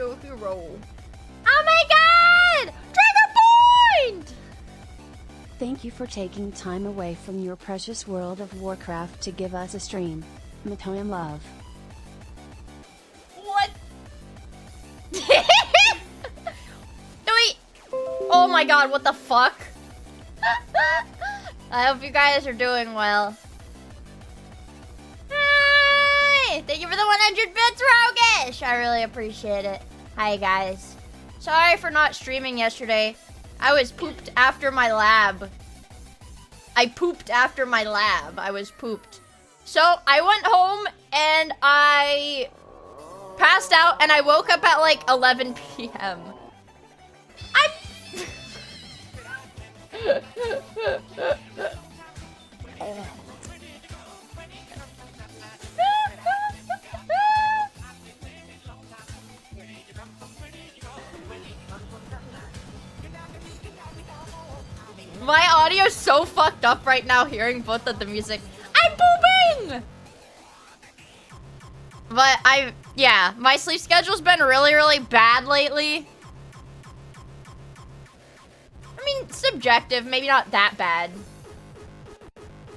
special hero. Oh my god! Trigger point! Thank you for taking time away from your precious World of Warcraft to give us a stream. Matoyan love. What? Wait. Oh my god, what the fuck? I hope you guys are doing well. Hi! Thank you for the 100 bits, Rogish! I really appreciate it. Hi, guys. Sorry for not streaming yesterday. I was pooped after my lab. I pooped after my lab. I was pooped. So, I went home and I passed out and I woke up at like 11 p.m. My audio's so fucked up right now hearing both of the music. I'm pooping! But yeah, my sleep schedule's been really, really bad lately. I mean, subjective, maybe not that bad.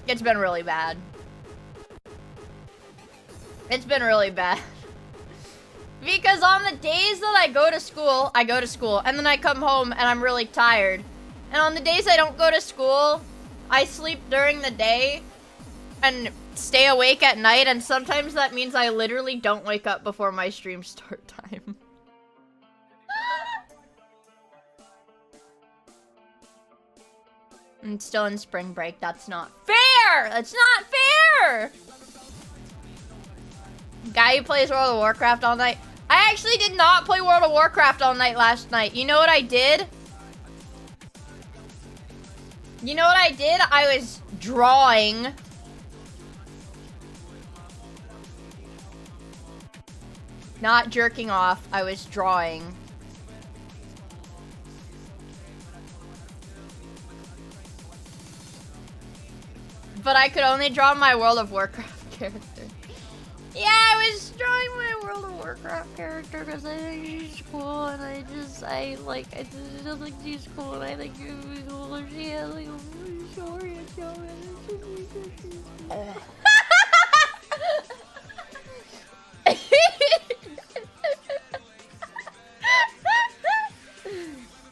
It's been really bad. It's been really bad. Because on the days that I go to school, and then I come home and I'm really tired. And on the days I don't go to school, I sleep during the day and stay awake at night, and sometimes that means I literally don't wake up before my stream start time. I'm still in spring break. That's not fair! That's not fair! Guy who plays World of Warcraft all night. I actually did not play World of Warcraft all night last night. You know what I did? You know what I did? I was drawing. Not jerking off. I was drawing. But I could only draw my World of Warcraft character. Yeah, I was drawing my World of Warcraft character because I think she's cool, and I just think she's cool, and I think she's cool, and she has like a short show.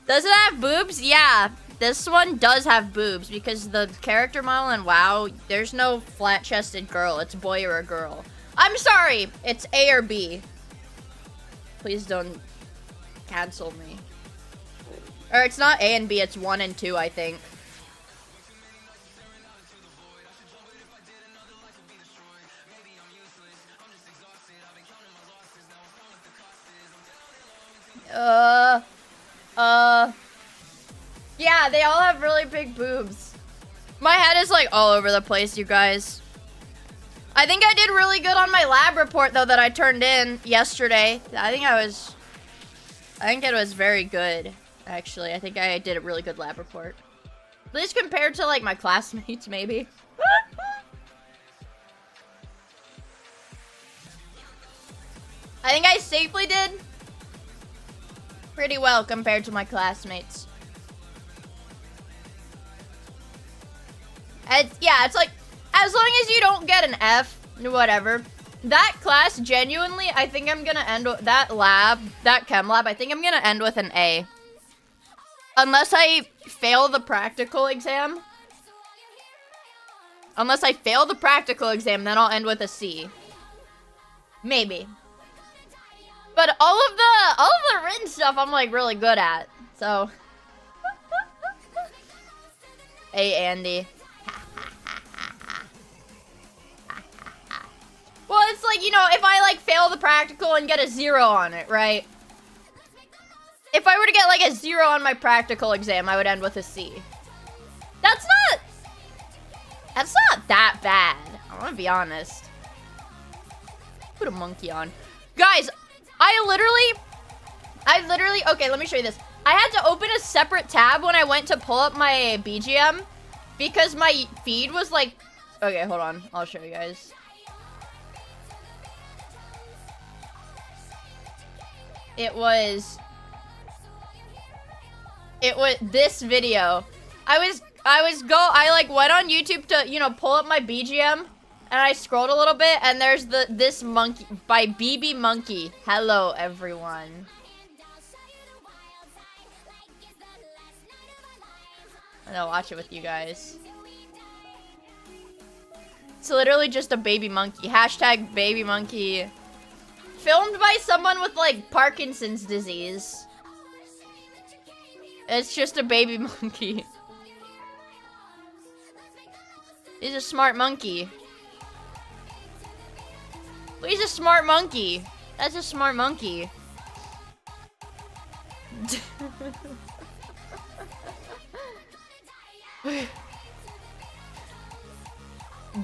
Does it have boobs? Yeah, this one does have boobs because the character model in WoW, there's no flat-chested girl. It's a boy or a girl. I'm sorry, it's A or B. Please don't cancel me. Or it's not A and B, it's 1 and 2, I think. Yeah, they all have really big boobs. My head is like all over the place, you guys. I think I did really good on my lab report, though, that I turned in yesterday. I think it was very good, actually. I think I did a really good lab report. At least compared to, like, my classmates, maybe. I think I safely did pretty well compared to my classmates. Yeah, it's like, as long as you don't get an F, whatever. That class, genuinely, I think I'm gonna end with that chem lab, I think I'm gonna end with an A. Unless I fail the practical exam. Unless I fail the practical exam, then I'll end with a C. Maybe. But all of the written stuff I'm like really good at, so. Hey, Andy. Well, it's like, you know, if I, like, fail the practical and get a 0 on it, right? If I were to get, like, a 0 on my practical exam, I would end with a C. That's not that bad. I'm gonna be honest. Put a monkey on. Guys, I literally, okay, let me show you this. I had to open a separate tab when I went to pull up my BGM because my feed was like, okay, hold on. I'll show you guys. It was this video. I like went on YouTube to, you know, pull up my BGM, and I scrolled a little bit, and there's this monkey by BB Monkey. Hello, everyone. I'm gonna watch it with you guys. It's literally just a baby monkey. Hashtag baby monkey. Filmed by someone with, like, Parkinson's disease. It's just a baby monkey. He's a smart monkey. He's a smart monkey. That's a smart monkey.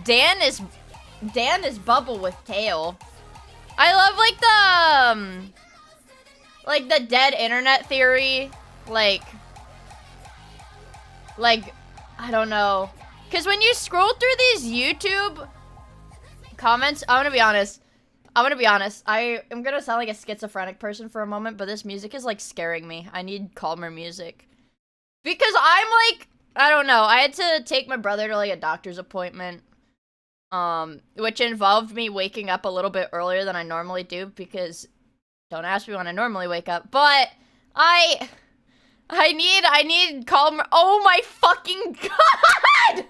Dan is Bubble with tail. I love like the dead internet theory, like I don't know, cause when you scroll through these YouTube comments, I'm gonna be honest. I am gonna sound like a schizophrenic person for a moment, but this music is like scaring me. I need calmer music because I'm like, I don't know. I had to take my brother to like a doctor's appointment. Which involved me waking up a little bit earlier than I normally do because don't ask me when I normally wake up, but I need calm. Oh my fucking god!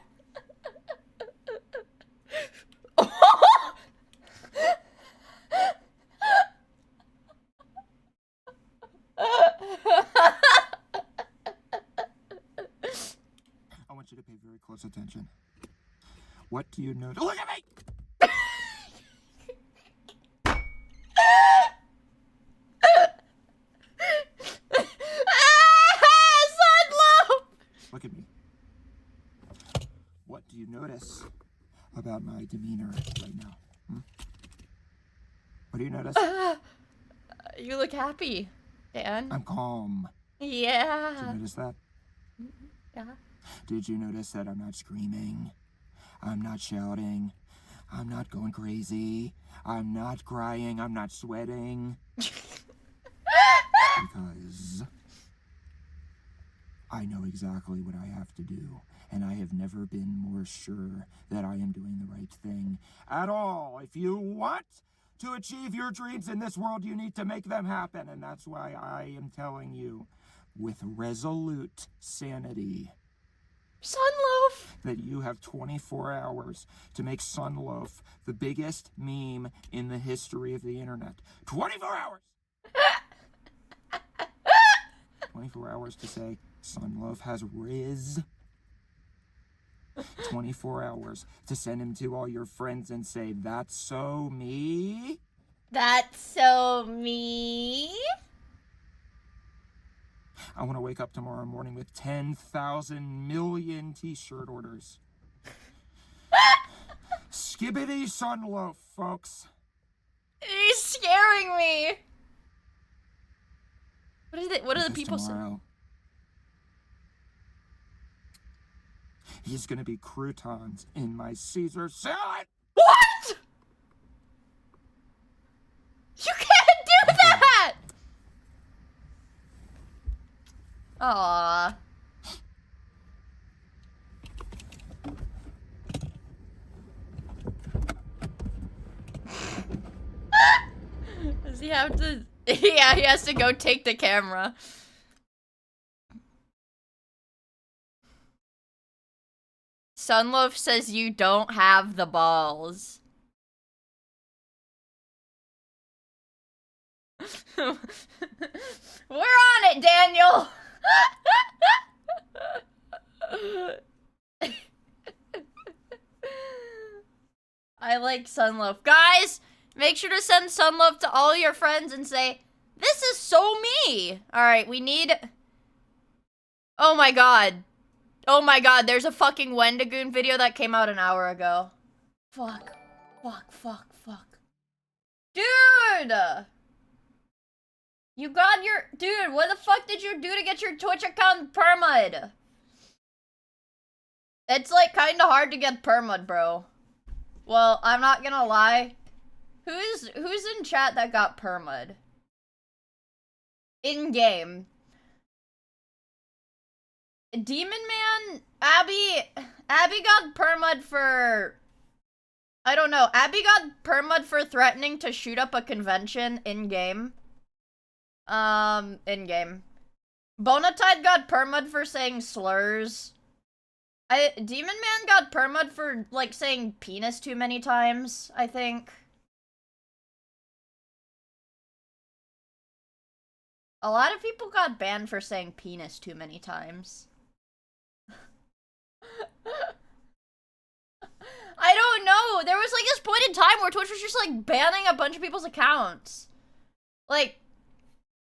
I want you to pay very close attention. What do you notice? Look at me! Look at me. What do you notice about my demeanor right now? Hmm? What do you notice? You look happy, Dan. I'm calm. Yeah. Did you notice that? Yeah. Did you notice that I'm not screaming? I'm not shouting. I'm not going crazy. I'm not crying. I'm not sweating. Because I know exactly what I have to do, and I have never been more sure that I am doing the right thing at all. If you want to achieve your dreams in this world, you need to make them happen, and that's why I am telling you with resolute sanity, Sunloaf! that you have 24 hours to make Sunloaf the biggest meme in the history of the internet. 24 hours! 24 hours to say, Sunloaf has Riz. 24 hours to send him to all your friends and say, that's so me. That's so me. I want to wake up tomorrow morning with 10,000 million t-shirt orders. Skibbity Sunloaf, folks. He's scaring me. What are the people saying? He's gonna be croutons in my Caesar salad. What? You can't do that! Aww. Does he have to? Yeah, he has to go take the camera. Sunloaf says you don't have the balls. We're on it, Daniel! I like Sunloaf. Guys, make sure to send Sunloaf to all your friends and say, this is so me! Alright, we need... Oh my god. Oh my god, there's a fucking Wendigoon video that came out an hour ago. Fuck. Fuck, fuck, fuck. Dude! You got your... Dude, what the fuck did you do to get your Twitch account perma'd? It's, like, kinda hard to get perma'd, bro. Well, I'm not gonna lie. Who's in chat that got perma'd? In game. Demon Man, Abby got perma'd for, I don't know, Abby got perma'd for threatening to shoot up a convention in game. In game. Bonatide got perma'd for saying slurs. Demon Man got perma'd for, like, saying penis too many times, I think. A lot of people got banned for saying penis too many times. I don't know. There was like this point in time where Twitch was just like banning a bunch of people's accounts. Like,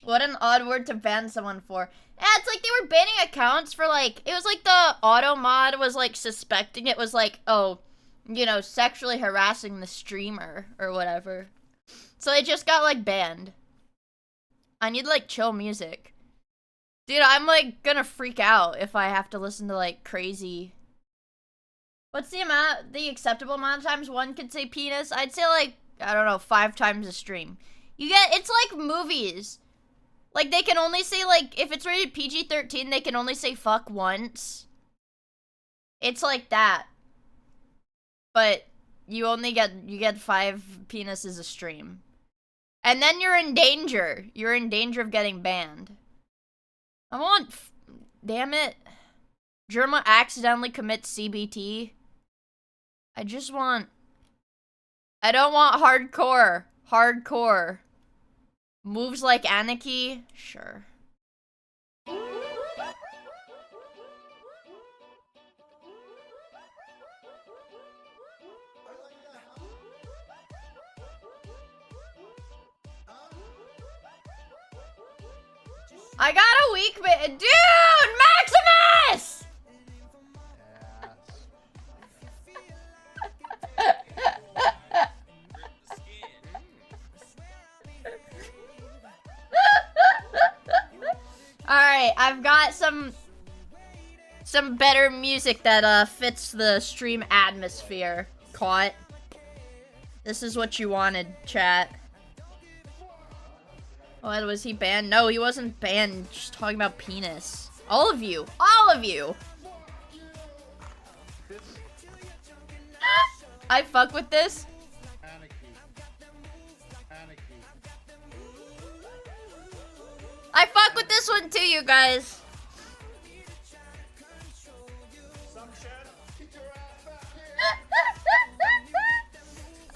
what an odd word to ban someone for. Yeah, it's like they were banning accounts for like, it was like the auto mod was like suspecting it was like, oh, you know, sexually harassing the streamer or whatever. So it just got like banned. I need like chill music. Dude, I'm like gonna freak out if I have to listen to like crazy. What's the acceptable amount of times one could say penis? I'd say like, I don't know, 5 times a stream. It's like movies. Like they can only say like, if it's rated PG-13, they can only say fuck once. It's like that. But you get 5 penises a stream. And then you're in danger. You're in danger of getting banned. Damn it. Germa accidentally commits CBT. I don't want hardcore. Hardcore. Moves like Anarchy? Sure. I got a weak bit. Dude! Maximus! Alright, I've got some better music that fits the stream atmosphere. Caught. This is what you wanted, chat. What, was he banned? No, he wasn't banned. Just talking about penis. All of you. All of you! I fuck with this. I fuck with this one too, you guys.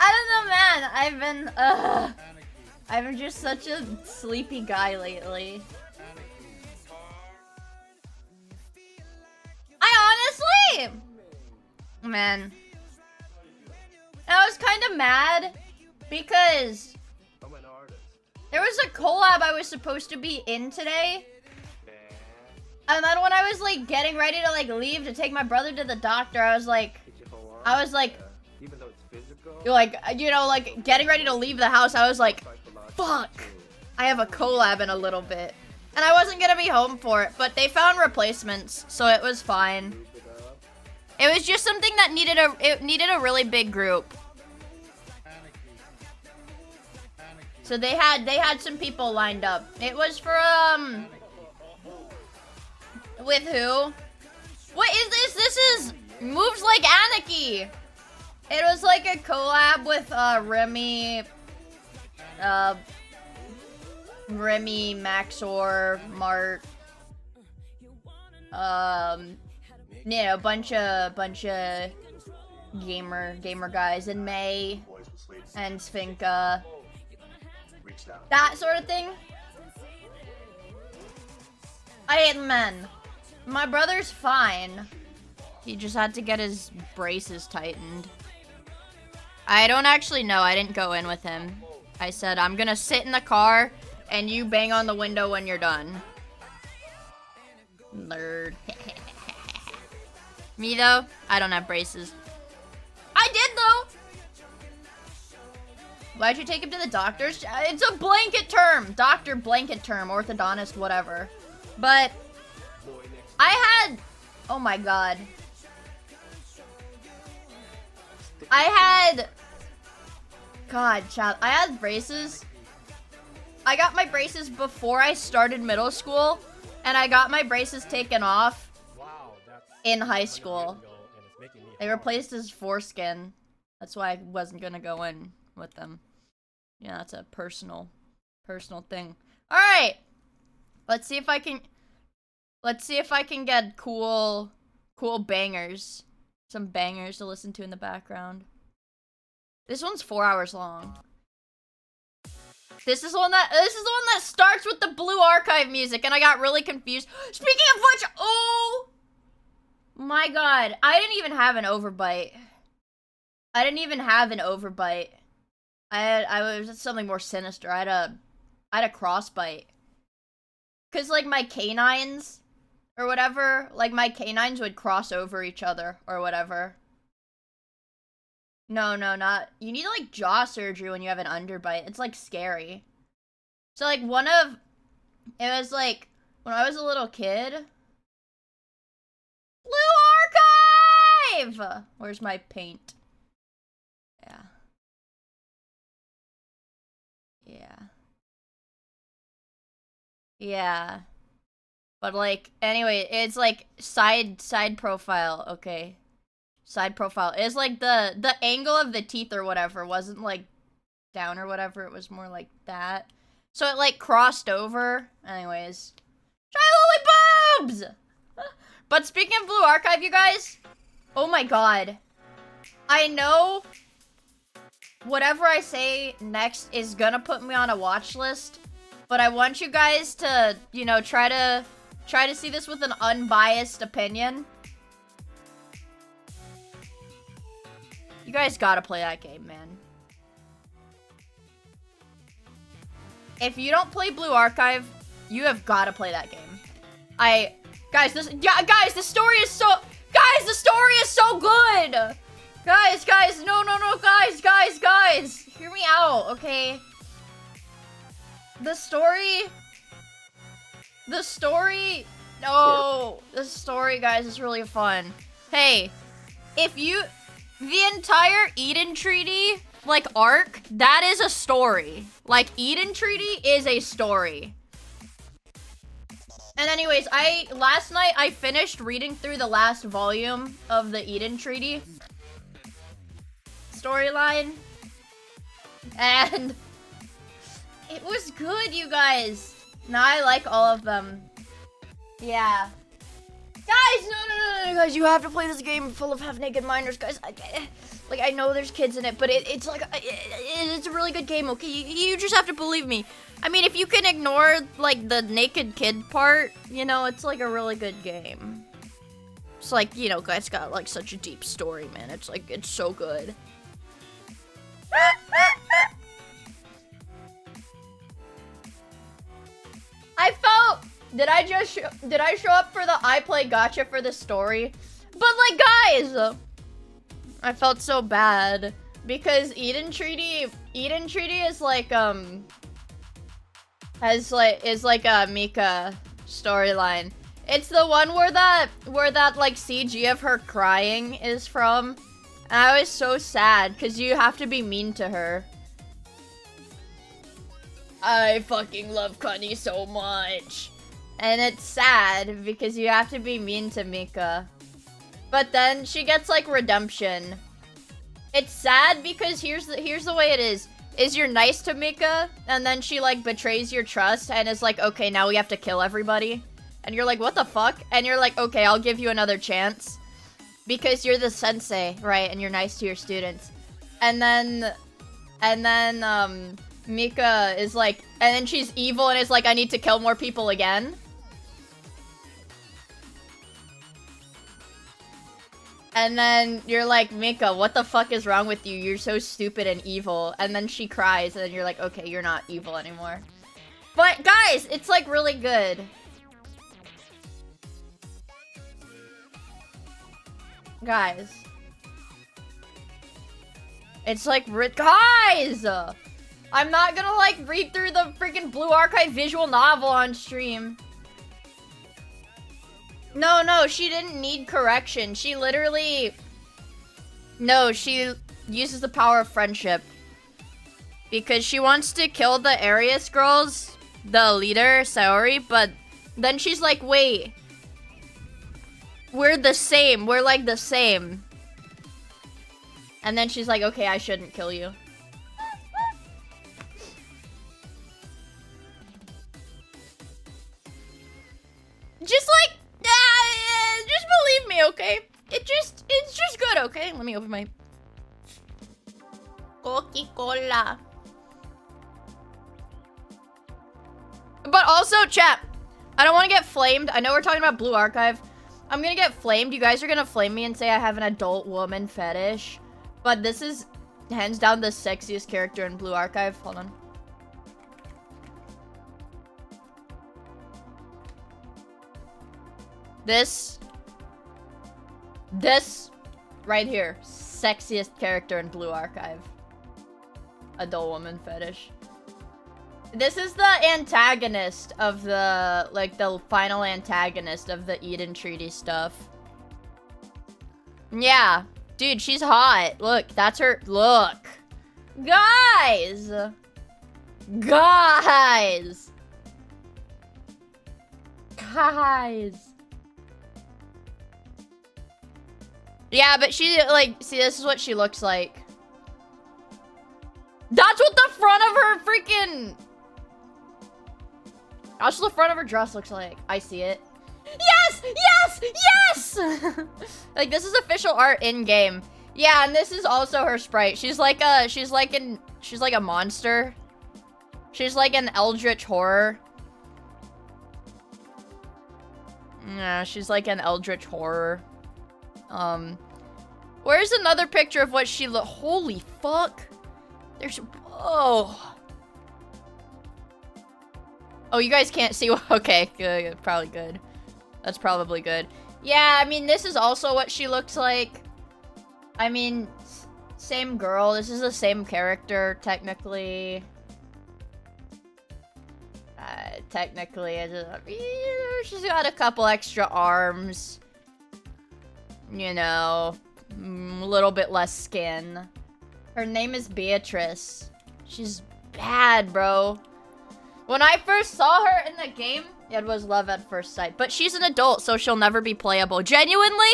I don't know, man. I've been just such a sleepy guy lately. I honestly, man, I was kind of mad because there was a collab I was supposed to be in today. And then when I was like getting ready to like leave to take my brother to the doctor, I was like, even though it's physical, like, you know, like getting ready to leave the house, I was like, fuck, I have a collab in a little bit. And I wasn't gonna be home for it, but they found replacements, so it was fine. It was just something that needed a really big group. So they had some people lined up. It was for with who? What is this? This is Moves Like Anarchy. It was like a collab with Remy, Maxor, Mart, you know, bunch of gamer guys, and May and Sfinka, that sort of thing. I hate men. My brother's fine. He just had to get his braces tightened. I don't actually know. I didn't go in with him. I said, I'm gonna sit in the car and you bang on the window when you're done. Nerd. Me though, I don't have braces. I did though! Why'd you take him to the doctor's? It's a blanket term. Doctor, blanket term. Orthodontist, whatever. But I had, oh my god. God, child, I had braces I got my braces before I started middle school, and I got my braces taken off in high school. They replaced his foreskin. That's why I wasn't gonna go in with them. Yeah, that's a personal thing. All right, let's see if I can get cool bangers, some bangers to listen to in the background. This one's 4 hours long. This is the one that starts with the Blue Archive music, and I got really confused. Speaking of which, oh my god, I didn't even have an overbite. I was something more sinister. I had a crossbite. Cause like my canines or whatever, like my canines would cross over each other or whatever. No, not. You need like jaw surgery when you have an underbite. It's like scary. So like it was like when I was a little kid. Blue Archive! Where's my paint? Yeah. But like, anyway, it's like side profile, okay. Side profile. It's like the angle of the teeth or whatever wasn't like down or whatever, it was more like that. So it like crossed over. Anyways. Try Lily Boobs! But speaking of Blue Archive, you guys, oh my god. I know whatever I say next is gonna put me on a watch list, but I want you guys to, you know, try to see this with an unbiased opinion. You guys gotta play that game, man. If you don't play Blue Archive, you have gotta play that game. Guys, the story is so good! Guys, no, guys, hear me out, okay? The story, guys, is really fun. Hey, the entire Eden Treaty, like, arc, that is a story. Like, Eden Treaty is a story. And anyways, last night, I finished reading through the last volume of the Eden Treaty storyline. And it was good, you guys. Now I like all of them. Yeah. Guys, no, guys, you have to play this game full of half-naked minors, guys. I know there's kids in it, but it's a really good game, okay? You just have to believe me. I mean, if you can ignore, like, the naked kid part, you know, it's, like, a really good game. It's like, you know, guys, got, like, such a deep story, man. It's, like, it's so good. I felt... Did I show up for the I play gotcha for the story? But like, guys, I felt so bad because Eden Treaty is like is like a Miika storyline. It's the one where that like CG of her crying is from. And I was so sad because you have to be mean to her. I fucking love Connie so much. And it's sad because you have to be mean to Miika. But then she gets like redemption. It's sad because here's the way it is you're nice to Miika and then she like betrays your trust and is like, okay, now we have to kill everybody. And you're like, what the fuck? And you're like, okay, I'll give you another chance. Because you're the sensei, right? And you're nice to your students. And then Miika is like, and then she's evil and is like, I need to kill more people again. And then you're like, Miika, what the fuck is wrong with you? You're so stupid and evil. And then she cries, and then you're like, okay, you're not evil anymore. But guys, it's like really good. Guys. It's like, guys! I'm not gonna like read through the freaking Blue Archive visual novel on stream. No, she didn't need correction. She literally... No, she uses the power of friendship. because she wants to kill the Arius girls, the leader, Saori, but then she's like, wait, we're the same. We're like the same. And then she's like, okay, I shouldn't kill you. Just like, just believe me, okay? It's just good, okay? Let me open my Coca-Cola. But also, chat, I don't want to get flamed. I know we're talking about Blue Archive. I'm gonna get flamed. You guys are gonna flame me and say I have an adult woman fetish. But this is hands down the sexiest character in Blue Archive. Hold on. This right here, sexiest character in Blue Archive. Adult woman fetish. This is the antagonist of the, like, the final antagonist of the Eden Treaty stuff. Yeah. Dude, she's hot. Look, that's her. Look. Guys! Guys! Guys! Yeah, but she, like, see, this is what she looks like. That's what the front of her freaking... That's what the front of her dress looks like. I see it. Yes! Yes! Yes! Like, this is official art in-game. Yeah, and this is also her sprite. She's like a monster. She's like an eldritch horror. Yeah, she's like an eldritch horror. Where's another picture of what she look? Holy fuck. There's, oh, you guys can't see. Okay, good, probably good. That's probably good. Yeah, I mean, this is also what she looks like. I mean, same girl. This is the same character, technically. Technically, she's got a couple extra arms. You know, a little bit less skin. Her name is Beatrice. She's bad, bro. When I first saw her in the game, it was love at first sight. But she's an adult, so she'll never be playable. Genuinely,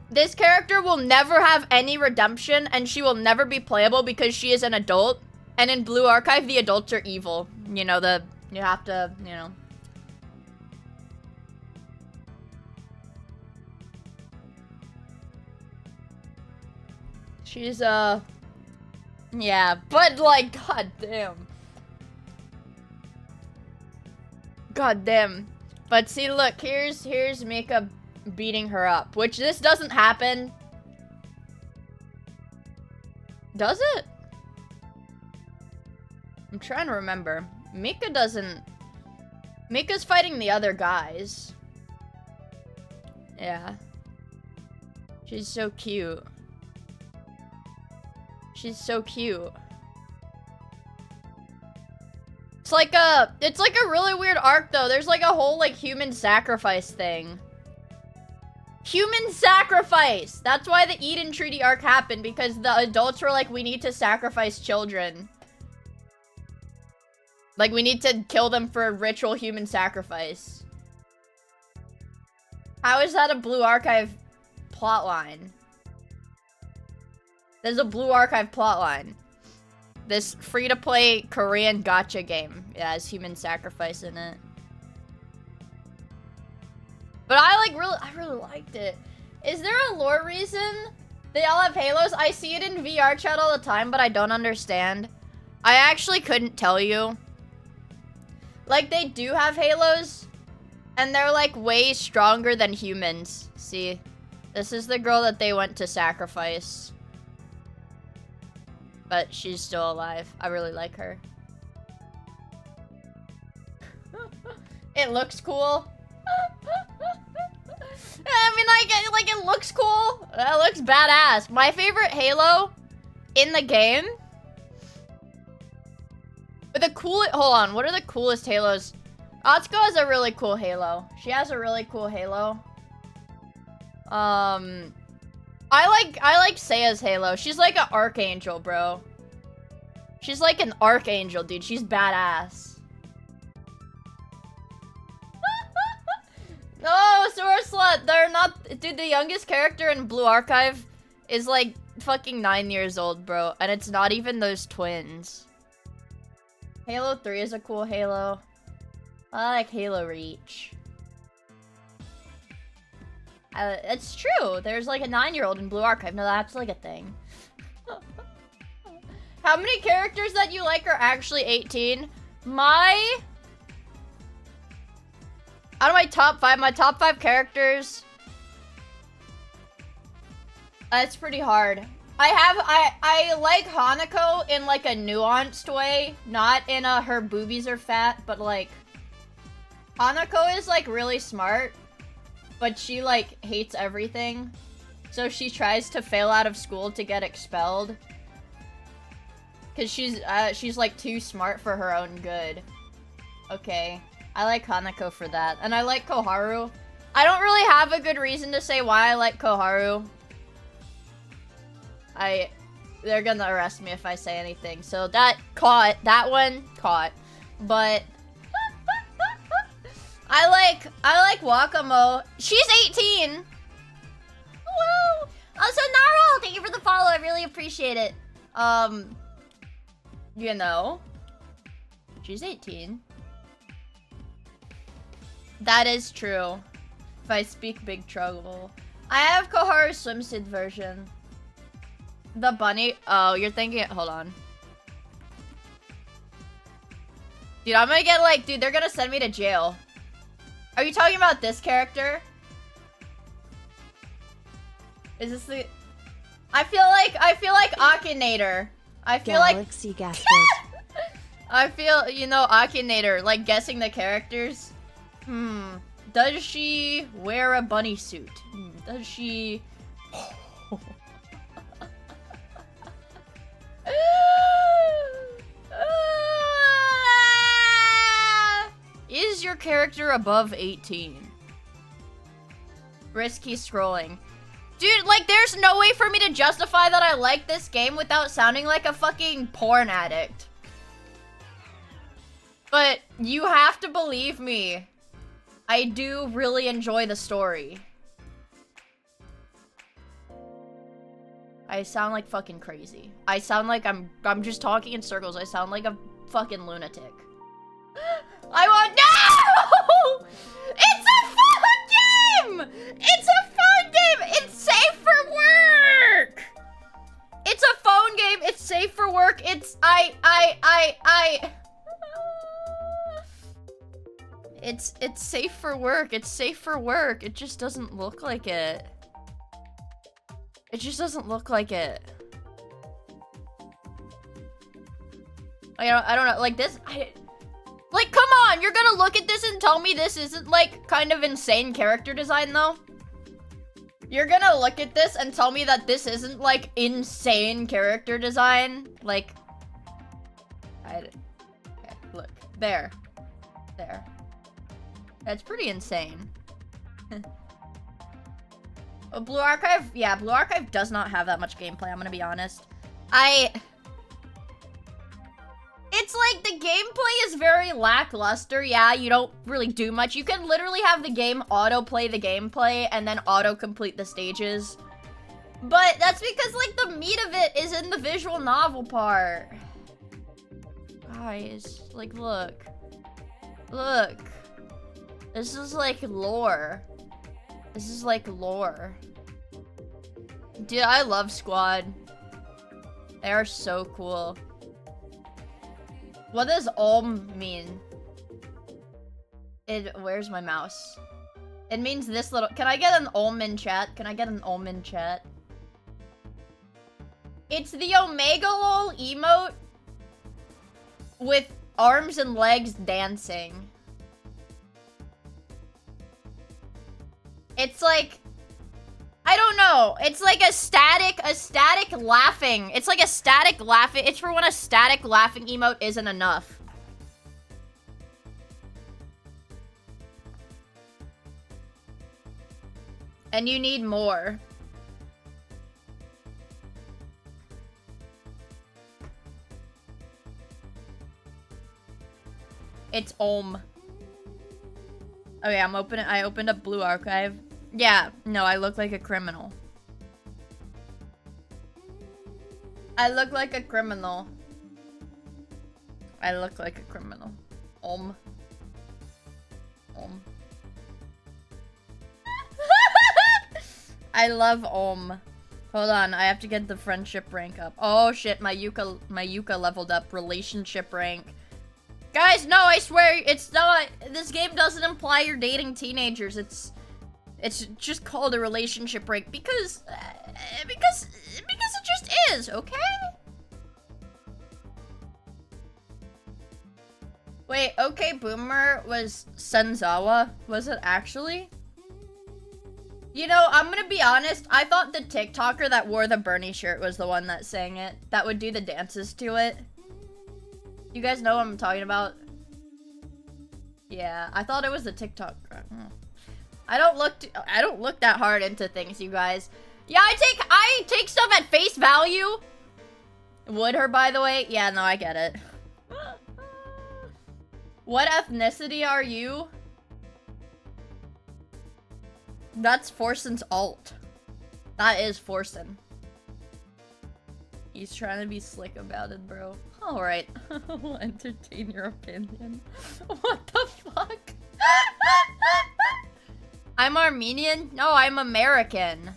this character will never have any redemption, and she will never be playable because she is an adult. And in Blue Archive, the adults are evil. You know, you have to, you know. She's, yeah, but, like, goddamn. Goddamn. But see, look, here's Mika beating her up, which this doesn't happen. Does it? I'm trying to remember. Mika doesn't... Mika's fighting the other guys. Yeah. She's so cute. She's so cute. It's like a really weird arc though. There's like a whole like human sacrifice thing. Human sacrifice! That's why the Eden Treaty arc happened, because the adults were like, we need to sacrifice children. Like, we need to kill them for a ritual human sacrifice. How is that a Blue Archive plotline? There's a Blue Archive plotline. This free-to-play Korean gacha game. It has human sacrifice in it. But I really liked it. Is there a lore reason they all have halos? I see it in VR chat all the time, but I don't understand. I actually couldn't tell you. Like, they do have halos, and they're, like, way stronger than humans. See? This is the girl that they went to sacrifice. But she's still alive. I really like her. It looks cool. I mean, like, it looks cool. That looks badass. My favorite Halo in the game... But the hold on, what are the coolest Halos? Atsuko has a really cool Halo. She has a really cool Halo. I like Seiya's Halo. She's like an archangel, bro. She's like an archangel, dude. She's badass. No, Sewer Slut. They're not. Dude, the youngest character in Blue Archive is like fucking 9 years old, bro. And it's not even those twins. Halo 3 is a cool Halo. I like Halo Reach. It's true. There's like a 9-year-old in Blue Archive. No, that's like a thing. How many characters that you like are actually 18? Out of my top 5 characters. It's pretty hard. I like Hanako in like a nuanced way. Not in a her boobies are fat, but like Hanako is like really smart, but she like hates everything. So she tries to fail out of school to get expelled. Cause she's like too smart for her own good. Okay. I like Hanako for that. And I like Koharu. I don't really have a good reason to say why I like Koharu. They're gonna arrest me if I say anything. So that one caught. But I like Wakamo. She's 18. Woo! Also, Naro, thank you for the follow. I really appreciate it. You know, she's 18. That is true. If I speak big trouble. I have Koharu's swimsuit version. The bunny. Oh, you're thinking. Hold on. Dude, I'm gonna get like. Dude, they're gonna send me to jail. Are you talking about this character? Is this the. I feel like Akinator. I feel Galaxy Gaspard. I feel, you know, Akinator, like guessing the characters. Does she wear a bunny suit? Does she... Is your character above 18? Risky scrolling. Dude, like, there's no way for me to justify that I like this game without sounding like a fucking porn addict. But you have to believe me. I do really enjoy the story. I sound like fucking crazy. I sound like I'm just talking in circles. I sound like a fucking lunatic. I want— No! It's a fun game! It's a fun game! It's safe for work! It's a phone game. It's safe for work. It's— It's safe for work. It's safe for work. It just doesn't look like it. It just doesn't look like it. I don't know. Like this, like, come on! You're gonna look at this and tell me this isn't, like, kind of insane character design, though? You're gonna look at this and tell me that this isn't, like, insane character design? Like... Okay, look. There. There. That's pretty insane. Blue Archive? Yeah, Blue Archive does not have that much gameplay, I'm gonna be honest. It's like the gameplay is very lackluster. Yeah, you don't really do much. You can literally have the game auto-play the gameplay and then auto-complete the stages. But that's because, like, the meat of it is in the visual novel part. Guys, like, look. Look. This is, like, lore. This is, like, lore. Dude, I love Squad. They are so cool. What does Olm mean? Where's my mouse? It means this little— Can I get an Olm in chat? Can I get an Olm in chat? It's the Omega LOL emote with arms and legs dancing. It's like— I don't know. It's like a static laughing. It's like a static laughing. It's for when a static laughing emote isn't enough. And you need more. It's Om. Okay, I opened up Blue Archive. Yeah, no, I look like a criminal. I look like a criminal. I look like a criminal. Om. Om. I love Om. Hold on, I have to get the friendship rank up. Oh shit, my Yuka leveled up. Relationship rank. Guys, no, I swear, it's not. This game doesn't imply you're dating teenagers. It's just called a relationship rank because it just is, okay? Wait, okay, Boomer was Senzawa? Was it actually? You know, I'm gonna be honest, I thought the TikToker that wore the Bernie shirt was the one that sang it. That would do the dances to it. You guys know what I'm talking about? Yeah, I thought it was the TikToker. I don't look that hard into things, you guys. Yeah, I take stuff at face value. Would her, by the way? Yeah, no, I get it. What ethnicity are you? That's Forsen's alt. That is Forsen. He's trying to be slick about it, bro. Alright. We'll entertain your opinion. What the fuck? I'm Armenian? No, I'm American.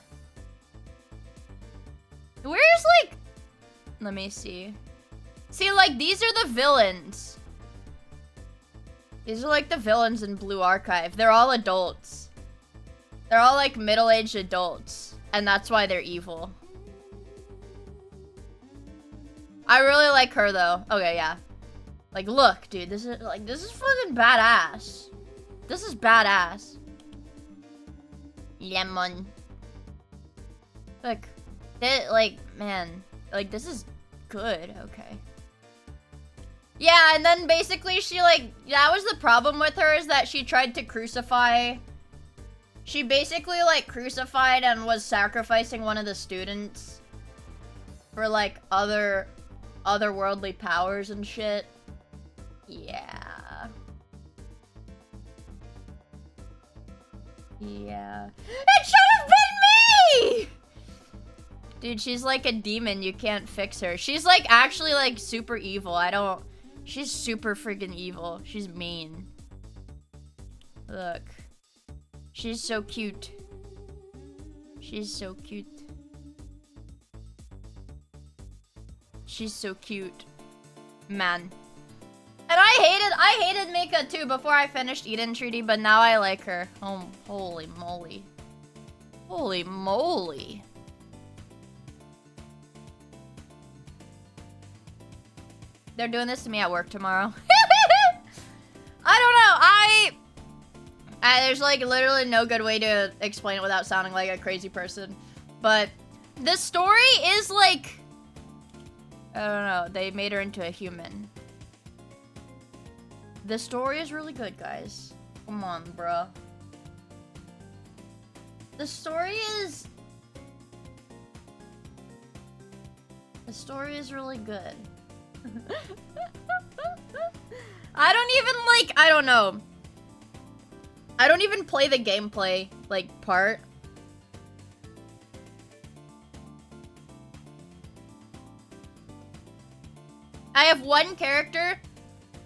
Where's, like... Let me see. See, like, these are the villains. These are, like, the villains in Blue Archive. They're all adults. They're all, like, middle-aged adults. And that's why they're evil. I really like her, though. Okay, yeah. Like, look, dude. This is fucking badass. This is badass. Lemon. Look. Like, man. Like, this is good. Okay. Yeah, and then basically she, like... That was the problem with her, is that she tried to crucify... She basically, like, crucified and was sacrificing one of the students for, like, otherworldly powers and shit. Yeah. Yeah. It should have been me! Dude, she's like a demon. You can't fix her. She's, like, actually, like, super evil. She's super freaking evil. She's mean. Look. She's so cute. She's so cute. She's so cute. Man. And I hated Mika too before I finished Eden Treaty, but now I like her. Oh, holy moly. Holy moly. They're doing this to me at work tomorrow. I don't know. There's like literally no good way to explain it without sounding like a crazy person. But the story is like... I don't know. They made her into a human. The story is really good, guys. Come on, bruh. The story is really good. I don't know. I don't even play the gameplay, like, part. I have one character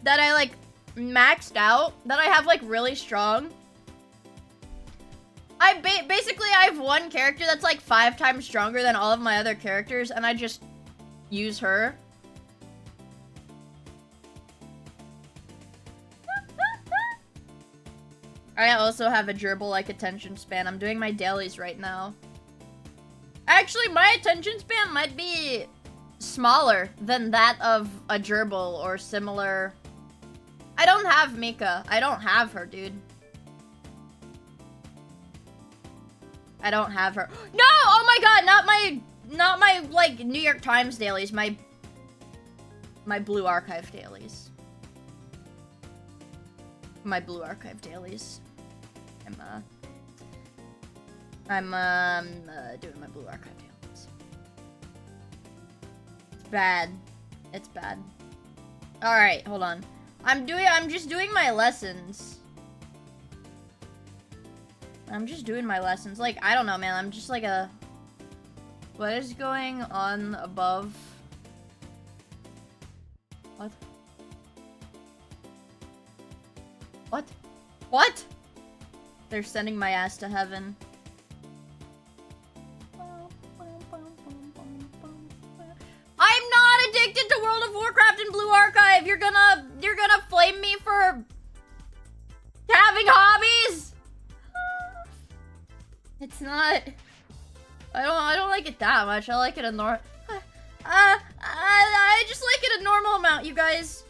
that I, like, maxed out, that I have, like, really strong. Basically, I have one character that's, like, 5 times stronger than all of my other characters, and I just use her. I also have a gerbil-like attention span. I'm doing my dailies right now. Actually, my attention span might be smaller than that of a gerbil or similar. I don't have Mika. I don't have her, dude. I don't have her. No! Oh my god, not my like New York Times dailies, my Blue Archive dailies. My Blue Archive dailies. I'm doing my Blue Archive dailies. It's bad. It's bad. Alright, hold on. I'm just doing my lessons. Like, I don't know, man. I'm just like a... What is going on above? What? What? What? They're sending my ass to heaven. I'm not addicted to World of Warcraft and Blue Archive. You're gonna flame me for having hobbies? It's not. I don't like it that much. I like it a I just like it a normal amount, you guys.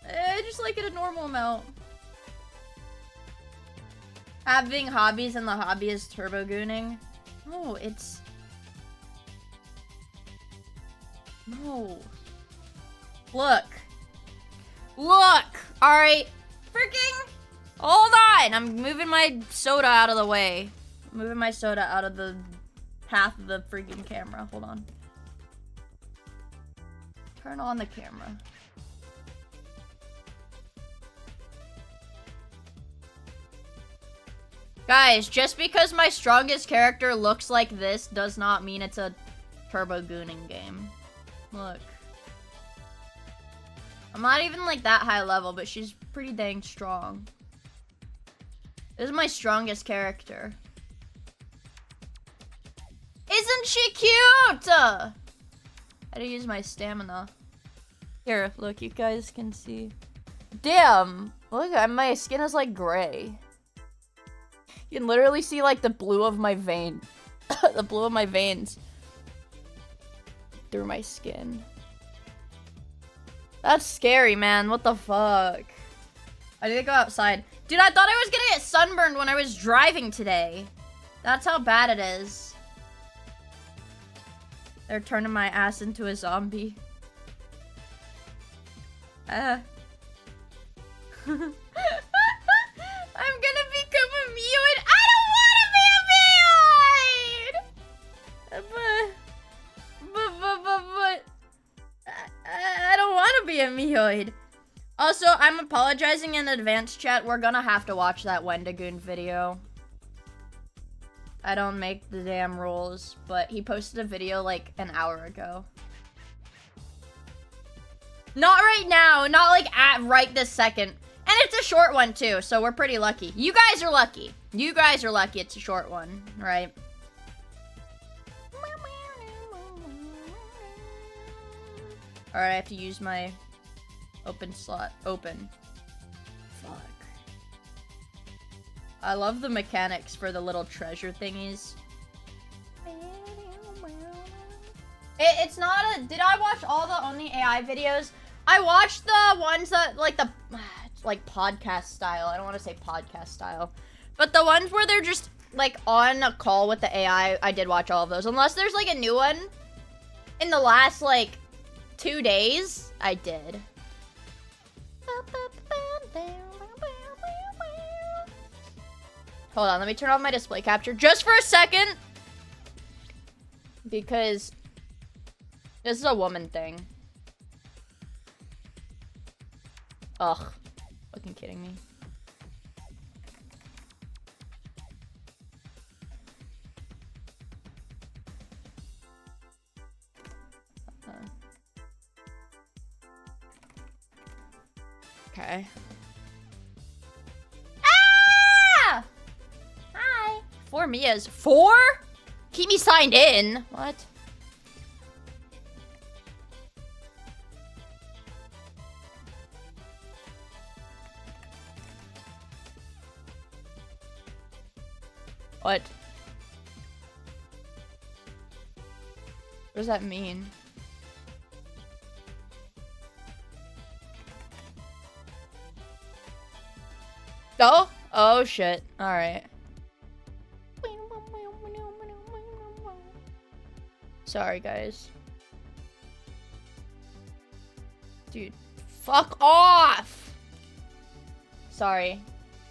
I just like it a normal amount. Having hobbies and the hobby is turbo gooning. No, it's... No. Look. Look! Alright. Freaking... Hold on! I'm moving my soda out of the way. I'm moving my soda out of the path of the freaking camera. Hold on. Turn on the camera. Guys, just because my strongest character looks like this does not mean it's a turbo gooning game. Look. I'm not even like that high level, but she's pretty dang strong. This is my strongest character. Isn't she cute? How to use my stamina. Here, look, you guys can see. Damn! Look, my skin is like gray. You can literally see like the blue of my vein. The blue of my veins. Through my skin. That's scary, man. What the fuck? I need to go outside. Dude, I thought I was gonna get sunburned when I was driving today. That's how bad it is. They're turning my ass into a zombie. I'm gonna become a Miioid. I don't want to be a Miioid! But I don't want to be a Miioid. Also, I'm apologizing in advance, chat. We're gonna have to watch that Wendigoon video. I don't make the damn rules, but he posted a video like an hour ago. Not right now, not like at right this second. And it's a short one too, so we're pretty lucky. You guys are lucky. You guys are lucky it's a short one, right? Alright, I have to use my open slot. Open. Fuck. I love the mechanics for the little treasure thingies. It's not a... Did I watch all the Only AI videos? I watched the ones that, like, the... Like, podcast style. I don't want to say podcast style. But the ones where they're just, like, on a call with the AI, I did watch all of those. Unless there's, like, a new one in the last, like, 2 days, I did. Hold on, let me turn off my display capture just for a second. Because this is a woman thing. Ugh. Fucking kidding me. Okay. Ah! Hi. 4 Mias. 4? Keep me signed in. What? What? What does that mean? Oh? Oh shit. Alright. Sorry, guys. Dude, fuck off! Sorry.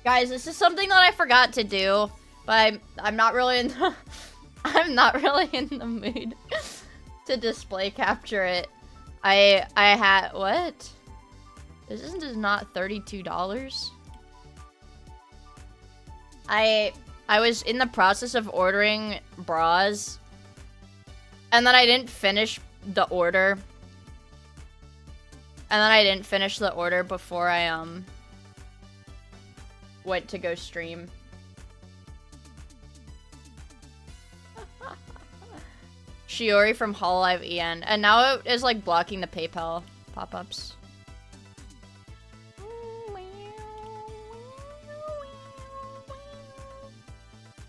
Guys, this is something that I forgot to do, but I'm not really in the I'm not really in the mood to display capture it. I had what? This is not $32. I was in the process of ordering bras, and then I didn't finish the order. And then I didn't finish the order before I went to go stream. Shiori from Hololive EN. And now it is like blocking the PayPal pop-ups.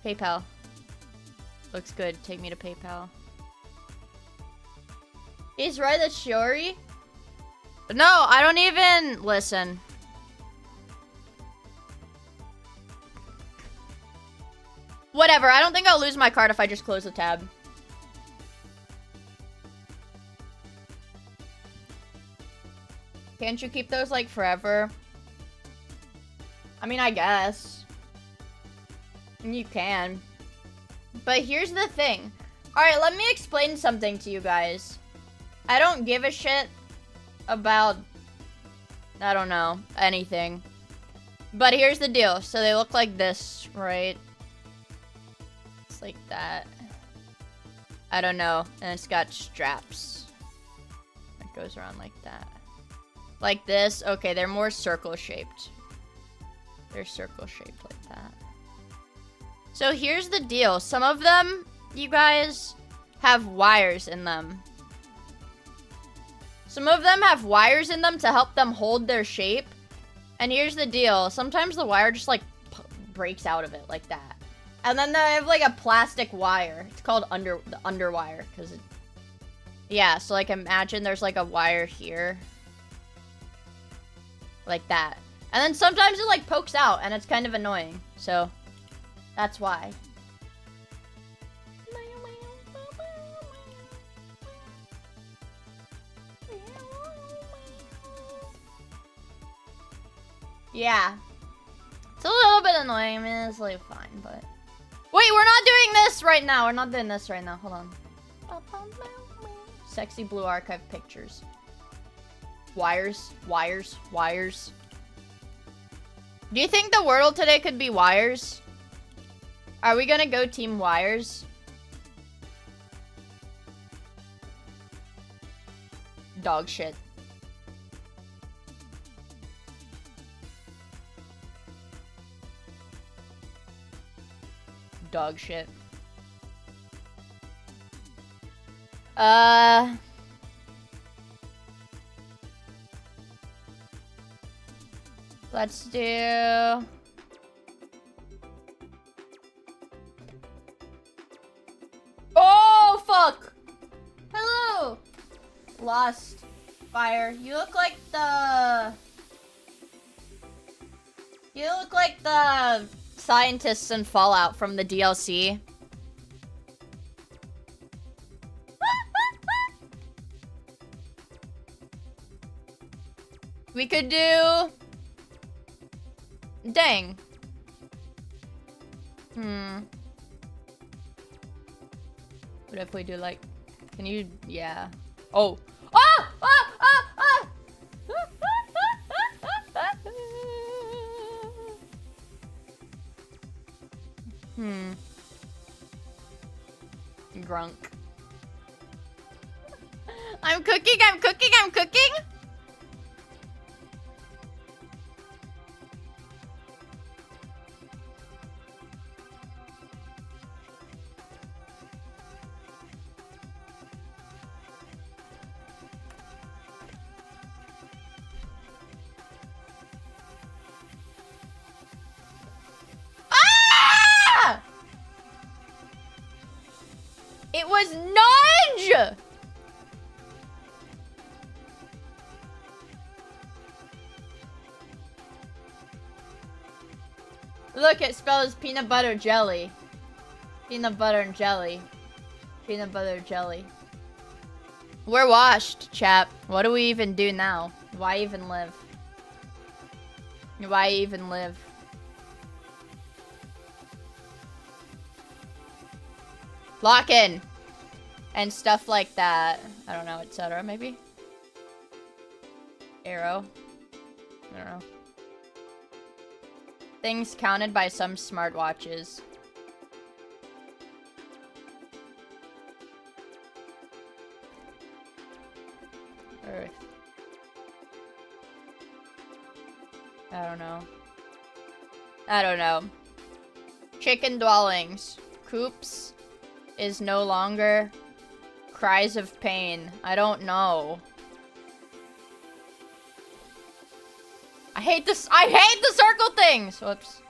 PayPal. Looks good. Take me to PayPal. He's right, that's Shiori? No, I don't even... Listen. Whatever, I don't think I'll lose my card if I just close the tab. Can't you keep those, like, forever? I mean, I guess. You can. But here's the thing. Alright, let me explain something to you guys. I don't give a shit about, I don't know, anything. But here's the deal. So they look like this, right? It's like that. I don't know. And it's got straps. It goes around like that. Like this. Okay, they're more circle shaped. They're circle shaped like that. So here's the deal. Some of them, you guys, have wires in them. Some of them have wires in them to help them hold their shape. And here's the deal. Sometimes the wire just, like, breaks out of it like that. And then they have, like, a plastic wire. It's called the underwire. Because it... Yeah, so, like, imagine there's, like, a wire here. Like that. And then sometimes it, like, pokes out. And it's kind of annoying. So, that's why. Yeah. It's a little bit annoying. I mean, it's like fine, but... Wait, we're not doing this right now. We're not doing this right now. Hold on. Sexy blue archive pictures. Wires. Wires. Wires. Do you think the world today could be wires? Are we gonna go team wires? Dog shit. Dog shit. Let's do... Oh, fuck! Hello! Lost. Fire. You look like the... You look like the scientists in Fallout from the DLC. We could do... Dang. What if we do like... Can you... Yeah. Oh. Ah! Ah! Ah! Ah! Grunk. I'm cooking, I'm cooking, I'm cooking! Ah! It was nudge! Look, it spells peanut butter jelly. Peanut butter and jelly. Peanut butter jelly. We're washed, chap. What do we even do now? Why even live? Why even live? Lock in! And stuff like that. I don't know, etc. maybe? Arrow. I don't know. Things counted by some smartwatches. Earth. I don't know. I don't know. Chicken dwellings. Coops is no longer cries of pain. I don't know. I hate this. I hate the circle things. Whoops.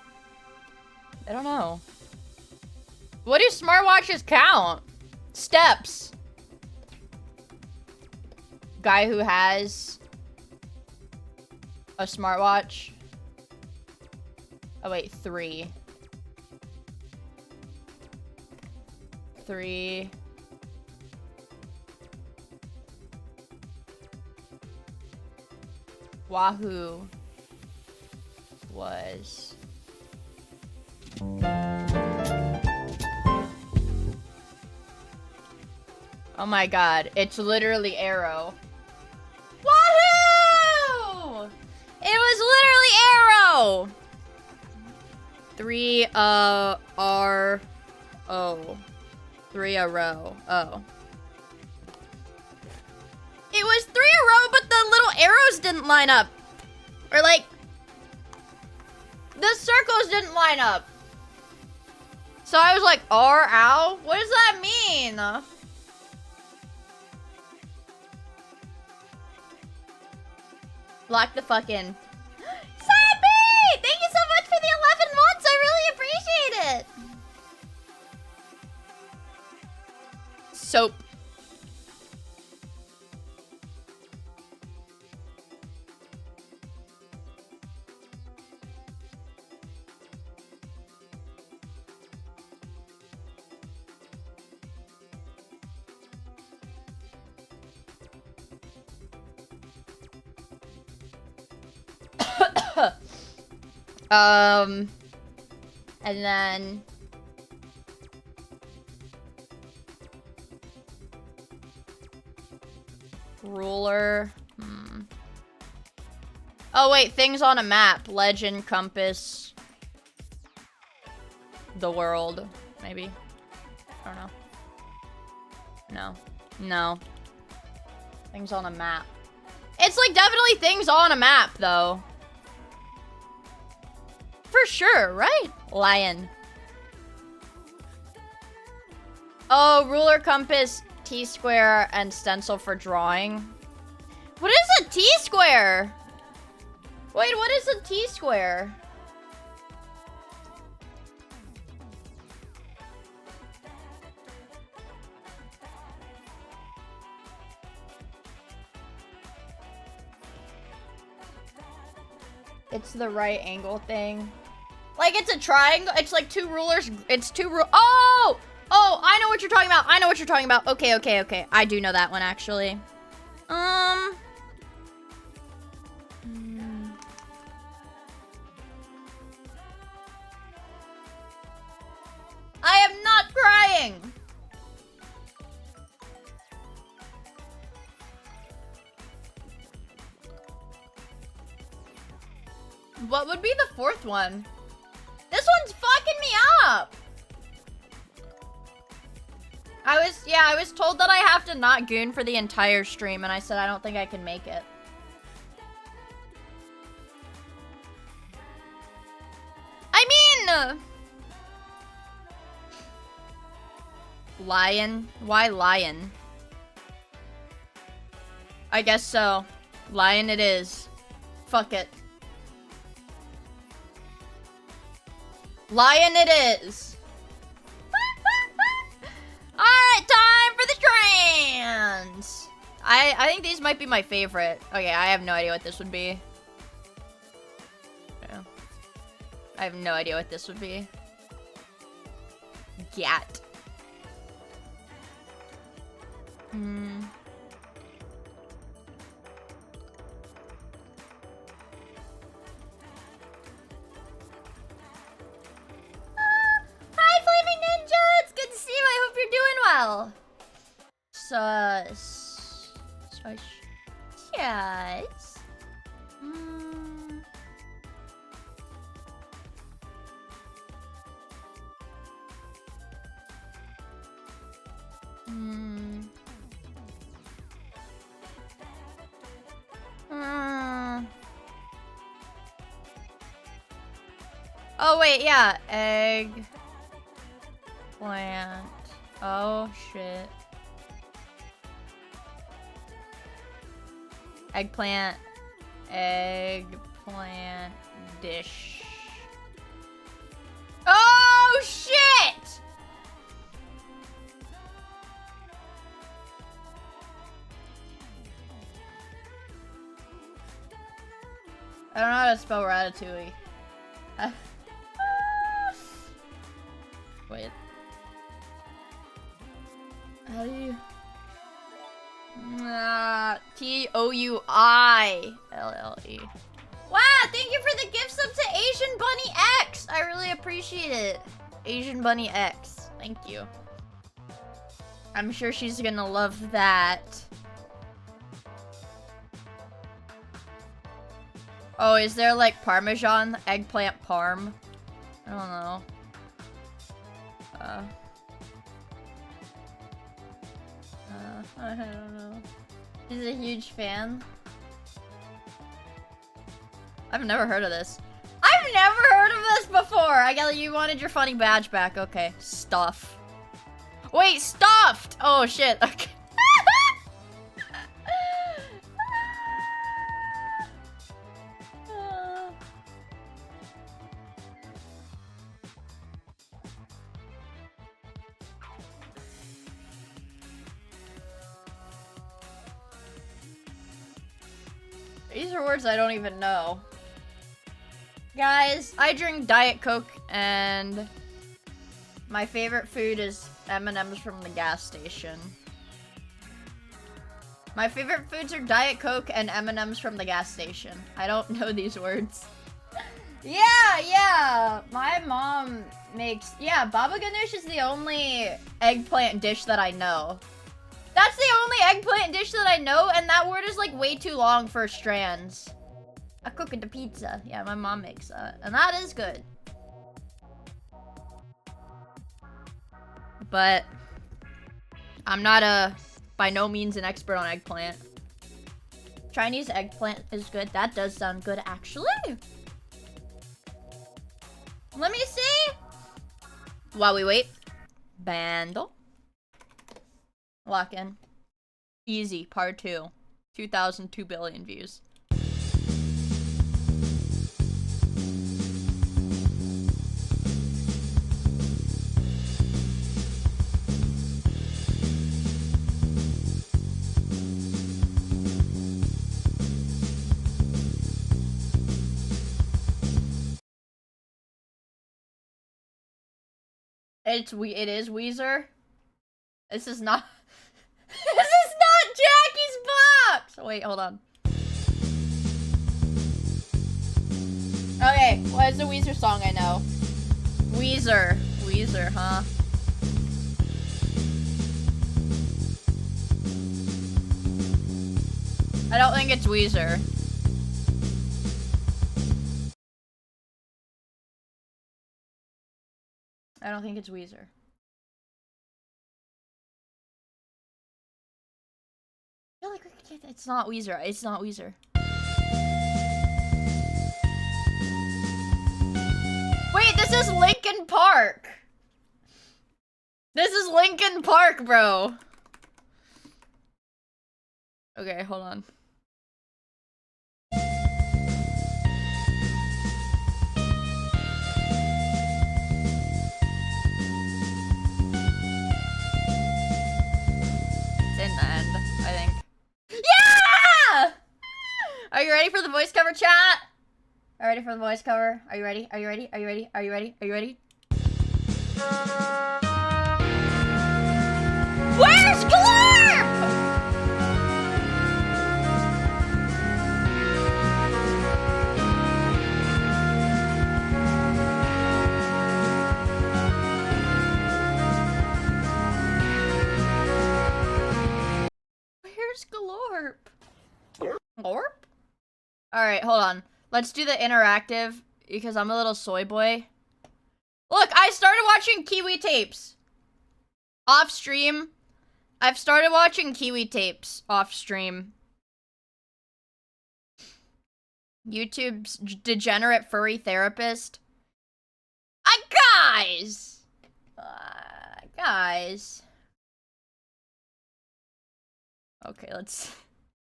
I don't know. What do smartwatches count? Steps. Guy who has a smartwatch. Oh wait, 3. 3. Wahoo was oh my god, it's literally Arrow. Wahoo! It was literally Arrow. 3 R O. 3 a row. Oh. It was 3 a row, but the little arrows didn't line up. Or like, the circles didn't line up. So I was like, R, ow? What does that mean? Lock the fucking. Sad B! Thank you so much for the 11 months. I really appreciate it. Soap. And then ruler. Oh wait, things on a map. Legend, compass, the world, maybe. I don't know. No. Things on a map. It's like definitely things on a map though. For sure, right? Lion. Oh, ruler, compass, T-square, and stencil for drawing. What is a T-square? Wait, what is a T-square? It's the right angle thing. Like, it's a triangle. It's like 2 rulers. It's 2 Oh! Oh, I know what you're talking about. I know what you're talking about. Okay. I do know that one, actually. I am not crying. What would be the 4th one? This one's fucking me up. I was told that I have to not goon for the entire stream, and I said I don't think I can make it. I mean... Lion? Why lion? I guess so. Lion it is. Fuck it. Lion it is. Alright, time for the trans. I think these might be my favorite. Okay, I have no idea what this would be. No. I have no idea what this would be. Gat. Hi, Flaming Ninja! It's good to see you. I hope you're doing well. Yes. Oh wait, yeah, egg, plant. Oh shit. Eggplant, eggplant dish. Oh shit! I don't know how to spell ratatouille. Wait. How do you? T-O-U-I-L-L-E. Wow, thank you for the gift sub to Asian Bunny X. I really appreciate it. Asian Bunny X. Thank you. I'm sure she's gonna love that. Oh, is there like Parmesan? Eggplant parm? I don't know. I don't know. He's a huge fan. I've never heard of this. I've never heard of this before! I get you wanted your funny badge back. Okay. Stuff. Wait, stuffed! Oh shit, okay. These are words I don't even know. Guys, I drink Diet Coke and my favorite food is M&M's from the gas station. My favorite foods are Diet Coke and M&M's from the gas station. I don't know these words. Yeah. My mom makes... Yeah, baba ganoush is the only eggplant dish that I know. That's the only eggplant dish that I know, and that word is like way too long for strands. I cook the pizza. Yeah, my mom makes that, and that is good. But I'm not by no means an expert on eggplant. Chinese eggplant is good. That does sound good, actually. Let me see. While we wait. Bando. Lock in. Easy, part 2. 2,002 billion views. It is Weezer. This is not This is not Jackie's box! Wait, hold on. Okay, what is the Weezer song I know? Weezer, huh? I don't think it's Weezer. I don't think it's Weezer. I feel like it's not Weezer. It's not Weezer. Wait, this is Linkin Park. This is Linkin Park, bro. Okay, hold on. It's in the end, I think. Yeah! Are you ready for the voice cover, chat? Are you ready for the voice cover? Are you ready? Are you ready? Are you ready? Are you ready? Are you ready? Where's Glorp? Where's Glorp? Glorp? Alright, hold on. Let's do the interactive, because I'm a little soy boy. Look, I started watching Kiwi tapes. Off stream. I've started watching Kiwi tapes off stream. YouTube's degenerate furry therapist. Guys! Guys. Okay, let's...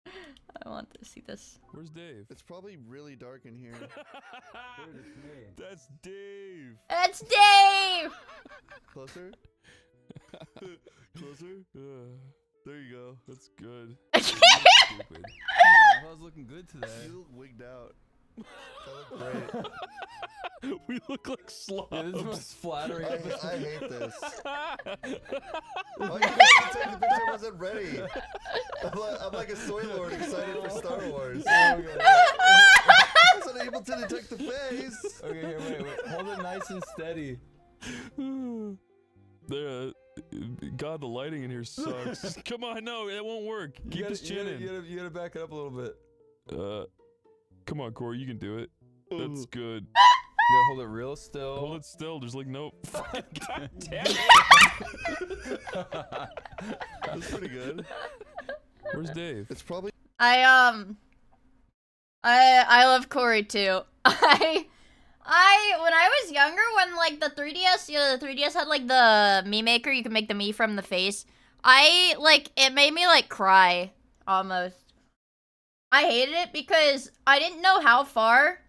I want to see this. Where's Dave? It's probably really dark in here. Dude, it's me. That's Dave. It's Dave! Closer? Closer? There you go. That's good. Stupid. I was looking good today. You look wigged out. That looked great. We look like slobs. Yeah, this is the most flattering episode. I hate this. Oh, you didn't take the picture. I wasn't ready. I'm like a soy lord excited for Star Wars. I wasn't able to detect the face. Okay, here, wait. Hold it nice and steady. There, God, the lighting in here sucks. Come on, no, it won't work. Keep his chin in. You gotta back it up a little bit. Come on, Corey, you can do it. That's good. You gotta hold it real still. Hold it still. There's like no. God damn it. That's pretty good. Where's Dave? It's probably. I love Corey too. When I was younger, when like the 3DS, the 3DS had like the Mii maker, you could make the Mii from the face. It made me like cry, almost. I hated it because I didn't know how far.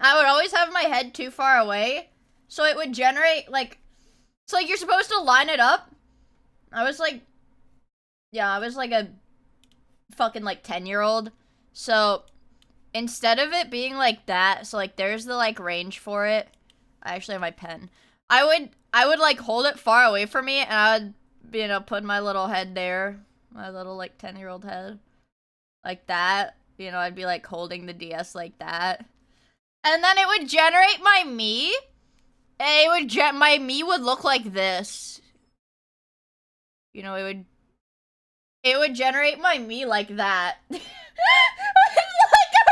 I would always have my head too far away, so it would generate like, it's like you're supposed to line it up. I was like a fucking like 10-year-old, so instead of it being like that, so like there's the like range for it. I actually have my pen. I would like hold it far away from me, and I would, put my little head there, my little like 10-year-old head, like that. I'd be like holding the DS like that, and then it would generate my Mii. And my Mii would look like this. It would generate my Mii like that. Like a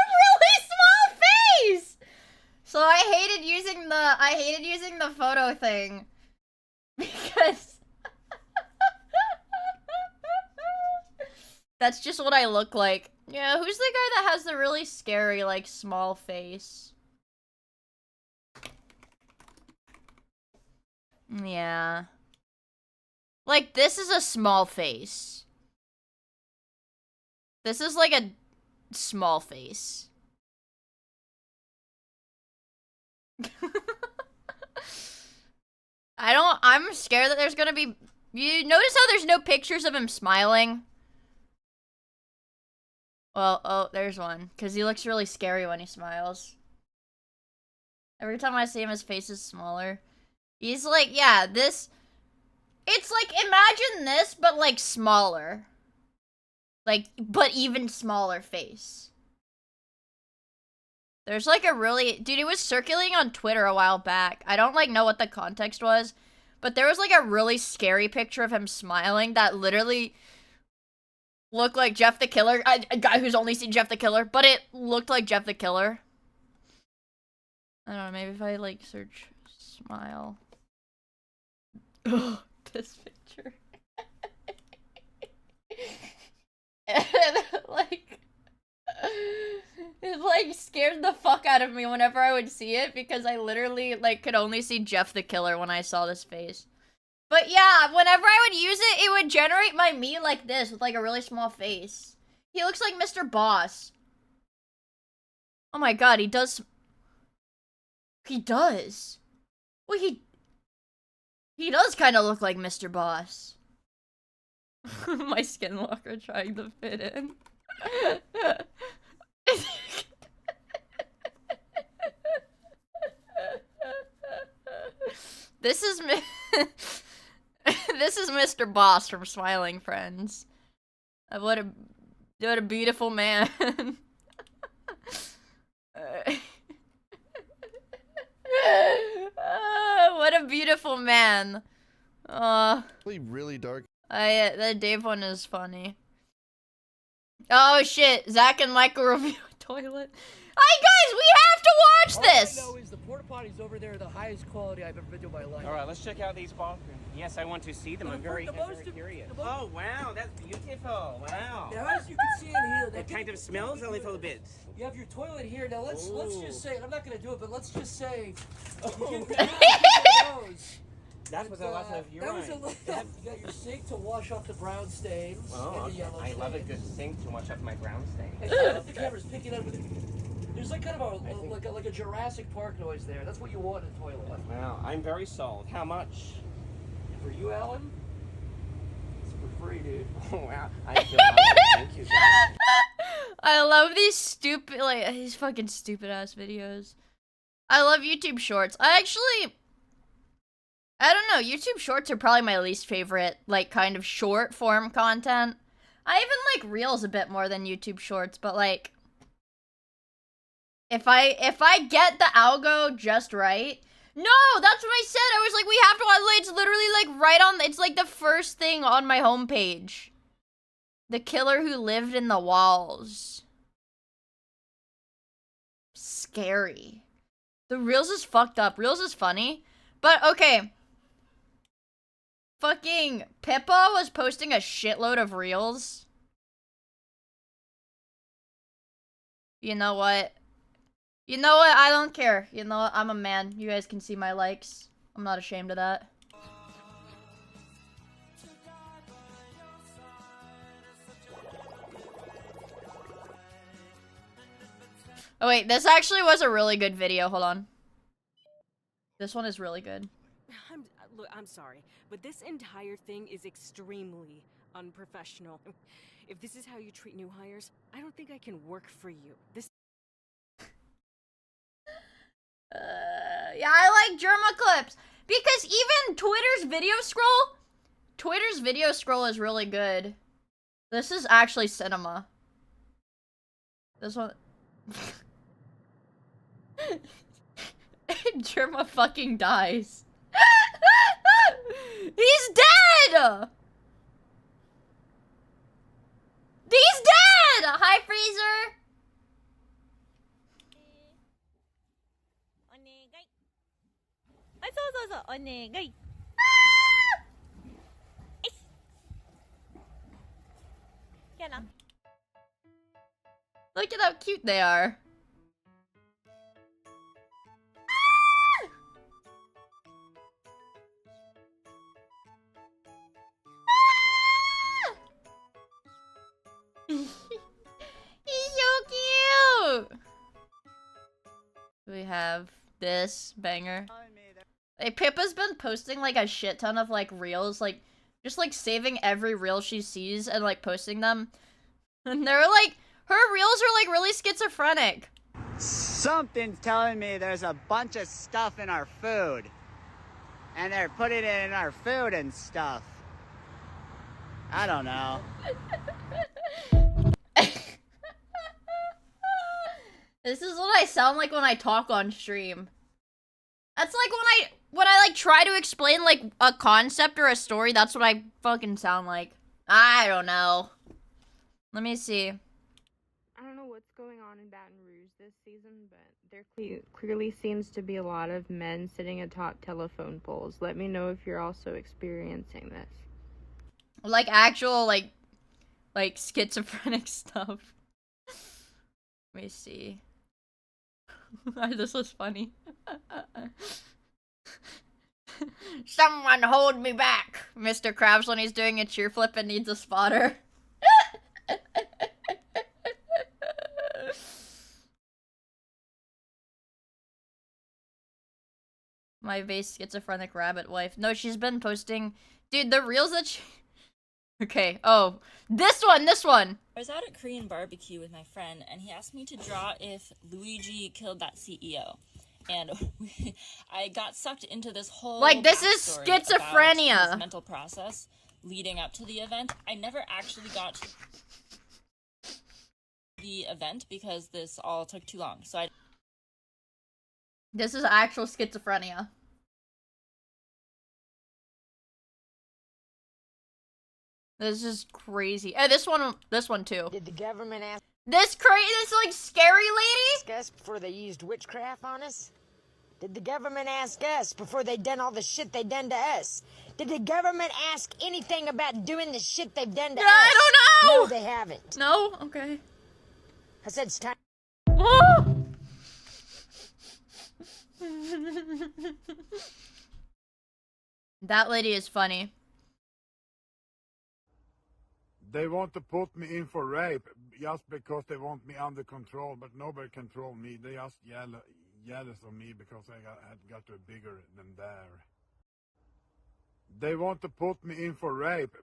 really small face. So I hated using the photo thing because that's just what I look like. Yeah, who's the guy that has the really scary like small face? Yeah. Like, this is a small face. This is like a small face. I'm scared that there's gonna be... You notice how there's no pictures of him smiling? Well, oh, there's one. Because he looks really scary when he smiles. Every time I see him, his face is smaller. He's like, yeah, this... It's like, imagine this, but like smaller. Like, but even smaller face. There's like a really... Dude, it was circulating on Twitter a while back. I don't like know what the context was. But there was like a really scary picture of him smiling that literally looked like Jeff the Killer. A guy who's only seen Jeff the Killer. But it looked like Jeff the Killer. I don't know, maybe if I like search smile. This picture. It like scared the fuck out of me whenever I would see it because I literally like could only see Jeff the Killer when I saw this face. But yeah, whenever I would use it, it would generate my Mii like this with like a really small face. He looks like Mr. Boss. Oh my god, he does. He does. Well, he does kind of look like Mr. Boss. My skinwalker trying to fit in. This is this is Mr. Boss from Smiling Friends. What a beautiful man. What a beautiful man. Really dark. The Dave one is funny. Oh shit, Zach and Michael review a toilet. Hi guys, we have to watch this! All I know is the porta potties over there are the highest quality I've ever been to in my life. All right, let's check out these bathrooms. Yes, I want to see them. I'm very curious. Oh, wow, that's beautiful. Wow. Now, as you can see in here, It kind of smells a little bit. you have your toilet here. Now let's just say, I'm not gonna do it, but let's just say, Oh, that was a lot of urine. You got your sink to wash off the brown stains Oh, and the okay. yellow I love a stains. good sink to wash off my brown stain. And I love the camera's picking up. There's like kind of like a Jurassic Park noise there. That's what you want in a toilet. Wow, I'm very sold. How much? For you, Alan, it's for free, dude. Oh, wow. I feel honored. Thank you, guys. I love these stupid, like, these fucking stupid ass videos. I love YouTube Shorts. I don't know, YouTube Shorts are probably my least favorite, like, kind of short form content. I even like Reels a bit more than YouTube Shorts, but like, if I get the algo just right. No, that's what I said. I was like, we have to watch. It's literally like right on. It's like the first thing on my homepage. The killer who lived in the walls. Scary. The Reels is fucked up. Reels is funny, but okay. Fucking Pippa was posting a shitload of Reels. You know what? You know what? I don't care. You know what? I'm a man. You guys can see my likes. I'm not ashamed of that. Oh wait, this actually was a really good video. Hold on. This one is really good. Look, I'm sorry, but this entire thing is extremely unprofessional. If this is how you treat new hires, I don't think I can work for you. Yeah, I like Germa clips because even Twitter's video scroll is really good. This is actually cinema. This one. Germa fucking dies. He's dead! He's dead! Hi, Freezer! Look at how cute they are. He's so cute! We have this banger. Hey, Pippa's been posting like a shit ton of like reels, like just like saving every reel she sees and like posting them. And they're like, her reels are like really schizophrenic. Something's telling me there's a bunch of stuff in our food. And they're putting it in our food and stuff. I don't know. This is what I sound like when I talk on stream. That's like when I like try to explain like a concept or a story, that's what I fucking sound like. I don't know. Let me see. I don't know what's going on in Baton Rouge this season, but there clearly seems to be a lot of men sitting atop telephone poles. Let me know if you're also experiencing this. Like actual like schizophrenic stuff. Let me see. This was funny. Someone hold me back. Mr. Krabs when he's doing a cheer flip and needs a spotter. My base schizophrenic rabbit wife. No, she's been posting... Dude, the reels that she... Okay, oh. This one! I was out at Korean barbecue with my friend, and he asked me to draw if Luigi killed that CEO. And I got sucked into this whole like, this is schizophrenia. About his mental process leading up to the event. I never actually got to the event because this all took too long. So This is actual schizophrenia. This is crazy. This one too. Did the government ask? This like scary lady? Ask us before they used witchcraft on us? Did the government ask us before they done all the shit they done to us? Did the government ask anything about doing the shit they've done to us? I don't know. No, they haven't. No? Okay. I said it's time. That lady is funny. They want to put me in for rape just because they want me under control, but nobody control me. They just jealous of me because I had got to be bigger than there. They want to put me in for rape.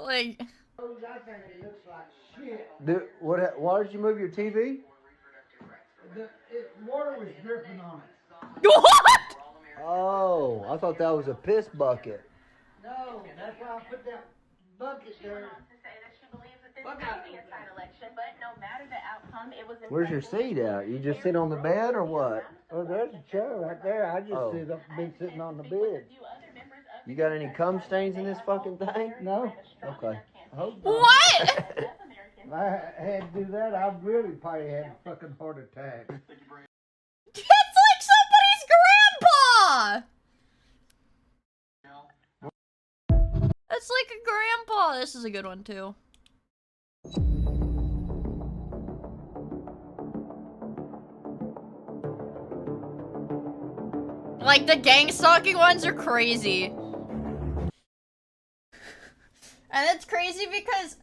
Like. Dude, why did you move your TV? Water was dripping on it. What? Oh, I thought that was a piss bucket. No, that's why I put that bucket there. Where's your seat at? You just sit on the bed or what? Oh, there's a chair right there. I just Oh. been sitting on the bed. You got any cum stains in this fucking thing? No. Okay. I hope not. What? If I had to do that, I really probably had a fucking heart attack. It's like somebody's grandpa! It's like a grandpa. This is a good one, too. Like, the gang stalking ones are crazy. And it's crazy because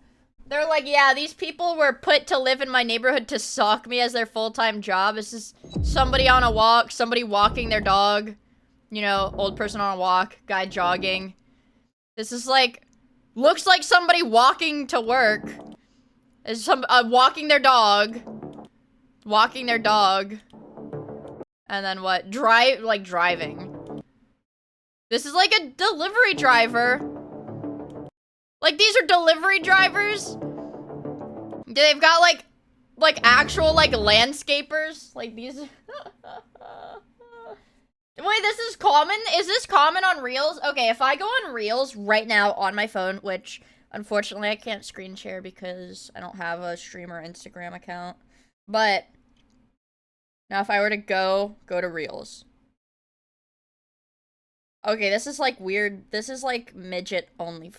they're like, yeah, these people were put to live in my neighborhood to stalk me as their full-time job. This is somebody on a walk, somebody walking their dog. You know, old person on a walk, guy jogging. This is like, looks like somebody walking to work. Is walking their dog. Walking their dog. And then what? Driving. This is like a delivery driver. Like, these are delivery drivers. They've got, like actual, like, landscapers. Like, these... Wait, this is common? Is this common on Reels? Okay, if I go on Reels right now on my phone, which, unfortunately, I can't screen share because I don't have a streamer Instagram account. But, now if I were to go to Reels. Okay, this is, like, weird. This is, like, midget only...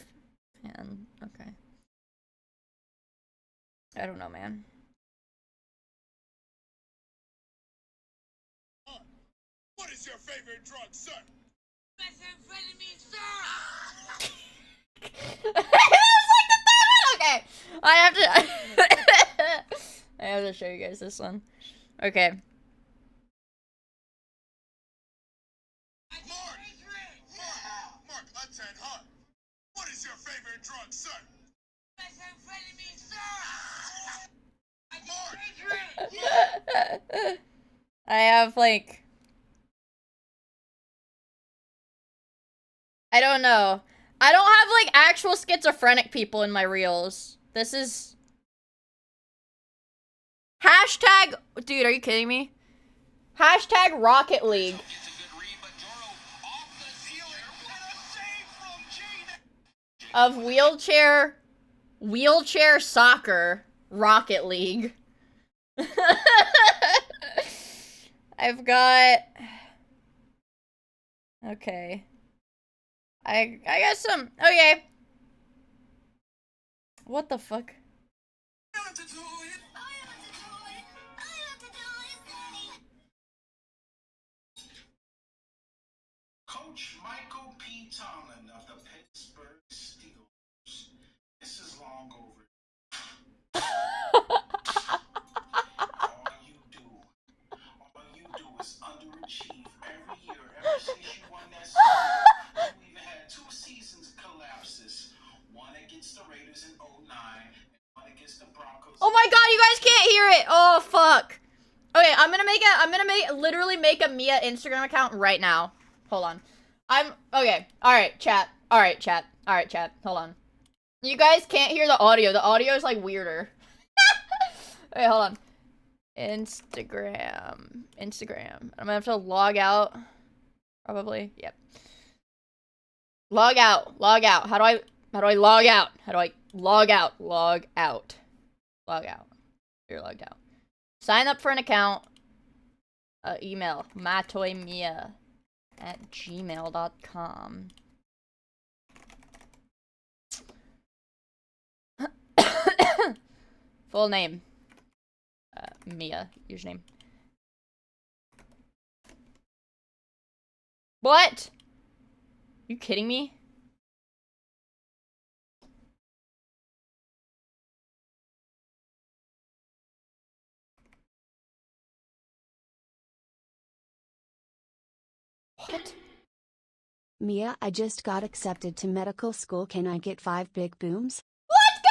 Man, okay. I don't know, man. What is your favorite drug, sir? Methamphetamine, sir! Okay, I have to... I have to show you guys this one. Okay. Mark, untie hard. What is your favorite drug, sir? Methamphetamine, sir! I have, like... I don't know. I don't have, like, actual schizophrenic people in my Reels. This is... Hashtag... Dude, are you kidding me? Hashtag Rocket League. Of wheelchair soccer, Rocket League. I've got... Okay. I got some... Okay. What the fuck? Coach Michael P. Tomlin of the Pittsburgh Steelers. This is long overdue. All you do is underachieve every year ever since you won that season. You even had 2 seasons collapses. One against the Raiders in 2009 and one against the Broncos. Oh my god, you guys can't hear it. Oh fuck. Okay, I'm gonna literally make a Miia Instagram account right now. Hold on. Okay. Alright, chat. Alright, chat. Hold on. You guys can't hear the audio. The audio is like weirder. Okay, hold on. Instagram. I'm gonna have to log out. Probably. Yep. Log out. How do I log out? How do I Log out. Log out. Log out. You're logged out. Sign up for an account. Email matoymia@gmail.com. Full name. Mia. Username. What? You kidding me? What? Mia, I just got accepted to medical school. Can I get 5 big booms? Let's go,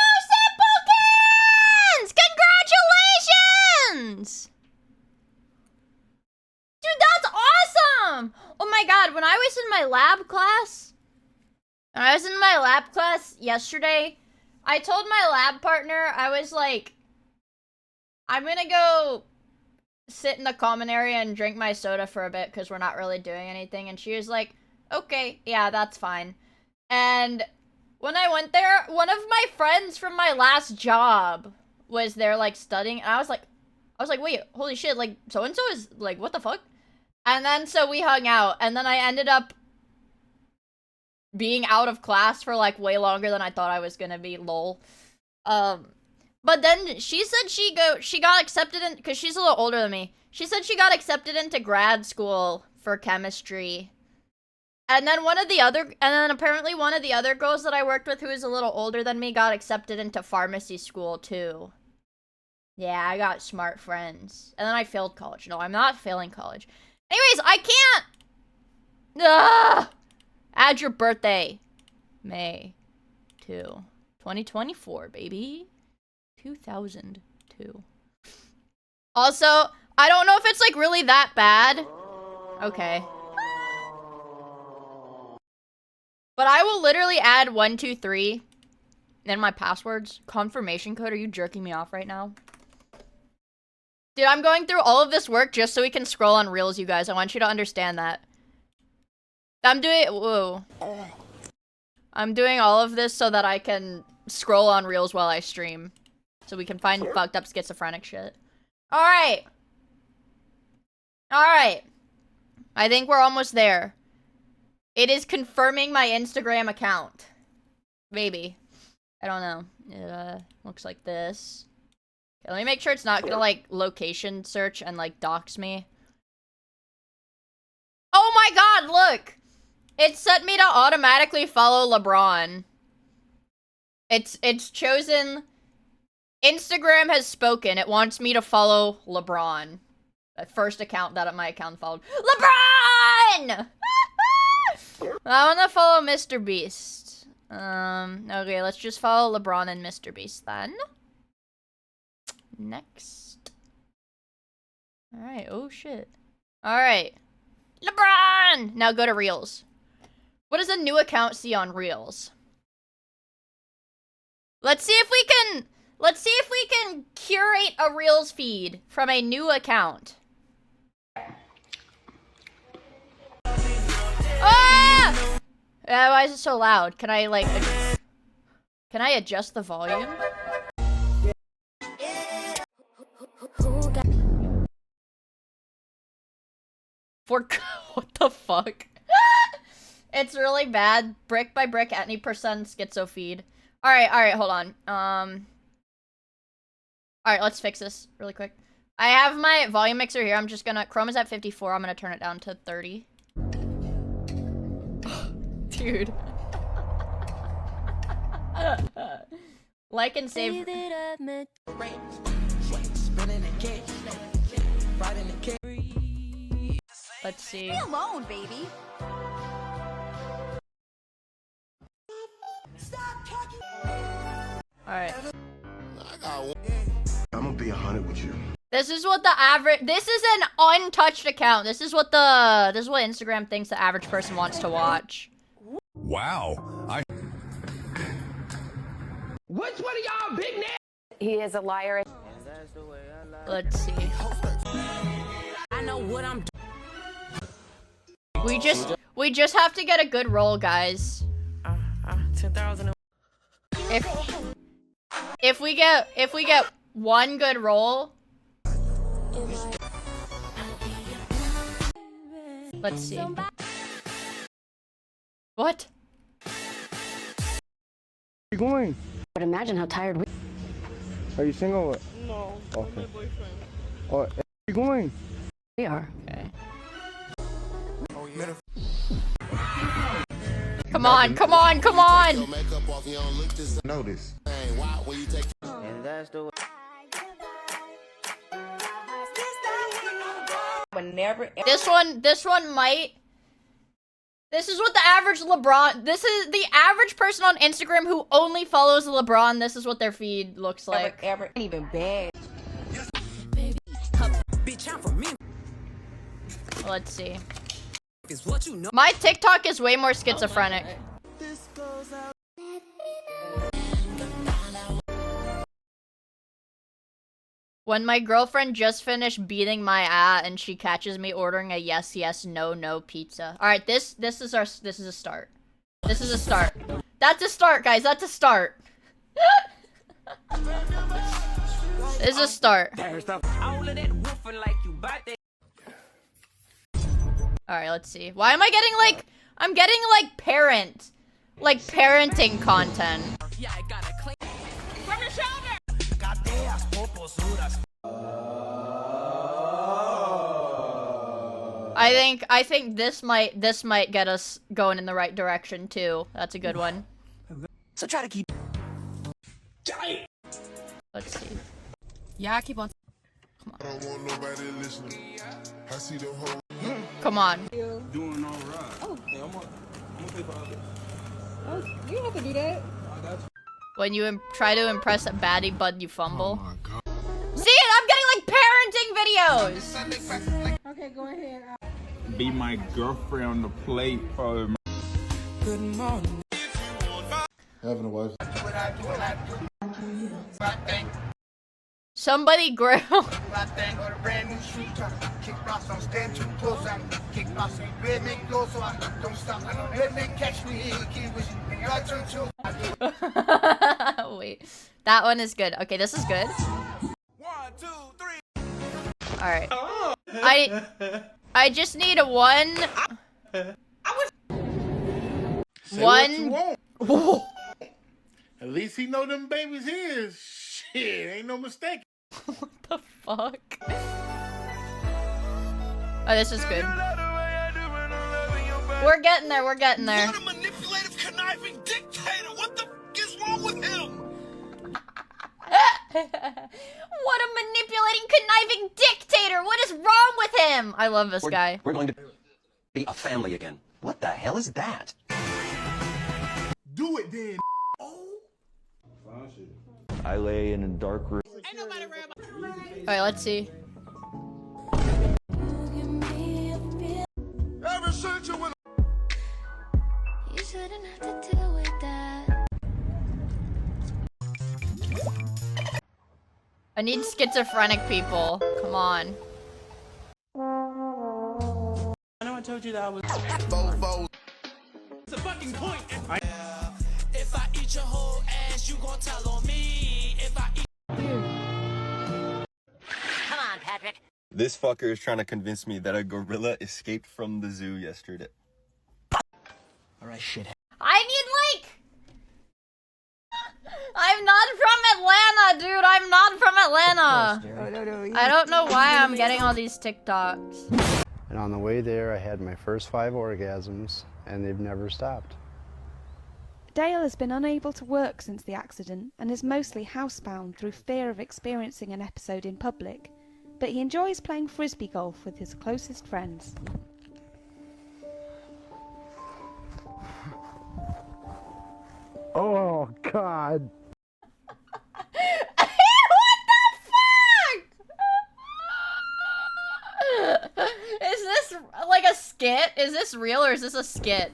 Simpletons! Congratulations! Dude, that's awesome! Oh my god, when I was in my lab class, yesterday, I told my lab partner, I was like, I'm gonna go sit in the common area and drink my soda for a bit because we're not really doing anything. And she was like, okay, yeah, that's fine. And when I went there, one of my friends from my last job was there, like, studying. And I was like, wait, holy shit, like, so-and-so is, like, what the fuck? And then, so we hung out. And then I ended up being out of class for, like, way longer than I thought I was gonna be, lol. But then she said she got accepted in, because she's a little older than me. She said she got accepted into grad school for chemistry. And then apparently one of the other girls that I worked with who is a little older than me got accepted into pharmacy school too. Yeah, I got smart friends. And then I failed college. No, I'm not failing college. Anyways, I can't. Ugh! Add your birthday. May 2, 2024, baby. 2002. Also, I don't know if it's, like, really that bad. Okay. But I will literally add 1, 2, 3 in my passwords. Confirmation code. Are you jerking me off right now? Dude, I'm going through all of this work just so we can scroll on Reels, you guys. I want you to understand that. I'm doing all of this so that I can scroll on Reels while I stream. So we can find fucked up schizophrenic shit. Alright. Alright. I think we're almost there. It is confirming my Instagram account. Maybe. I don't know. It looks like this. Okay, let me make sure it's not gonna, like, location search and, like, dox me. Oh my god, look! It set me to automatically follow LeBron. It's chosen... Instagram has spoken. It wants me to follow LeBron. The first account that my account followed. LeBron! I want to follow Mr. Beast. Okay, let's just follow LeBron and Mr. Beast then. Next. Alright, oh shit. Alright. LeBron! Now go to Reels. What does a new account see on Reels? Let's see if we can curate a Reels feed from a new account. Ah! Why is it so loud? Can I, like, can I adjust the volume? What the fuck? It's really bad. Brick by brick, any percent schizo feed. Alright, hold on. Alright, let's fix this really quick. I have my volume mixer here. I'm just gonna... Chrome is at 54. I'm gonna turn it down to 30. Dude. Like and save. Let's see. Leave me alone, baby. Alright. I'm gonna be 100 with you. This is what the average... This is an untouched account. This is what Instagram thinks the average person wants to watch. Wow. Which one of y'all big man? He is a liar. Let's see. I know what I'm We just have to get a good roll, guys. 2000. if we get one good roll. Let's see. What? you going? But imagine how tired we Are you single? No, Okay. My boyfriend. Oh, where are you going? We are. Okay. Come on, come on, come on! Notice. And that's the way. This one might. This is what the average LeBron. This is the average person on Instagram who only follows LeBron. This is what their feed looks like. Even bad. Let's see. My TikTok is way more schizophrenic. When my girlfriend just finished beating my ass and she catches me ordering a yes, yes, no, no pizza. All right, this is a start. This is a start. That's a start, guys. That's a start. This is a start. All right, let's see. Why am I getting like I'm getting like parenting content. From your shoulder. I think this might get us going in the right direction too. That's a good one. So try to keep. Let's see. Yeah, keep on. Come on. Doing all right. Oh. Yeah, I'm gonna pay for others. Oh, you don't have to do that. When you try to impress a baddie, but you fumble. Oh my God. See it? I'm getting like parenting videos. Okay, go ahead. Be my girlfriend on the plate for me. Good morning. Having a wife. Somebody grill. Wait, that one is good. Okay, this is good. 1, 2, 3. All right. I just need a one. At least he know them babies his. Shit, ain't no mistake. What the fuck? Oh, this is good. We're getting there. We're getting there. What a manipulative, conniving dictator. What the f is wrong with him? What a manipulating, conniving dictator! What is wrong with him? I love this guy. We're going to be a family again. What the hell is that? Do it then. I lay in a dark room. Alright, let's see. You shouldn't have to deal with that. I need schizophrenic people. Come on. I know I told you that I was. It's a fucking point. If I eat your whole ass, you gon' tell on me. If I eat. Come on, Patrick. This fucker is trying to convince me that a gorilla escaped from the zoo yesterday. Alright, shit. I need like... I'm not from Atlanta, dude. I'm not from Atlanta. I don't know why I'm getting all these TikToks. And on the way there, I had my first 5 orgasms, and they've never stopped. Dale has been unable to work since the accident and is mostly housebound through fear of experiencing an episode in public, but he enjoys playing frisbee golf with his closest friends. Oh, God. Is this like a skit? Is this real or is this a skit?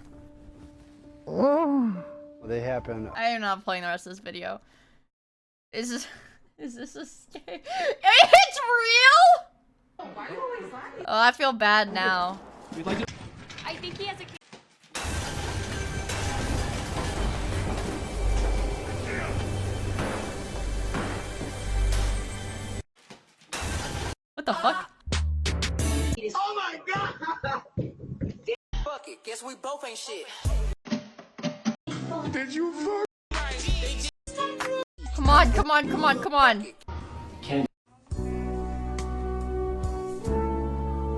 They happen. I am not playing the rest of this video. Is this a skit? It's real? Oh, I feel bad now. I think he has a. the fuck? Oh my god! Fuck it. Guess we both ain't shit. Did you fuck? Come on, come on, come on, come on.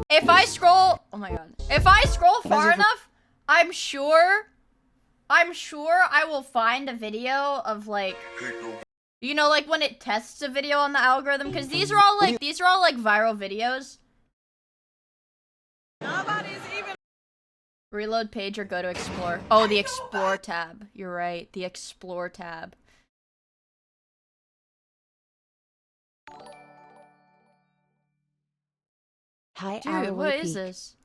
If I scroll, oh my god. If I scroll far enough, I'm sure I will find a video of like, you know, like when it tests a video on the algorithm, because these are all like viral videos. Nobody's even reload page or go to explore. Oh, the explore tab. You're right, the explore tab. Hi, Dude, what is this?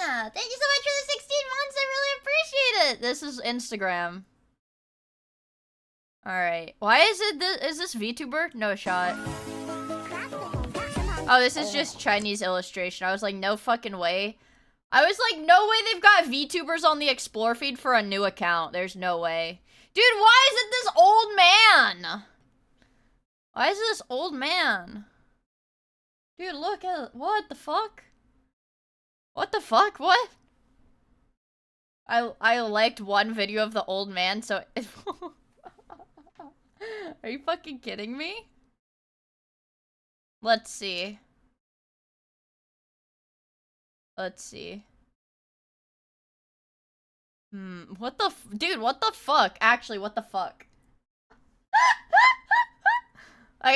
Thank you so much for the 16 months. I really appreciate it. This is Instagram. All right. Why is it is this VTuber? No shot. Oh, this is just Chinese illustration. I was like, no fucking way. I was like, no way they've got VTubers on the explore feed for a new account. There's no way. Dude, why is it this old man? Why is it this old man? Dude, look at it. What the fuck? What the fuck? What? I liked one video of the old man, so are you fucking kidding me? Let's see. Let's see. What the dude, what the fuck? Actually, what the fuck? I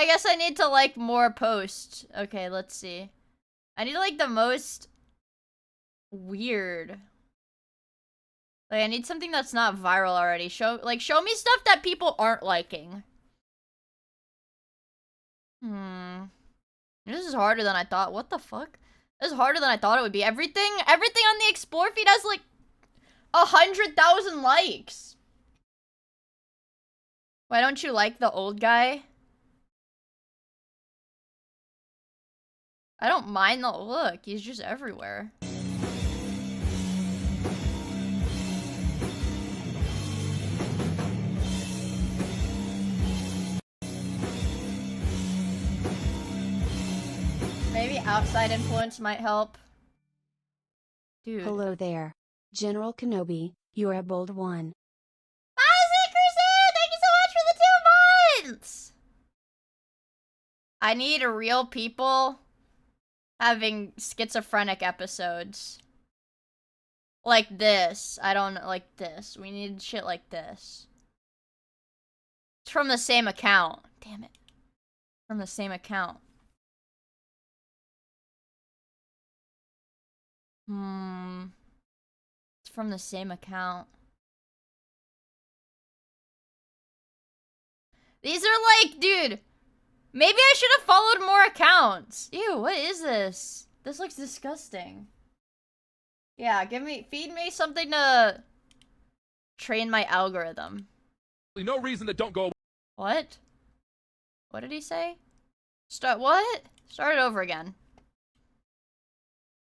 guess I need to like more posts. Okay, let's see. I need like the most weird. Like I need something that's not viral already. Show me stuff that people aren't liking. This is harder than I thought. What the fuck? This is harder than I thought it would be. Everything on the explore feed has like 100,000 likes. Why don't you like the old guy? I don't mind the look. He's just everywhere. Maybe outside influence might help. Dude. Hello there, General Kenobi. You're a bold one. Isaac Crusade! Thank you so much for the 2 months! I need real people having schizophrenic episodes. Like this. I don't like this. We need shit like this. It's from the same account. Damn it. From the same account. It's from the same account. These are like, dude, maybe I should have followed more accounts. Ew, what is this? This looks disgusting. Yeah, feed me something to train my algorithm. No reason that don't go. What? What did he say? What? Start it over again.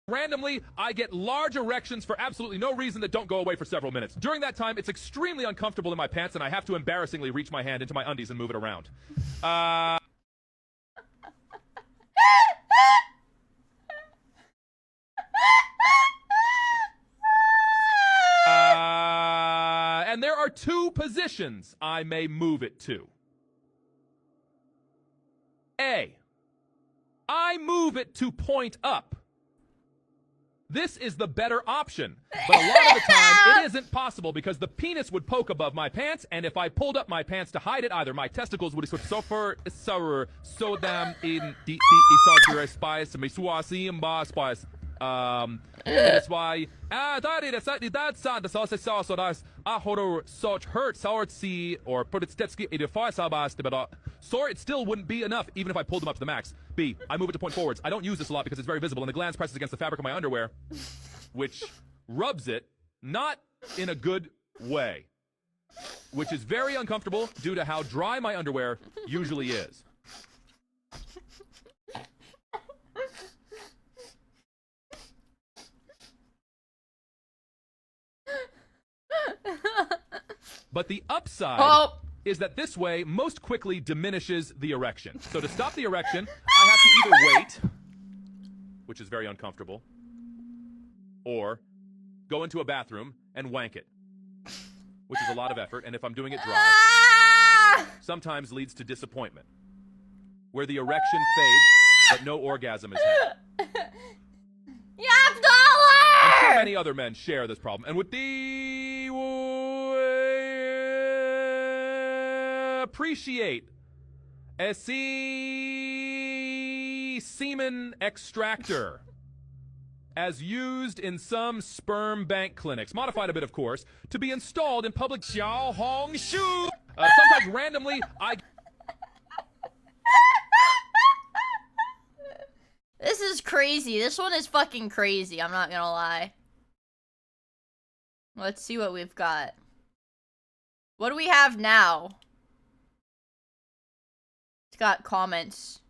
Randomly, I get large erections for absolutely no reason that don't go away for several minutes. During that time, it's extremely uncomfortable in my pants, and I have to embarrassingly reach my hand into my undies and move it around. And there are 2 positions I may move it to. A, I move it to point up. This is the better option, but a lot of the time it isn't possible because the penis would poke above my pants, and if I pulled up my pants to hide it, either my testicles would suffer so damn in the spice me swasi and bar spice. That's why that's the sauce that's I hold such hurt sour see or put it stetsky 85 sabas but so it still wouldn't be enough even if I pulled them up to the max. B, I move it to point forwards. I don't use this a lot because it's very visible and the glands presses against the fabric of my underwear, which rubs it not in a good way, which is very uncomfortable due to how dry my underwear usually is. But the upside is that this way most quickly diminishes the erection. So to stop the erection, I have to either wait, which is very uncomfortable, or go into a bathroom and wank it, which is a lot of effort, and if I'm doing it dry, sometimes leads to disappointment, where the erection fades, but no orgasm is had. Yap dollar! I'm sure many other men share this problem, and with the appreciate a semen extractor as used in some sperm bank clinics, modified a bit, of course, to be installed in public Xiao Hong Shu. Sometimes randomly, This is crazy. This one is fucking crazy. I'm not gonna lie. Let's see what we've got. What do we have now? It's got comments.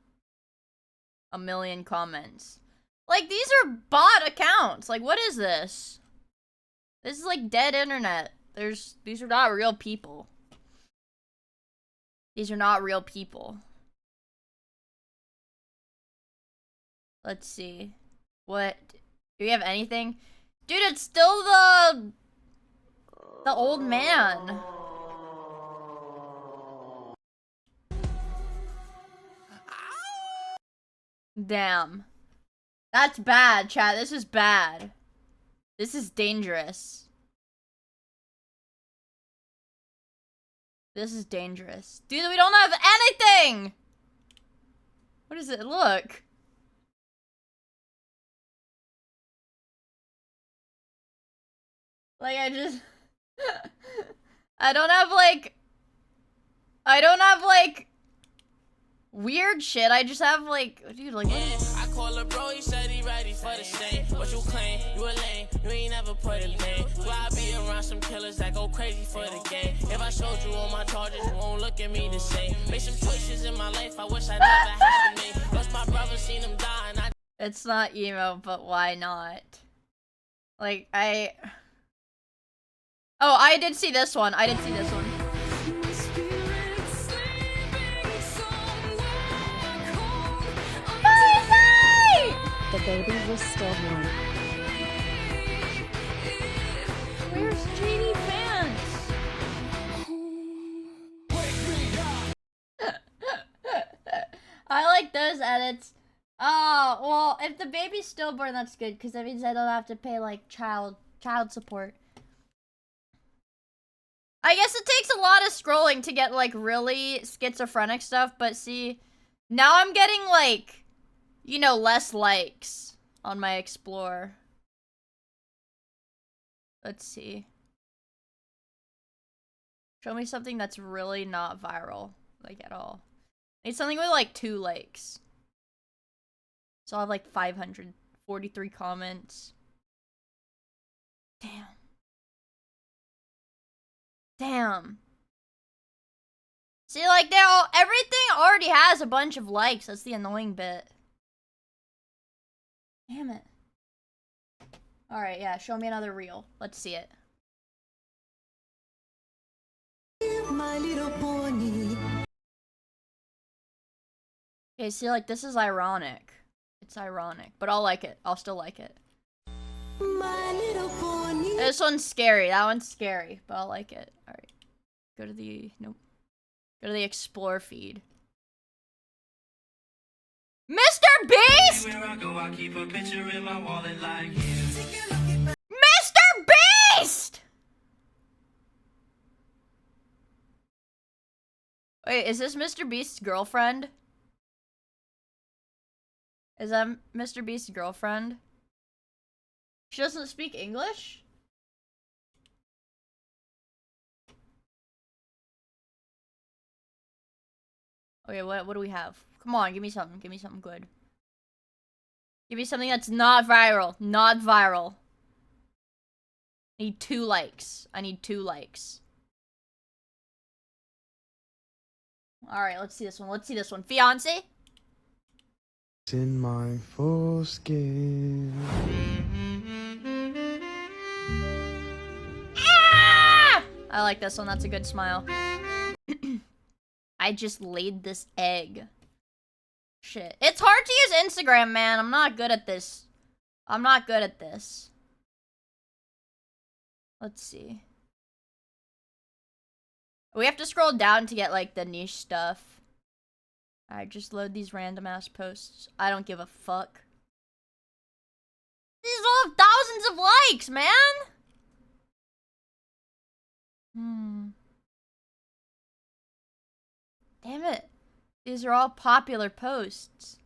1 million comments. Like, these are bot accounts. Like, what is this? This is like dead internet. These are not real people. These are not real people. Let's see. What? Do we have anything? Dude, it's still the old man. Damn. That's bad, chat. This is bad. This is dangerous. This is dangerous. Dude, we don't have anything! What does it look? Like, I just... I don't have, like... weird shit. I just have, like... Dude, like... I call a bro, he said he ready for the shame. What you claim, you a lame, you ain't never put in pain. So I be around some killers that go crazy for the game. If I showed you all my charges, you won't look at me the same. Made some choices in my life I wish I never had to make. Lost my brother, seen him die, and It's not emo, but why not? Like, Oh, I did see this one. I did see this one. The baby was stillborn. Where's Janie Vance? I like those edits. Oh, well, if the baby's stillborn, that's good, because that means I don't have to pay, like, child support. I guess it takes a lot of scrolling to get, like, really schizophrenic stuff, but see, now I'm getting, like, you know, less likes on my Explore. Let's see. Show me something that's really not viral, like, at all. I need something with, like, 2 likes. So I'll have, like, 543 comments. Damn. Damn. See, like, everything already has a bunch of likes. That's the annoying bit. Damn it. Alright, yeah, show me another reel. Let's see it. My little pony. Okay, see, like, this is ironic. It's ironic, but I'll like it. I'll still like it. My little pony. This one's scary. That one's scary, but I'll like it. Alright. Go to the... Nope. Go to the Explore feed. Mr. Beast! Mr. Beast! Wait, is this Mr. Beast's girlfriend? Is that Mr. Beast's girlfriend? She doesn't speak English? Okay, what do we have? Come on, give me something. Give me something good. Give me something that's not viral. Not viral. I need 2 likes. I need 2 likes. Alright, let's see this one. Let's see this one. Fiance? In my foreskin. Ah! I like this one. That's a good smile. I just laid this egg. Shit. It's hard to use Instagram, man. I'm not good at this. I'm not good at this. Let's see. We have to scroll down to get, like, the niche stuff. Alright, just load these random-ass posts. I don't give a fuck. These all have thousands of likes, man! Damn it. These are all popular posts.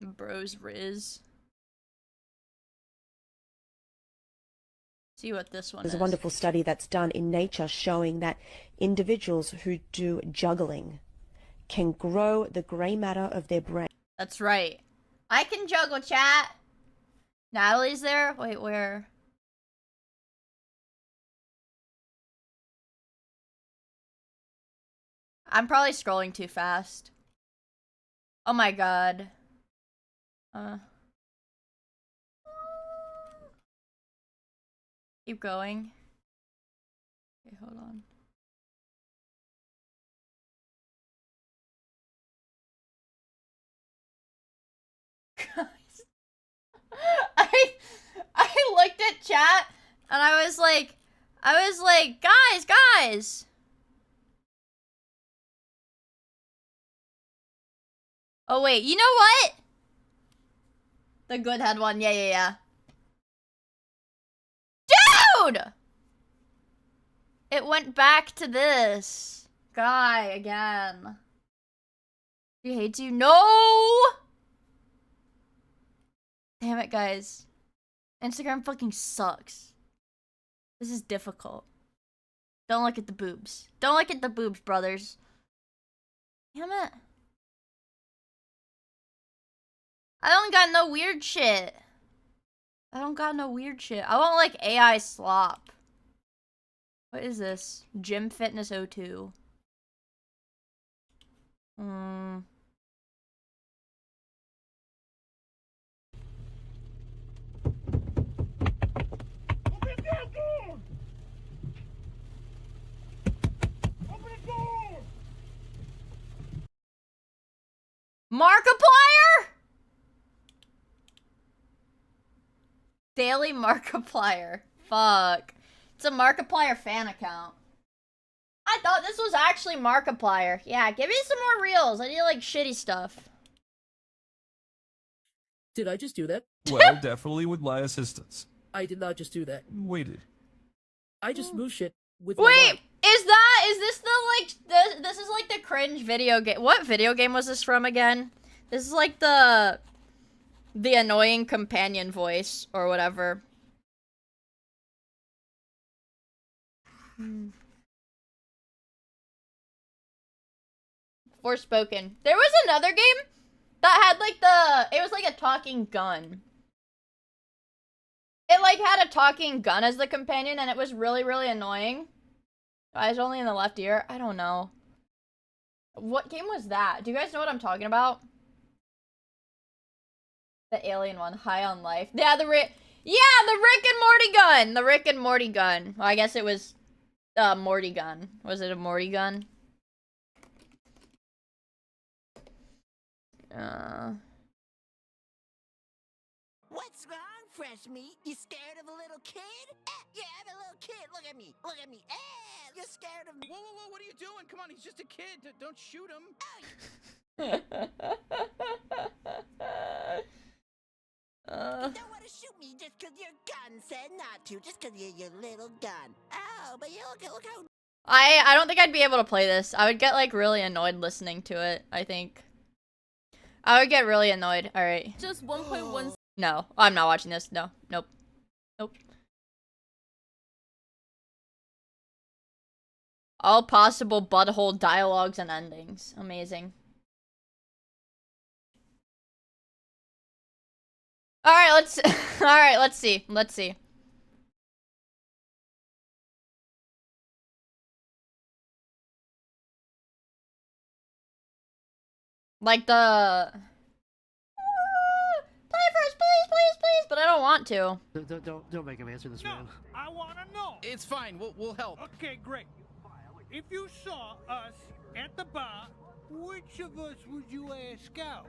Bros Riz. See what this one There's is. a wonderful study that's done in Nature showing that individuals who do juggling can grow the grey matter of their brain. That's right. I can juggle, chat. Natalie's there? Wait, where? I'm probably scrolling too fast. Oh my god. Keep going. Okay, hold on. Guys. I looked at chat and I was like, guys. Oh wait, you know what? The good head one, yeah. Dude! It went back to this guy again. He hates you. No! Damn it, guys. Instagram fucking sucks. This is difficult. Don't look at the boobs. Don't look at the boobs, brothers. Damn it. I don't got no weird shit. I want like AI slop. What is this? Gym Fitness 02. Markiplier? Daily Markiplier. Fuck. It's a Markiplier fan account. I thought this was actually Markiplier. Yeah, give me some more reels. I need like shitty stuff. Did I just do that? Well, definitely with my assistance. I did not just do that. Waited. I just moved shit with Wait, my mind. is this the like this is like the cringe video game? What video game was this from again? This is like the annoying companion voice or whatever. Forspoken. There was another game that had like it was like a talking gun. It like had a talking gun as the companion and it was really, really annoying. Eyes only in the left ear? I don't know. What game was that? Do you guys know what I'm talking about? The alien one, High on Life. Yeah, the Rick and Morty gun! The Rick and Morty gun. Well, I guess it was Morty gun. Was it a Morty gun? What's wrong, fresh meat? You scared of a little kid? Yeah, I'm a little kid. Look at me. Look at me. You're scared of me. Whoa, what are you doing? Come on, he's just a kid. Don't shoot him. You don't want to shoot me just because your gun said not to. Just because you're your little gun. Oh, but you look how... I don't think I'd be able to play this. I would get like really annoyed listening to it, I think. I would get really annoyed. Alright. Just 1.1. No, I'm not watching this. No. Nope. All possible butthole dialogues and endings. Amazing. Alright, let's see. Like the... Play first, please. But I don't want to. Don't make him answer this, man. I want to know. It's fine. We'll help. Okay, great. If you saw us at the bar, which of us would you ask out?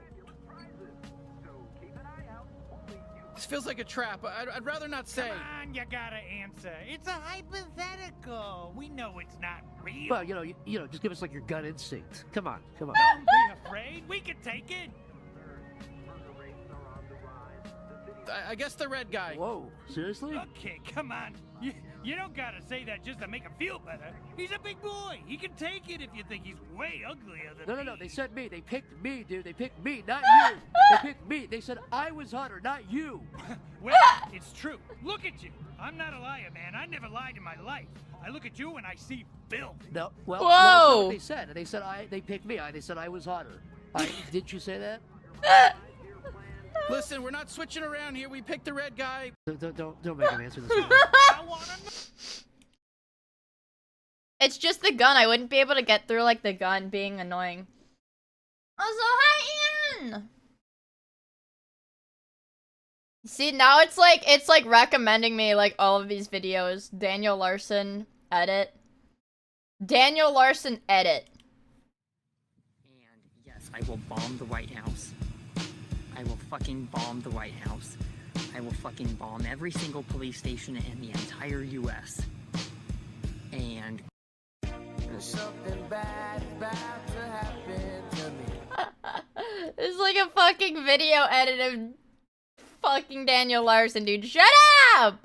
This feels like a trap. I'd rather not say. Come on, you gotta answer. It's a hypothetical. We know it's not real. Well, you know, just give us like your gut instinct. Come on. Don't be afraid. We can take it. I guess the red guy. Whoa, seriously? Okay, come on. You don't gotta say that just to make him feel better. He's a big boy. He can take it if you think he's way uglier than me. No. They said me. They picked me, dude. They picked me, not you. They picked me. They said I was hotter, not you. Well, it's true. Look at you. I'm not a liar, man. I never lied in my life. I look at you and I see filth. No, well, Whoa. That's not what they said. They said they picked me. They said I was hotter. Didn't you say that? Listen, we're not switching around here. We picked the red guy. Don't make him answer this. It's just the gun. I wouldn't be able to get through like the gun being annoying. Also, hi Ian. See, now it's like recommending me like all of these videos. Daniel Larson edit. Daniel Larson edit. And yes, I will bomb the White House. I will fucking bomb the White House. I will fucking bomb every single police station in the entire US. And something bad about to happen to me. It's like a fucking video edit of fucking Daniel Larson, dude. Shut up!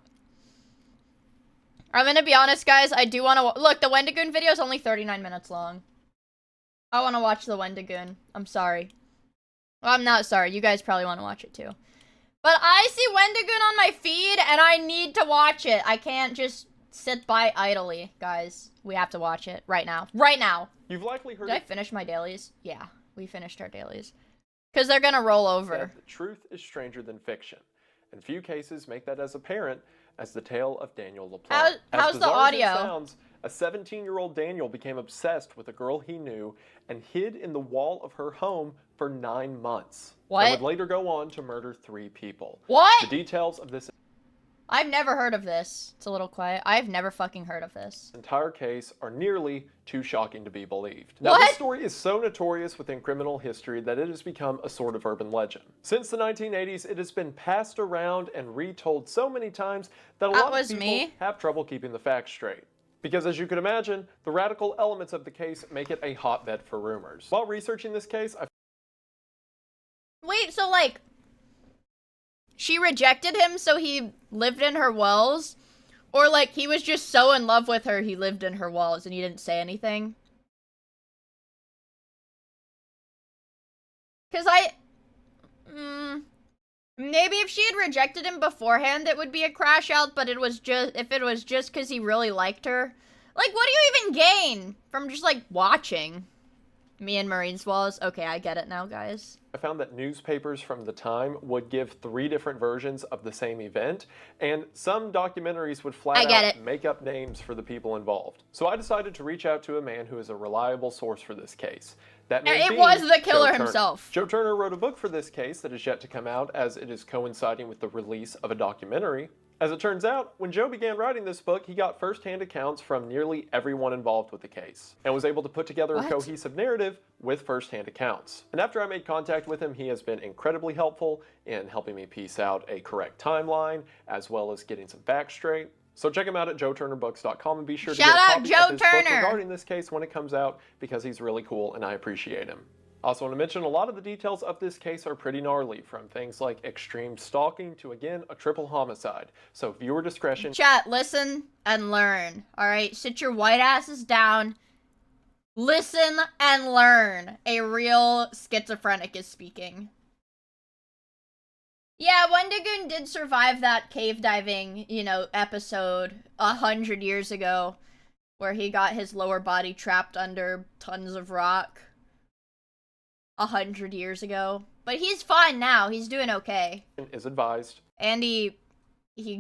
I'm gonna be honest, guys. I do want to look. The Wendigoon video is only 39 minutes long. I want to watch the Wendigoon. I'm sorry. Well, I'm not sorry. You guys probably want to watch it too. But I see Wendigoon on my feed, and I need to watch it. I can't just sit by idly, guys. We have to watch it right now. Right now. You've likely heard. Did I finish my dailies? Yeah, we finished our dailies. Because they're gonna roll over. The truth is stranger than fiction. In few cases, make that as apparent as the tale of Daniel LaPlante. How's the bizarre as it audio? sounds, a 17-year-old Daniel became obsessed with a girl he knew and hid in the wall of her home for 9 months. What? And would later go on to murder 3 people. What? The details of this I've never heard of this. It's a little quiet. I've never fucking heard of this. entire case are nearly too shocking to be believed. What? Now, this story is so notorious within criminal history that it has become a sort of urban legend. Since the 1980s, it has been passed around and retold so many times that a lot of people have trouble keeping the facts straight. Because as you can imagine, the radical elements of the case make it a hotbed for rumors. While researching this case, I Wait, so like, she rejected him so he lived in her walls? Or like, he was just so in love with her he lived in her walls and he didn't say anything? Because maybe if she had rejected him beforehand, it would be a crash out, but it was just, if it was just because he really liked her. Like, what do you even gain from just, like, watching me and Marine's walls? Okay, I get it now, guys. I found that newspapers from the time would give 3 different versions of the same event, and some documentaries would flat out make up names for the people involved. So I decided to reach out to a man who is a reliable source for this case. That man being was the killer Joe Turner. himself. Joe Turner wrote a book for this case that is yet to come out, as it is coinciding with the release of a documentary. As it turns out, when Joe began writing this book, he got first-hand accounts from nearly everyone involved with the case, and was able to put together a cohesive narrative with first-hand accounts. And after I made contact with him, he has been incredibly helpful in helping me piece out a correct timeline, as well as getting some facts straight. So check him out at joeturnerbooks.com and be sure to get a copy of his book regarding this case when it comes out, because he's really cool and I appreciate him. I also want to mention a lot of the details of this case are pretty gnarly, from things like extreme stalking to, again, a triple homicide. So viewer discretion. Chat, listen and learn. Alright, sit your white asses down. Listen and learn. A real schizophrenic is speaking. Yeah, Wendigoon did survive that cave diving, you know, episode 100 years ago, where he got his lower body trapped under tons of rock. 100 years ago. But he's fine now. He's doing okay. Is advised. And he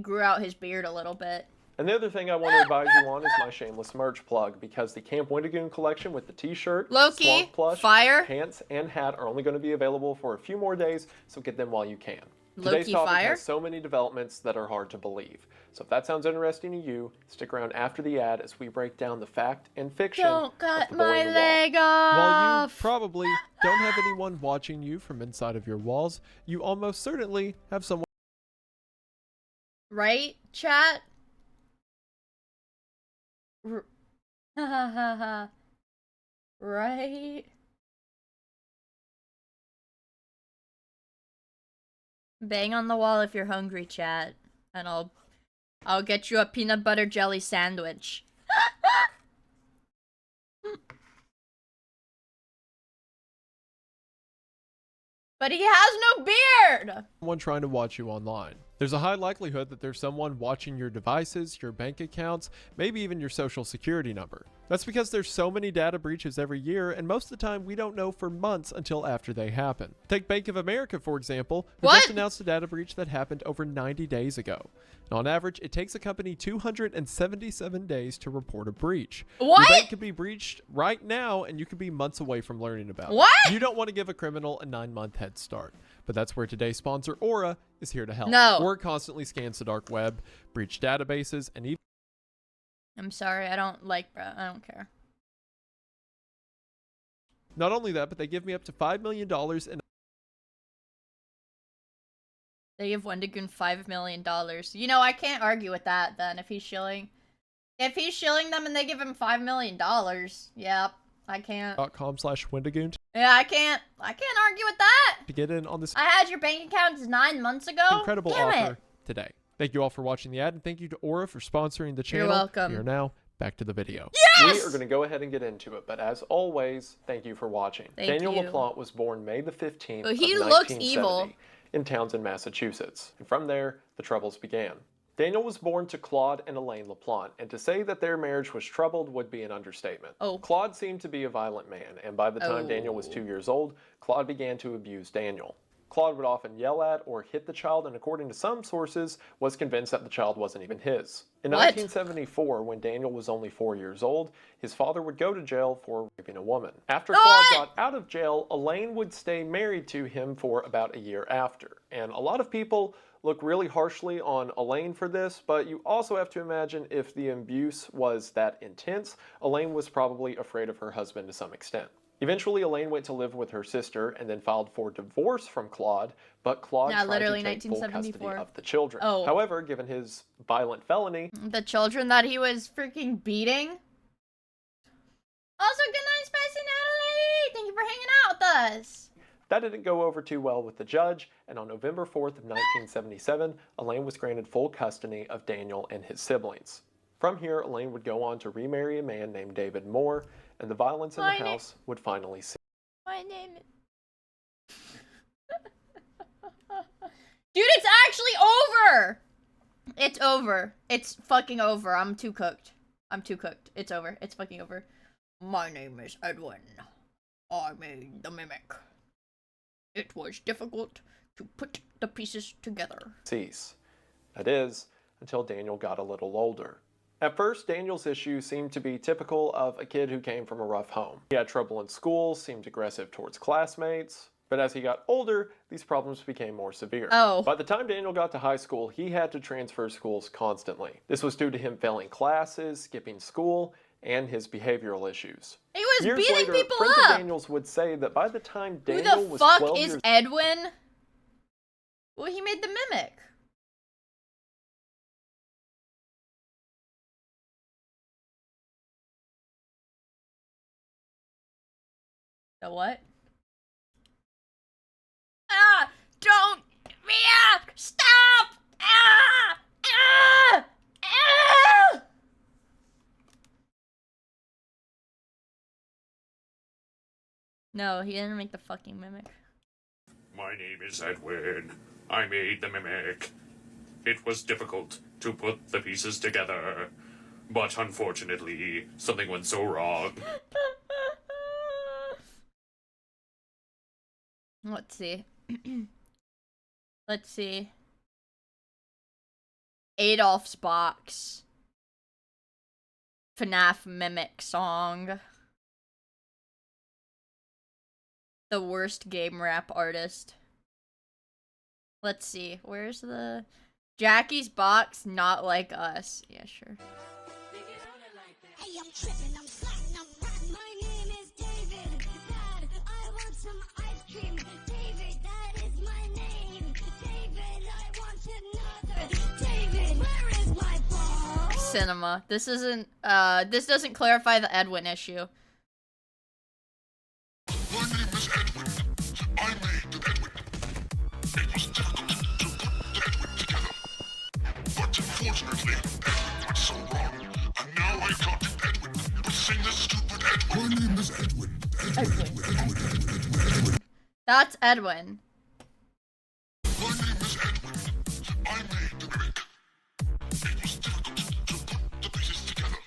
grew out his beard a little bit. And the other thing I want to advise you on is my shameless merch plug, because the Camp Wendigoon collection with the t-shirt, Loki, plush, fire, pants, and hat are only going to be available for a few more days, so get them while you can. Today's Low-key topic fire? has so many developments that are hard to believe. So if that sounds interesting to you, stick around after the ad as we break down the fact and fiction Don't of cut the boy my in the wall. leg While you off! probably don't have anyone watching you from inside of your walls, you almost certainly have someone. Right, chat? Right? Bang on the wall if you're hungry, chat. And I'll get you a peanut butter jelly sandwich. But he has no beard! Someone trying to watch you online. There's a high likelihood that there's someone watching your devices, your bank accounts, maybe even your social security number. That's because there's so many data breaches every year, and most of the time we don't know for months until after they happen. Take Bank of America, for example, who just announced a data breach that happened over 90 days ago. And on average, it takes a company 277 days to report a breach. What? Your bank could be breached right now, and you could be months away from learning about What? it. You don't want to give a criminal a 9-month head start. But that's where today's sponsor, Aura, is here to help. No. Aura constantly scans the dark web, breach databases, and even... I'm sorry, I don't care. Not only that, but they give me up to $5 million in... They give Wendigoon $5 million. You know, I can't argue with that then if he's shilling. If he's shilling them and they give him $5 million, yep, I can't. .com/Wendigoon Yeah, I can't argue with that. to get in on this I had your bank account 9 months ago. incredible Damn offer it. today. Thank you all for watching the ad, and thank you to Aura for sponsoring the channel. You're welcome. We are now back to the video. Yes! We are going to go ahead and get into it, but as always, thank you for watching. Thank Daniel you. LaPlante was born May the 15th Oh, he of looks 1970 evil. in Townsend, Massachusetts. And from there, the troubles began. Daniel was born to Claude and Elaine LaPlante, and to say that their marriage was troubled would be an understatement. Oh. Claude seemed to be a violent man, and by the time Daniel was 2 years old, Claude began to abuse Daniel. Claude would often yell at or hit the child, and according to some sources, was convinced that the child wasn't even his. In 1974, when Daniel was only 4 years old, his father would go to jail for raping a woman. After Claude got out of jail, Elaine would stay married to him for about a year after. And a lot of people look really harshly on Elaine for this, but you also have to imagine if the abuse was that intense, Elaine was probably afraid of her husband to some extent. Eventually, Elaine went to live with her sister and then filed for divorce from Claude, but Claude tried literally to take full 1974. custody of the children. Oh. However, given his violent felony, The children that he was freaking beating. Also, good night, Spicy Natalie. Thank you for hanging out with us. that didn't go over too well with the judge, and on November 4th of 1977, Elaine was granted full custody of Daniel and his siblings. From here, Elaine would go on to remarry a man named David Moore, and the violence in the house would finally cease. My name is... Dude, it's actually over! It's over. It's fucking over. I'm too cooked. It's over. It's fucking over. My name is Edwin. I made the mimic. It was difficult to put the pieces together. That is, until Daniel got a little older. At first, Daniel's issues seemed to be typical of a kid who came from a rough home. He had trouble in school, seemed aggressive towards classmates, but as he got older, these problems became more severe. Oh. By the time Daniel got to high school, he had to transfer schools constantly. This was due to him failing classes, skipping school, and his behavioral issues. He was Years beating later, people friends up! of Daniel's would say that by the time Who Daniel the was fuck 12 is years Edwin? Well, he made the mimic. The what? Ah! Don't! Mia! Stop! Ah! Ah! Ah! No, he didn't make the fucking mimic. My name is Edwin. I made the mimic. It was difficult to put the pieces together, but unfortunately, something went so wrong. Let's see. Let's see. Adolph's box. FNAF mimic song. The worst game rap artist. Let's see. Where's the Jackie's box? Not like us. Yeah, sure. Hey, I'm tripping, I'm sliding, I'm riding. My name is David. Dad, I want some ice cream. David, that is my name. David, I want another. David, where is my ball? Cinema. This isn't, this doesn't clarify the Edwin issue. My name is Edwin. I made the Edwin. It was difficult to put the Edwin together. But unfortunately, Edwin went so wrong. And now I got Edwin. But sing this stupid Edwin. My name is Edwin. Edwin. That's Edwin. My name is Edwin. I made the mimic. It was difficult to put the pieces together.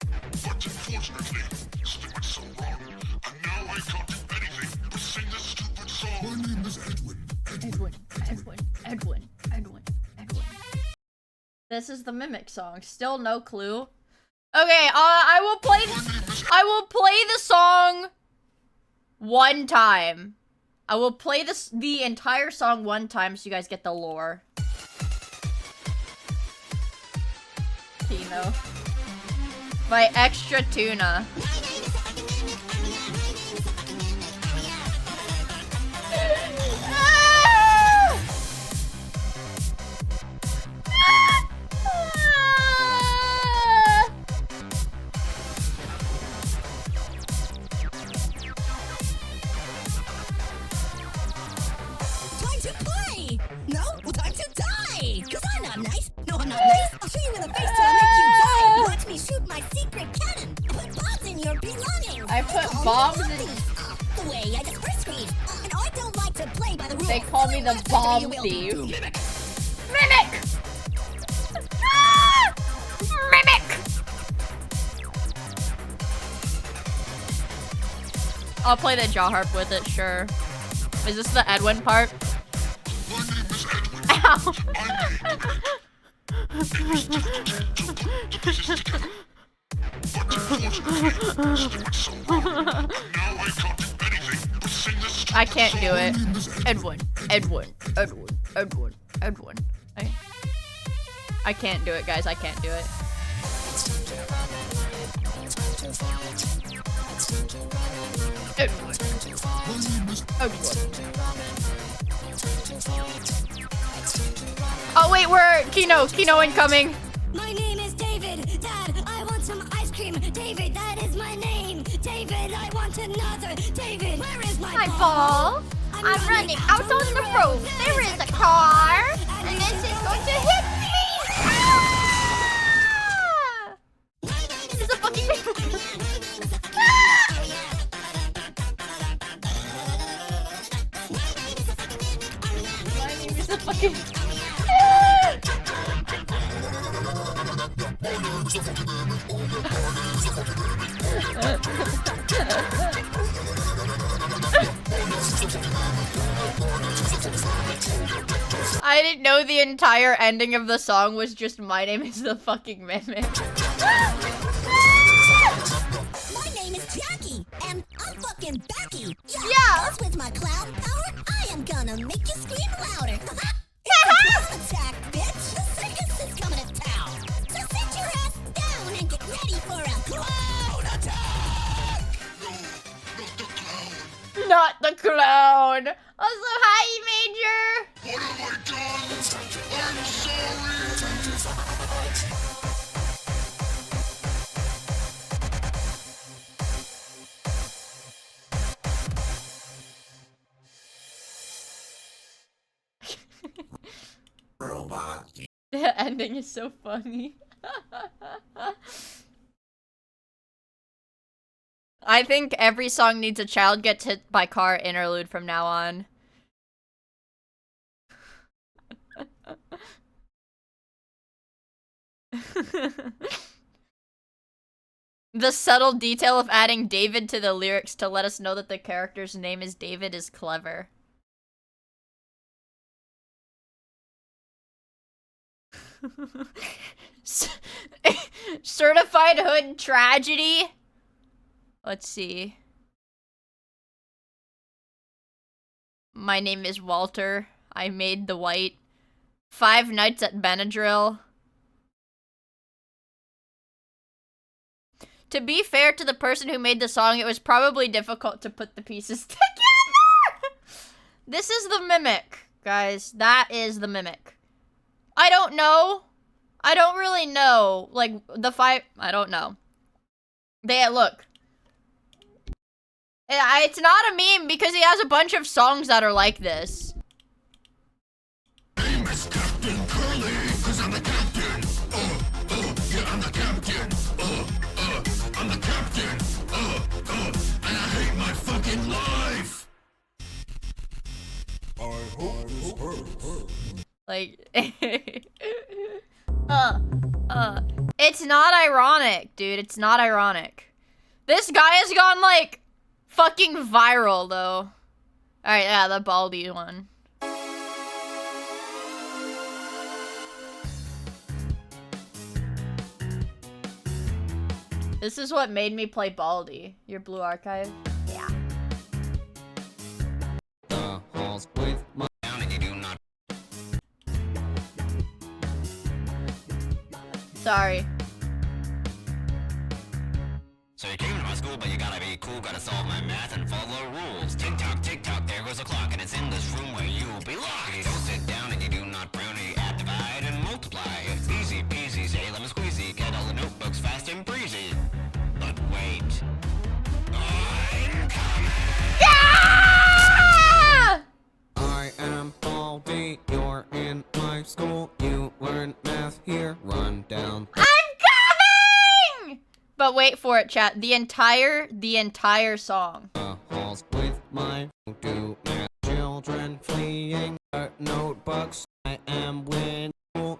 But unfortunately, something went so wrong. And now I can't do anything but sing this stupid song. My name is Edwin. Edwin. This is the Mimic song. Still no clue. Okay, I will play the song one time. I will play the entire song one time so you guys get the lore. Tino. By Extra Tuna. Time to play! No, time to die! Cause I'm not nice! No, I'm not nice! I'll show you with a face till I make you die! Watch me shoot my secret cannon! Put bombs in your belongings! I put bombs in... The way I disperse grief! And I don't like to play by the rules! They call me the bomb thief. Mimic! Mimic! Ah! Mimic! I'll play the jaw harp with it, sure. Is this the Edwin part? Ow! I can't do it. Edwin. I can't do it, guys. I can't do it. Edwin. Oh wait, we're Kino incoming. My name is David. Dad, I want some ice cream. David, that is my name. David, I want another. David, where is my ball? I'm running out on the road. There is a car, and this is going to hit me. Ah! This is a fucking. My name is a fucking. I didn't know the entire ending of the song was just my name is the fucking Mimic. My name is Jackie, and I'm fucking Becky. Yeah. Cause with my clown power, I am gonna make you scream louder. It's a clown attack, bitch. The circus is coming to town. So sit your ass down and get ready for a clown attack. Not the clown. Also, hi, Major. What have I done? I'm sorry. Robot. The ending is so funny. I think every song needs a child gets hit by car interlude from now on. The subtle detail of adding David to the lyrics to let us know that the character's name is David is clever. Certified Hood Tragedy? Let's see. My name is Walter. I made the white. 5 Nights at Benadryl. To be fair to the person who made the song, it was probably difficult to put the pieces together. This is the Mimic, guys. That is the Mimic. I don't know. I don't really know. Like, the 5... I don't know. Look. It's not a meme because he has a bunch of songs that are like this. Name is Captain Curly, 'cause I'm the captain. Yeah, I'm the captain. I'm the captain. And I hate my fucking life. I hope this hurts. Like, it's not ironic, dude. It's not ironic. This guy has gone, like, fucking viral, though. Alright, yeah, the Baldy one. This is what made me play Baldy. Your Blue Archive? Yeah. The halls with my down and you do not. Sorry. So you came to my school, but you gotta be cool, gotta solve my math and follow rules. Tick tock, there goes the clock, and it's in this room where you'll be locked. You don't sit down and you do not frown, you add, divide, and multiply. It's easy peasy, say lemon squeezy, get all the notebooks fast and breezy. But wait, I'm coming. Yeah! I am Baldy, you're in my school, you learn math here, run down. I'm coming! But wait for it, chat. The entire song. The halls with my do math children fleeing the notebooks. I am when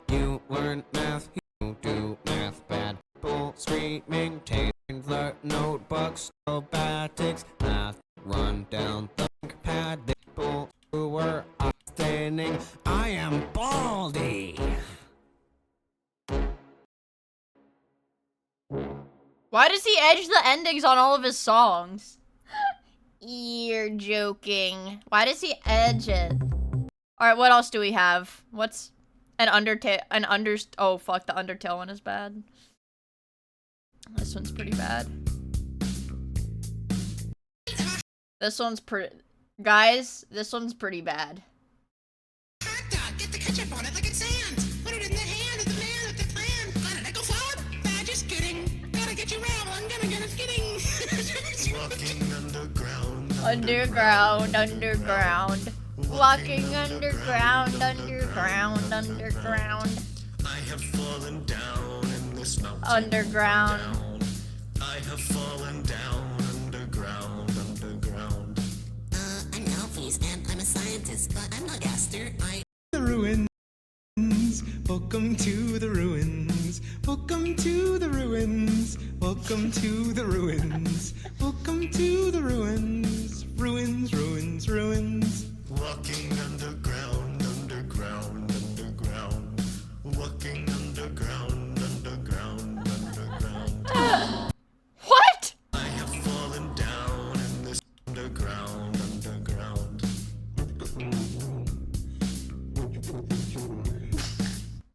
you learn math, you do math bad. People screaming, taking the notebooks, acrobatics, math, run down the pad. People who were abstaining, I am Baldy. Why does he edge the endings on all of his songs? You're joking. Why does he edge it? Alright, what else do we have? What's an Undertale? Oh, fuck, the Undertale one is bad. This one's pretty bad. This one's Guys, this one's pretty bad. Hot dog, get the ketchup on it like it's sand. Put it in the hand of the man with the plan. Let it echo flour? Nah, just kidding. Gotta get you rattling, gonna get it kidding. Walking underground. Underground. Walking underground. I have fallen down in this mountain. Underground. I have fallen down underground. I'm Alphys and I'm a scientist, but I'm not Gaster. The ruins. Welcome to the ruins. Welcome to the ruins. Welcome to the ruins. Welcome to the ruins. Ruins. Walking underground. Walking underground. What? I have fallen down in this underground.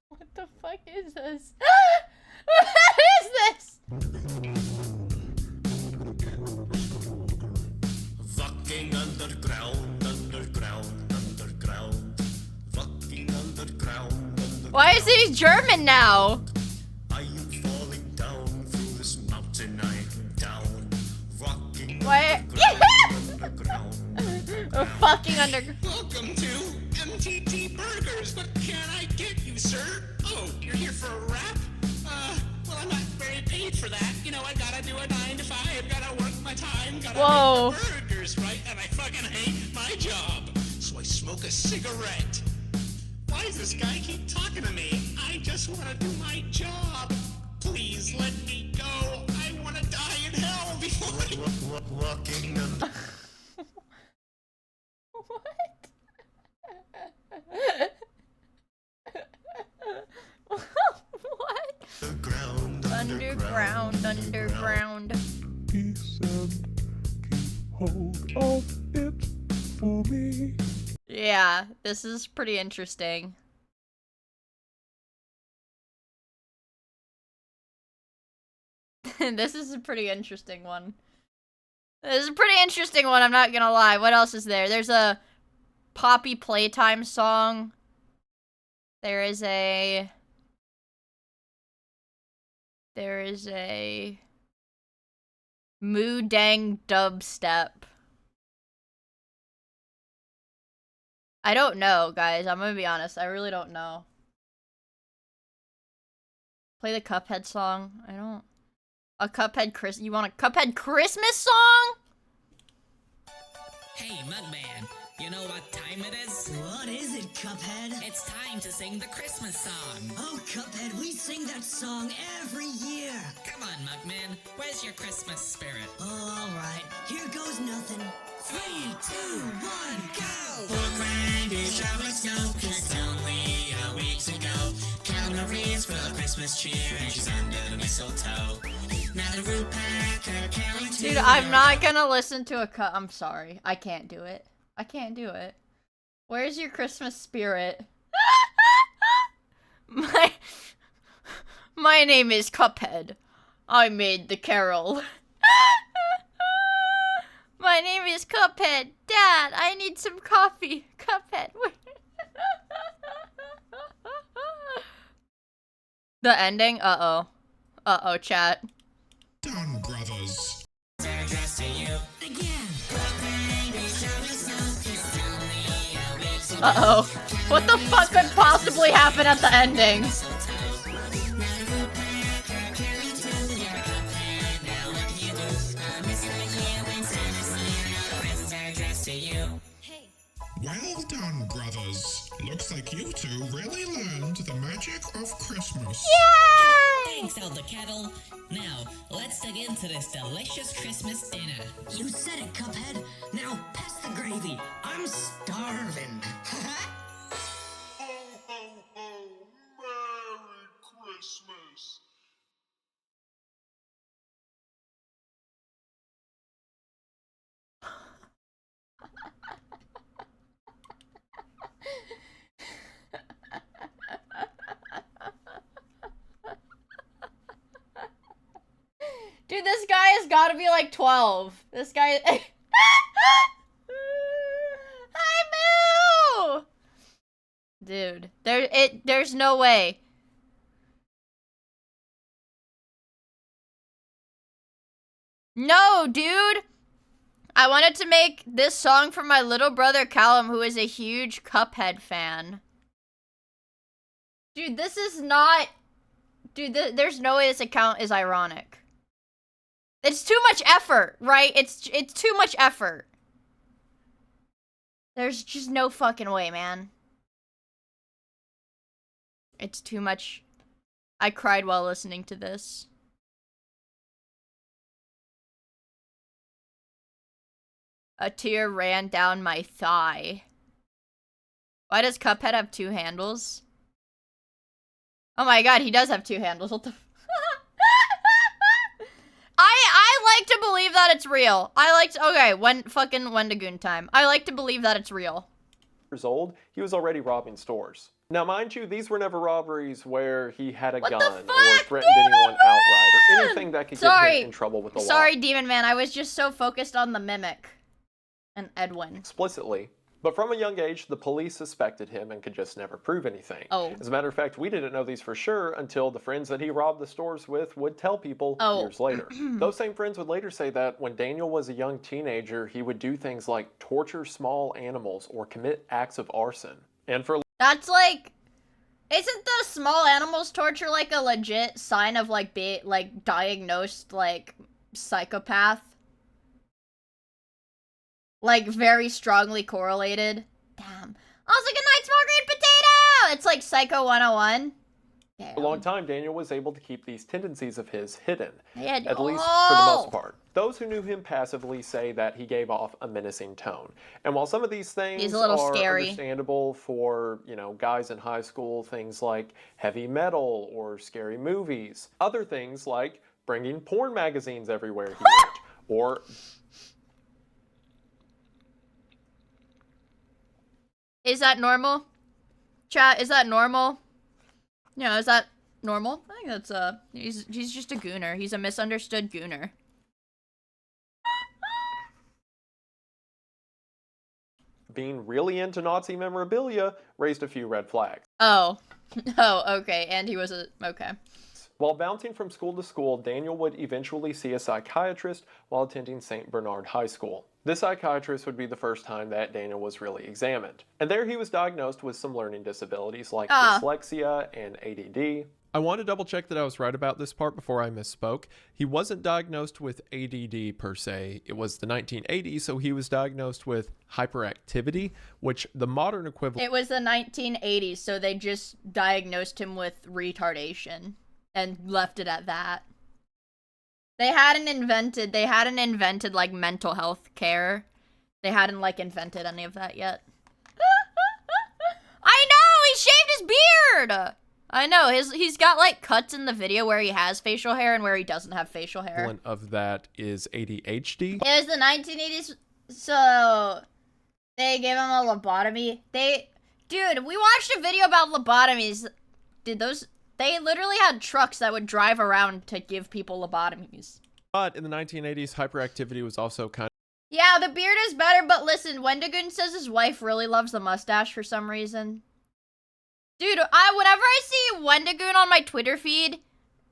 What the fuck is this? What is this? Walking underground. Walking underground. Why is he German now? I am falling down through this mountain. I am down. Walking Why? underground. Fucking underground. Welcome to MTT Burgers. What can I get you, sir? Oh, you're here for a wrap? Well, I'm not very paid for that. You know, I gotta do a 9 to 5. Gotta work my time. Gotta Whoa. make the burgers, right? And I fucking hate my job. So I smoke a cigarette. Why does this guy keep talking to me? I just want to do my job. Please let me go. I want to die in hell before walking on. What? Underground. He said, keep hold of it for me. Yeah, this is pretty interesting. This is a pretty interesting one. This is a pretty interesting one, I'm not gonna lie. What else is there? There's a Poppy Playtime song. There is a Moo Dang dubstep. I don't know, guys. I'm gonna be honest. I really don't know. Play the Cuphead song. I don't. A Cuphead You want a Cuphead Christmas song? Hey, Mugman, you know what time it is? What is it, Cuphead? It's time to sing the Christmas song. Oh, Cuphead, we sing that song every year. Come on, Mugman, where's your Christmas spirit? Oh, all right, here goes nothing. 3, 2, 1, go! For Grandy Let's go, 'cause it's only a week to go. Calories for the Christmas cheer, and she's under the mistletoe. Now the root packer carrying Dude, I'm not gonna listen to I'm sorry. I can't do it. I can't do it. Where's your Christmas spirit? My name is Cuphead. I made the carol. My name is Cuphead. Dad, I need some coffee. Cuphead. The ending? Uh-oh. Uh-oh, chat. Done, brothers. Uh-oh. What the fuck could possibly happen at the ending? Well done, brothers. Looks like you two really learned the magic of Christmas. Thanks, Elder Kettle. Now, let's dig into this delicious Christmas dinner. You said it, Cuphead. Now pass the gravy. I'm starving. Ho, ho, ho. Merry Christmas. Dude, this guy has gotta be like 12. This guy... Hi, Moo! Dude, there's no way. No, dude! I wanted to make this song for my little brother Callum, who is a huge Cuphead fan. Dude, this is not... Dude, there's no way this account is ironic. It's too much effort, right? It's too much effort. There's just no fucking way, man. It's too much. I cried while listening to this. A tear ran down my thigh. Why does Cuphead have 2 handles? Oh my god, he does have 2 handles. What the I like to believe that it's real. Okay, Wendigoon time. I like to believe that it's real. Years old, he was already robbing stores. Now, mind you, these were never robberies where he had a gun or threatened anyone outright or anything that could get him in trouble with the law. Sorry, Demon Man. I was just so focused on the mimic and Edwin. Explicitly. But from a young age, the police suspected him and could just never prove anything. Oh. As a matter of fact, we didn't know these for sure until the friends that he robbed the stores with would tell people years later. Those same friends would later say that when Daniel was a young teenager, he would do things like torture small animals or commit acts of arson. And for That's like... Isn't the small animals torture like a legit sign of like diagnosed like psychopath? Like very strongly correlated. Damn. Also, good night, small green potato! It's like Psycho 101. a long time, Daniel was able to keep these tendencies of his hidden, at least for the most part. Those who knew him passively say that he gave off a menacing tone. And while some of these things are understandable for, guys in high school, things like heavy metal or scary movies, other things like bringing porn magazines everywhere he went, or Is that normal? Chat, is that normal? Yeah, is that normal? I think that's, he's just a gooner. He's a misunderstood gooner. Being really into Nazi memorabilia raised a few red flags. Oh. Oh, okay. And he was okay. While bouncing from school to school, Daniel would eventually see a psychiatrist while attending St. Bernard High School. This psychiatrist would be the first time that Daniel was really examined. And there he was diagnosed with some learning disabilities like dyslexia and ADD. I want to double check that I was right about this part before I misspoke. He wasn't diagnosed with ADD per se. It was the 1980s, so he was diagnosed with hyperactivity, which the modern equivalent... It was the 1980s, so they just diagnosed him with retardation and left it at that. They hadn't invented like mental health care. They hadn't like invented any of that yet. I know, he shaved his beard. I know, he's got like cuts in the video where he has facial hair and where he doesn't have facial hair. One of that is ADHD. It was the 1980s, so they gave him a lobotomy. Dude, we watched a video about lobotomies. They literally had trucks that would drive around to give people lobotomies. But in the 1980s, hyperactivity was also kind of... Yeah, the beard is better, but listen, Wendigoon says his wife really loves the mustache for some reason. Dude, whenever I see Wendigoon on my Twitter feed,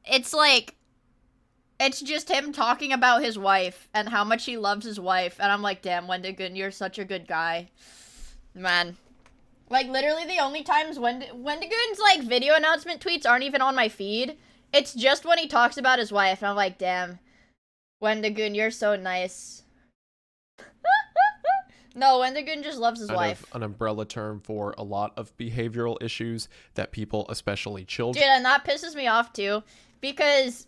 it's like, it's just him talking about his wife and how much he loves his wife. And I'm like, damn, Wendigoon, you're such a good guy. Man. Like, literally the only times Wendigoon's, like, video announcement tweets aren't even on my feed. It's just when he talks about his wife. And I'm like, damn, Wendigoon, you're so nice. No, Wendigoon just loves his wife. An umbrella term for a lot of behavioral issues that people, especially children... Dude, and that pisses me off too, because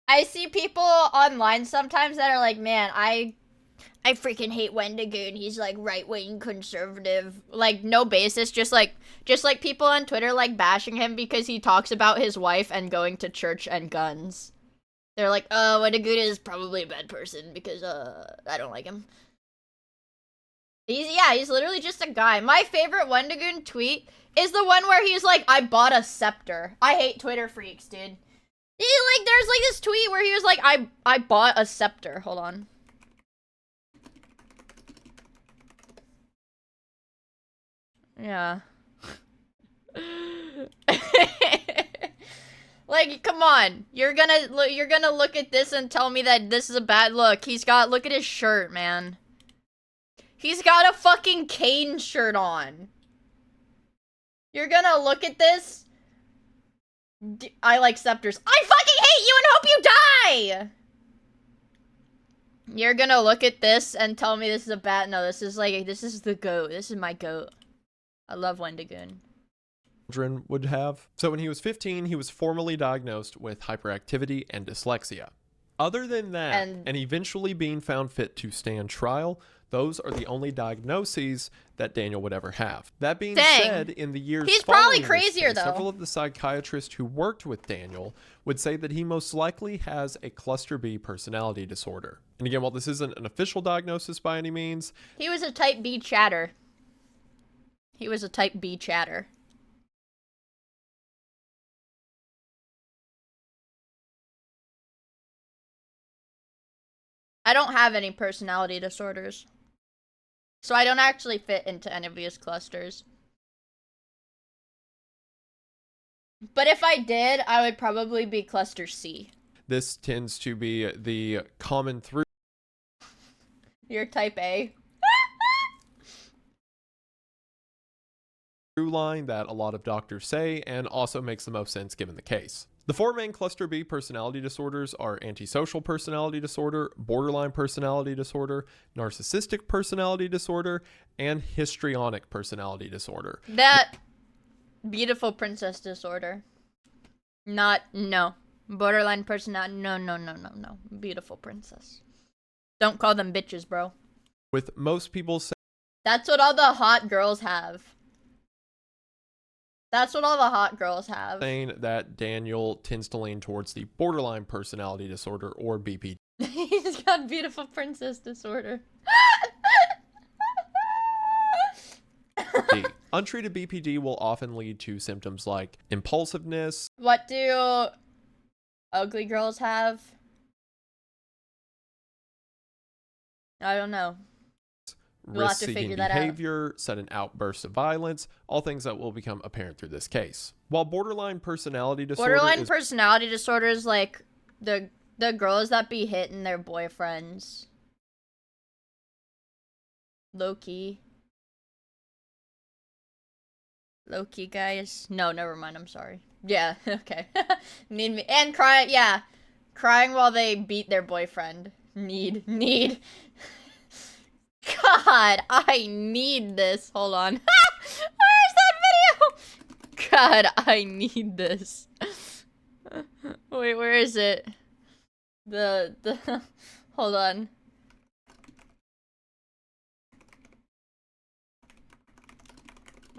I see people online sometimes that are like, man, I freaking hate Wendigoon. He's like right-wing conservative, like no basis, just like people on Twitter like bashing him because he talks about his wife and going to church and guns. They're like, oh, Wendigoon is probably a bad person because I don't like him. He's literally just a guy. My favorite Wendigoon tweet is the one where he's like, I bought a scepter. I hate Twitter freaks, dude. There's like this tweet where he was like, I bought a scepter. Hold on. Yeah. Like, come on. You're gonna look at this and tell me that this is a bad look. Look at his shirt, man. He's got a fucking Kane shirt on. You're gonna look at this? I like scepters. I fucking hate you and hope you die! You're gonna look at this and tell me this is a bad... No, this is the goat. This is my goat. I love Wendigoon. Children would have. So when he was 15, he was formally diagnosed with hyperactivity and dyslexia. Other than that, and eventually being found fit to stand trial, those are the only diagnoses that Daniel would ever have. That being said, in the years he's following probably crazier this case, though. several of the psychiatrists who worked with Daniel would say that he most likely has a cluster B personality disorder. And again, while this isn't an official diagnosis by any means, he was a type B chatter. He was a type B chatter. I don't have any personality disorders. So I don't actually fit into any of these clusters. But if I did, I would probably be cluster C. this tends to be the common through. You're type A. Line that a lot of doctors say, and also makes the most sense given the case. The four main cluster B personality disorders are antisocial personality disorder, borderline personality disorder, narcissistic personality disorder, and histrionic personality disorder. That beautiful princess disorder. No. Borderline personality. No. Beautiful princess. Don't call them bitches, bro. With most people saying that's what all the hot girls have. That's what all the hot girls have. Saying that Daniel tends to lean towards the borderline personality disorder, or BPD. He's got beautiful princess disorder. Untreated BPD will often lead to symptoms like impulsiveness. What do ugly girls have? I don't know. We'll have to Risk-seeking figure that out. behavior, sudden outbursts of violence, all things that will become apparent through this case. While borderline personality disorder Personality disorder is like the girls that be hitting their boyfriends. Low-key. Low-key, guys. No, never mind, I'm sorry. Yeah, okay. Need me. And cry, yeah. Crying while they beat their boyfriend. Need. God, I need this. Hold on. Where's that video? God, I need this. Wait, where is it? Hold on.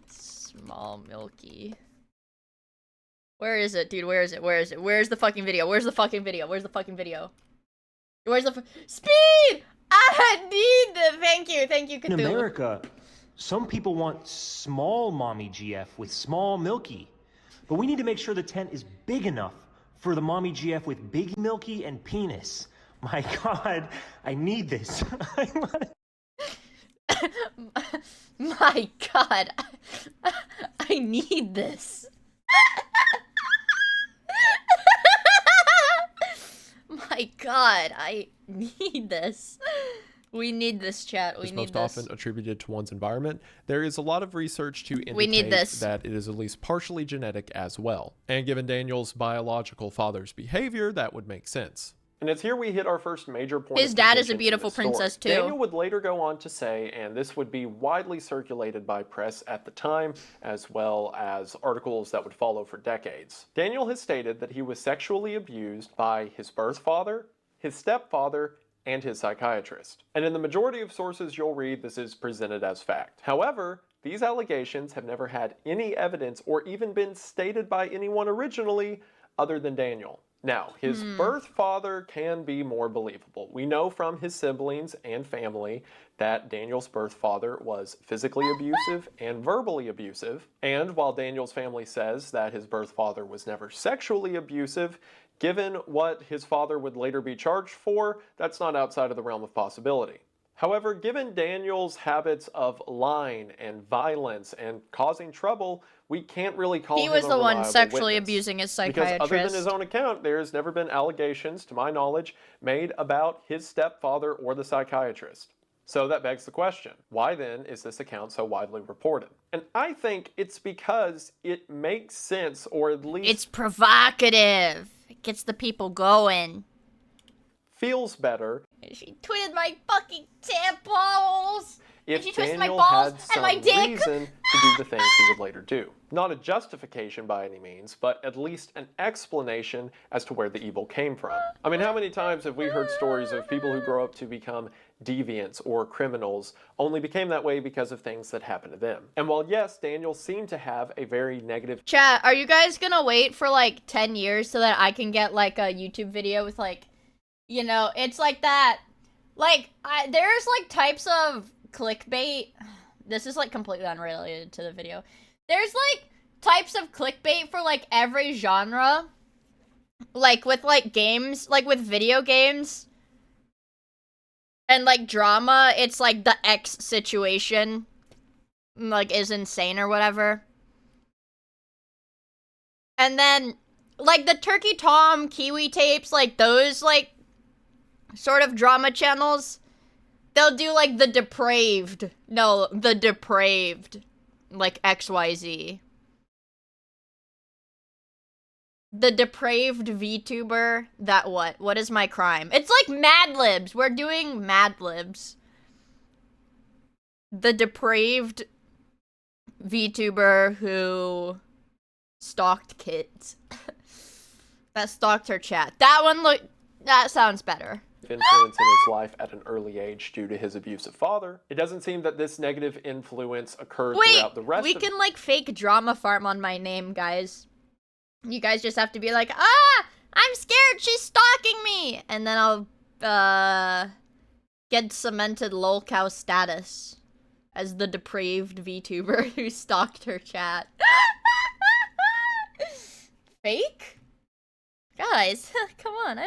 Small Milky. Where is it, dude? Where is it? Where's the fucking video? Where's the fucking video? Speed! I need the thank you, Cthulhu. In America, some people want small mommy GF with small Milky. But we need to make sure the tent is big enough for the mommy GF with big Milky and penis. My God, I need this. My God, I need this. My God, I need this. We need this, chat. We need most this. often attributed to one's environment. There is a lot of research to We need indicate this. that it is at least partially genetic as well. And given Daniel's biological father's behavior, that would make sense. And it's here we hit our first major point. His of dad is a contention in beautiful this story. princess, too. Daniel would later go on to say, and this would be widely circulated by press at the time, as well as articles that would follow for decades. Daniel has stated that he was sexually abused by his birth father, his stepfather, and his psychiatrist. And in the majority of sources you'll read, this is presented as fact. However, these allegations have never had any evidence or even been stated by anyone originally other than Daniel. Now, his birth father can be more believable. We know from his siblings and family that Daniel's birth father was physically abusive and verbally abusive. And while Daniel's family says that his birth father was never sexually abusive, given what his father would later be charged for, that's not outside of the realm of possibility. However, given Daniel's habits of lying and violence and causing trouble, we can't really call him He was a the one reliable sexually witness. abusing his Because psychiatrist. other than his own account, there's never been allegations, to my knowledge, made about his stepfather or the psychiatrist. So that begs the question, why then is this account so widely reported? And I think it's because it makes sense, or at least It's provocative. It gets the people going. feels better She tweeted my fucking temples. if she twisted my Daniel balls had and some my dick. reason to do the things he would later do. Not a justification by any means, but at least an explanation as to where the evil came from. I mean, how many times have we heard stories of people who grow up to become deviants or criminals only became that way because of things that happened to them? And while yes, Daniel seemed to have a very negative Chat, are you guys gonna wait for like 10 years so that I can get like a YouTube video with like, you know, it's like that. Like, there's like types of clickbait. This is like completely unrelated to the video. There's like types of clickbait for like every genre. Like with like games, like with video games. And like drama, it's like the X situation. Like is insane or whatever. And then like the Turkey Tom Kiwi tapes, like those like sort of drama channels. They'll do, like, the depraved. No, the depraved. Like, XYZ. The depraved VTuber. That what? What is my crime? It's like Mad Libs. We're doing Mad Libs. The depraved VTuber who stalked kids. That stalked her chat. That sounds better. influence in his life at an early age due to his abusive father. It doesn't seem that this negative influence occurred throughout the rest we of can like fake drama farm on my name, guys. You guys just have to be like, ah, I'm scared, she's stalking me, and then I'll get cemented lolcow status. as the depraved VTuber who stalked her chat. Fake? Guys, come on,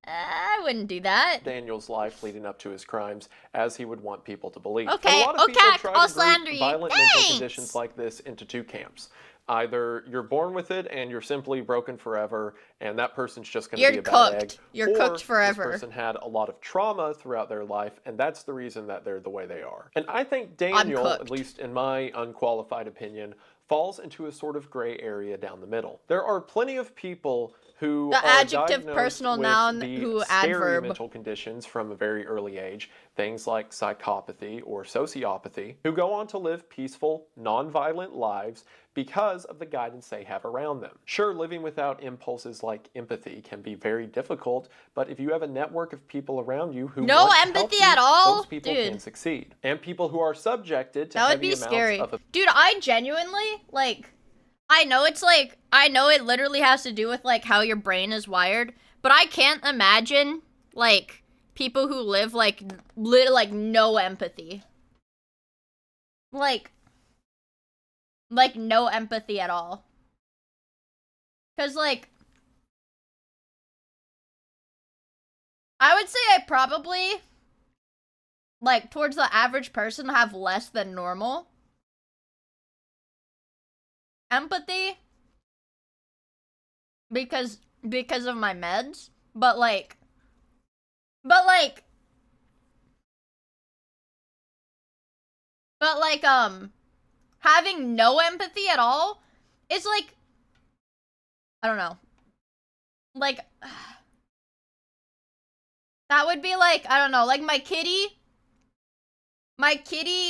I wouldn't do that. Daniel's life leading up to his crimes, as he would want people to believe. Okay, And a lot of people okay, try I'll to group slander you. violent mental Thanks. conditions like this into two camps. Either you're born with it and you're simply broken forever, and that person's just going to be a bad egg. You're cooked forever. This person had a lot of trauma throughout their life, and that's the reason that they're the way they are. And I think Daniel, at least in my unqualified opinion, falls into a sort of gray area down the middle. There are plenty of people who The are adjective diagnosed personal with noun the who scary adverb. mental conditions from a very early age, things like psychopathy or sociopathy, who go on to live peaceful, non-violent lives because of the guidance they have around them. Sure, living without impulses like empathy can be very difficult, but if you have a network of people around you who No want to empathy help you, at all? those people Dude. can succeed. And people who are subjected to That would heavy be amounts scary. of Dude, I genuinely, like, I know it literally has to do with, like, how your brain is wired, but I can't imagine, like, people who live, like, no empathy. Like, no empathy at all. Because, like, I would say I probably, like, towards the average person have less than normal empathy because of my meds, but having no empathy at all is like, I don't know, like, that would be like, I don't know, like my kitty,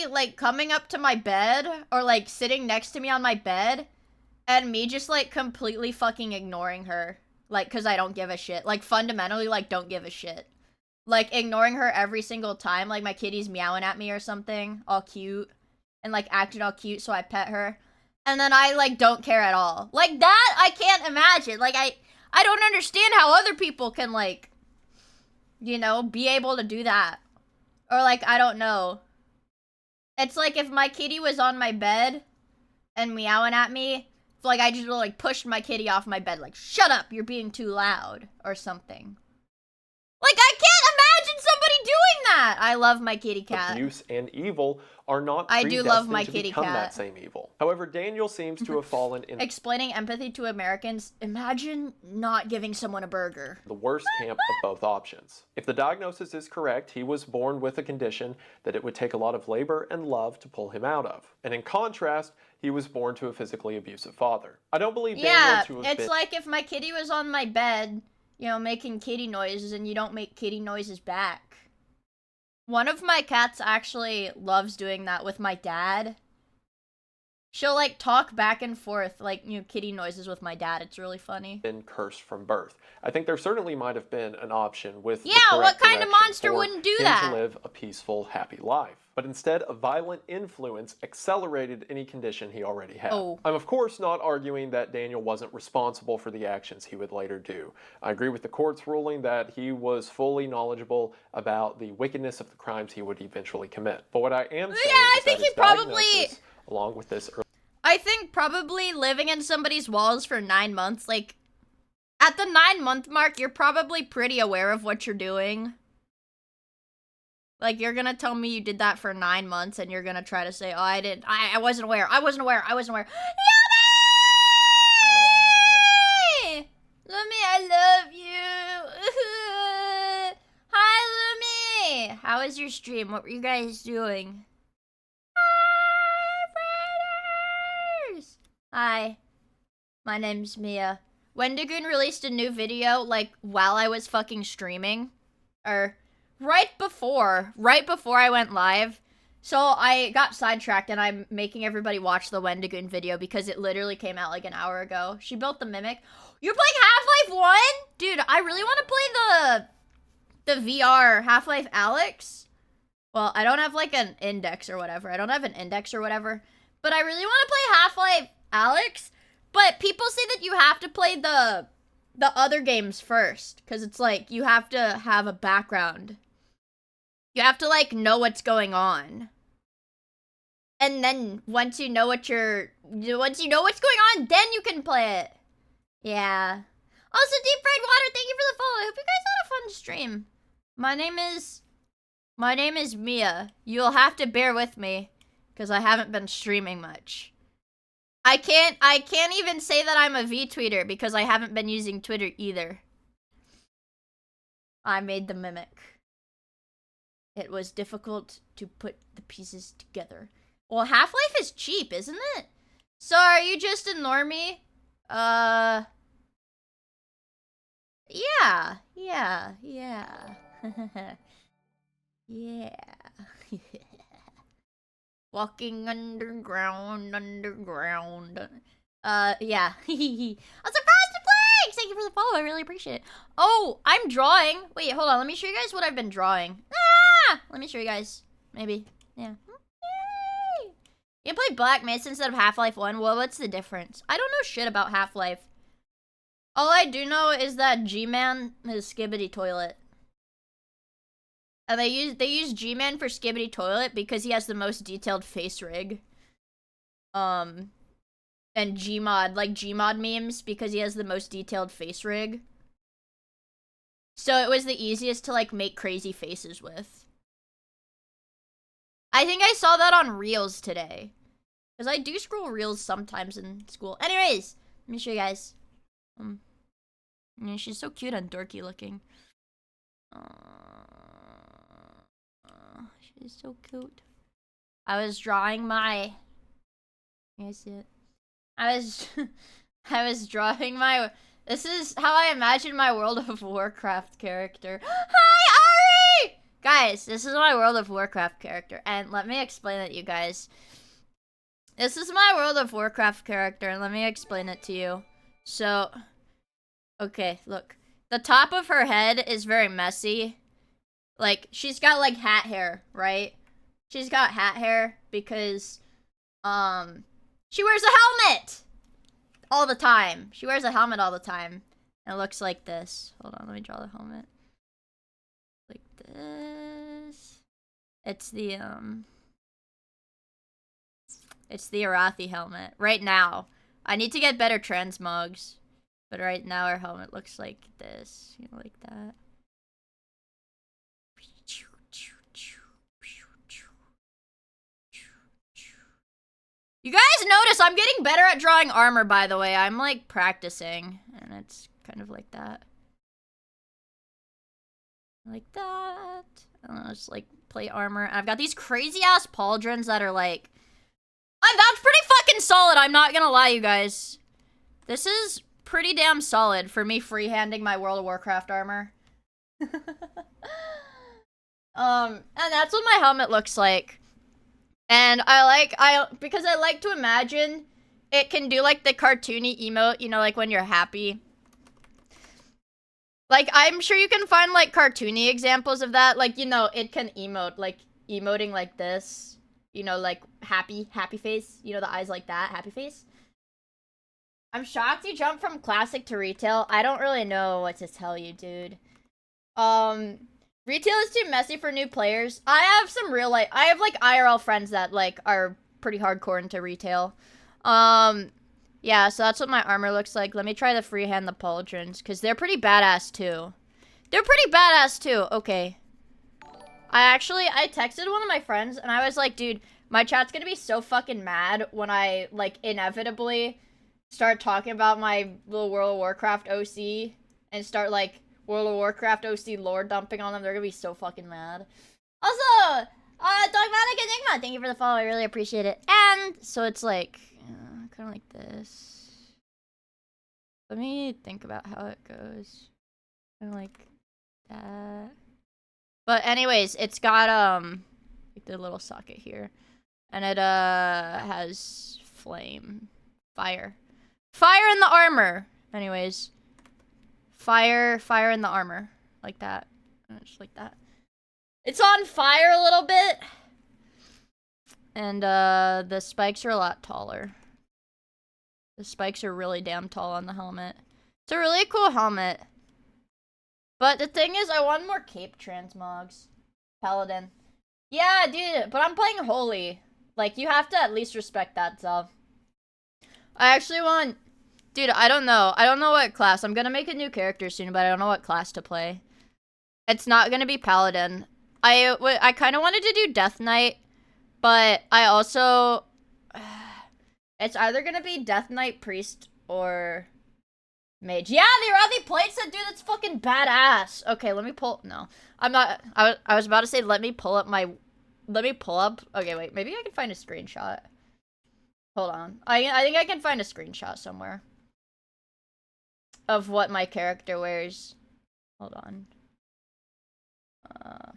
like, coming up to my bed, or, like, sitting next to me on my bed, and me just, like, completely fucking ignoring her. Like, because I don't give a shit. Like, fundamentally, like, don't give a shit. Like, ignoring her every single time. Like, my kitty's meowing at me or something, all cute, and, like, acting all cute, so I pet her. And then I, like, don't care at all. Like, that, I can't imagine. Like, I don't understand how other people can, like, you know, be able to do that. Or, like, I don't know. It's like if my kitty was on my bed and meowing at me, like I just like pushed my kitty off my bed, like, shut up, you're being too loud, or something. Like, I can't imagine somebody doing that! I love my kitty cat. Abuse and evil are not I do love my to kitty become cat. that same evil. However, Daniel seems to have fallen in Explaining empathy to Americans, imagine not giving someone a burger. the worst camp of both options. If the diagnosis is correct, he was born with a condition that it would take a lot of labor and love to pull him out of. And in contrast, he was born to a physically abusive father. I don't believe Yeah, Daniel to have it's been like if my kitty was on my bed, you know, making kitty noises, and you don't make kitty noises back. One of my cats actually loves doing that with my dad. She'll, like, talk back and forth, like, you know, kitty noises with my dad. It's really funny. been cursed from birth. I think there certainly might have been an option with Yeah, the what correct kind of direction monster for wouldn't do him that? to live a peaceful, happy life. But instead, a violent influence accelerated any condition he already had. Oh. I'm of course not arguing that Daniel wasn't responsible for the actions he would later do. I agree with the court's ruling that he was fully knowledgeable about the wickedness of the crimes he would eventually commit. But what I am saying I is think that his he probably- diagnosis, along with this I think probably living in somebody's walls for 9 months, like, at the 9-month mark, you're probably pretty aware of what you're doing. Like, you're gonna tell me you did that for 9 months, and you're gonna try to say, oh, I wasn't aware, I wasn't aware. Lumi! Lumi, I love you. Hi, Lumi. How was your stream? What were you guys doing? Hi, my name's Mia. Wendigoon released a new video, like, while I was fucking streaming. Or, right before I went live. So I got sidetracked, and I'm making everybody watch the Wendigoon video because it literally came out like an hour ago. She built the Mimic. You're playing Half-Life 1? Dude, I really want to play the VR Half-Life Alyx. Well, I don't have, like, an index or whatever. But I really want to play Half-Life Alyx, but people say that you have to play the other games first, because it's like, you have to have a background. You have to, like, know what's going on. And then once you know what's going on, then you can play it. Yeah. Also, Deep Fried Water, thank you for the follow. I hope you guys had a fun stream. My name is Mia. You'll have to bear with me because I haven't been streaming much. I can't even say that I'm a V-tweeter because I haven't been using Twitter either. I made the mimic. It was difficult to put the pieces together. Well, Half-Life is cheap, isn't it? So are you just a normie? Yeah. Yeah. Walking underground. Yeah. I'm surprised to play! Thank you for the follow, I really appreciate it. Oh, I'm drawing. Wait, hold on, let me show you guys what I've been drawing. Let me show you guys. Maybe. Yeah. Yay! You play Black Mesa instead of Half-Life 1? Well, what's the difference? I don't know shit about Half-Life. All I do know is that G-Man is Skibbity Toilet. And they use G-Man for Skibbity Toilet because he has the most detailed face rig. And Gmod, like Gmod memes because he has the most detailed face rig. So it was the easiest to like make crazy faces with. I think I saw that on Reels today. Because I do scroll Reels sometimes in school. Anyways, let me show you guys. Yeah, she's so cute and dorky looking. She's so cute. I was drawing my... Can you see it? I was drawing my... This is how I imagine my World of Warcraft character. Hi, Ari! Guys, this is my World of Warcraft character. And let me explain it, you guys. This is my World of Warcraft character, and let me explain it to you. So... Okay, look. The top of her head is very messy. Like, she's got, like, hat hair, right? She's got hat hair because, she wears a helmet! All the time. She wears a helmet all the time. And it looks like this. Hold on, let me draw the helmet. Like this. It's the Arathi helmet. Right now. I need to get better transmogs. But right now our helmet looks like this. You know, like that. You guys notice I'm getting better at drawing armor, by the way. I'm like practicing. And it's kind of like that. Like that. And I'll just like play armor. And I've got these crazy ass pauldrons that are like... that's pretty fucking solid, I'm not gonna lie, you guys. This is pretty damn solid for me freehanding my World of Warcraft armor. And that's what my helmet looks like. And because I like to imagine it can do like the cartoony emote, you know, like when you're happy. Like, I'm sure you can find like cartoony examples of that. Like, you know, it can emote, like emoting like this. You know, like happy face. You know, the eyes like that, happy face. I'm shocked you jumped from classic to retail. I don't really know what to tell you, dude. Retail is too messy for new players. I have some real life... I have, like, IRL friends that, like, are pretty hardcore into retail. Yeah, so that's what my armor looks like. Let me try to freehand the pauldrons, because they're pretty badass, too. They're pretty badass, too. Okay. I texted one of my friends, and I was like, dude, my chat's gonna be so fucking mad when I, like, inevitably start talking about my little World of Warcraft OC and start, like, World of Warcraft OC lore dumping on them. They're gonna be so fucking mad. Also, Dogmatic Enigma, thank you for the follow. I really appreciate it. And so it's like, kind of like this. Let me think about how it goes. Kind of like that. But anyways, it's got, like the little socket here. And it, has fire. Fire in the armor! Anyways. Fire in the armor. Like that. Just like that. It's on fire a little bit. And, the spikes are a lot taller. The spikes are really damn tall on the helmet. It's a really cool helmet. But the thing is, I want more cape transmogs. Paladin. Yeah, dude, but I'm playing Holy. Like, you have to at least respect that stuff. I actually want... Dude, I don't know. I don't know what class. I'm gonna make a new character soon, but I don't know what class to play. It's not gonna be Paladin. I kind of wanted to do Death Knight, but I also... It's either gonna be Death Knight, Priest, or... Mage. Yeah, the Arathi plate set, dude, that's fucking badass. Okay, let me pull... No. I'm not... I was about to say, let me pull up my... Let me pull up... Okay, wait. Maybe I can find a screenshot. Hold on. I think I can find a screenshot somewhere. Of what my character wears. Hold on.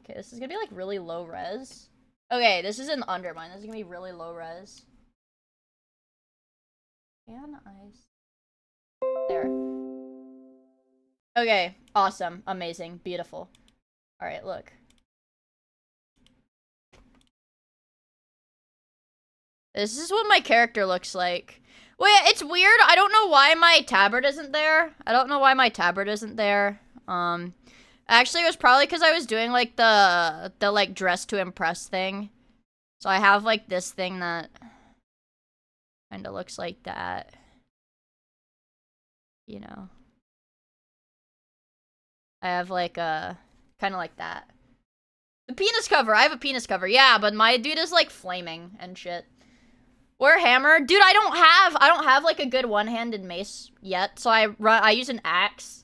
Okay, this is gonna be, like, really low res. Okay, this is an Undermine. This is gonna be really low res. Can I... There. Okay, awesome, amazing, beautiful. Alright, look. This is what my character looks like. Wait, it's weird. I don't know why my tabard isn't there. Actually, it was probably because I was doing, like, the like, dress to impress thing. So I have, like, this thing that kind of looks like that. You know. I have, like, kind of like that. The penis cover. I have a penis cover. Yeah, but my dude is, like, flaming and shit. Wear hammer. Dude, I don't have, like, a good one-handed mace yet. So I use an axe.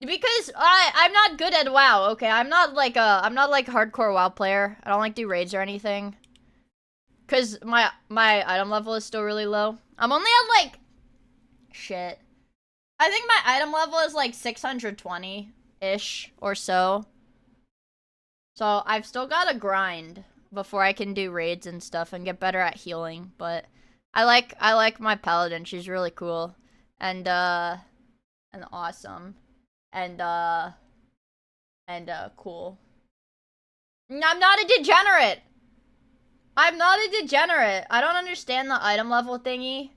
Because I'm not good at WoW, okay? I'm not like a hardcore WoW player. I don't like do raids or anything. Cause my item level is still really low. I'm only at like shit. I think my item level is like 620-ish or so. So I've still gotta grind before I can do raids and stuff and get better at healing, but I like my paladin. She's really cool. And awesome. And cool. I'm not a degenerate! I'm not a degenerate! I don't understand the item level thingy.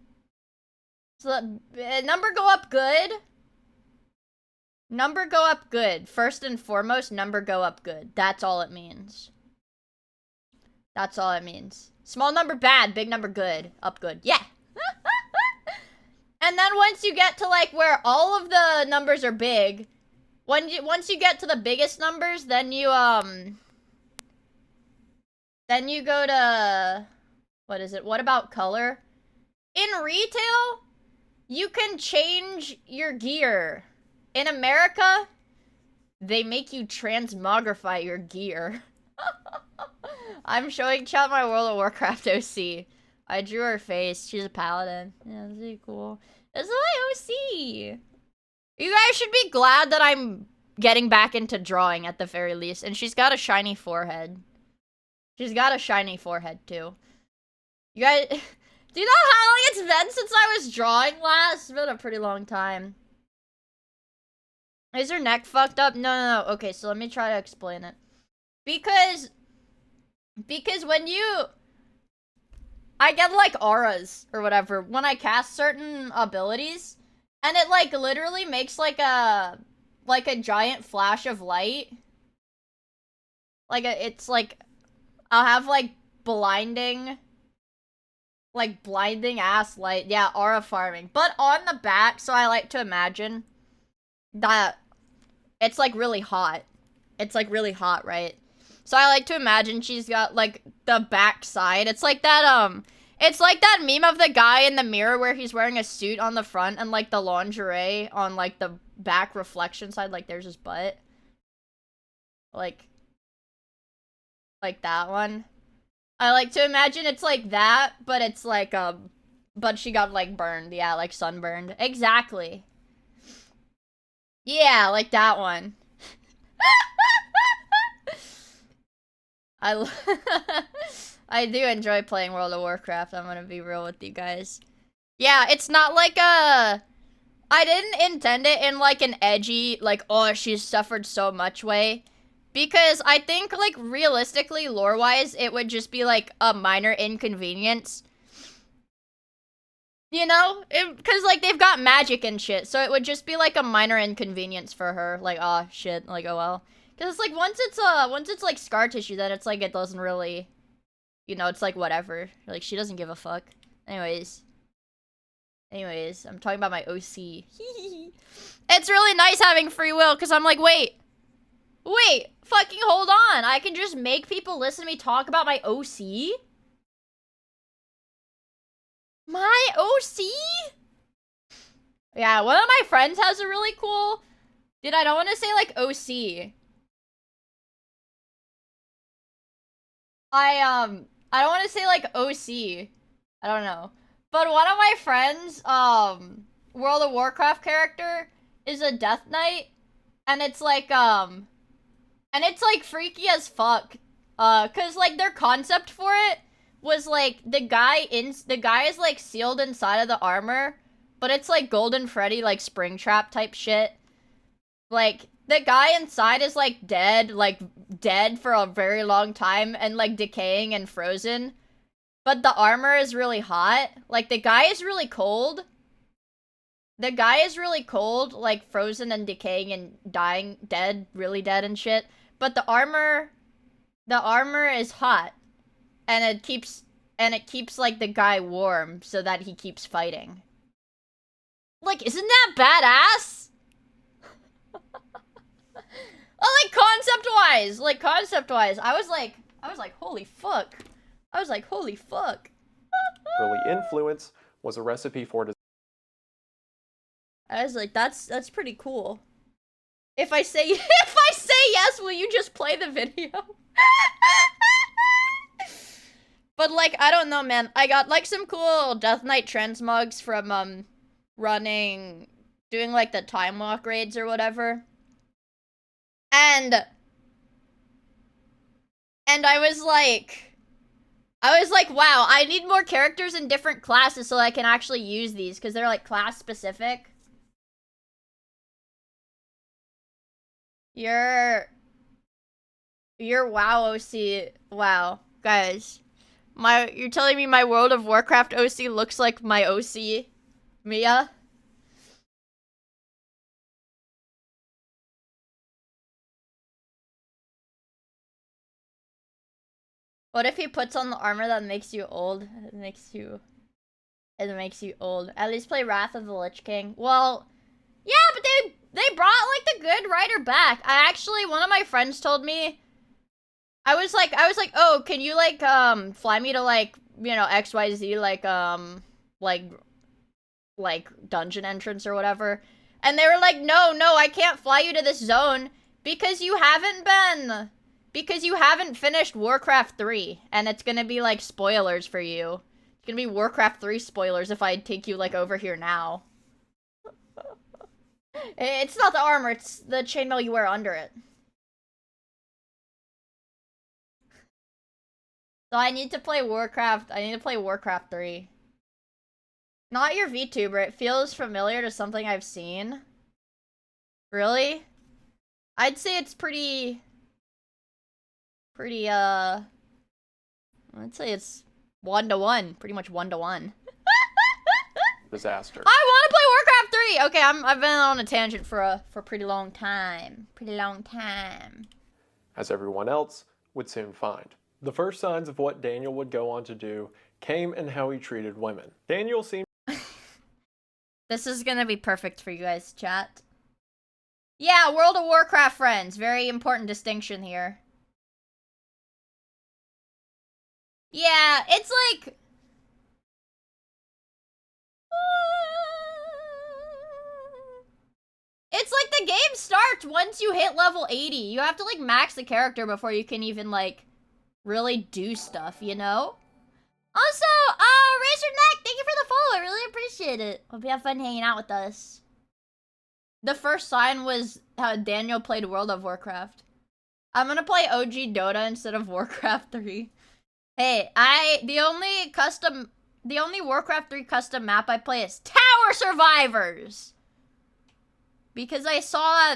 So, number go up good? Number go up good. First and foremost, number go up good. That's all it means. That's all it means. Small number bad, big number good. Up good. Yeah! And then once you get to, like, where all of the numbers are big, once you get to the biggest numbers, then you go to, what is it? What about color? In retail, you can change your gear. In America, they make you transmogrify your gear. I'm showing chat my World of Warcraft OC. I drew her face. She's a paladin. Yeah, that's really cool. This is my OC. You guys should be glad that I'm getting back into drawing at the very least. And she's got a shiny forehead. She's got a shiny forehead too. You guys, do you know how long it's been since I was drawing last? It's been a pretty long time. Is her neck fucked up? No. Okay, so let me try to explain it. Because when I get, like, auras or whatever when I cast certain abilities, and it, like, literally makes, like a giant flash of light. It's, like, I'll have, like, blinding ass light. Yeah, aura farming. But on the back, so I like to imagine that it's, like, really hot. It's, like, really hot, right? So I like to imagine she's got, like, the back side. It's like that, meme of the guy in the mirror where he's wearing a suit on the front and, like, the lingerie on, like, the back reflection side. Like, there's his butt. Like that one. I like to imagine it's like that, but it's like, but she got, like, burned. Yeah, like, sunburned. Exactly. Yeah, like that one. I do enjoy playing World of Warcraft, I'm gonna be real with you guys. Yeah, it's not like I didn't intend it in, like, an edgy, like, oh, she's suffered so much way. Because I think, like, realistically, lore-wise, it would just be, like, a minor inconvenience. You know? Because, like, they've got magic and shit, so it would just be, like, a minor inconvenience for her. Like, oh, shit, like, oh well. Because it's like, once it's like, scar tissue, then it's like, it doesn't really you know, it's like whatever. Like, she doesn't give a fuck. Anyways, I'm talking about my OC. It's really nice having free will, because I'm like, wait, fucking hold on. I can just make people listen to me talk about my OC? My OC? Yeah, one of my friends has a really cool... Dude, I don't want to say, like, OC. I don't want to say, like, OC. I don't know. But one of my friends, World of Warcraft character is a Death Knight. And it's, like, freaky as fuck. Cause, like, their concept for it was, like, the guy is, like, sealed inside of the armor. But it's, like, Golden Freddy, like, Springtrap type shit. Like, the guy inside is, like, dead for a very long time and, like, decaying and frozen. But the armor is really hot. Like, the guy is really cold. The guy is really cold, like, frozen and decaying and dying, really dead and shit. But the armor is hot. And it keeps, like, the guy warm so that he keeps fighting. Like, isn't that badass? Oh, like, concept-wise, I was like, holy fuck. Early influence was a recipe for I was like, that's pretty cool. If I say yes, will you just play the video? But, like, I don't know, man. I got, like, some cool Death Knight transmogs from, doing, like, the time walk raids or whatever. And I was like, wow, I need more characters in different classes so I can actually use these, because they're, like, class-specific. Your WoW OC, wow, guys. You're telling me my World of Warcraft OC looks like my OC, Miia? What if he puts on the armor that makes you old? It makes you old. At least play Wrath of the Lich King. Well, yeah, but they brought, like, the good writer back. One of my friends told me, I was like, oh, can you, like, fly me to, like, you know, XYZ, like, dungeon entrance or whatever. And they were like, no, I can't fly you to this zone because you haven't finished Warcraft 3. And it's gonna be, like, spoilers for you. It's gonna be Warcraft 3 spoilers if I take you, like, over here now. It's not the armor, it's the chainmail you wear under it. So I need to play Warcraft 3. Not your VTuber, it feels familiar to something I've seen. Really? I'd say it's pretty, I'd say it's 1-to-1, pretty much 1-to-1. disaster. I want to play Warcraft 3! Okay, I've been on a tangent for a pretty long time. As everyone else would soon find. The first signs of what Daniel would go on to do came in how he treated women. Daniel seemed... This is gonna be perfect for you guys, chat. Yeah, World of Warcraft friends. Very important distinction here. Yeah, it's like... It's like the game starts once you hit level 80. You have to, like, max the character before you can even, like, really do stuff, you know? Also, Razor Neck, thank you for the follow. I really appreciate it. Hope you have fun hanging out with us. The first sign was how Daniel played World of Warcraft. I'm gonna play OG Dota instead of Warcraft 3. Hey, the only Warcraft 3 custom map I play is Tower Survivors! Because I saw...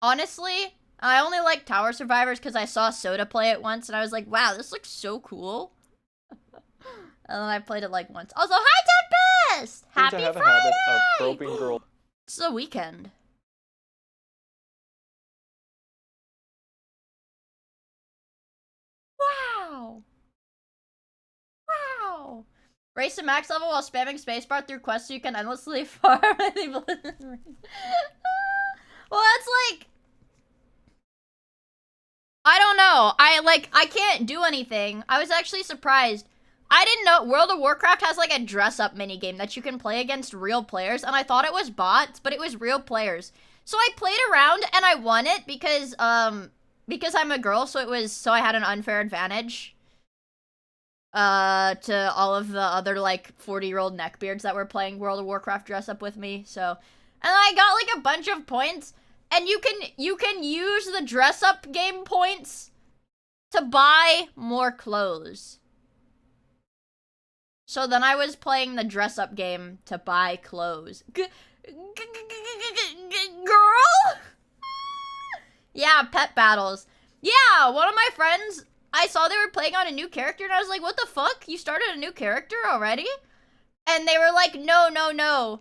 Honestly, I only like Tower Survivors because I saw Soda play it once, and I was like, wow, this looks so cool. And then I played it, like, once. Also, hi, Tempest! Happy to have Friday! a habit of groping girls. It's the weekend. Wow! Race to max level while spamming spacebar through quests so you can endlessly farm. Well, that's like... I don't know. I can't do anything. I was actually surprised. I didn't know World of Warcraft has like a dress-up minigame that you can play against real players, and I thought it was bots, but it was real players. So I played around and I won it because I'm a girl, so I had an unfair advantage. To all of the other like 40-year-old neckbeards that were playing World of Warcraft dress up with me. So, and I got like a bunch of points, and you can use the dress up game points to buy more clothes. So then I was playing the dress up game to buy clothes. Girl? Yeah, pet battles. Yeah, one of my friends, I saw they were playing on a new character, and I was like, what the fuck? You started a new character already? And they were like, no.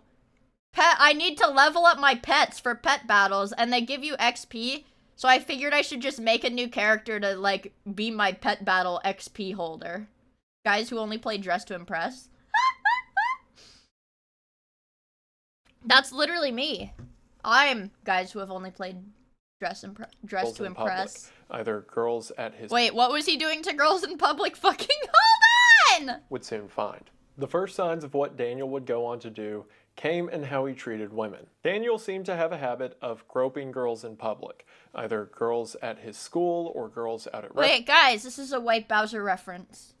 I need to level up my pets for pet battles, and they give you XP, so I figured I should just make a new character to, like, be my pet battle XP holder. Guys who only play Dress to Impress. That's literally me. I'm guys who have only played Dress to Impress. Either girls at his... Wait, what was he doing to girls in public? Fucking hold on! ...would soon find. The first signs of what Daniel would go on to do came in how he treated women. Daniel seemed to have a habit of groping girls in public, either girls at his school or girls out at... Wait, guys, this is a White Bowser reference.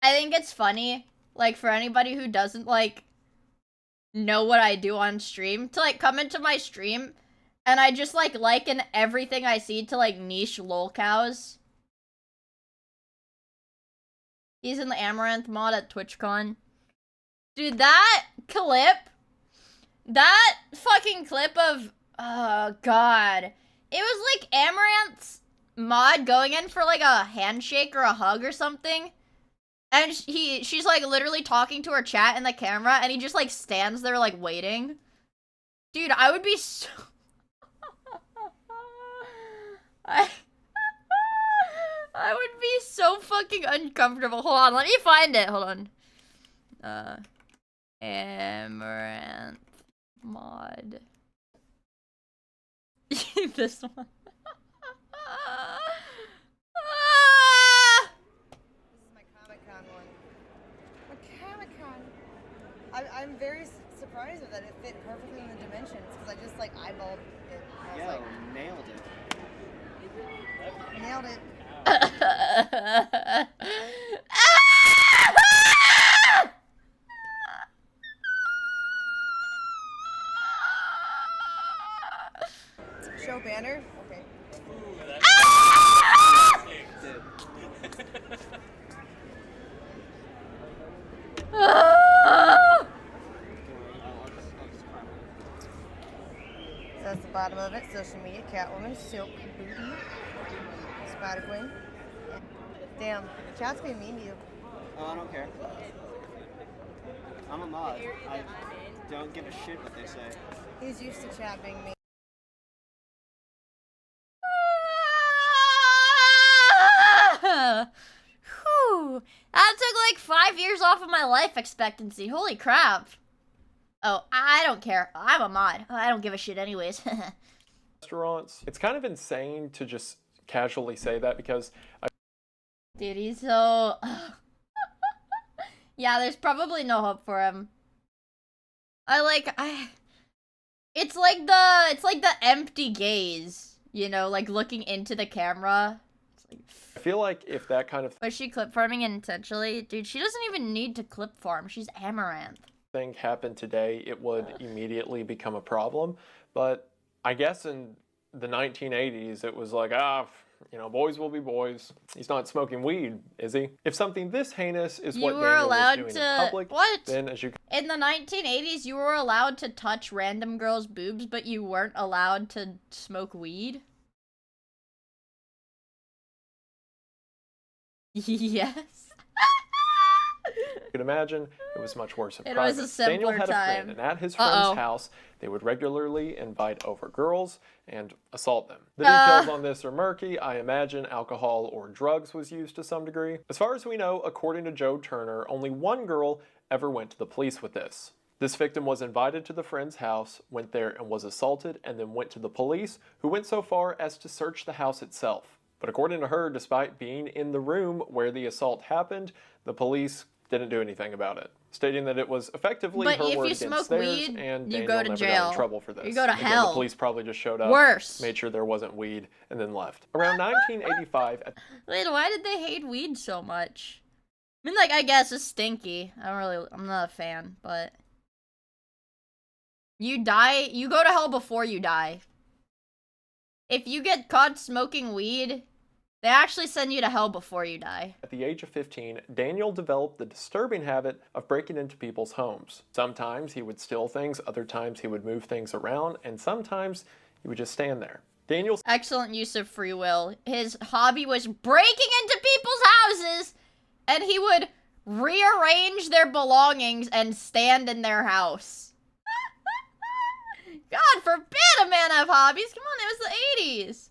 I think it's funny, like, for anybody who doesn't, like, know what I do on stream, to, like, come into my stream, and I just, like, liken everything I see to, like, niche lol cows. He's in the Amaranth mod at TwitchCon. Dude, that fucking clip of, oh, God. It was, like, Amaranth's mod going in for, like, a handshake or a hug or something. And she's, like, literally talking to her chat in the camera, and he just, like, stands there, like, waiting. Dude, I would be so... I would be so fucking uncomfortable. Hold on, let me find it. Hold on. Amaranth mod. This one. I'm very surprised that it fit perfectly in the dimensions because I just like eyeballed it. I was like, nailed it. Nailed it. Show banner? Okay. So that's the bottom of it. Social media, Catwoman, Silk, Booty, Spider Queen. Damn, chat's being mean to you. Oh, I don't care. I'm a mod. I don't give a shit what they say. He's used to chat being mean. Whew. That took like 5 years off of my life expectancy. Holy crap. Oh, I don't care. I'm a mod. I don't give a shit anyways. Restaurants. It's kind of insane to just casually say that because dude, he's so... Yeah, there's probably no hope for him. It's like the empty gaze, you know, like looking into the camera. I feel like if that kind of was she clip farming intentionally? Dude, she doesn't even need to clip farm. She's Amaranth. Thing happened today, it would immediately become a problem. But I guess in the 1980s, it was like, you know, boys will be boys. He's not smoking weed, is he? If something this heinous is what Daniel was doing in public, then as you... In the 1980s, you were allowed to touch random girls' boobs, but you weren't allowed to smoke weed? Yes. You can imagine it was much worse in It private. was a simpler Daniel had a time. friend, and at his friend's Uh-oh. house, they would regularly invite over girls and assault them. The details on this are murky. I imagine alcohol or drugs was used to some degree. As far as we know, according to Joe Turner, only one girl ever went to the police with this. This victim was invited to the friend's house, went there and was assaulted, and then went to the police, who went so far as to search the house itself. But according to her, despite being in the room where the assault happened, the police didn't do anything about it, stating that it was effectively But her if word you against smoke theirs, weed, and you Daniel go to never got jail. in trouble for this. You go to Again, hell. the police probably just showed up, Worse. made sure there wasn't weed, and then left. Around 1985, Wait, why did they hate weed so much? I mean, like, I guess it's stinky. I'm not a fan, but... You die, you go to hell before you die. If you get caught smoking weed, they actually send you to hell before you die. At the age of 15, Daniel developed the disturbing habit of breaking into people's homes. Sometimes he would steal things, other times he would move things around, and sometimes he would just stand there. Daniel's Excellent use of free will. His hobby was breaking into people's houses, and he would rearrange their belongings and stand in their house. God forbid a man have hobbies. Come on, it was the 80s.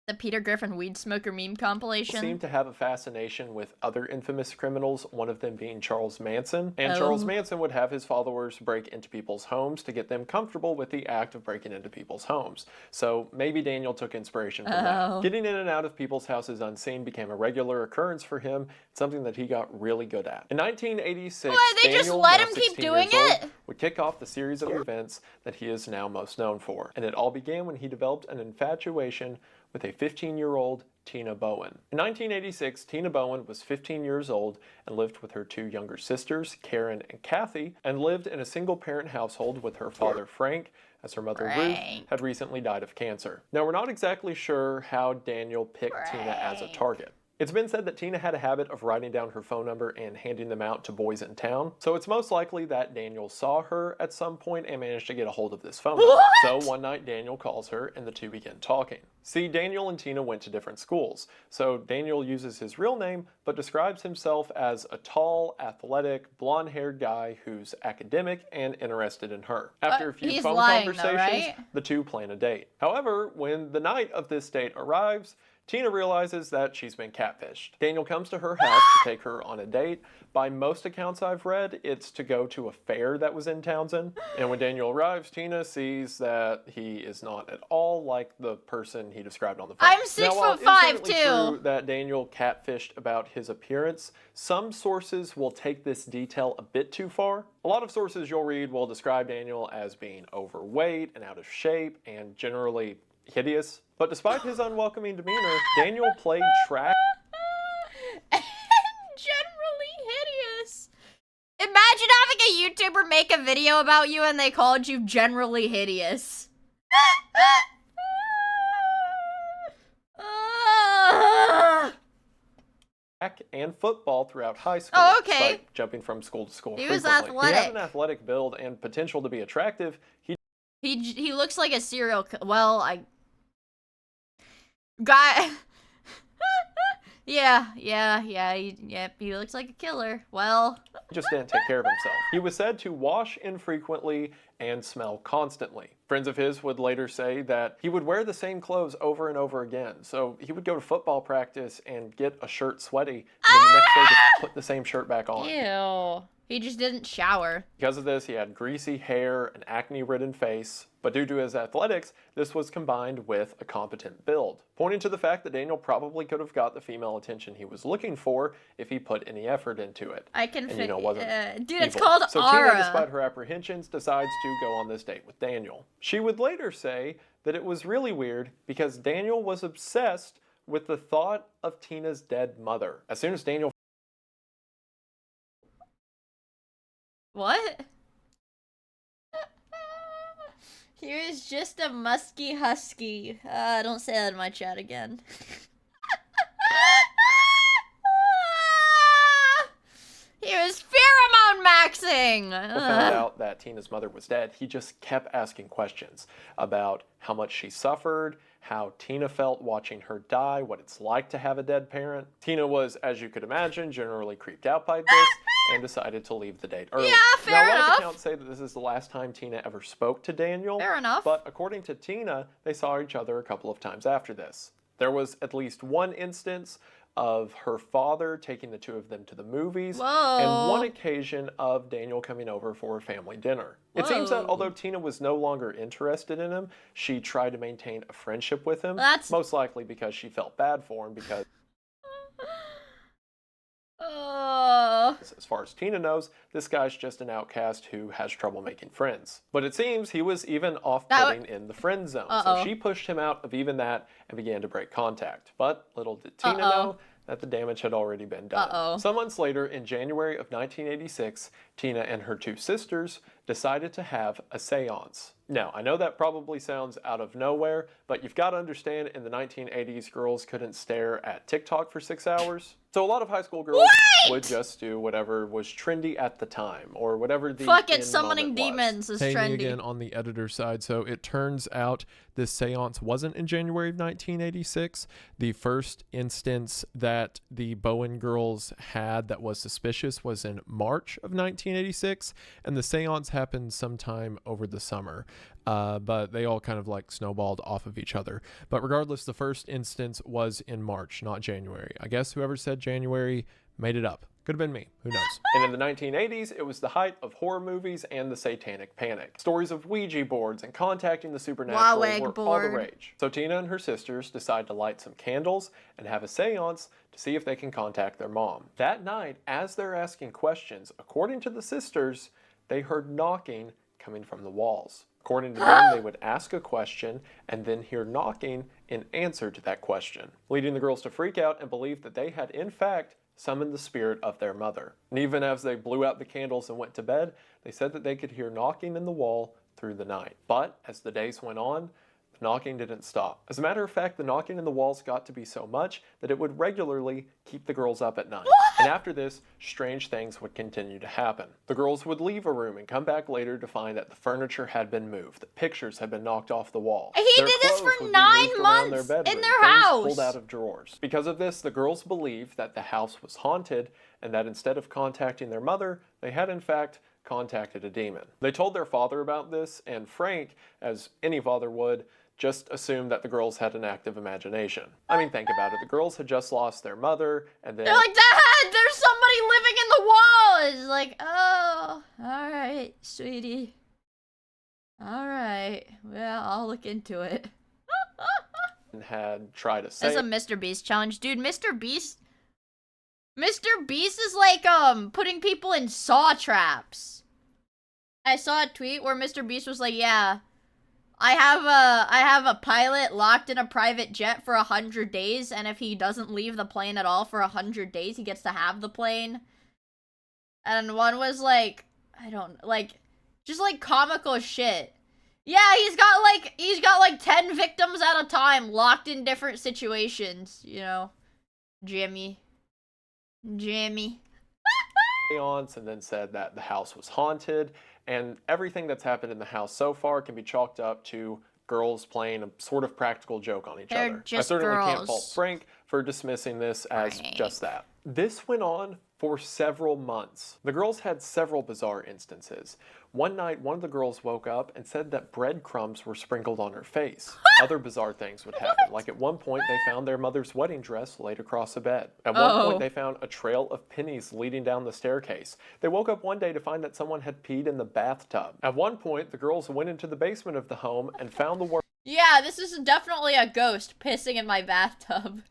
The Peter Griffin weed smoker meme compilation. seemed to have a fascination with other infamous criminals, one of them being Charles Manson. And Oh. Charles Manson would have his followers break into people's homes to get them comfortable with the act of breaking into people's homes. So maybe Daniel took inspiration from Oh. that. Getting in and out of people's houses unseen became a regular occurrence for him, something that he got really good at. In 1986, Why, they just Daniel, let now him keep 16 doing years it? old, would kick off the series of events that he is now most known for. And it all began when he developed an infatuation with a 15-year-old Tina Bowen. In 1986, Tina Bowen was 15 years old and lived with her two younger sisters, Karen and Kathy, and lived in a single-parent household with her father, Frank, as her mother, Ruth, had recently died of cancer. Now, we're not exactly sure how Daniel picked Tina as a target. It's been said that Tina had a habit of writing down her phone number and handing them out to boys in town, so it's most likely that Daniel saw her at some point and managed to get a hold of this phone number. So one night Daniel calls her and the two begin talking. See, Daniel and Tina went to different schools, so Daniel uses his real name but describes himself as a tall, athletic, blonde-haired guy who's academic and interested in her. After a few he's phone lying, though, conversations, right? the two plan a date. However, when the night of this date arrives, Tina realizes that she's been catfished. Daniel comes to her house to take her on a date. By most accounts I've read, it's to go to a fair that was in Townsend. And when Daniel arrives, Tina sees that he is not at all like the person he described on the phone. I'm 6'5" Now, while it's certainly too. true that Daniel catfished about his appearance, some sources will take this detail a bit too far. A lot of sources you'll read will describe Daniel as being overweight and out of shape and generally hideous. But despite his unwelcoming demeanor, Daniel played track. Generally hideous. Imagine having a YouTuber make a video about you and they called you generally hideous. Track and football throughout high school. Oh, okay. Despite jumping from school to school He was frequently. He had athletic. an athletic build and potential to be attractive. He looks like a serial well, guy. yeah, he looks like a killer. Well, He just didn't take care of himself. He was said to wash infrequently and smell constantly. Friends of his would later say that he would wear the same clothes over and over again. So he would go to football practice and get a shirt sweaty, and then the next day just put the same shirt back on. ew. He just didn't shower. Because of this, he had greasy hair, an acne-ridden face, but due to his athletics, this was combined with a competent build, pointing to the fact that Daniel probably could have got the female attention he was looking for if he put any effort into it. I can and, wasn't dude, it's evil. called So Aura. Tina, despite her apprehensions, decides to go on this date with Daniel. She would later say that it was really weird because Daniel was obsessed with the thought of Tina's dead mother. As soon as Daniel What? He was just a musky husky. Don't say that in my chat again. He was pheromone flexing. Found out that Tina's mother was dead, he just kept asking questions about how much she suffered, how Tina felt watching her die, what it's like to have a dead parent. Tina was, as you could imagine, generally creeped out by this and decided to leave the date early. Yeah, fair now, a lot enough. of accounts say that this is the last time Tina ever spoke to Daniel. Fair enough. But according to Tina, they saw each other a couple of times after this. There was at least one instance of her father taking the two of them to the movies, and one occasion of Daniel coming over for a family dinner. It seems that although Tina was no longer interested in him, she tried to maintain a friendship with him, most likely because she felt bad for him because as far as Tina knows, this guy's just an outcast who has trouble making friends. But it seems he was even off-putting in the friend zone, so she pushed him out of even that and began to break contact. But little did Tina know that the damage had already been done. Some months later, in January of 1986, Tina and her two sisters decided to have a seance. Now, I know that probably sounds out of nowhere, but you've got to understand in the 1980s, girls couldn't stare at TikTok for 6 hours. So a lot of high school girls would just do whatever was trendy at the time, or whatever the Fuck it, in summoning moment was. demons is Hey, me trendy. again on the editor's side. So it turns out this seance wasn't in January of 1986. The first instance that the Bowen girls had that was suspicious was in March of 1986, and the seance happened sometime over the summer. But they all kind of like snowballed off of each other. But regardless, the first instance was in March, not January. I guess whoever said January made it up. Could have been me. Who knows? And in the 1980s, it was the height of horror movies and the satanic panic. Stories of Ouija boards and contacting the supernatural were all the rage. So Tina and her sisters decide to light some candles and have a seance to see if they can contact their mom. That night, as they're asking questions, according to the sisters, they heard knocking coming from the walls. According to them, they would ask a question and then hear knocking in answer to that question, leading the girls to freak out and believe that they had, in fact, summoned the spirit of their mother. And even as they blew out the candles and went to bed, they said that they could hear knocking in the wall through the night. But as the days went on, the knocking didn't stop. As a matter of fact, the knocking in the walls got to be so much that it would regularly keep the girls up at night. And after this, strange things would continue to happen. The girls would leave a room and come back later to find that the furniture had been moved, that pictures had been knocked off the wall. He did this for 9 months in their house. Pulled out of drawers. Because of this, the girls believed that the house was haunted and that instead of contacting their mother, they had in fact contacted a demon. They told their father about this, and Frank, as any father would, just assumed that the girls had an active imagination. I mean, think about it. The girls had just lost their mother, and then... They're like, Dad, there's somebody living in the wall! It's like, oh, alright, sweetie. Alright, well, I'll look into it. had tried to say... That's a Mr. Beast challenge. Dude, Mr. Beast is like, putting people in saw traps. I saw a tweet where Mr. Beast was like, yeah, I have a pilot locked in a private jet for 100 days, and if he doesn't leave the plane at all for 100 days, he gets to have the plane. And one was like, I don't, like, just like comical shit. Yeah, he's got like 10 victims at a time locked in different situations, you know. Jimmy. Seance, and then said that the house was haunted, and everything that's happened in the house so far can be chalked up to girls playing a sort of practical joke on each other. I certainly can't fault Frank for dismissing this as just that. This went on for several months. The girls had several bizarre instances. One night, one of the girls woke up and said that breadcrumbs were sprinkled on her face. Other bizarre things would happen, like at one point they found their mother's wedding dress laid across a bed. At one point they found a trail of pennies leading down the staircase. They woke up one day to find that someone had peed in the bathtub. At one point, the girls went into the basement of the home and found the word... Yeah, this is definitely a ghost pissing in my bathtub.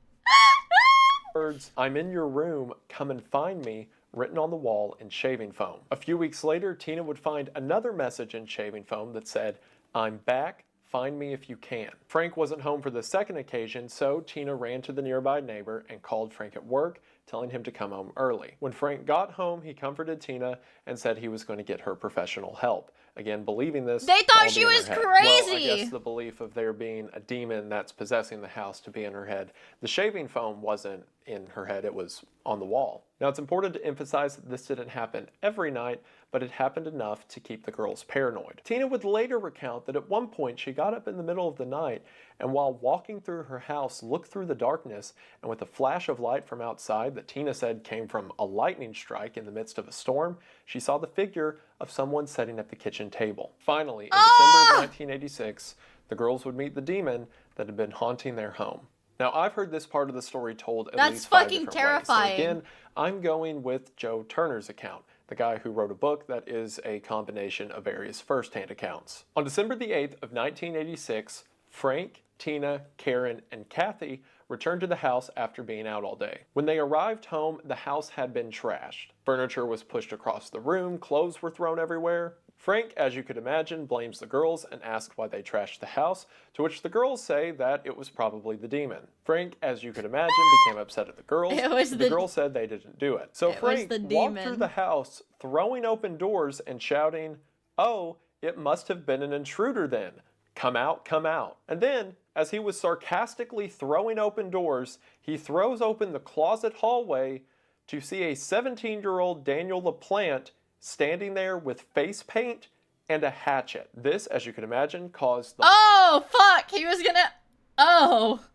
Words, "I'm in your room, come and find me," written on the wall in shaving foam. A few weeks later, Tina would find another message in shaving foam that said, "I'm back, find me if you can." Frank wasn't home for the second occasion, so Tina ran to the nearby neighbor and called Frank at work, telling him to come home early. When Frank got home, he comforted Tina and said he was going to get her professional help. Again, believing this... They thought she was crazy! Well, I guess the belief of there being a demon that's possessing the house to be in her head. The shaving foam wasn't in her head, it was on the wall. Now, it's important to emphasize that this didn't happen every night, but it happened enough to keep the girls paranoid. Tina would later recount that at one point she got up in the middle of the night and while walking through her house looked through the darkness, and with a flash of light from outside that Tina said came from a lightning strike in the midst of a storm, she saw the figure of someone sitting at the kitchen table. Finally, in December of 1986, the girls would meet the demon that had been haunting their home. Now, I've heard this part of the story told at least 5 different terrifying. ways. So again, I'm going with Joe Turner's account, the guy who wrote a book that is a combination of various first-hand accounts. On December the 8th of 1986, Frank, Tina, Karen, and Kathy returned to the house after being out all day. When they arrived home, the house had been trashed. Furniture was pushed across the room, clothes were thrown everywhere. Frank, as you could imagine, blames the girls and asks why they trashed the house, to which the girls say that it was probably the demon. Frank, as you could imagine, became upset at the girls, but the girls said they didn't do it. So Frank walked through the house, throwing open doors and shouting, "Oh, it must have been an intruder then. Come out, come out." And then, as he was sarcastically throwing open doors, he throws open the closet hallway to see a 17-year-old Daniel LaPlante standing there with face paint and a hatchet. This, as you can imagine, caused the— Oh, fuck! He was gonna— Oh.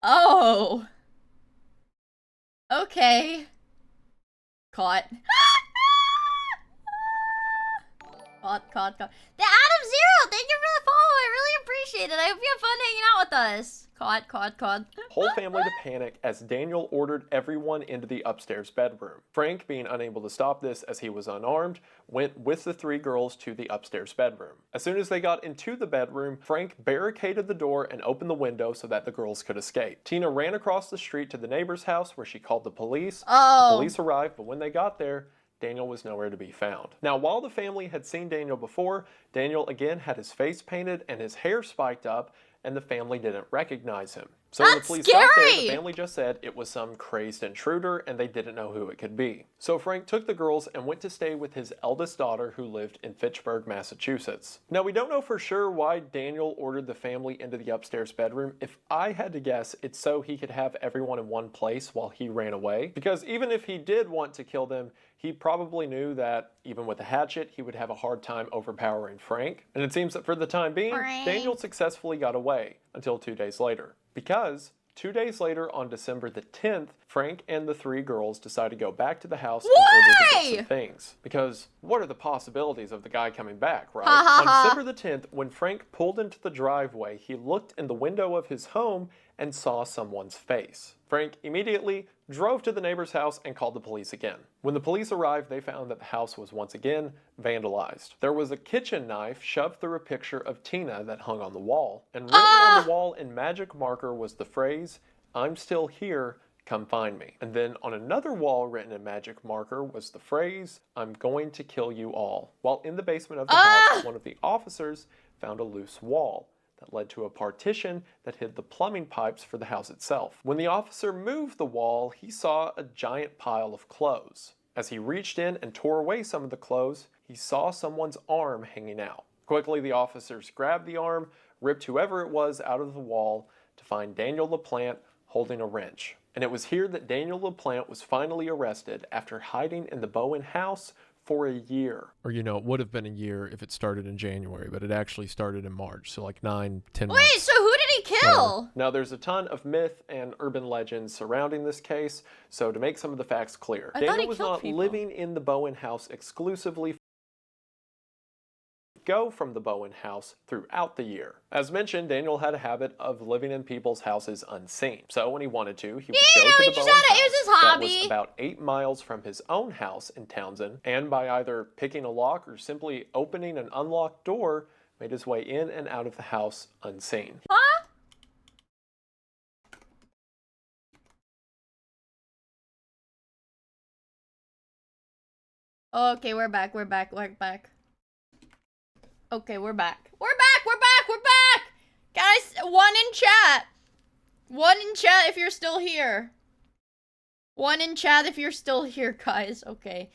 Oh. Okay. Caught. Caught. The Adam Zero, thank you for the follow. I really appreciate it. I hope you have fun hanging out with us. Caught. whole family to panic as Daniel ordered everyone into the upstairs bedroom. Frank, being unable to stop this as he was unarmed, went with the 3 girls to the upstairs bedroom. As soon as they got into the bedroom, Frank barricaded the door and opened the window so that the girls could escape. Tina ran across the street to the neighbor's house where she called the police. The police arrived, but when they got there, Daniel was nowhere to be found. Now, while the family had seen Daniel before, Daniel again had his face painted and his hair spiked up, and the family didn't recognize him. So when the police got there, the family just said it was some crazed intruder and they didn't know who it could be. So Frank took the girls and went to stay with his eldest daughter who lived in Fitchburg, Massachusetts. Now, we don't know for sure why Daniel ordered the family into the upstairs bedroom. If I had to guess, it's so he could have everyone in one place while he ran away. Because even if he did want to kill them, he probably knew that even with a hatchet, he would have a hard time overpowering Frank. And it seems that for the time being, Daniel successfully got away until 2 days later. Because 2 days later, on December the 10th, Frank and the 3 girls decided to go back to the house in order to get some things. Because what are the possibilities of the guy coming back, right? On December the 10th, when Frank pulled into the driveway, he looked in the window of his home and saw someone's face. Frank immediately drove to the neighbor's house and called the police again. When the police arrived, they found that the house was once again vandalized. There was a kitchen knife shoved through a picture of Tina that hung on the wall, and written on the wall in magic marker was the phrase, "I'm still here, come find me." And then on another wall written in magic marker was the phrase, "I'm going to kill you all." While in the basement of the house, one of the officers found a loose wall that led to a partition that hid the plumbing pipes for the house itself. When the officer moved the wall, he saw a giant pile of clothes. As he reached in and tore away some of the clothes, he saw someone's arm hanging out. Quickly, the officers grabbed the arm, ripped whoever it was out of the wall to find Daniel LaPlante holding a wrench. And it was here that Daniel LaPlante was finally arrested after hiding in the Bowen house for a year. Or, you know, it would have been a year if it started in January, but it actually started in March, so like 9-10 months. Wait, so who did he kill? Now, there's a ton of myth and urban legends surrounding this case, so to make some of the facts clear, Daniel was not living in the Bowen house exclusively. Go from the Bowen house throughout the year. As mentioned, Daniel had a habit of living in people's houses unseen. So when he wanted to, he would go to the Bowen house. It was his hobby. That was about 8 miles from his own house in Townsend, and by either picking a lock or simply opening an unlocked door, made his way in and out of the house unseen. Huh? Okay, we're back. Okay, we're back. Guys, one in chat. One in chat if you're still here. One in chat if you're still here, guys. Okay.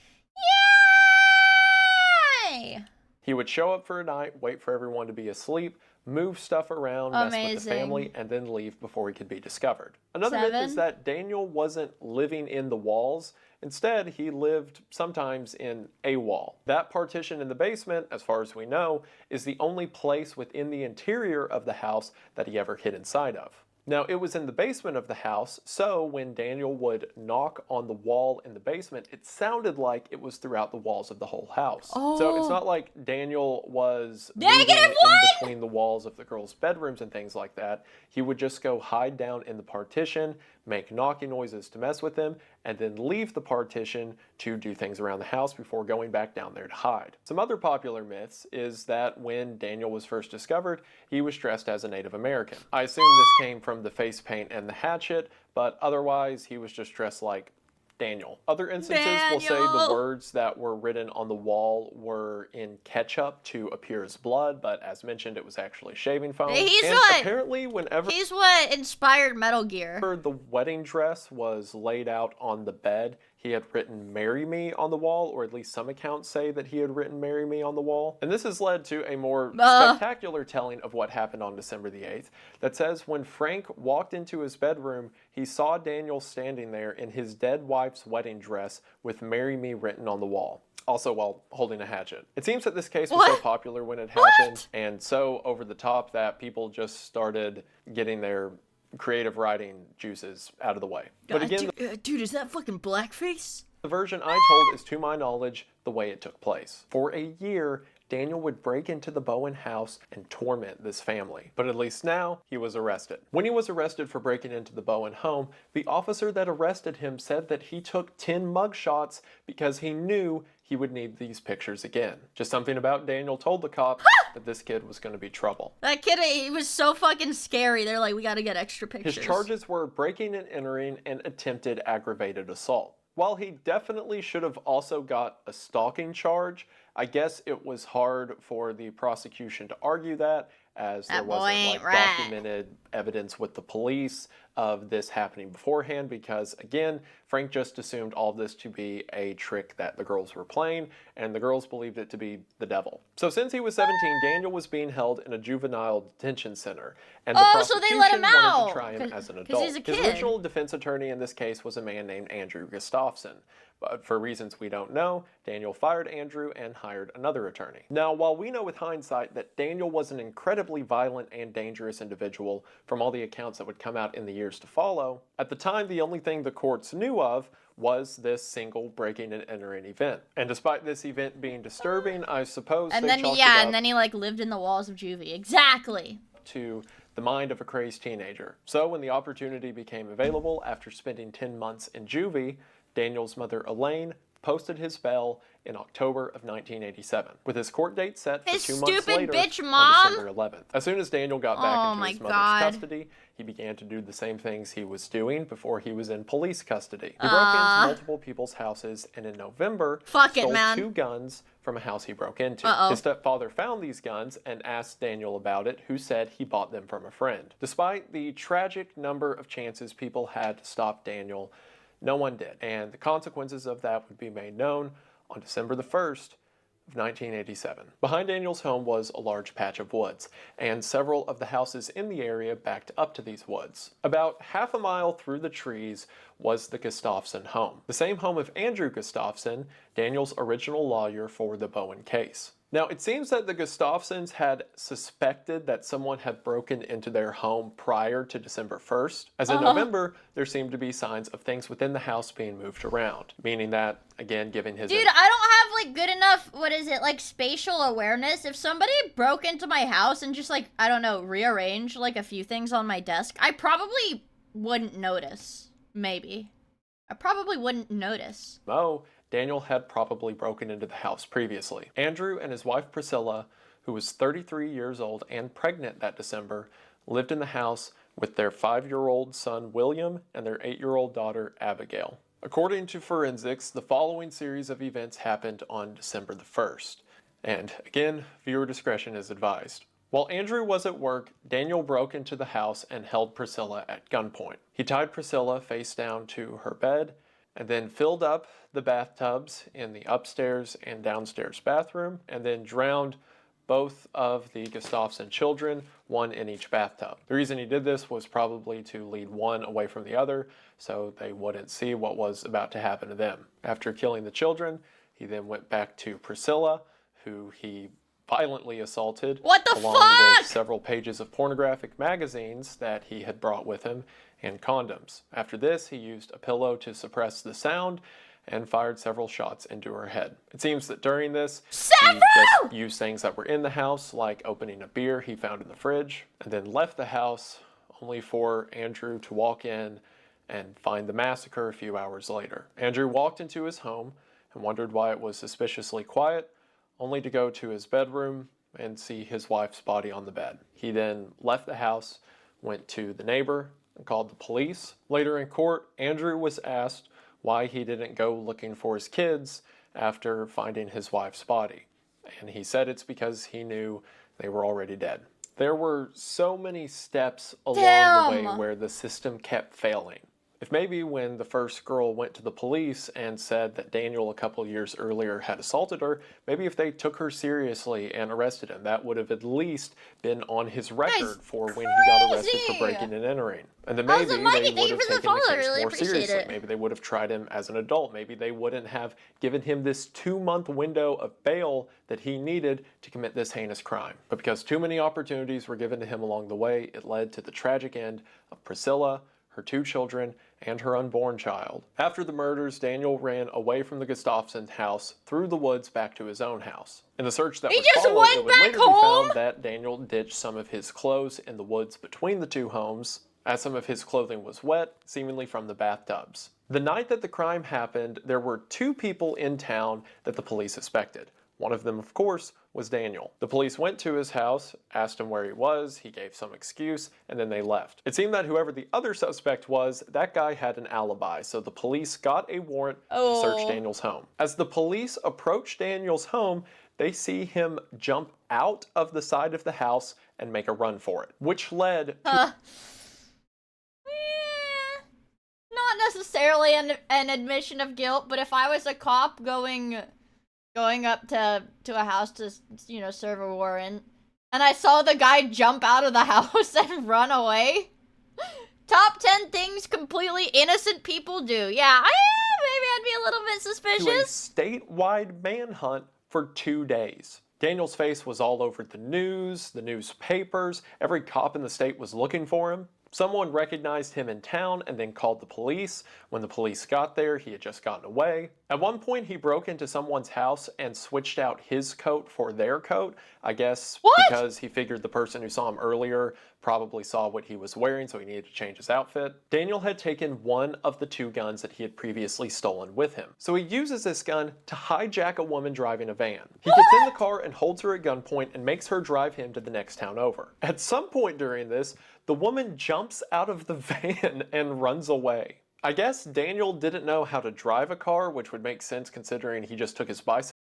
Yay! He would show up for a night, wait for everyone to be asleep, move stuff around, mess with the family, and then leave before he could be discovered. Another myth is that Daniel wasn't living in the walls. Instead, he lived sometimes in a wall. That partition in the basement, as far as we know, is the only place within the interior of the house that he ever hid inside of. Now, it was in the basement of the house, so when Daniel would knock on the wall in the basement, it sounded like it was throughout the walls of the whole house. So it's not like Daniel was moving in between the walls of the girls' bedrooms and things like that. He would just go hide down in the partition, make knocking noises to mess with them, and then leave the partition to do things around the house before going back down there to hide. Some other popular myths is that when Daniel was first discovered, he was dressed as a Native American. I assume this came from the face paint and the hatchet, but otherwise he was just dressed like Daniel. Other instances will say the words that were written on the wall were in ketchup to appear as blood, but as mentioned, it was actually shaving foam. Apparently, whenever he's what inspired Metal Gear. The wedding dress was laid out on the bed, he had written "Marry Me" on the wall, or at least some accounts say that he had written "Marry Me" on the wall. And this has led to a more spectacular telling of what happened on December the 8th that says when Frank walked into his bedroom, he saw Daniel standing there in his dead wife's wedding dress with "Marry Me" written on the wall, also while holding a hatchet. It seems that this case was so popular when it happened and so over the top that people just started getting their creative writing juices out of the way. But again, dude, is that fucking blackface? The version I told is, to my knowledge, the way it took place. For a year, Daniel would break into the Bowen house and torment this family. But at least now, he was arrested. When he was arrested for breaking into the Bowen home, the officer that arrested him said that he took 10 mugshots because he knew he would need these pictures again. Just something about Daniel told the cop that this kid was going to be trouble. That kid, he was so fucking scary. They're like, we gotta get extra pictures. His charges were breaking and entering and attempted aggravated assault. While he definitely should have also got a stalking charge, I guess it was hard for the prosecution to argue that, as there wasn't documented evidence with the police of this happening beforehand, because again, Frank just assumed all of this to be a trick that the girls were playing, and the girls believed it to be the devil. So since he was 17, Daniel was being held in a juvenile detention center, and the prosecution so they let him wanted out to try him as an adult. he's a kid. His original defense attorney in this case was a man named Andrew Gustafson. But for reasons we don't know, Daniel fired Andrew and hired another attorney. Now, while we know with hindsight that Daniel was an incredibly violent and dangerous individual from all the accounts that would come out in the years to follow, at the time the only thing the courts knew of was this single breaking and entering event. And despite this event being disturbing, I suppose and they then chalked it up and then he like lived in the walls of juvie. Exactly. To the mind of a crazed teenager. So when the opportunity became available after spending 10 months in juvie, Daniel's mother, Elaine, posted his bail in October of 1987, with his court date set for 2 months later on December 11th. As soon as Daniel got back into his mother's custody, he began to do the same things he was doing before he was in police custody. He broke into multiple people's houses, and in November, stole 2 guns from a house he broke into. His stepfather found these guns and asked Daniel about it, who said he bought them from a friend. Despite the tragic number of chances people had to stop Daniel, no one did, and the consequences of that would be made known on December the 1st of 1987. Behind Daniel's home was a large patch of woods, and several of the houses in the area backed up to these woods. About half a mile through the trees was the Gustafson home, the same home of Andrew Gustafson, Daniel's original lawyer for the Bowen case. Now, it seems that the Gustafsons had suspected that someone had broken into their home prior to December 1st, as in November, there seemed to be signs of things within the house being moved around, meaning that, again, given his... Dude, I don't have, like, good enough, like, spatial awareness. If somebody broke into my house and just, like, I don't know, rearranged, like, a few things on my desk, I probably wouldn't notice. Maybe. I probably wouldn't notice. Oh, Daniel had probably broken into the house previously. Andrew and his wife Priscilla, who was 33 years old and pregnant that December, lived in the house with their 5-year-old son William and their 8-year-old daughter Abigail. According to forensics, the following series of events happened on December the 1st. And again, viewer discretion is advised. While Andrew was at work, Daniel broke into the house and held Priscilla at gunpoint. He tied Priscilla face down to her bed and then filled up the bathtubs in the upstairs and downstairs bathroom, and then drowned both of the Gustafsson children, one in each bathtub. The reason he did this was probably to lead one away from the other so they wouldn't see what was about to happen to them. After killing the children, he then went back to Priscilla, who he violently assaulted, along with several pages of pornographic magazines that he had brought with him and condoms. After this, he used a pillow to suppress the sound and fired several shots into her head. It seems that during this, he just used things that were in the house, like opening a beer he found in the fridge, and then left the house only for Andrew to walk in and find the massacre a few hours later. Andrew walked into his home and wondered why it was suspiciously quiet, only to go to his bedroom and see his wife's body on the bed. He then left the house, went to the neighbor, and called the police. Later in court, Andrew was asked why he didn't go looking for his kids after finding his wife's body. And he said it's because he knew they were already dead. There were so many steps along the way where the system kept failing. If maybe when the first girl went to the police and said that Daniel a couple years earlier had assaulted her, maybe if they took her seriously and arrested him, that would have at least been on his record for when he got arrested for breaking and entering. And then maybe they would have taken the case more seriously. Maybe they would have tried him as an adult. Maybe they wouldn't have given him this 2-month window of bail that he needed to commit this heinous crime. But because too many opportunities were given to him along the way, it led to the tragic end of Priscilla, her 2 children, and her unborn child. After the murders, Daniel ran away from the Gustafsson house through the woods back to his own house. In the search that would follow, it would later be found that Daniel ditched some of his clothes in the woods between the 2 homes, as some of his clothing was wet, seemingly from the bathtubs. The night that the crime happened, there were 2 people in town that the police suspected. One of them, of course, was Daniel. The police went to his house, asked him where he was, he gave some excuse, and then they left. It seemed that whoever the other suspect was, that guy had an alibi, so the police got a warrant to search Daniel's home. As the police approach Daniel's home, they see him jump out of the side of the house and make a run for it, which led to... Not necessarily an admission of guilt, but if I was a cop going up to a house to, you know, serve a warrant, and I saw the guy jump out of the house and run away. Top 10 things completely innocent people do. Yeah, maybe I'd be a little bit suspicious. To a statewide manhunt for 2 days. Daniel's face was all over the news, the newspapers. Every cop in the state was looking for him. Someone recognized him in town and then called the police. When the police got there, he had just gotten away. At one point, he broke into someone's house and switched out his coat for their coat. I guess because he figured the person who saw him earlier probably saw what he was wearing, so he needed to change his outfit. Daniel had taken one of the 2 guns that he had previously stolen with him. So he uses this gun to hijack a woman driving a van. He gets in the car and holds her at gunpoint and makes her drive him to the next town over. At some point during this, the woman jumps out of the van and runs away. I guess Daniel didn't know how to drive a car, which would make sense considering he just took his bicycle.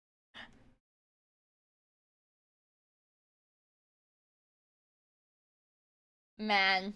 Man.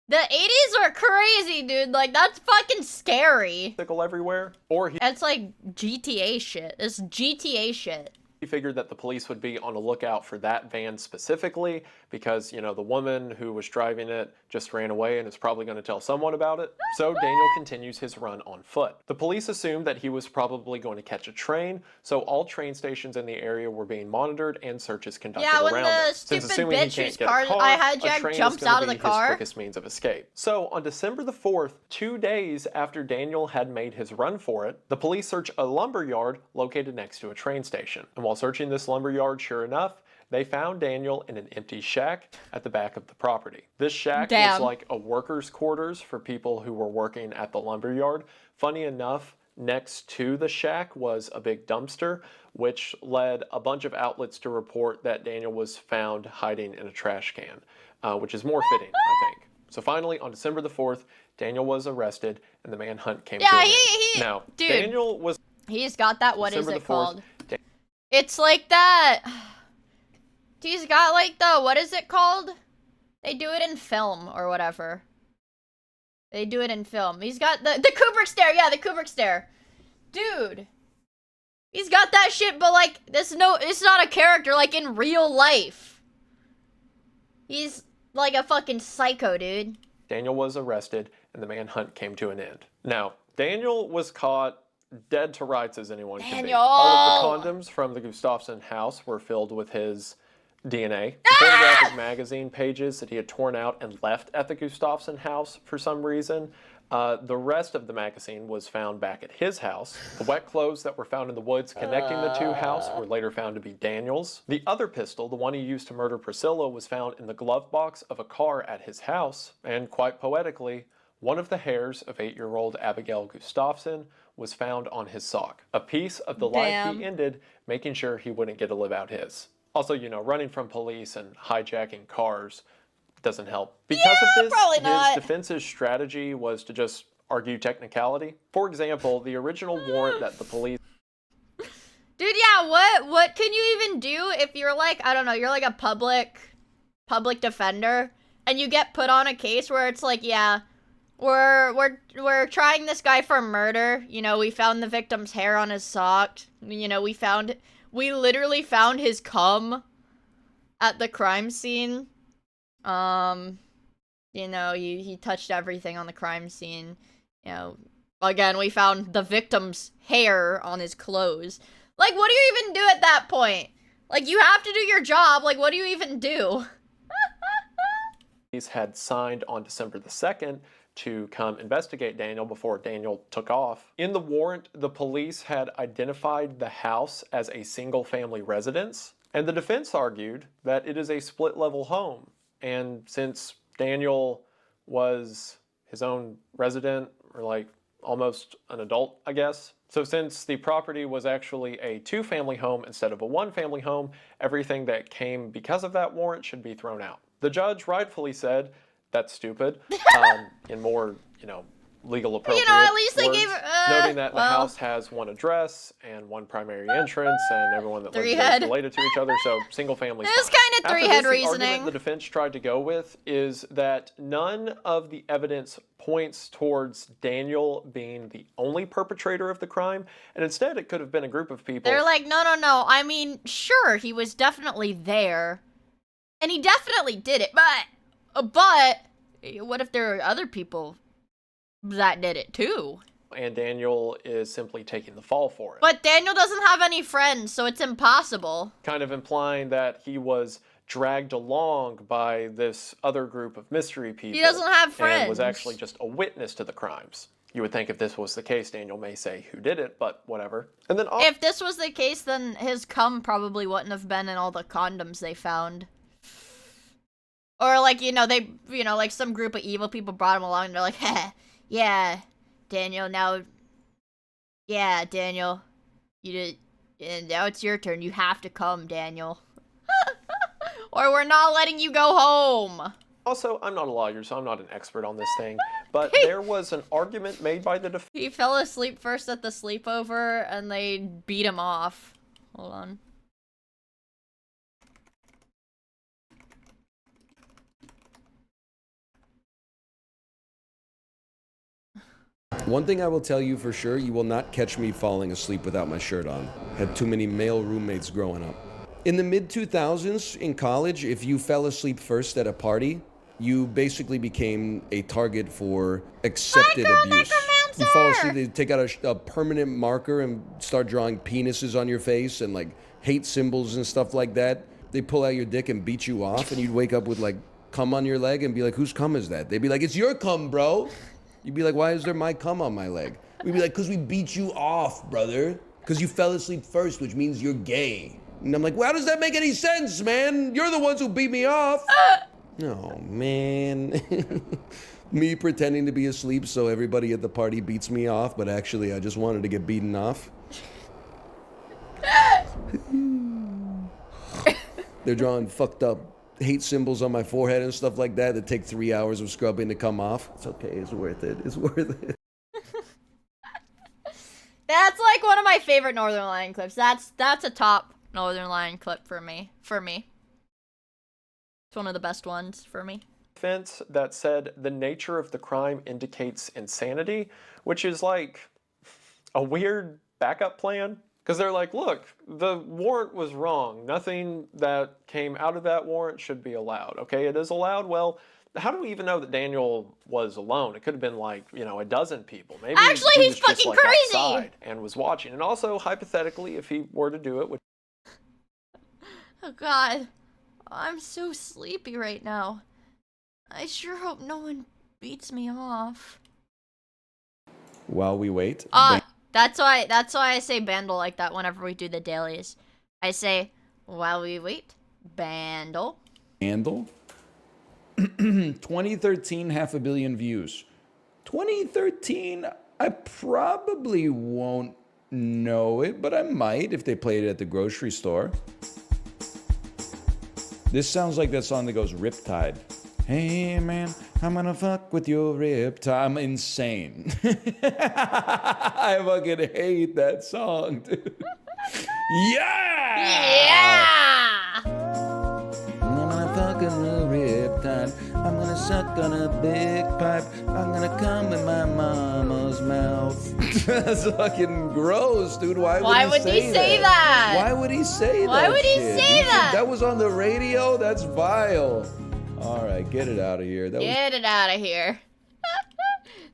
The 80s are crazy, dude. Like, that's fucking scary. Everywhere. Or he... It's like GTA shit. It's GTA shit. He figured that the police would be on the lookout for that van specifically because, you know, the woman who was driving it just ran away and is probably going to tell someone about it. So Daniel continues his run on foot. The police assumed that he was probably going to catch a train, so all train stations in the area were being monitored and searches conducted around it. Yeah, when the stupid bitch whose car I hijacked jumps out of the car. His quickest means of escape. So on December the 4th, 2 days after Daniel had made his run for it, the police search a lumber yard located next to a train station. And while searching this lumber yard, sure enough, they found Daniel in an empty shack at the back of the property. This shack was like a worker's quarters for people who were working at the lumber yard. Funny enough, next to the shack was a big dumpster, which led a bunch of outlets to report that Daniel was found hiding in a trash can, which is more fitting, I think. So finally, on December the 4th, Daniel was arrested and the manhunt came to an end. Now, dude, Daniel was... He's got that, what is it called? It's like that... He's got like the, what is it called? They do it in film or whatever. They do it in film. He's got the Kubrick stare. Yeah, the Kubrick stare. Dude. He's got that shit, but like, it's not a character, like in real life. He's like a fucking psycho, dude. Daniel was arrested and the manhunt came to an end. Now, Daniel was caught dead to rights as anyone can be. All of the condoms from the Gustafsson house were filled with his DNA. The pornographic magazine pages that he had torn out and left at the Gustafsson house for some reason. The rest of the magazine was found back at his house. The wet clothes that were found in the woods connecting the two houses were later found to be Daniel's. The other pistol, the one he used to murder Priscilla, was found in the glove box of a car at his house. And quite poetically, one of the hairs of 8-year-old Abigail Gustafsson was found on his sock. A piece of the life he ended, making sure he wouldn't get to live out his. Also, you know, running from police and hijacking cars doesn't help. Because of this, his defense's strategy was to just argue technicality. For example, the original warrant that the police... Dude, yeah, what can you even do if you're like, I don't know, you're like a public defender, and you get put on a case where it's like, yeah, we're trying this guy for murder. You know, we found the victim's hair on his sock. You know, we literally found his cum at the crime scene. You know, he touched everything on the crime scene. You know, again, we found the victim's hair on his clothes. Like, what do you even do at that point? Like, you have to do your job. Like, what do you even do? Police had signed on December the 2nd to come investigate Daniel before Daniel took off. In the warrant, the police had identified the house as a single-family residence, and the defense argued that it is a split-level home. And since Daniel was his own resident, or like almost an adult, I guess. So since the property was actually a 2-family home instead of a 1-family home, everything that came because of that warrant should be thrown out. The judge rightfully said, that's stupid, in more, you know, legal appropriate You know, at least they words, gave noting that the house has one address and one primary entrance, and everyone that lives there is related to each other, so single family. It was kind of three-head reasoning. The argument the defense tried to go with is that none of the evidence points towards Daniel being the only perpetrator of the crime, and instead it could have been a group of people. They're like, no. I mean, sure, he was definitely there, and he definitely did it, but what if there are other people that did it too? And Daniel is simply taking the fall for it. But Daniel doesn't have any friends, so it's impossible. Kind of implying that he was dragged along by this other group of mystery people. He doesn't have friends. And was actually just a witness to the crimes. You would think if this was the case, Daniel may say who did it, but whatever. And then if this was the case, then his cum probably wouldn't have been in all the condoms they found. Or like, like some group of evil people brought him along and they're like, yeah, Daniel, now, yeah, Daniel, you did, and now it's your turn. You have to come, Daniel. Or we're not letting you go home. Also, I'm not a lawyer, so I'm not an expert on this thing, but there was an argument made by the defense. He fell asleep first at the sleepover, and they beat him off. Hold on. One thing I will tell you for sure, you will not catch me falling asleep without my shirt on. Had too many male roommates growing up. In the mid-2000s, in college, if you fell asleep first at a party, you basically became a target for accepted abuse. You fall asleep, they take out a permanent marker and start drawing penises on your face and like hate symbols and stuff like that. They pull out your dick and beat you off, and you'd wake up with like cum on your leg and be like, whose cum is that? They'd be like, it's your cum, bro. You'd be like, why is there my cum on my leg? We'd be like, because we beat you off, brother. Because you fell asleep first, which means you're gay. And I'm like, well, how does that make any sense, man? You're the ones who beat me off. Oh, man. Me pretending to be asleep so everybody at the party beats me off, but actually I just wanted to get beaten off. They're drawing fucked up hate symbols on my forehead and stuff like that take 3 hours of scrubbing to come off. It's okay, it's worth it. It's worth it. That's like one of my favorite Northern Lion clips. That's a top Northern Lion clip for me. It's one of the best ones for me. defense that said the nature of the crime indicates insanity, which is like a weird backup plan. Because they're like, look, the warrant was wrong. Nothing that came out of that warrant should be allowed. Okay, it is allowed. Well, how do we even know that Daniel was alone? It could have been like, you know, a dozen people. Maybe Actually, he he's was just, fucking like, crazy. outside and was watching. And also, hypothetically, if he were to do it, which Oh god. I'm so sleepy right now. I sure hope no one beats me off. While we wait. That's why I say Bandle like that whenever we do the dailies. I say, while we wait, Bandle. Bandle? 2013, 500 million views. 2013, I probably won't know it, but I might if they played it at the grocery store. This sounds like that song that goes Riptide. Hey man, I'm gonna fuck with your riptide. I'm insane. I fucking hate that song, dude. Yeah! I'm gonna fuck with your riptide. I'm gonna suck on a big pipe. I'm gonna come in my mama's mouth. That's fucking gross, dude. Why would he say that? Why would he say that? Why would he say that? That was on the radio? That's vile. All right, get it out of here. Get it out of here.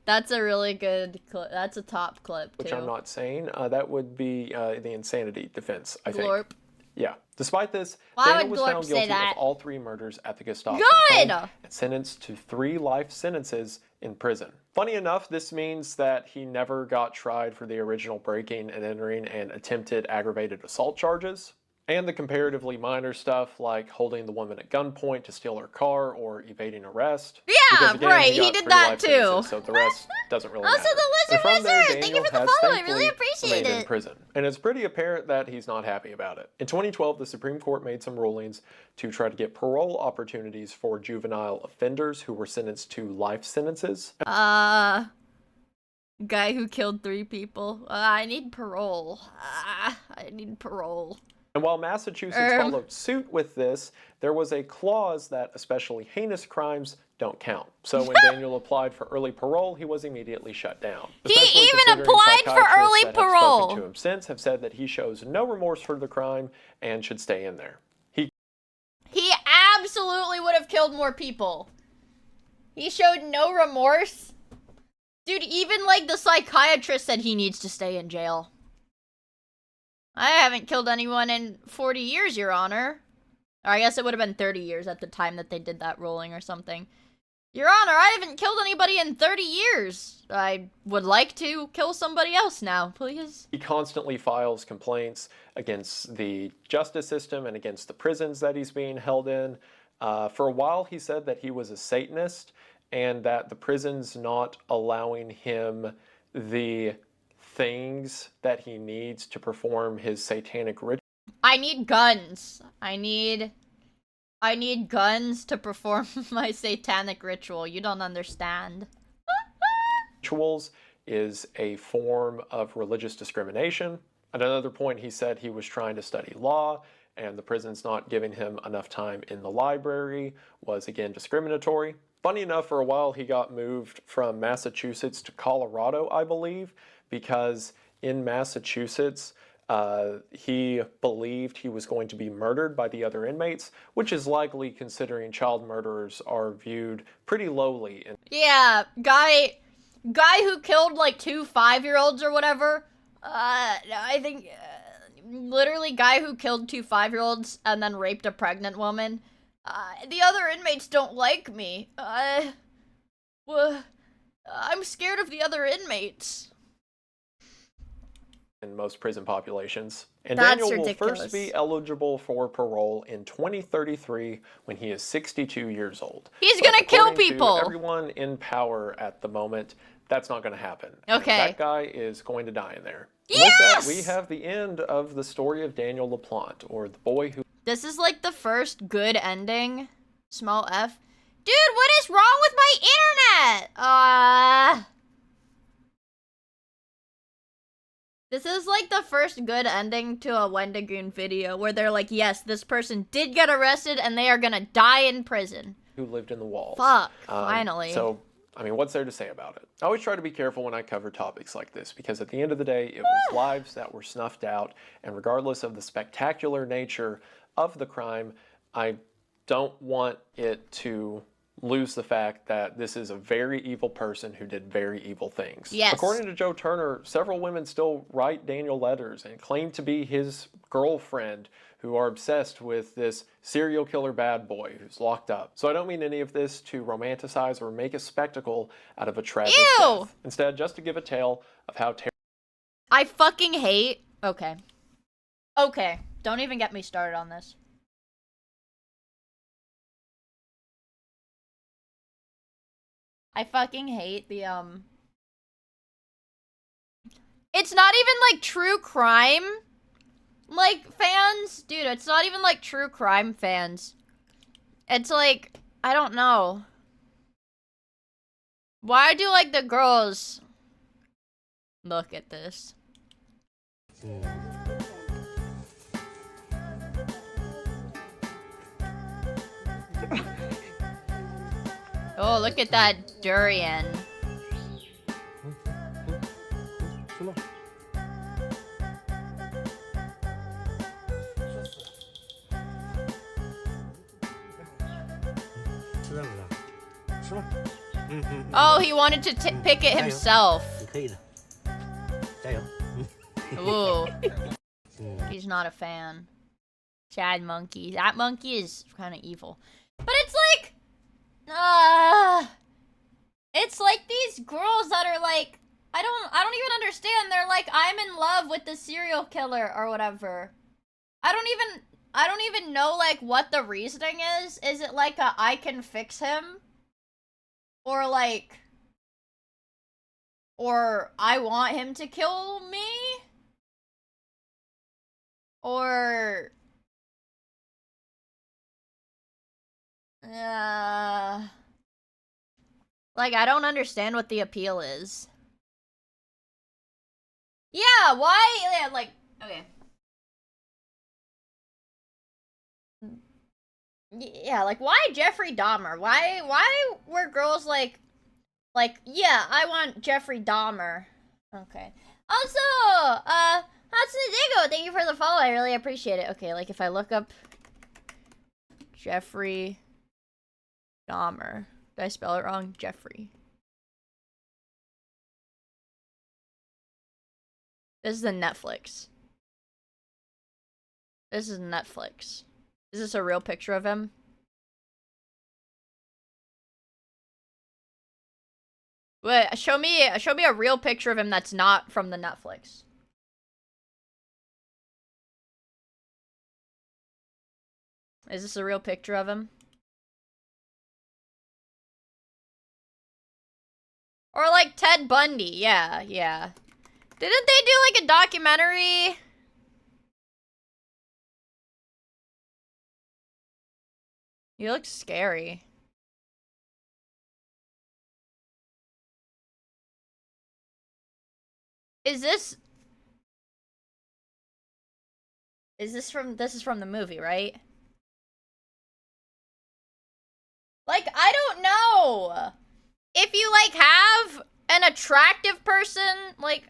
That's a really good clip. That's a top clip, too. which I'm not saying, that would be the insanity defense, I think. Glorp. Yeah. Despite this, Why Daniel would was Glorp found say guilty that? of all 3 murders at the Gestapo Good! home and sentenced to 3 life sentences in prison. Funny enough, this means that he never got tried for the original breaking and entering and attempted aggravated assault charges. And the comparatively minor stuff like holding the woman at gunpoint to steal her car or evading arrest. Yeah, Because, again, right, got he did 3 that life too. sentences, so the rest doesn't really Also, matter. the Lizard And from there, Wizard, thank you Daniel for the has follow, I really thankfully appreciate remained in it. prison. And it's pretty apparent that he's not happy about it. In 2012, the Supreme Court made some rulings to try to get parole opportunities for juvenile offenders who were sentenced to life sentences. Guy who killed 3 people. I need parole. I need parole. And while Massachusetts followed suit with this, there was a clause that especially heinous crimes don't count. So when Daniel applied for early parole, he was immediately shut down. He Especially even considering applied for psychiatrists early that have parole. spoken to him since have said that he shows no remorse for the crime and should stay in there. He absolutely would have killed more people. He showed no remorse. Dude, even like the psychiatrist said he needs to stay in jail. I haven't killed anyone in 40 years, Your Honor. Or I guess it would have been 30 years at the time that they did that ruling or something. Your Honor, I haven't killed anybody in 30 years. I would like to kill somebody else now, please. He constantly files complaints against the justice system and against the prisons that he's being held in. For a while, he said that he was a Satanist and that the prison's not allowing him the things that he needs to perform his satanic ritual. I need guns. I need guns to perform my satanic ritual. You don't understand. Rituals is a form of religious discrimination. At another point, he said he was trying to study law and the prison's not giving him enough time in the library was again discriminatory. Funny enough, for a while he got moved from Massachusetts to Colorado, I believe, because in Massachusetts, he believed he was going to be murdered by the other inmates, which is likely considering child murderers are viewed pretty lowly. Yeah, guy who killed like 2 5-year-olds or whatever. I think literally guy who killed 2 5-year-olds and then raped a pregnant woman. The other inmates don't like me. I'm scared of the other inmates. In most prison populations. And That's Daniel will ridiculous. first be eligible for parole in 2033 when he is 62 years old. He's But gonna kill according to people. everyone in power at the moment, that's not going to happen. Okay. That guy is going to die in there. Yes! With that, we have the end of the story of Daniel LaPlante, or the boy who... This is like the first good ending. Small F. Dude, what is wrong with my internet? This is like the first good ending to a Wendigoon video where they're like, yes, this person did get arrested and they are gonna die in prison. Who lived in the walls. Fuck, finally. So, I mean, what's there to say about it? I always try to be careful when I cover topics like this because at the end of the day, it was lives that were snuffed out, and regardless of the spectacular nature of the crime, I don't want it to lose the fact that this is a very evil person who did very evil things. Yes. According to Joe Turner, several women still write Daniel letters and claim to be his girlfriend who are obsessed with this serial killer bad boy who's locked up. So I don't mean any of this to romanticize or make a spectacle out of a tragic death. Instead, just to give a tale of how I fucking hate... Okay. Okay, don't even get me started on this. I fucking hate the, It's not even, like, true crime, like, fans. Dude, it's not even, like, true crime fans. It's, like, I don't know. Why do, like, the girls... Look at this. Oh, look at that durian. Oh, he wanted to pick it himself. Ooh. He's not a fan. Chad monkey. That monkey is kind of evil. But it's like... it's like these girls that are like... I don't even understand. They're like, I'm in love with the serial killer or whatever. I don't even know, like, what the reasoning is. Is it like a, I can fix him? Or like... Or I want him to kill me? Or... like, I don't understand what the appeal is. Yeah, why? Yeah, like, okay. Yeah, like, why Jeffrey Dahmer? Why were girls like, yeah, I want Jeffrey Dahmer. Okay. Also, Hatsune thank you for the follow. I really appreciate it. Okay, like, if I look up Jeffrey Dahmer. Did I spell it wrong? Jeffrey. This is the Netflix. This is Netflix. Is this a real picture of him? Wait, show me a real picture of him that's not from the Netflix. Is this a real picture of him? Or like Ted Bundy, yeah. Didn't they do like a documentary? He looks scary. This is from the movie, right? Like, I don't know. If you, like, have an attractive person, like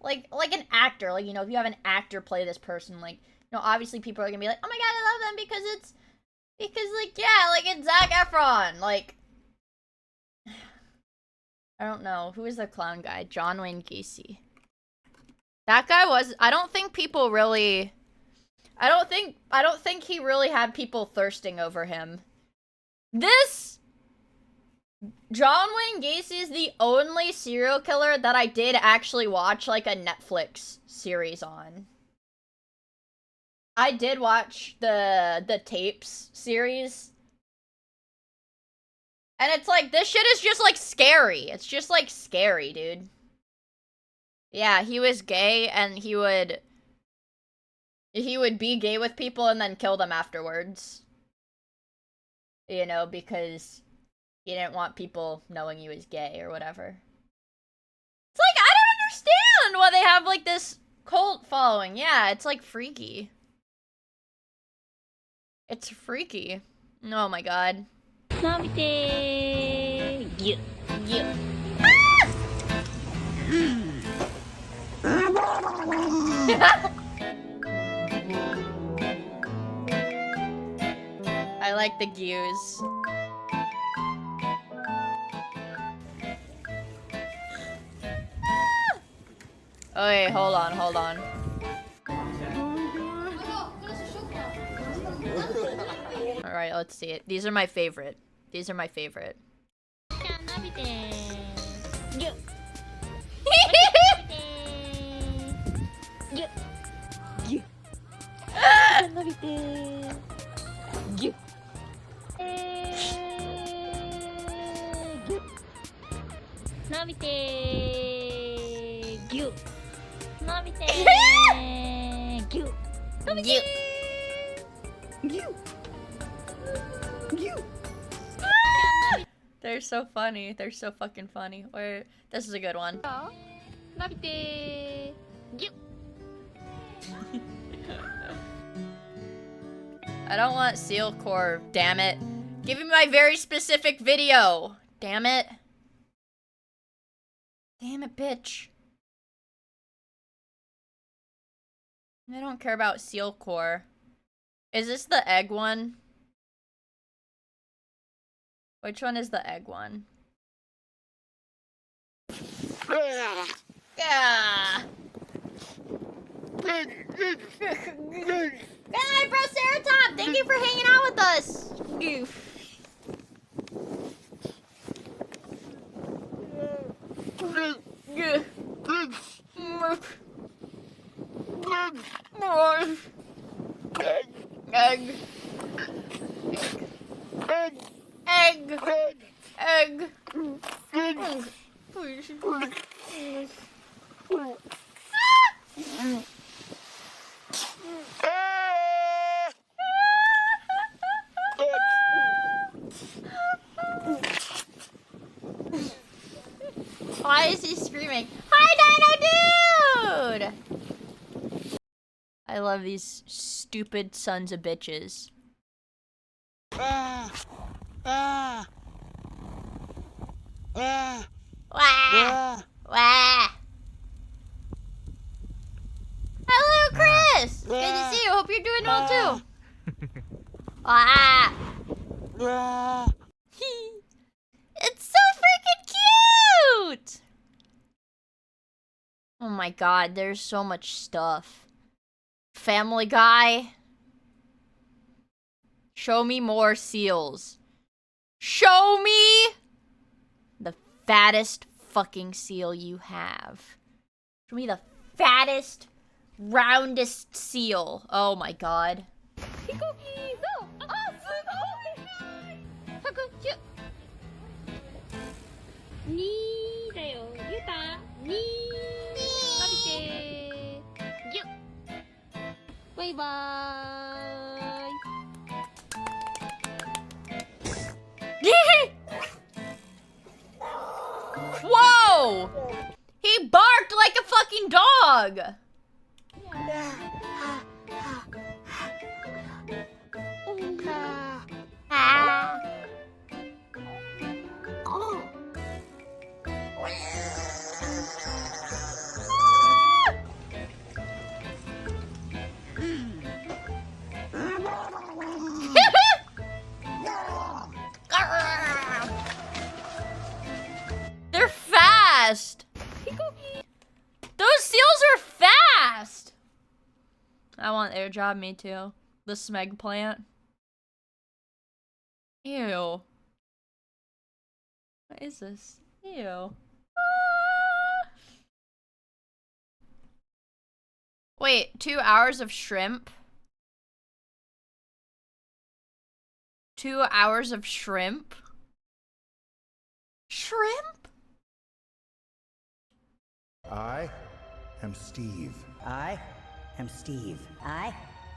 an actor, like, you know, if you have an actor play this person, like, you know, obviously people are gonna be like, oh my god, I love them because, like, yeah, like, it's Zac Efron, like, I don't know, who is the clown guy? John Wayne Gacy. That guy was, I don't think people really, I don't think he really had people thirsting over him. This John Wayne Gacy is the only serial killer that I did actually watch, like, a Netflix series on. I did watch the Tapes series. And it's like, this shit is just, like, scary. It's just, like, scary, dude. Yeah, he was gay, and he would be gay with people and then kill them afterwards. You know, because he didn't want people knowing he was gay or whatever. It's like, I don't understand what they have like this cult following. Yeah, it's like freaky. It's freaky. Oh my god. I like the gears. Okay, hold on. Alright, let's see it. These are my favorite. They're so funny. They're so fucking funny. Wait, this is a good one. I don't want seal core, damn it. Give me my very specific video. Damn it. Damn it, bitch. I don't care about seal core. Is this the egg one? Which one is the egg one? Yeah. Hi, bro, Ceratop! Thank you for hanging out with us! Egg. Why is he screaming? Hi, Dino Dude! I love these stupid sons of bitches. Wah! Wah! Hello, Chris! Good to see you. Hope you're doing well, too. Ah! It's so freaking cute! Oh my god, there's so much stuff. Family Guy. Show me more seals. Show me the fattest fucking seal you have. Show me the fattest, roundest seal. Oh my god. Whoa! He barked like a fucking dog! Ah. They're fast! Those seals are fast! I want their job, me too. The smeg plant. Ew. What is this? Ew. Ah. Wait, 2 hours of shrimp? 2 hours of shrimp? Shrimp? I am Steve. I am Steve. I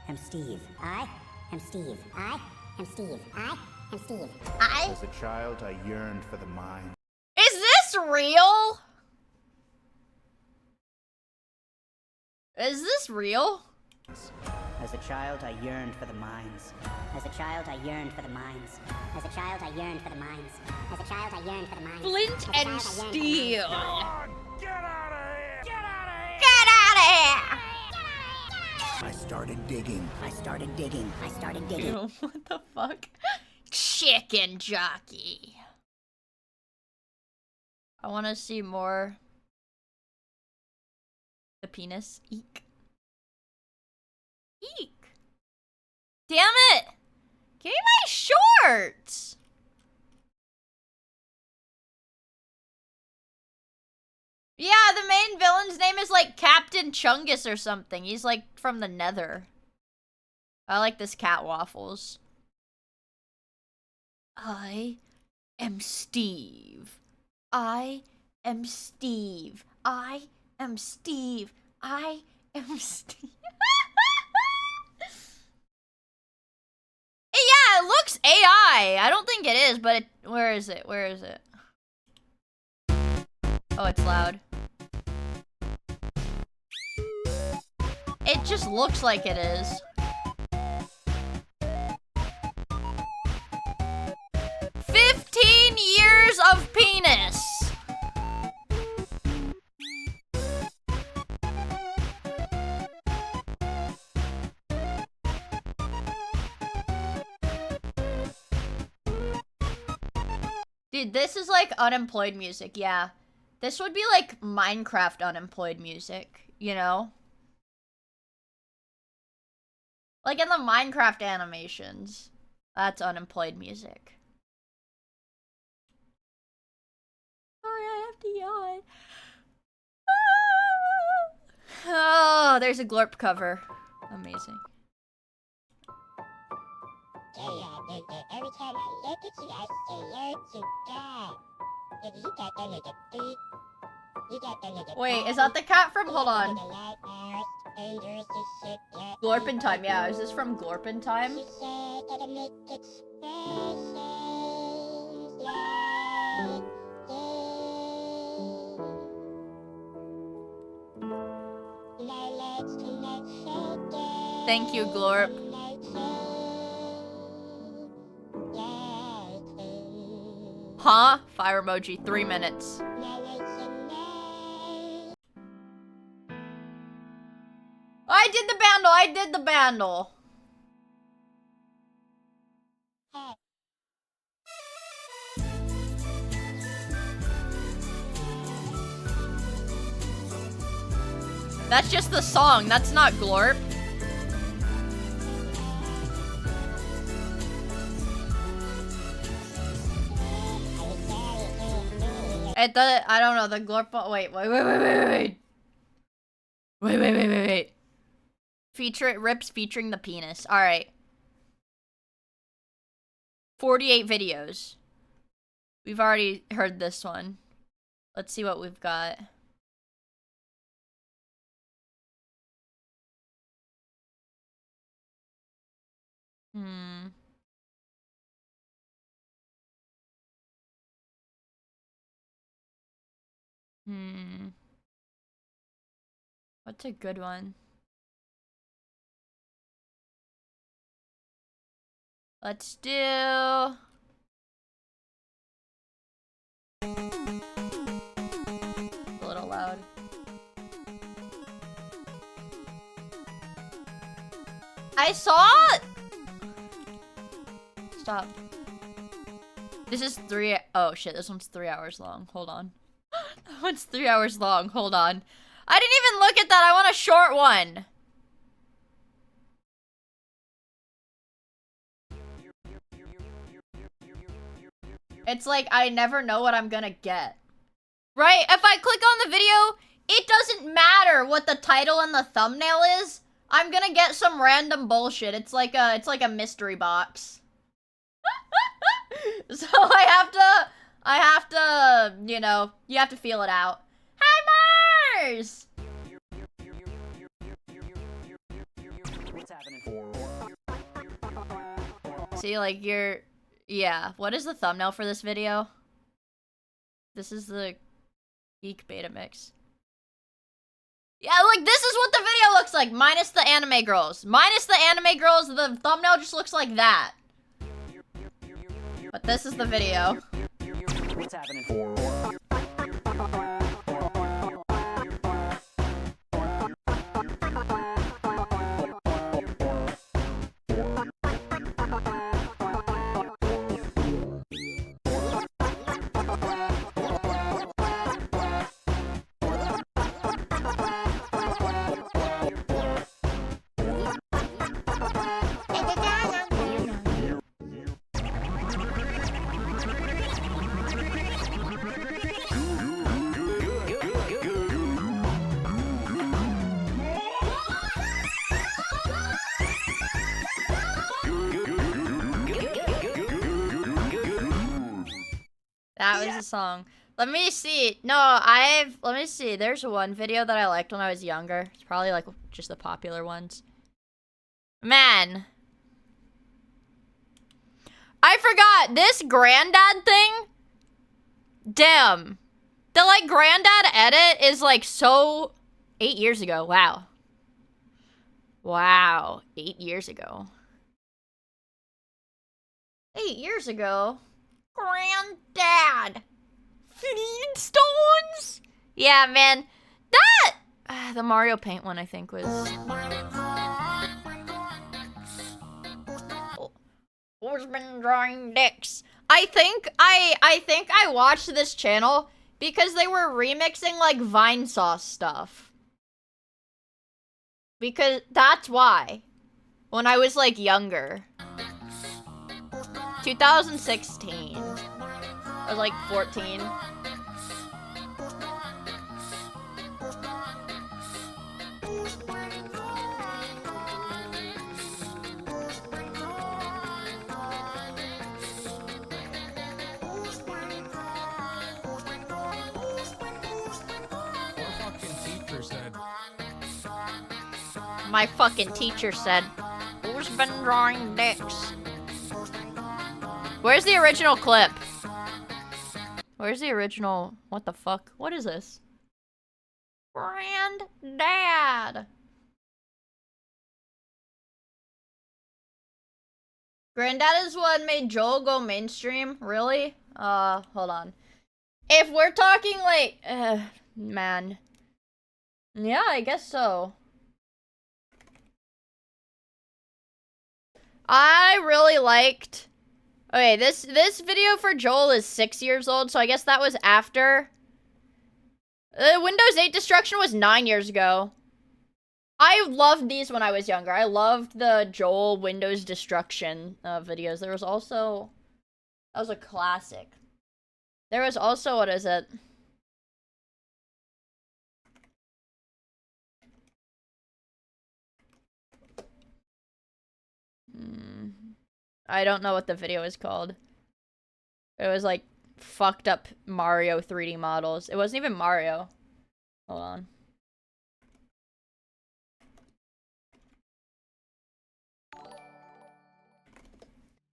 am Steve. I am Steve. I am Steve. I am Steve. As a child, I yearned for the mind. Is this real? Is this real? As a child, I yearned for the mines. As a child, I yearned for the mines. As a child, I yearned for the mines. As a child, I yearned for the mines. Flint and steel. Get out of here! Get out of here! Get out of here! I started digging. I started digging. I started digging. Ew, what the fuck? Chicken jockey. I want to see more. The penis. Eek. Eek. Damn it! Give me my shorts! Yeah, the main villain's name is like Captain Chungus or something. He's like from the Nether. I like this cat waffles. I am Steve. I am Steve. I am Steve. I am Steve. Yeah, it looks AI. I don't think it is, but where is it? Where is it? Oh, it's loud. It just looks like it is. Years of penis. Dude, this is like unemployed music, yeah. This would be like Minecraft unemployed music, you know? Like in the Minecraft animations. That's unemployed music. Sorry, I have to yawn. Oh, there's a Glorp cover. Amazing. Every time I look at you, I say, learn to die. You got that little beat. You got that little. Wait, is that the cat from? Hold on. Glorpin Time, yeah. Is this from Glorpin Time? She said that I make expressions like my legs connect shoulders. Thank you, Glorp. Huh? Fire emoji. 3 minutes. I did the bandle. I did the bandle. That's just the song. That's not Glorp. I don't know, the Glorp. Wait. Wait. Rips featuring the penis. Alright. 48 videos. We've already heard this one. Let's see what we've got. What's a good one? Let's do... A little loud. I saw it! Stop. This is oh shit, this one's 3 hours long. Hold on. That one's 3 hours long. Hold on. I didn't even look at that. I want a short one. It's like I never know what I'm gonna get. Right? If I click on the video, it doesn't matter what the title and the thumbnail is. I'm gonna get some random bullshit. It's like a mystery box. So I have to, you know, you have to feel it out. Hi, Mars! See, like, yeah. What is the thumbnail for this video? This is the Geek Beta Mix. Yeah, like this is what the video looks like, minus the anime girls. Minus the anime girls, the thumbnail just looks like that. But this is the video. What's happening? That was a song. Let me see. No, let me see. There's one video that I liked when I was younger. It's probably like just the popular ones. Man. I forgot this granddad thing. Damn. The like granddad edit is like so 8 years ago. Wow. Wow. 8 years ago. 8 years ago. Granddad. Flintstones? Yeah, man. That the Mario Paint one I think was Who's been drawing dicks? I think I watched this channel because they were remixing like Vine Sauce stuff. Because that's why. When I was like younger. 2016. I was like 14. My fucking teacher said, who's been drawing dicks? Where's the original clip? Where's the original? What the fuck? What is this? Granddad. Granddad is what made Joel go mainstream? Really? Hold on. If we're talking like, man. Yeah, I guess so. I really liked... Okay, this video for Joel is 6 years old, so I guess that was after. Windows 8 destruction was 9 years ago. I loved these when I was younger. I loved the Joel Windows destruction videos. There was also... That was a classic. There was also, what is it? I don't know what the video is called. It was like fucked up Mario 3D models. It wasn't even Mario. Hold on.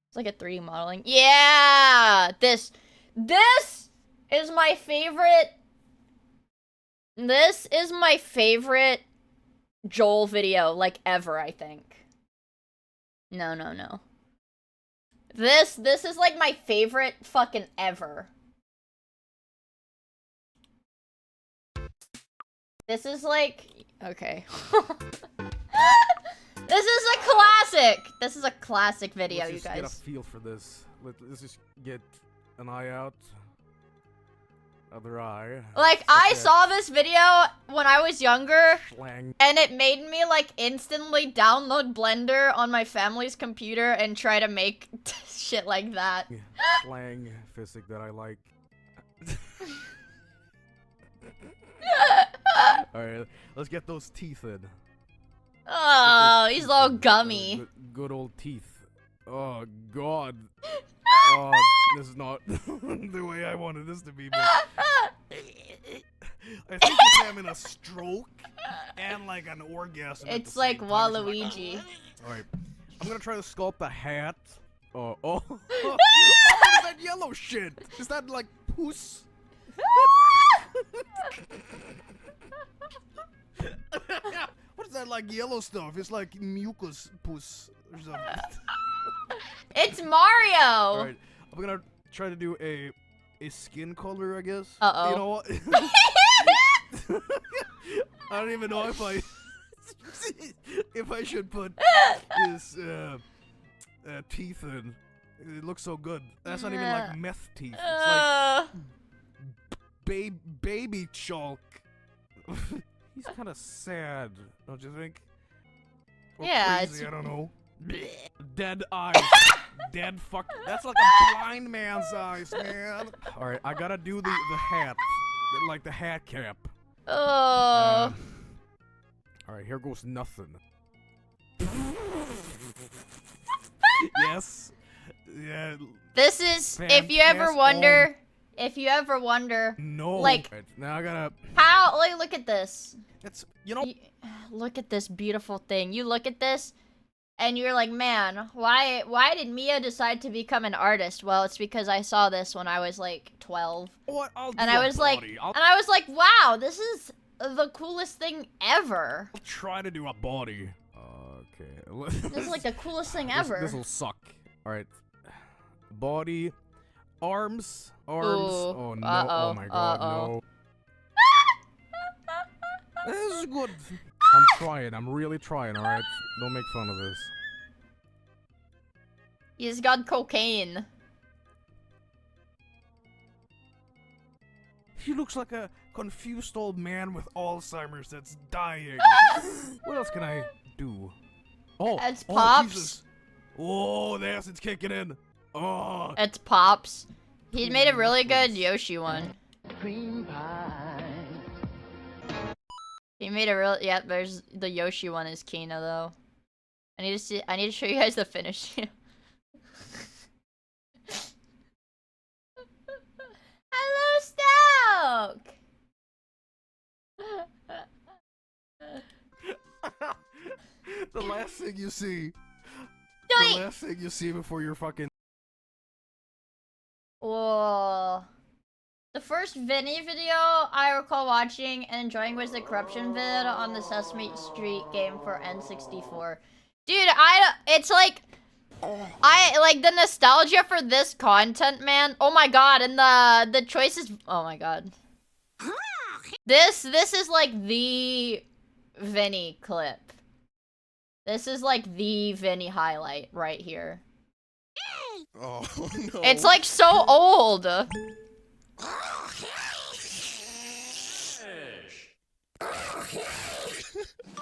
It's like a 3D modeling. Yeah! This is my favorite. This is my favorite Joel video, like, ever, I think. No. This is like my favorite fucking ever. This is like, okay. This is a classic. This is a classic video, Let's you just guys. get a feel for this. Let's just get an eye out. Other eye. Like, I saw this video when I was younger, Schlang. and it made me, like, instantly download Blender on my family's computer and try to make shit like that. Slang physics that I like. Alright, let's get those teeth in. Oh, he's all gummy. Good old teeth. Oh, God. Oh, this is not the way I wanted this to be, but I think he's having a stroke and like an orgasm. It's like Waluigi. Alright, I'm gonna try to sculpt a hat. Oh, what is that yellow shit? Is that like puss? What is that like yellow stuff? It's like mucus pus or something. It's Mario! Alright, I'm gonna try to do a skin color, I guess. Uh-oh. You know what? I don't even know if I should put his teeth in. It looks so good. That's not even like meth teeth. It's like baby chalk. He's kind of sad, don't you think? Or Yeah, crazy, it's... I don't know. Dead eyes. Dead fuck. That's like a blind man's eyes, man. All right, I gotta do the hat, like the hat cap. Oh. All right, here goes nothing. Yes. Yeah. This is, if you ever wonder, no. like, Right, now I gotta. how? Like, look at this. It's you look at this beautiful thing. You look at this, and you're like, man, why did Miia decide to become an artist? Well, it's because I saw this when I was like 12, and I was like, wow, this is the coolest thing ever. I'll try to do a body. Okay. This is like the coolest thing ever. This will suck. All right. Body, arms. Ooh. Oh no! Oh my god, no. This is good. I'm trying. I'm really trying. All right. Don't make fun of this. He's got cocaine. He looks like a confused old man with Alzheimer's that's dying. What else can I do? Oh, It's Pops. Jesus. Oh, the acid's kicking in. Oh. It's Pops. He made a really good Yoshi one. Cream pie. He made a real, yeah, there's the Yoshi one is Kina though. I need to show you guys the finish. Hello, Stoke! The last thing you see. Doink! The last thing you see before you're fucking. Whoa. The first Vinny video I recall watching and enjoying was the corruption vid on the Sesame Street game for N64. Dude, it's like, I like the nostalgia for this content, man. Oh my god, and the choices, oh my god. This is like the Vinny clip. This is like the Vinny highlight right here. Oh no. It's like so old.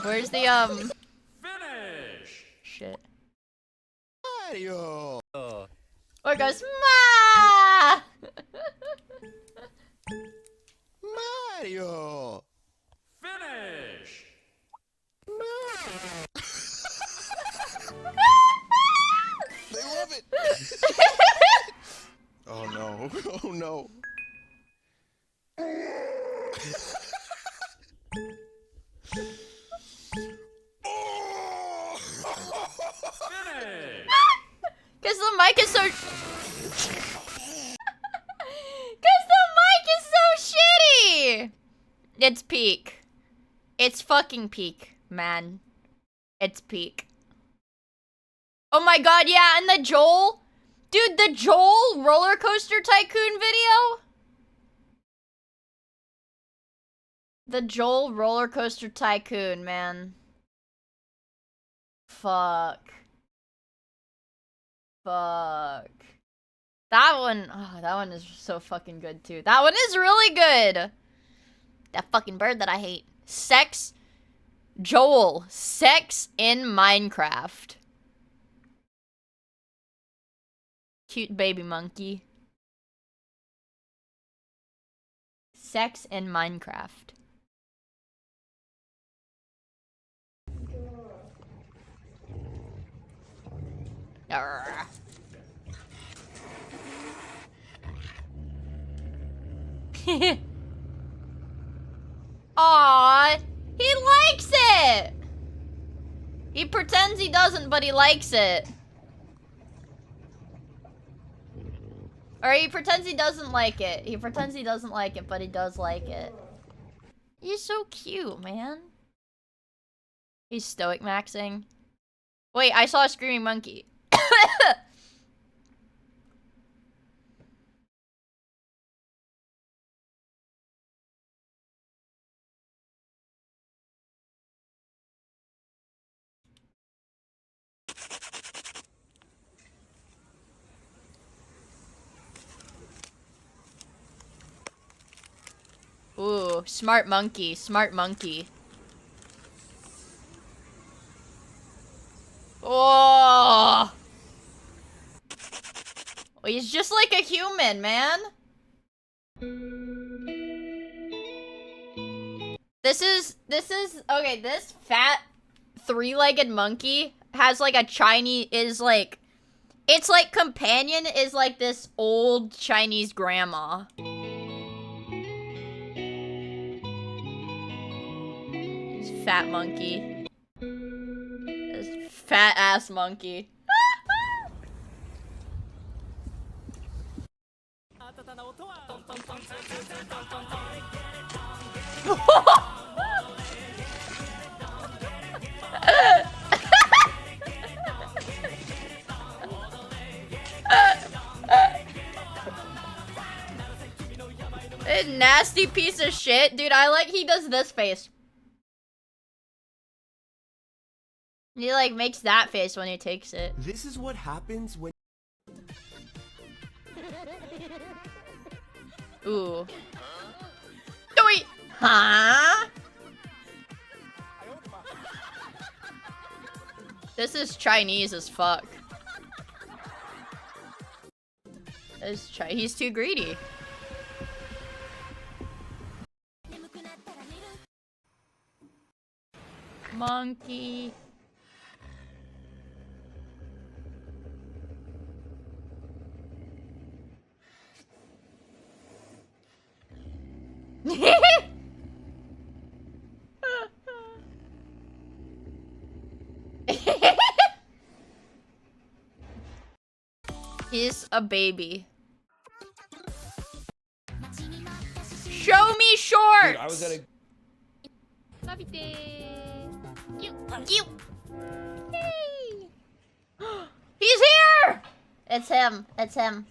Where's the Finish. Shit. Mario. Or it goes Ma. Mario. Finish. They love it. Oh no. Oh no. Cause the mic is so Cause the mic is so shitty. It's peak. It's fucking peak, man. It's peak. Oh my god, yeah, and the Joel. Dude, the Joel roller coaster tycoon video. The Joel roller coaster tycoon, man. Fuck. Fuck. That one, oh, that one is so fucking good too. That one is really good. That fucking bird that I hate. Sex. Joel. Sex in Minecraft. Cute baby monkey. Sex in Minecraft. Arrgh. Aww, he likes it! He pretends he doesn't, but he likes it. Or he pretends he doesn't like it. He pretends he doesn't like it, but he does like it. He's so cute, man. He's stoic maxing. Wait, I saw a screaming monkey. Ooh, smart monkey, smart monkey. Oh, he's just like a human, man. This is okay. This fat three-legged monkey has like a Chinese its like companion is like this old Chinese grandma. This fat monkey. This fat ass monkey. A nasty piece of shit. Dude, I like he does this face. He like makes that face when he takes it. This is what happens when... Ooh. Wait. Huh? This is Chinese as fuck. He's too greedy. Monkey. He's a baby. Show me shorts! Dude, I was at a... Cute. Hey. He's here! It's him. It's him.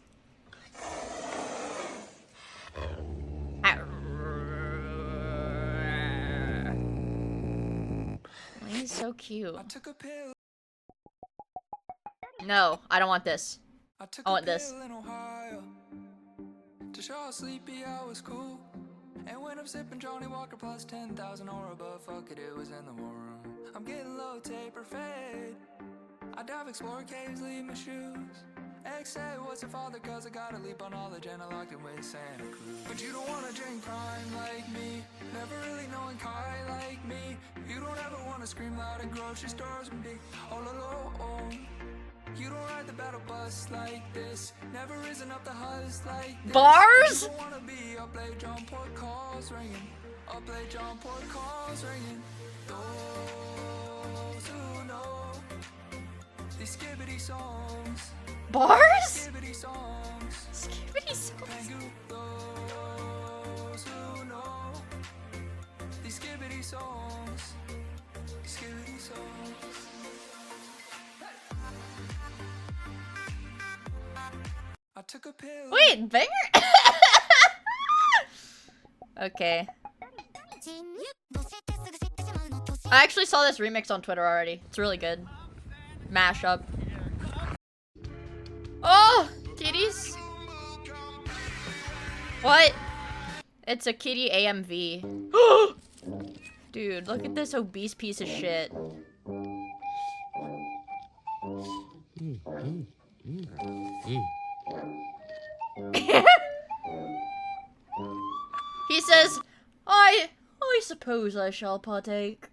He's so cute. No, I don't want this. I want this. To show how sleepy I was cool. And when I'm sipping Johnny Walker plus 10,000 or above, fuck it, it was in the war room. I'm getting low taper fade. I dive, explore caves, leave my shoes. X say, what's your father? Cause I gotta leap on knowledge and I locked in with Santa Cruz. But you don't wanna drink prime like me. Never really knowing Kai like me. You don't ever wanna scream loud in grocery stores and be all alone. You don't ride the battle bus like this. Never risen up the huzz like this. Bars? You don't wanna be up late, John Port calls ringing. Up late, John Port calls ringing. Those who know these skibbity songs. Bars? Skibbity songs. Skibbity songs. Those who know these skibbity songs. Skibbity songs. I took a pill. Wait, banger? Okay. I actually saw this remix on Twitter already. It's really good. Mashup. Oh, kitties. What? It's a kitty AMV. Dude, look at this obese piece of shit. He says, I suppose I shall partake.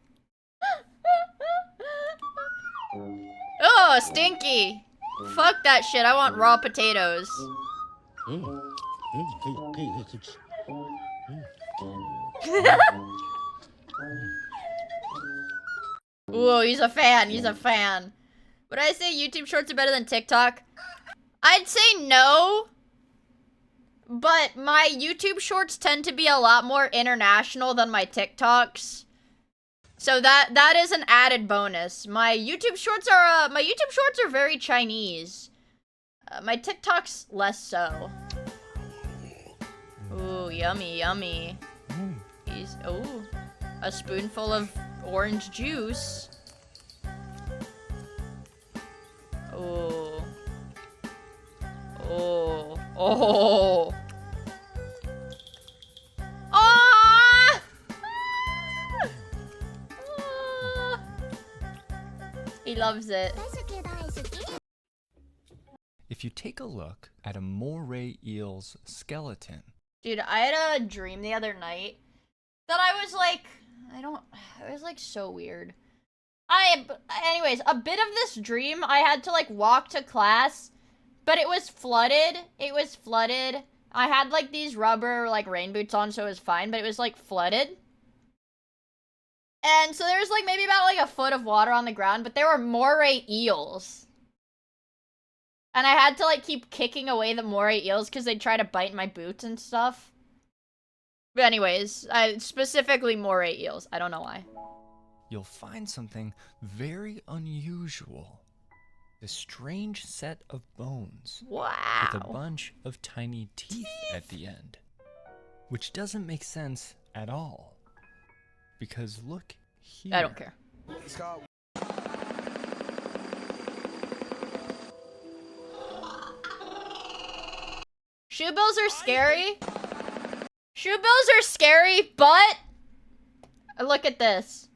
Oh, stinky. Fuck that shit. I want raw potatoes. Ooh, he's a fan. He's a fan. Would I say YouTube Shorts are better than TikTok? I'd say no. but my YouTube shorts tend to be a lot more international than my TikToks. So that is an added bonus. My YouTube shorts are very Chinese. My TikToks less so. Ooh, yummy, yummy. Ooh, a spoonful of orange juice. Ooh. Oh. Oh. Ah! He loves it. If you take a look at a moray eel's skeleton. Dude, I had a dream the other night that I was like, it was like so weird. Anyways, a bit of this dream, I had to like walk to class, but it was flooded. It was flooded. I had like these rubber like rain boots on, so it was fine, but it was like flooded. And so there was like maybe about like a foot of water on the ground, but there were moray eels. And I had to like keep kicking away the moray eels because they'd try to bite my boots and stuff. But anyways, specifically moray eels. I don't know why. You'll find something very unusual. A strange set of bones. Wow. With a bunch of tiny teeth at the end. Which doesn't make sense at all. Because look here. I don't care. Shoe bills are scary. Shoe bills are scary, but look at this.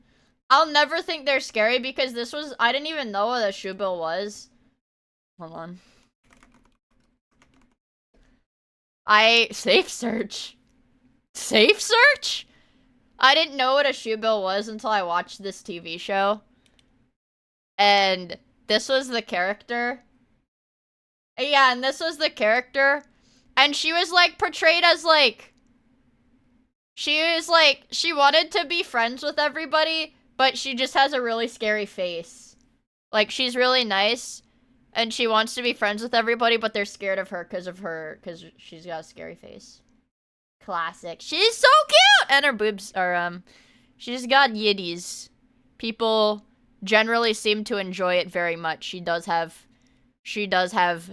I'll never think they're scary because I didn't even know what a shoe bill was. Hold on. Safe search. Safe search? I didn't know what a shoe bill was until I watched this TV show. And this was the character. Yeah, and this was the character. And she was like portrayed as like, she wanted to be friends with everybody, but she just has a really scary face. Like, she's really nice, and she wants to be friends with everybody, but they're scared of her because she's got a scary face. Classic. She's so cute! And her boobs are, she's got yiddies. People generally seem to enjoy it very much. She does have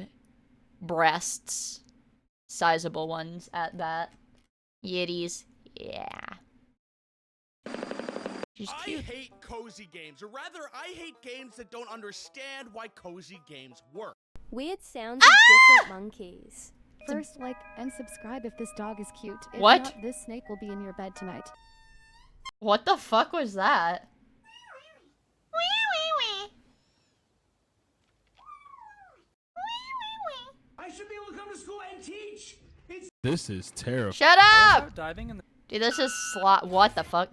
breasts. Sizable ones at that. Yiddies. Yeah. She's cute. I hate cozy games, or rather, I hate games that don't understand why cozy games work. Weird sounds of different monkeys. First, like and subscribe if this dog is cute. If What? not, this snake will be in your bed tonight. What the fuck was that? I should be able to come to school and teach. This is terrible. Shut up! Diving in the Dude, this is what the fuck?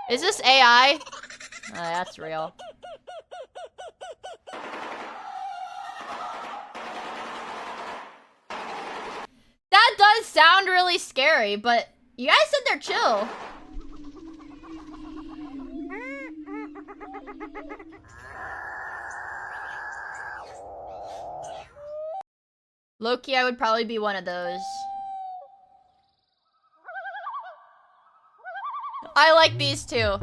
Is this AI? Oh, that's real. That does sound really scary, but you guys said they're chill. Loki, I would probably be one of those. I like these two.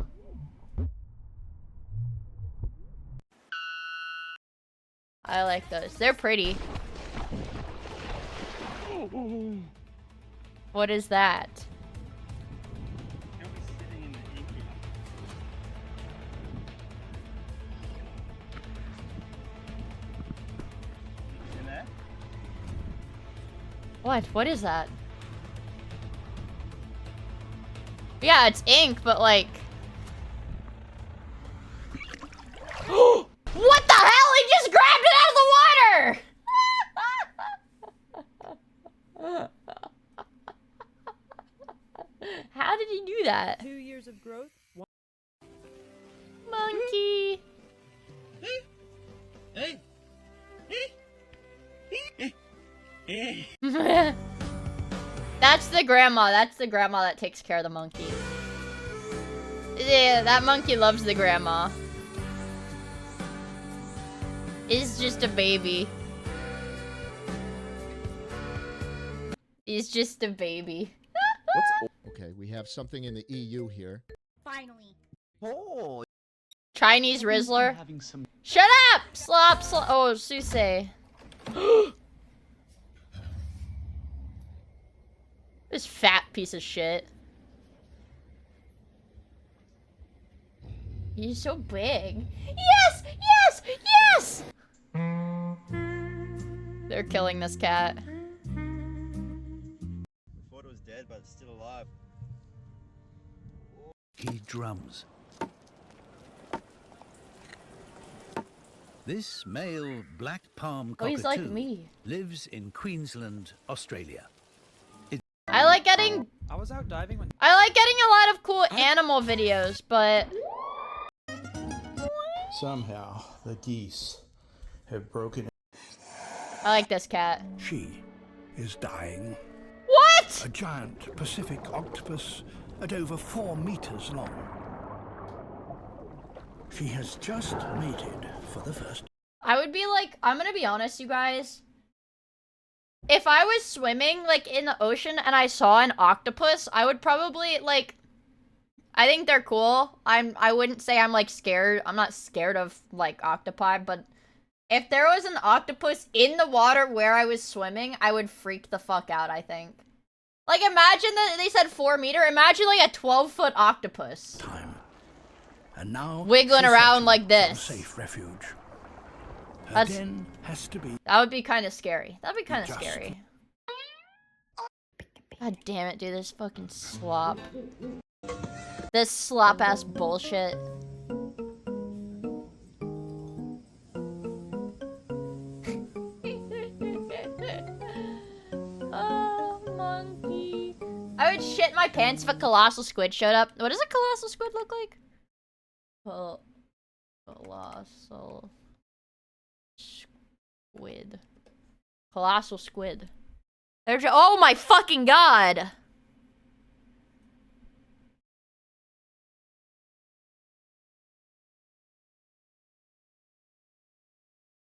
I like those. They're pretty. What is that? What? What is that? Yeah, it's ink, but like... What the hell? He just grabbed it out of the water! How did he do that? 2 years of growth. Monkey! That's the grandma. That's the grandma that takes care of the monkey. Yeah, that monkey loves the grandma. He's just a baby. He's just a baby. Okay, we have something in the EU here. Finally. Oh. Chinese Rizzler. Shut up! Slop. Oh, Susei. This fat piece of shit. He's so big. Yes! Yes! Yes! They're killing this cat. Thought it was dead, but it's still alive. He drums. This male black palm Oh, he's cockatoo like me. lives in Queensland, Australia. I like getting I was out diving when a lot of cool animal videos, but Somehow, the geese have broken. I like this cat. She is dying. What? A giant Pacific octopus at over 4 meters long. She has just mated for the first. I would be like, I'm gonna be honest, you guys. If I was swimming, like, in the ocean and I saw an octopus, I would probably, like, I think they're cool. I wouldn't say I'm, like, scared. I'm not scared of, like, octopi, but if there was an octopus in the water where I was swimming, I would freak the fuck out, I think. Like, imagine that they said 4 meter. Imagine, like, a 12-foot octopus. And now Wiggling she's around searching like for a this. safe refuge. Her That's- den has to be. That would be kind of scary. That'd be kind of Just- scary. God damn it, dude. This fucking slop. This slop-ass bullshit. Oh, monkey. I would shit my pants if a colossal squid showed up. What does a colossal squid look like? Colossal squid. Colossal squid. Oh my fucking god!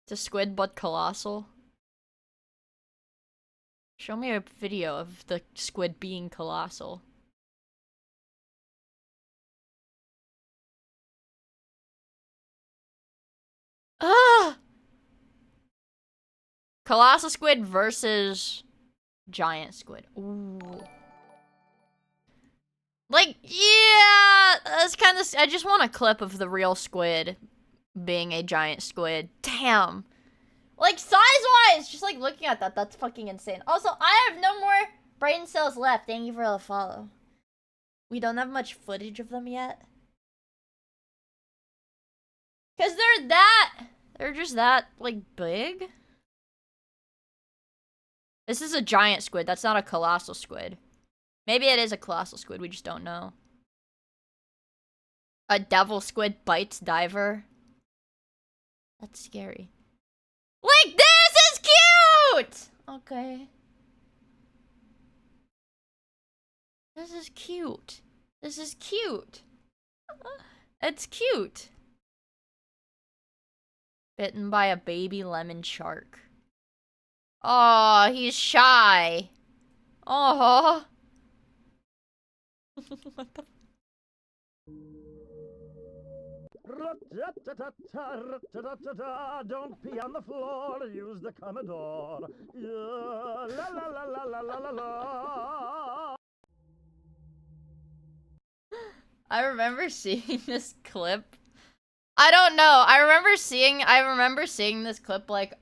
It's a squid but colossal. Show me a video of the squid being colossal. Ah! Colossal squid versus giant squid. Ooh. Like, yeah, that's kind of. I just want a clip of the real squid being a giant squid. Damn. Like, size-wise, just like looking at that, that's fucking insane. Also, I have no more brain cells left. Thank you for the follow. We don't have much footage of them yet. Because they're just that, like, big. This is a giant squid. That's not a colossal squid. Maybe it is a colossal squid. We just don't know. A devil squid bites diver. That's scary. Like, this is cute! Okay. This is cute. This is cute. It's cute. Bitten by a baby lemon shark. Oh, he's shy. Oh. What the? Don't pee on the floor, use the Commodore. La la la la la la la la. I remember seeing this clip. I don't know. I remember seeing this clip like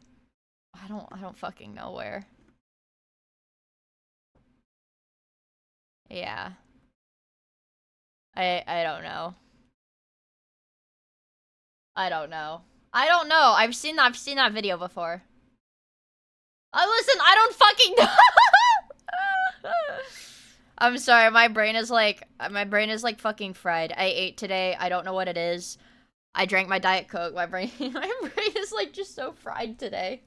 I don't fucking know where. Yeah. I don't know. I don't know. I don't know. I've seen that video before. Listen, I don't fucking know. I'm sorry, my brain is like fucking fried. I ate today. I don't know what it is. I drank my Diet Coke. My brain is like just so fried today.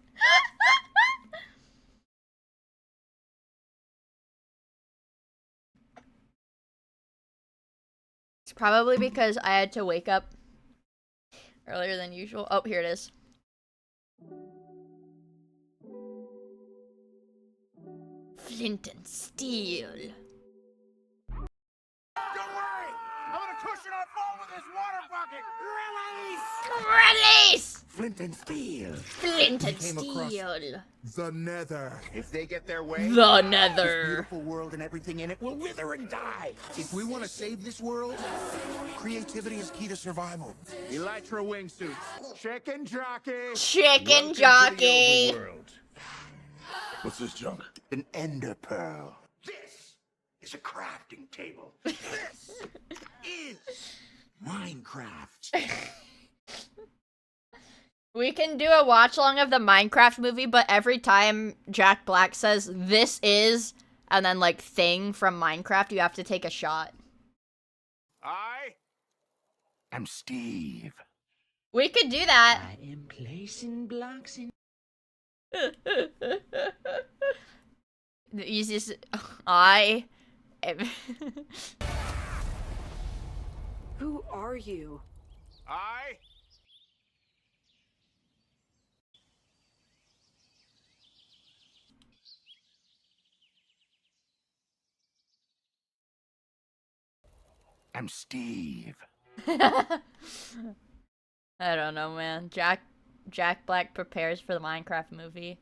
It's probably because I had to wake up earlier than usual. Oh, here it is. Flint and steel. Don't worry! I'm gonna cushion our fall with this water bucket! Release! Flint and steel. Flint and steel. The Nether. If they get their way, The this Nether. beautiful world and everything in it will wither and die. If we want to save this world, creativity is key to survival. Elytra wingsuits. Chicken jockey. Chicken Welcome to the jockey. overworld. What's this junk? An ender pearl. This is a crafting table. This is Minecraft. We can do a watch along of the Minecraft movie, but every time Jack Black says this is, and then like thing from Minecraft, you have to take a shot. I am Steve. We could do that. I am placing blocks in. The easiest. I am. Who are you? I am Steve. I don't know, man. Jack Black prepares for the Minecraft movie.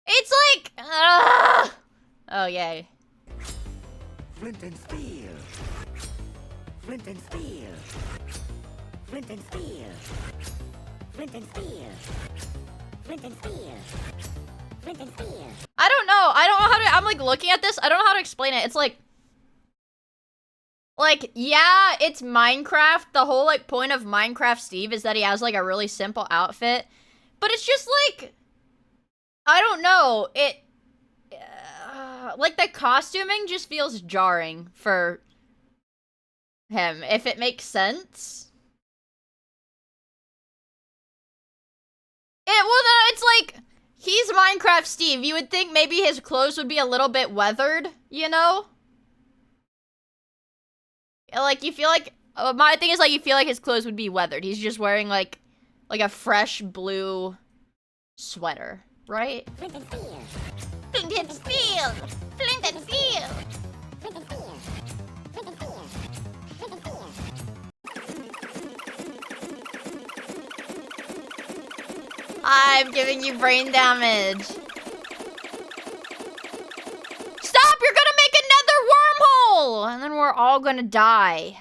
It's like, oh yay. Flint and steel. Flint and steel. Flint and steel. Flint and steel. Flint and steel. Flint and steel. I don't know how to. I'm like looking at this. I don't know how to explain it. It's like, yeah, it's Minecraft. The whole like point of Minecraft Steve is that he has like a really simple outfit, but it's just like, I don't know. It like the costuming just feels jarring for him, if it makes sense. It's like, he's Minecraft Steve. You would think maybe his clothes would be a little bit weathered, you know? Like, you feel like, my thing is like, you feel like his clothes would be weathered. He's just wearing like a fresh blue sweater, right? Flint and steel. Flint and steel! Flint and steel! Flint and steel. Flint and steel. Flint and steel. I'm giving you brain damage. Stop! You're gonna make another wormhole! And then we're all gonna die.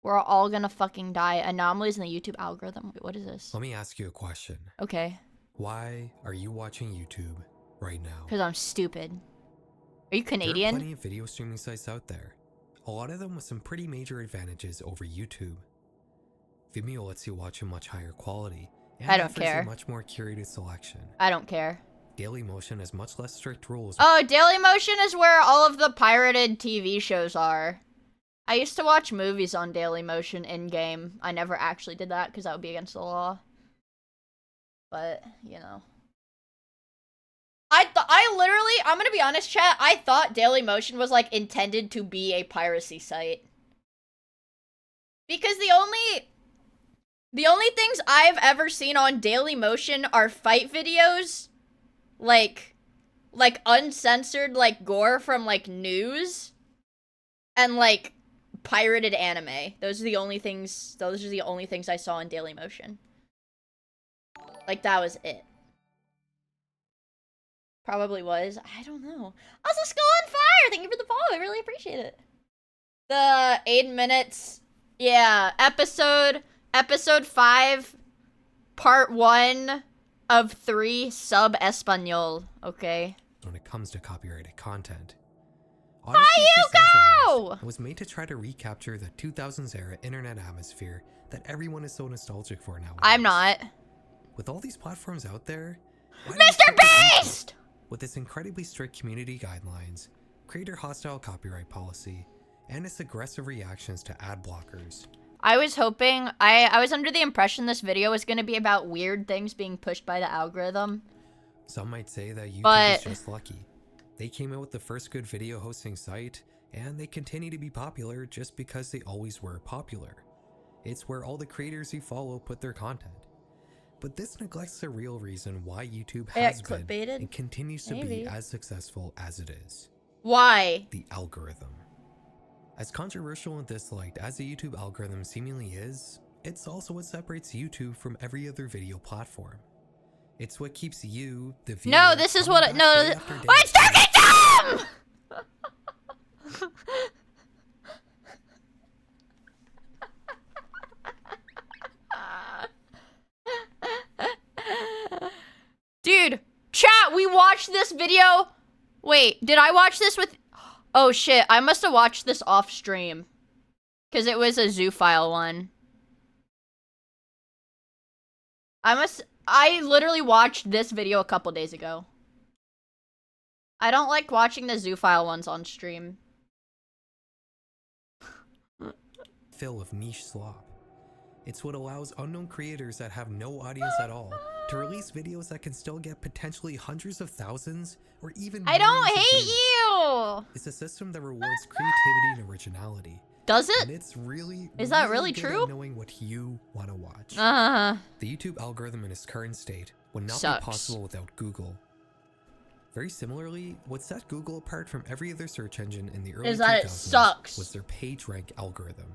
We're all gonna fucking die. Anomalies in the YouTube algorithm. Wait, what is this? Let me ask you a question. Okay. Why are you watching YouTube right now? Because I'm stupid. Are you There are Canadian? plenty of video streaming sites out there. A lot of them with some pretty major advantages over YouTube. Vimeo lets you watch a much higher quality and I don't offers care. a much more curated selection. I don't care. Dailymotion has much less strict rules. Oh, Dailymotion is where all of the pirated TV shows are. I used to watch movies on Dailymotion in-game. I never actually did that because that would be against the law. But, you know. I'm gonna be honest, chat, I thought Dailymotion was, like, intended to be a piracy site. Because the only things I've ever seen on Dailymotion are fight videos, like uncensored, like, gore from, like, news, and, like, pirated anime. Those are the only things I saw on Dailymotion. Like, that was it. Probably was. I don't know. Also, Skull on Fire! Thank you for the follow. I really appreciate it. The 8 minutes. Yeah, episode 5, part 1 of 3, sub Espanol. Okay. When it comes to copyrighted content. Mayuko! It was made to try to recapture the 2000s era internet atmosphere that everyone is so nostalgic for now. I'm not. With all these platforms out there, Mr. Beast! With its incredibly strict community guidelines, creator hostile copyright policy, and its aggressive reactions to ad blockers. I was hoping, I was under the impression this video was gonna be about weird things being pushed by the algorithm. Some might say that YouTube is just lucky. They came out with the first good video hosting site, and they continue to be popular just because they always were popular. It's where all the creators you follow put their content. But this neglects the real reason why YouTube I got has been clickbaited? and continues to Maybe. be as successful as it is. Why? The algorithm. As controversial and disliked as the YouTube algorithm seemingly is, it's also what separates YouTube from every other video platform. It's what keeps you, the viewer, No, this is what. coming No, back day after day. it's taking time! Dude, chat, we watched this video. Wait, did I watch this with... Oh shit, I must have watched this off stream. Because it was a Zoophile one. I literally watched this video a couple days ago. I don't like watching the Zoophile ones on stream. Fill of niche slop. It's what allows unknown creators that have no audience at all to release videos that can still get potentially hundreds of thousands or even I don't millions of hate views. you! It's a system that rewards creativity and originality. Does it? And it's really, Is that really good true? at knowing what you want to watch. The YouTube algorithm in its current state would not sucks. be possible without Google. Very similarly, what set Google apart from every other search engine in the early 2000s was their PageRank algorithm.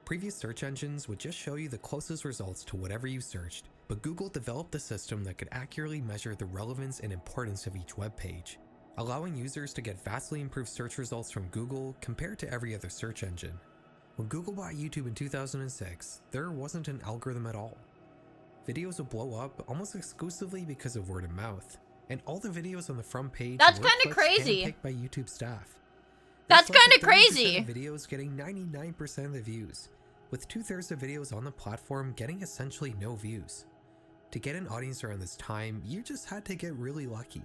Previous search engines would just show you the closest results to whatever you searched, but Google developed a system that could accurately measure the relevance and importance of each web page, allowing users to get vastly improved search results from Google compared to every other search engine. When Google bought YouTube in 2006, there wasn't an algorithm at all. Videos would blow up almost exclusively because of word of mouth, and all the videos on the front page That's were kinda clips crazy. handpicked by YouTube staff. That's This led kinda to 30% crazy. of videos getting 99% of the views, with 2/3 of videos on the platform getting essentially no views. To get an audience around this time, you just had to get really lucky.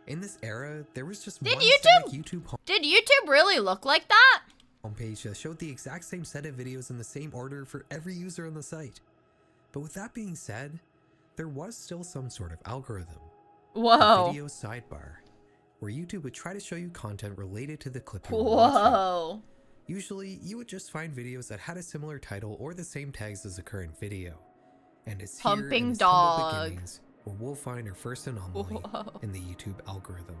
In this era, there was just Did one static YouTube Did YouTube really look like that? homepage that showed the exact same set of videos in the same order for every user on the site. But with that being said, there was still some sort of algorithm. Whoa. The video sidebar, where YouTube would try to show you content related to the clip you were Whoa. watching. Usually, you would just find videos that had a similar title or the same tags as the current video. And it's here in Humping its humble dog. beginnings where we'll find our first anomaly Whoa. in the YouTube algorithm.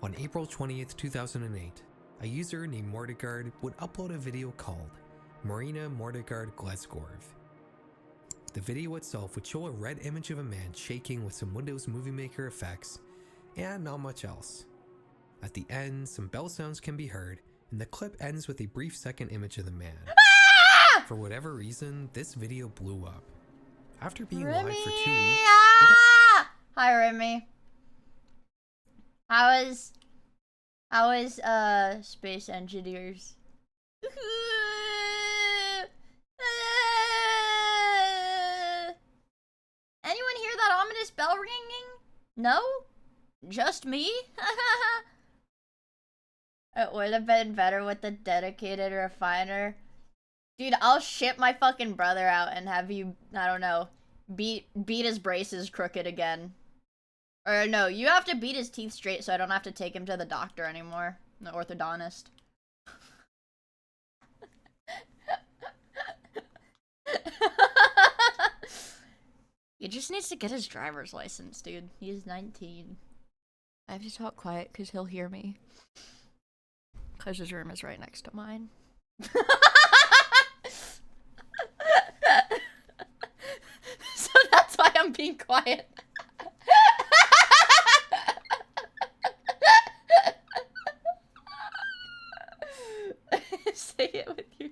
On April 20th, 2008, a user named Mordegard would upload a video called Marina Mordegard Glesgorv. The video itself would show a red image of a man shaking with some Windows Movie Maker effects and not much else. At the end, some bell sounds can be heard, and the clip ends with a brief second image of the man. For whatever reason, this video blew up. After being live for 2 weeks, Hi, Remy. How is Space Engineers? Anyone hear that ominous bell ringing? No? Just me? It would have been better with the dedicated refiner. Dude, I'll ship my fucking brother out and have you, I don't know, beat his braces crooked again. Or no, you have to beat his teeth straight so I don't have to take him to the doctor anymore. The orthodontist. He just needs to get his driver's license, dude. He's 19. I have to talk quiet because he'll hear me. Because his room is right next to mine. So that's why I'm being quiet. Say it with your...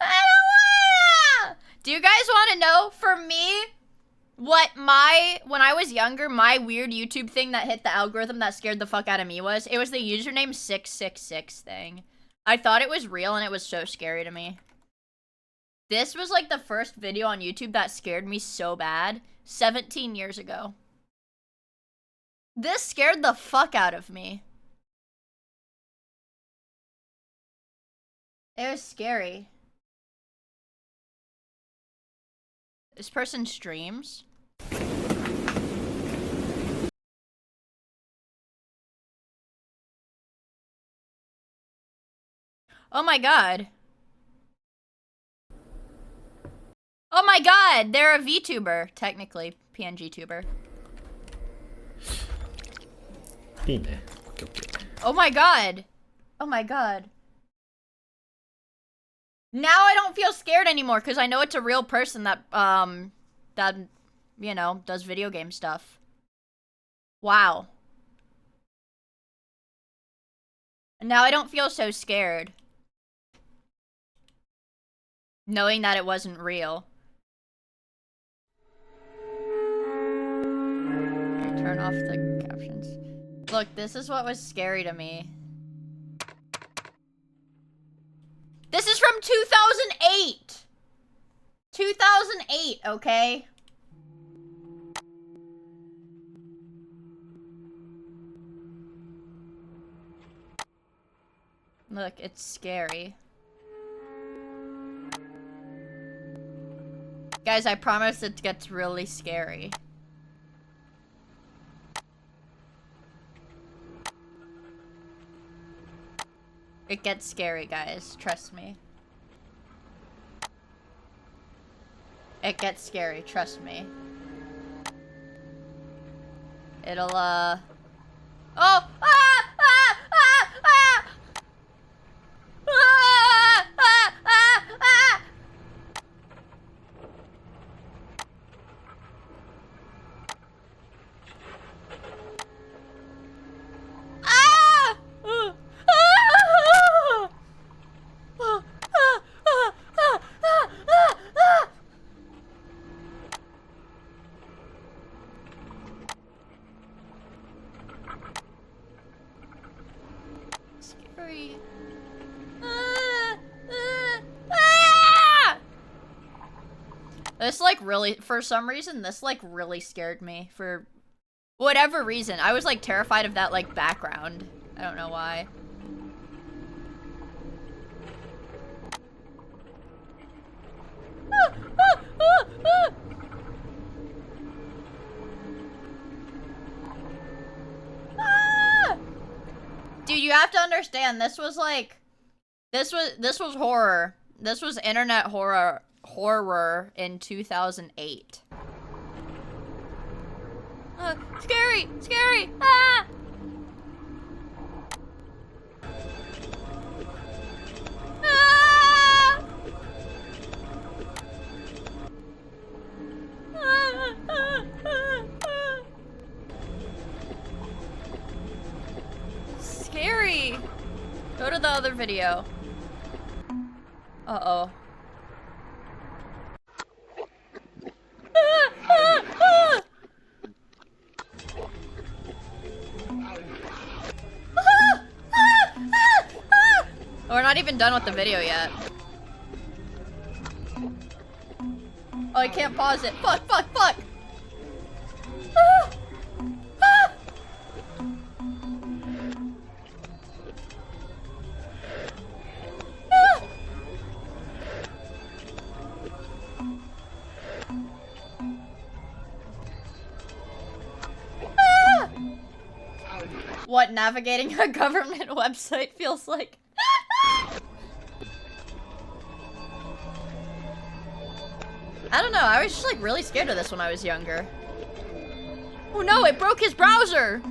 I don't wanna! Do you guys want to know, for me, when I was younger, my weird YouTube thing that hit the algorithm that scared the fuck out of me was, it was the username 666 thing. I thought it was real and it was so scary to me. This was like the first video on YouTube that scared me so bad 17 years ago. This scared the fuck out of me. It was scary. This person streams. Oh my god. Oh my god, they're a VTuber, technically. PNG tuber. いいね。 Oh my god. Oh my god. Now I don't feel scared anymore because I know it's a real person that, you know, does video game stuff. Wow. Now I don't feel so scared. Knowing that it wasn't real. Okay, turn off the captions. Look, this is what was scary to me. This is from 2008! 2008, okay? Look, it's scary. Guys, I promise it gets really scary. It gets scary, guys. Trust me. It gets scary. Trust me. It'll, Oh! Ah! Ah! Ah! Ah! Ah! Ah! Ah! Ah! Ah! Scary. This like really, for some reason, this like really scared me for whatever reason. I was like terrified of that like background. I don't know why. Dude, you have to understand, this was like, this was horror. This was internet horror in 2008. Scary! Scary! Ah! Ah! Ah! Ah! Ah! Scary! Go to the other video. Uh-oh. Ah! Ah! Ah! We're not even done with the video yet. Oh, I can't pause it. Fuck, fuck, fuck! Ah! Ah! Ah! Ah! What navigating a government website feels like. I don't know, I was just like really scared of this when I was younger. Oh no, it broke his browser!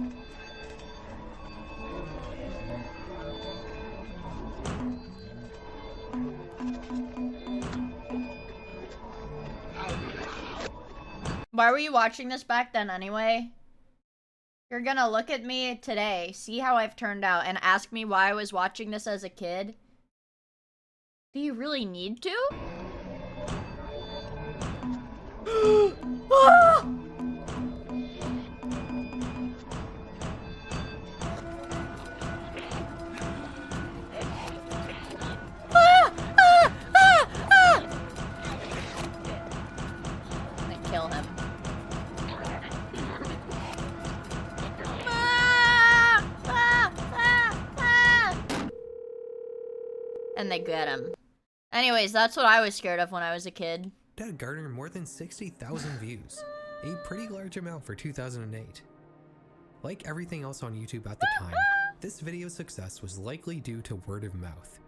Why were you watching this back then anyway? You're gonna look at me today, see how I've turned out, and ask me why I was watching this as a kid? Do you really need to? Ah! Ah! Ah! Ah! Ah! I kill him. Ah! Ah! Ah! Ah! And they get him. Anyways, that's what I was scared of when I was a kid. That garnered more than 60,000 views, a pretty large amount for 2008. Like everything else on YouTube at the time, this video's success was likely due to word of mouth.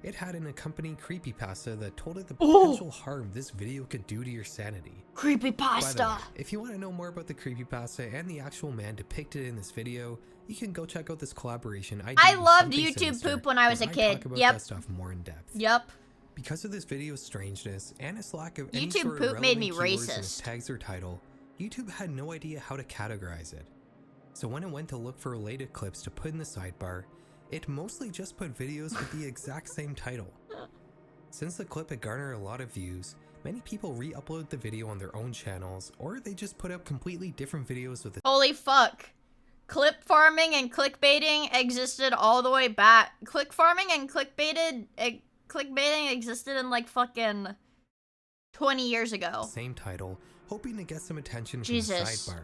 It had an accompanying creepypasta that told it the potential harm this video could do to your sanity. Creepypasta! By the way, if you want to know more about the creepypasta and the actual man depicted in this video, you can go check out this collaboration I did I with loved Something YouTube Sinister, poop when I was a where kid. talk about Yep. that stuff more in depth. Yep. Because of this video's strangeness and its lack of any YouTube sort of poop made me relevant keywords in its racist. tags or title, YouTube had no idea how to categorize it. So when it went to look for related clips to put in the sidebar, it mostly just put videos with the exact same title. Since the clip had garnered a lot of views, many people re-upload the video on their own channels, or they just put up completely different videos with the— Holy fuck. Clip farming and clickbaiting existed all the way back. Click farming and clickbaiting existed in like fucking 20 years ago. same title, hoping to get some attention from Jesus. the sidebar.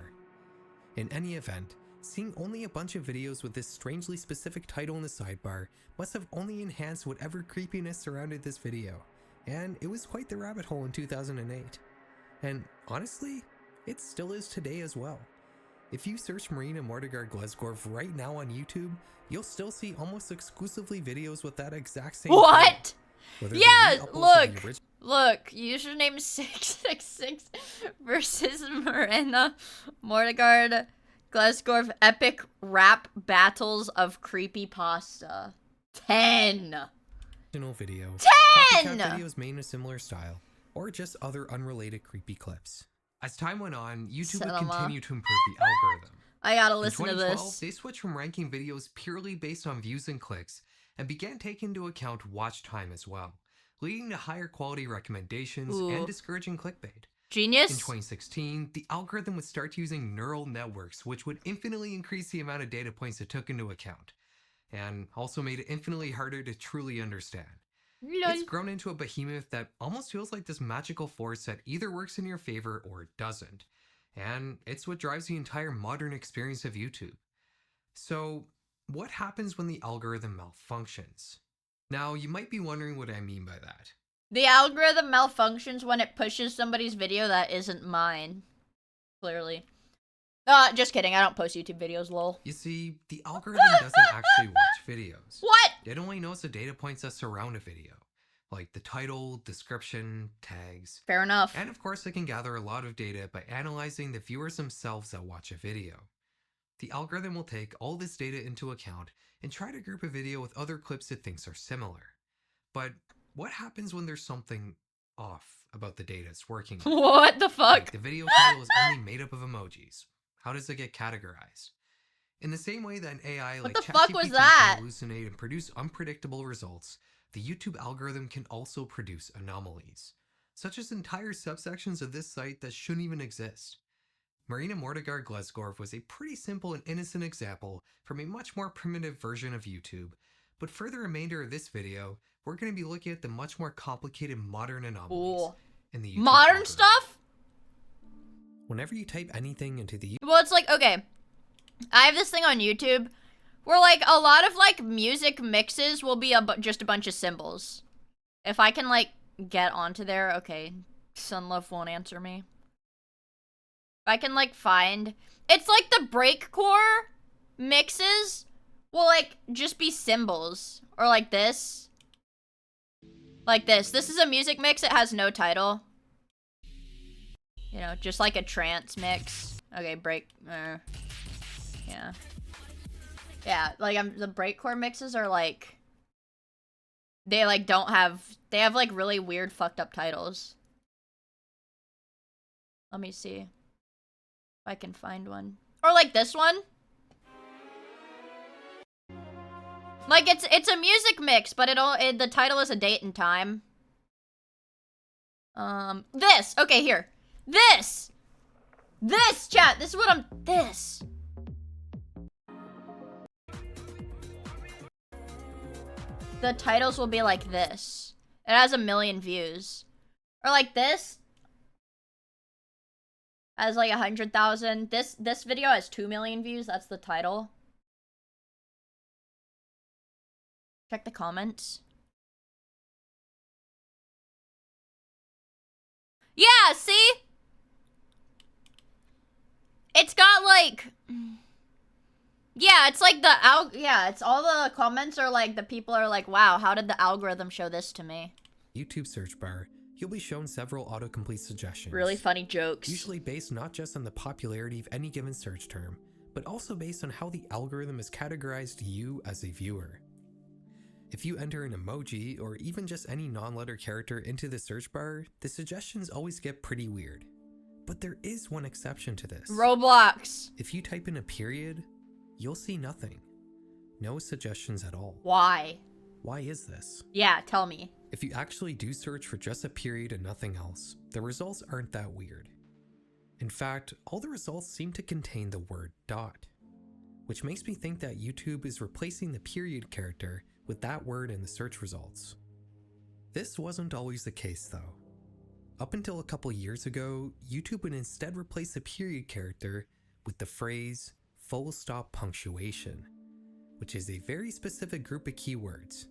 In any event, seeing only a bunch of videos with this strangely specific title in the sidebar must have only enhanced whatever creepiness surrounded this video, and it was quite the rabbit hole in 2008. And honestly, it still is today as well. If you search Marina Mordegard Glesgorf right now on YouTube, you'll still see almost exclusively videos with that exact same What? title. Whether they're Yeah, re-uploads of the look. original— Look, username 666 versus Marina Mordegard Glesgorf epic rap battles of creepypasta. 10. video. 10! Copycat videos made in a similar style, or just other unrelated creepy clips. As time went on, YouTube would Cinema. continue to improve the algorithm. I gotta listen to In 2012, this. they switched from ranking videos purely based on views and clicks, and began taking into account watch time as well, leading to higher quality recommendations Ooh. and discouraging clickbait. Genius. In 2016, the algorithm would start using neural networks, which would infinitely increase the amount of data points it took into account, and also made it infinitely harder to truly understand. It's grown into a behemoth that almost feels like this magical force that either works in your favor or doesn't. And it's what drives the entire modern experience of YouTube. So, what happens when the algorithm malfunctions? Now, you might be wondering what I mean by that. The algorithm malfunctions when it pushes somebody's video that isn't mine. Clearly. Just kidding. I don't post YouTube videos, lol. You see, the algorithm doesn't actually watch videos. What? It only knows the data points that surround a video, like the title, description, tags. Fair enough. And of course, it can gather a lot of data by analyzing the viewers themselves that watch a video. The algorithm will take all this data into account and try to group a video with other clips it thinks are similar. But what happens when there's something off about the data it's working with? What the fuck? Like the video title is only made up of emojis. How does it get categorized? In the same way that an AI like the fuck was ChatGPT that? can hallucinate and produce unpredictable results, the YouTube algorithm can also produce anomalies, such as entire subsections of this site that shouldn't even exist. Marina Mordegard Glesgorf was a pretty simple and innocent example from a much more primitive version of YouTube, but for the remainder of this video, we're going to be looking at the much more complicated modern anomalies in the YouTube Modern algorithm. stuff? Whenever you type anything into the Well, it's like, okay. I have this thing on YouTube where, like, a lot of, like, music mixes will be just a bunch of symbols. If I can, like, get onto there, okay. Sunlove won't answer me. If I can, like, find... It's like the breakcore mixes will, like, just be symbols. Or like this. Like this. This is a music mix. It has no title. You know, just like a trance mix. Okay, break. Yeah. Yeah, like the breakcore mixes are like... They, like, don't have... They have, like, really weird fucked up titles. Let me see. If I can find one. Or like this one. Like, it's a music mix, but the title is a date and time. This! Okay, here. This! This, chat! This is what I'm... This! The titles will be like this. It has 1 million views. Or like this. Has like 100,000. This video has 2 million views. That's the title. Check the comments. Yeah, see? It's got like... Yeah, it's like yeah, it's all the comments are like, the people are like, wow, how did the algorithm show this to me? YouTube search bar, you'll be shown several autocomplete suggestions. Really funny jokes. Usually based not just on the popularity of any given search term, but also based on how the algorithm has categorized you as a viewer. If you enter an emoji or even just any non-letter character into the search bar, the suggestions always get pretty weird. But there is one exception to this. Roblox. If you type in a period, you'll see nothing. No suggestions at all. Why? Why is this? Yeah, tell me. If you actually do search for just a period and nothing else, the results aren't that weird. In fact, all the results seem to contain the word dot, which makes me think that YouTube is replacing the period character with that word in the search results. This wasn't always the case though. Up until a couple years ago, YouTube would instead replace the period character with the phrase full stop punctuation, which is a very specific group of keywords.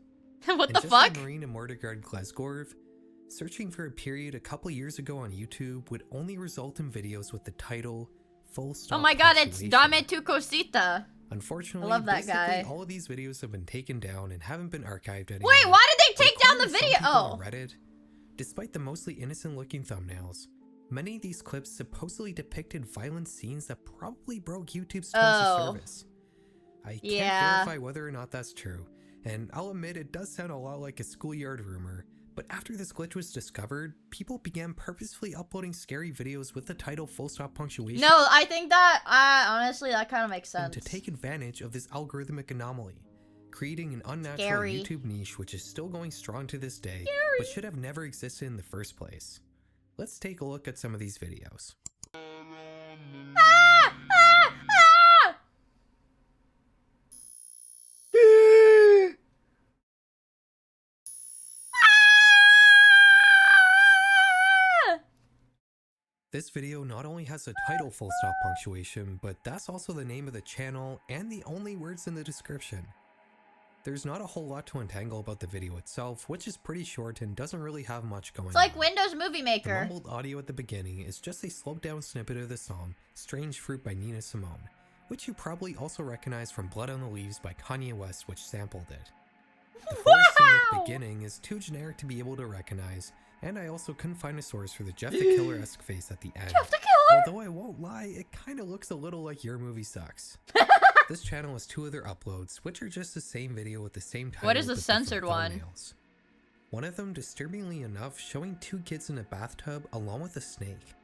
What and the just fuck? Like Marina Mordegard Glesgorv, searching for a period a couple years ago on YouTube would only result in videos with the title full stop. Oh my god, it's punctuation. Dame tu cosita. Unfortunately, I love that basically guy. all of these videos have been taken down and haven't been archived anymore. Wait, why did they But take down the according to some video? people Oh. on Reddit, despite the mostly innocent looking thumbnails, many of these clips supposedly depicted violent scenes that probably broke YouTube's terms of service. I can't verify whether or not that's true, and I'll admit it does sound a lot like a schoolyard rumor, but after this glitch was discovered, people began purposefully uploading scary videos with the title full stop punctuation. No, I think that, honestly, that kind of makes sense. To take advantage of this algorithmic anomaly, creating an unnatural Scary. YouTube niche which is still going strong to this day, but should have never existed in the first place. Let's take a look at some of these videos. This video not only has the title full stop punctuation, but that's also the name of the channel and the only words in the description. There's not a whole lot to untangle about the video itself, which is pretty short and doesn't really have much going on. It's like Windows Movie The Maker. mumbled audio at the beginning is just a slowed down snippet of the song Strange Fruit by Nina Simone, which you probably also recognize from Blood on the Leaves by Kanye West, which sampled it. The forest scene at the beginning is too generic to be able to recognize, and I also couldn't find a source for the Jeff the Killer-esque face at the end. Jeff the Killer? Although I won't lie, it kinda looks a little like Your Movie Sucks. This channel has 2 other uploads, which are just the same video with the same title. What is the but different censored one? thumbnails. One of them, disturbingly enough, showing 2 kids in a bathtub along with a snake.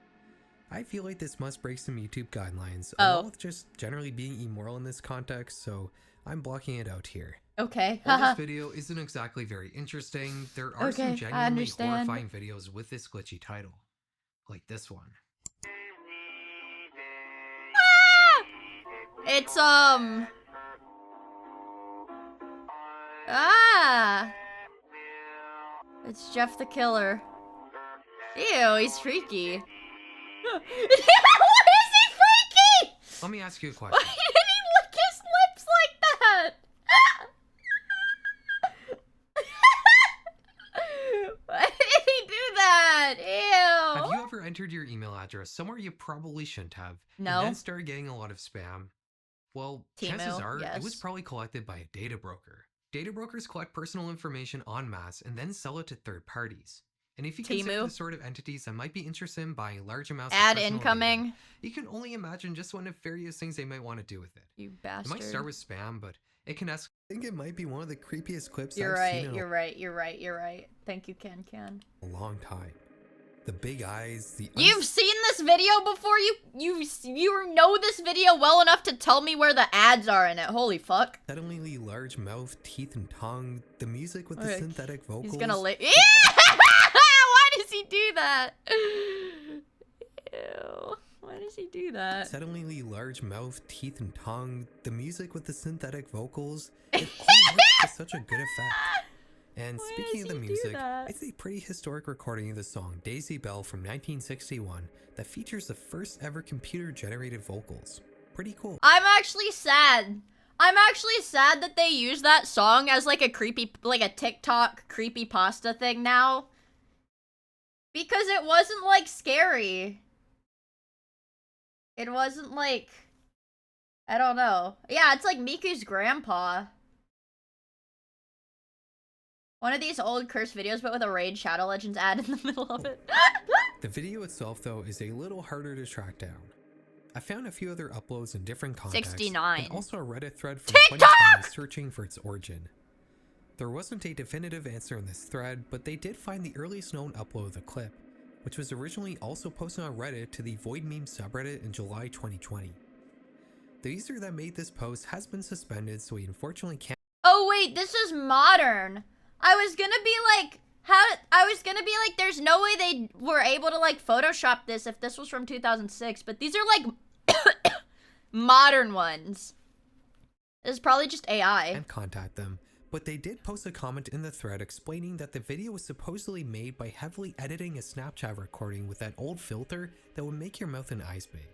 I feel like this must break some YouTube guidelines, along with just generally being immoral in this context, so I'm blocking it out here. Okay. While this video isn't exactly very interesting, there are some Okay, I genuinely understand. horrifying videos with this glitchy title. Like this one. It's, it's Jeff the Killer. Ew, he's freaky. Why is he freaky? Let me ask you a question. Why did he lick his lips like that? Why did he do that? Ew. Have you ever entered your email address somewhere you probably shouldn't have, No. and then started getting a lot of spam? Well, chances Temu, are it was yes. probably collected by a data broker. Data brokers collect personal information en masse and then sell it to third parties. And if you consider Temu. the sort of entities that might be interested in buying large amounts Ad of personal incoming. data, you can only imagine just what nefarious things they might want to do with it. You It bastard. might start with spam, but it can escalate. I think it might be one of the creepiest clips You're I've right, seen in you're right, you're right, you're right. Thank you, Ken. a long time. The big eyes, the You've seen this video before? You know this video well enough to tell me where the ads are in it. Holy fuck. unsettlingly large mouth, teeth, and tongue, the music with the Okay. synthetic vocals. He's gonna lick. Why does he do that? Ew. Why does he do that? Unsettlingly large mouth, teeth, and tongue, the music with the synthetic vocals, it all works to such a good effect. And speaking of the music, it's a pretty historic recording of the song Daisy Bell from 1961 that features the first ever computer-generated vocals. Pretty cool. I'm actually sad. I'm actually sad that they use that song as like a creepy, like a TikTok creepypasta thing now. Because it wasn't like scary. It wasn't like, I don't know. Yeah, it's like Miku's grandpa. One of these old cursed videos, but with a Raid Shadow Legends ad in the middle of it. The video itself, though, is a little harder to track down. I found a few other uploads in different contexts, 69. and also a Reddit thread from 2020 searching for its origin. There wasn't a definitive answer in this thread, but they did find the earliest known upload of the clip, which was originally also posted on Reddit to the Void Meme subreddit in July 2020. The user that made this post has been suspended, so he unfortunately can't. Oh wait, this is modern. I was gonna be like, there's no way they were able to like Photoshop this if this was from 2006, but these are like modern ones. This is probably just AI. And contact them, but they did post a comment in the thread explaining that the video was supposedly made by heavily editing a Snapchat recording with that old filter that would make your mouth and eyes big.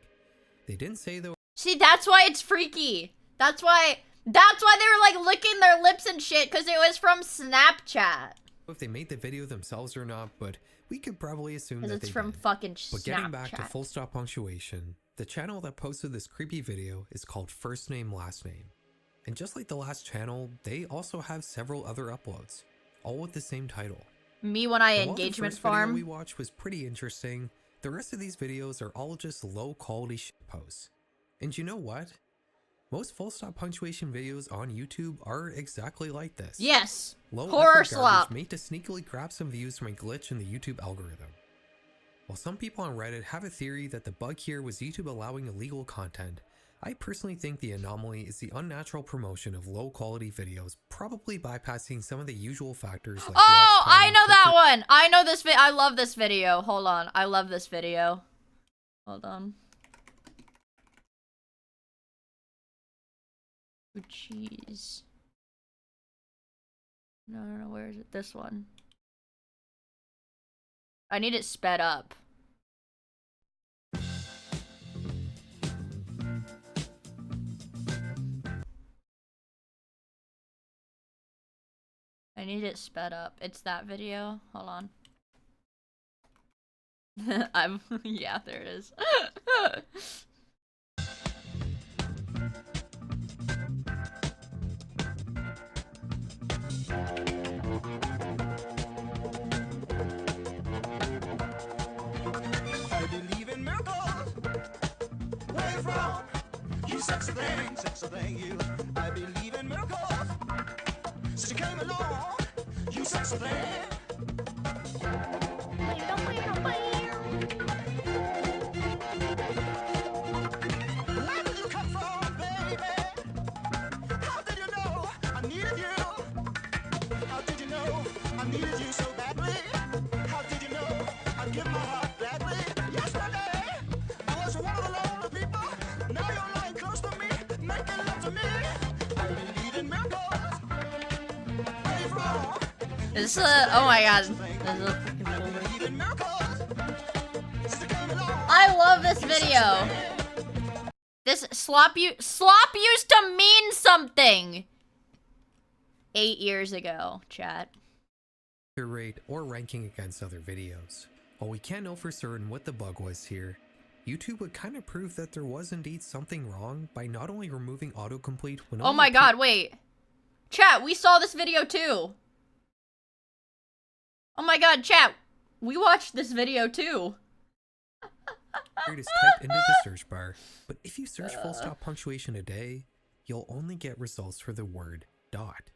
They didn't say though. See, that's why it's freaky. That's why they were like licking their lips and shit, because it was from Snapchat. If they made the video themselves or not, but we could probably assume that it's they from did. fucking But Snapchat. getting back to full stop punctuation, the channel that posted this creepy video is called First Name Last Name. And just like the last channel, they also have several other uploads, all with the same title. Me when I And while engagement the first farm. video we watched was pretty interesting, the rest of these videos are all just low quality shit posts. And you know what? Most full stop punctuation videos on YouTube are exactly like this. Yes. Low Horror effort slop. garbage made to sneakily grab some views from a glitch in the YouTube algorithm. While some people on Reddit have a theory that the bug here was YouTube allowing illegal content, I personally think the anomaly is the unnatural promotion of low quality videos, probably bypassing some of the usual factors like Oh, watch time, I know that click-through. one. I know this I love this video. Hold on. I love this video. Hold on. Oh, jeez. No, where is it? This one. I need it sped up. I need it sped up. It's that video. Hold on. Yeah, there it is. I believe in miracles. Where you from? You sexy thing, you. I believe in miracles. Since you came along, you sexy thing. Where did you come from, baby? How did you know I needed you? How did you know I needed you so badly? How did you know I'd give my heart gladly? Yesterday, I was one of the lonely people. Now you're lying close to me, making love to me. I believe in miracles. Where you from? This oh my god. This is a freaking I love this video. This slop used to mean something 8 years ago, chat. Rate or ranking against other videos. While we can't know for certain what the bug was here, YouTube would kind of prove that there was indeed something wrong by not only removing autocomplete when Oh my god, wait. Chat, we saw this video too. Oh my god, chat, we watched this video too. It is typed into the search bar, but if you search full stop punctuation a day, you'll only get results for the word dot.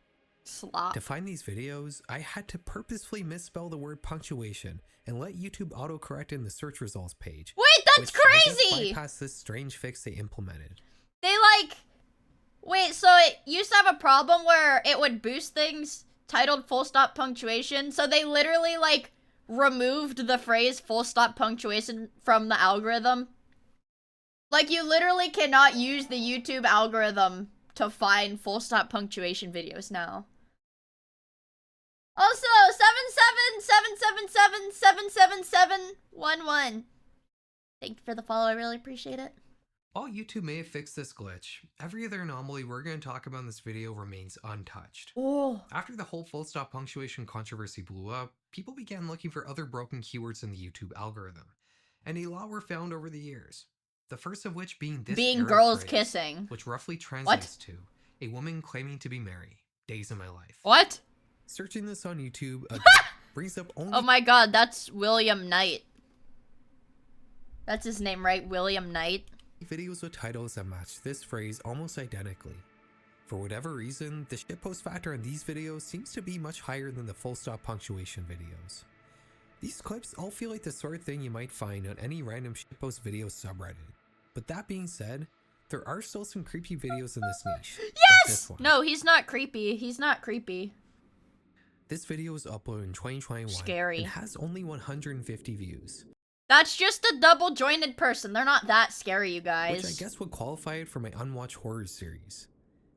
Slop. To find these videos, I had to purposefully misspell the word punctuation and let YouTube autocorrect in the search results page. Wait, that's crazy! Bypass this strange fix they implemented. They wait, so it used to have a problem where it would boost things titled full stop punctuation, so they literally removed the phrase full stop punctuation from the algorithm. Like, you literally cannot use the YouTube algorithm to find full stop punctuation videos now. Also, 77777777711. Thank you for the follow, I really appreciate it. While YouTube may have fixed this glitch, every other anomaly we're going to talk about in this video remains untouched. Oh. After the whole full stop punctuation controversy blew up, people began looking for other broken keywords in the YouTube algorithm, and a lot were found over the years. The first of which being this Being Arab girls phrase, kissing. which roughly translates to a woman claiming to be Mary. Days of my life. What? Searching this on YouTube brings up only. Oh my god, that's William Knight. That's his name, right? William Knight. Videos with titles that match this phrase almost identically. For whatever reason, the shitpost factor on these videos seems to be much higher than the full stop punctuation videos. These clips all feel like the sort of thing you might find on any random shitpost video subreddit. But that being said, there are still some creepy videos in this niche. Yes! Like this one. No, he's not creepy. He's not creepy. This video was uploaded in 2021 Scary. and has only 150 views. That's just a double jointed person. They're not that scary, you guys. Which I guess would qualify it for my unwatched horror series.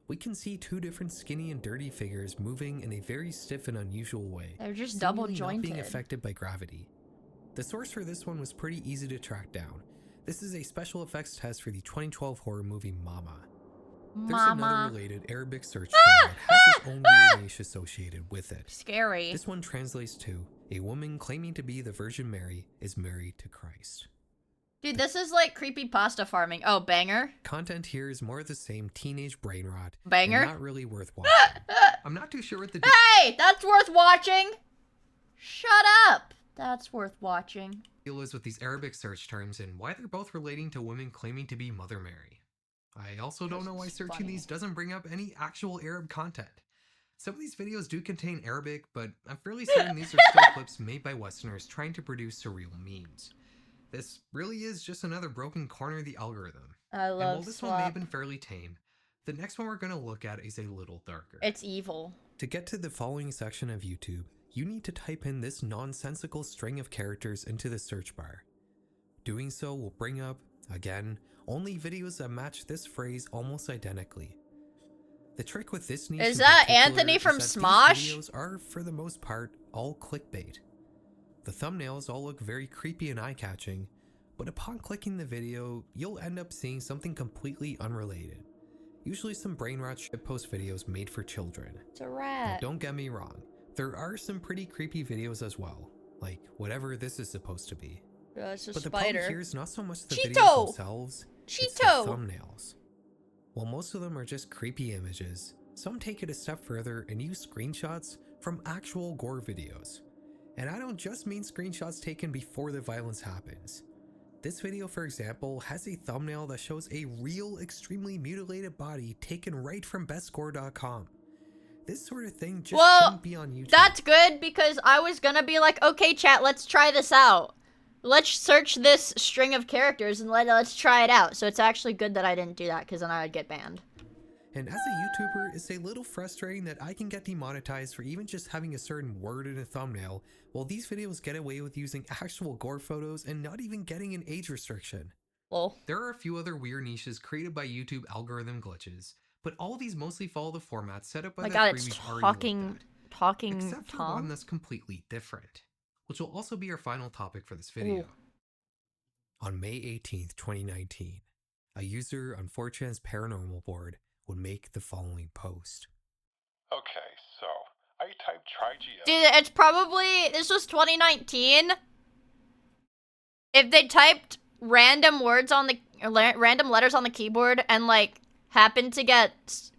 We can see two different skinny and dirty figures moving in a very stiff and unusual way. They're just seemingly double jointed. Not being affected by gravity. The source for this one was pretty easy to track down. This is a special effects test for the 2012 horror movie Mama. There's another related Arabic search term that has its own weird niche associated with it. Scary. This one translates to, a woman claiming to be the Virgin Mary is married to Christ. Dude, this is like creepypasta farming. Oh, banger. Content here is more of the same teenage brain rot. Banger? And not really worth watching. I'm not too sure what the Hey, that's worth watching. Shut up. That's worth watching. deal is with these Arabic search terms and why they're both relating to women claiming to be Mother Mary. I also don't know why searching these doesn't bring up any actual Arab content. Some of these videos do contain Arabic, but I'm fairly certain these are still clips made by Westerners trying to produce surreal memes. This really is just another broken corner of the algorithm. I love And while this one may have swap. been fairly tame, the next one we're going to look at is a little darker. It's evil. To get to the following section of YouTube, you need to type in this nonsensical string of characters into the search bar. Doing so will bring up, again, only videos that match this phrase almost identically. The trick with this niche Is that in particular Anthony from is that Smosh? these videos are, for the most part, all clickbait. The thumbnails all look very creepy and eye-catching, but upon clicking the video, you'll end up seeing something completely unrelated. Usually some brain rot shitpost videos made for children. It's a Now, rat. don't get me wrong, there are some pretty creepy videos as well, like whatever this is supposed to be. It's a But the spider. problem here is not so much the Cheeto! videos themselves, it's the Cheeto! thumbnails. While most of them are just creepy images, some take it a step further and use screenshots from actual gore videos. And I don't just mean screenshots taken before the violence happens. This video, for example, has a thumbnail that shows a real, extremely mutilated body taken right from bestscore.com. This sort of thing just shouldn't be on YouTube. That's good because I was gonna be like, okay, chat, let's try this out. Let's search this string of characters and let's try it out. So it's actually good that I didn't do that because then I would get banned. And as a YouTuber, it's a little frustrating that I can get demonetized for even just having a certain word in a thumbnail, while these videos get away with using actual gore photos and not even getting an age restriction. Lol. There are a few other weird niches created by YouTube algorithm glitches, but all these mostly follow the format set up by My the god, three it's we've already looked at. talking Except for Tom? one that's completely different, which will also be our final topic for this video. Ooh. On May 18th, 2019, a user on 4chan's paranormal board would make the following post. Okay, so I typed TryGF. Dude, it's probably, this was 2019. If they typed random words on the, random letters on the keyboard and like happened to get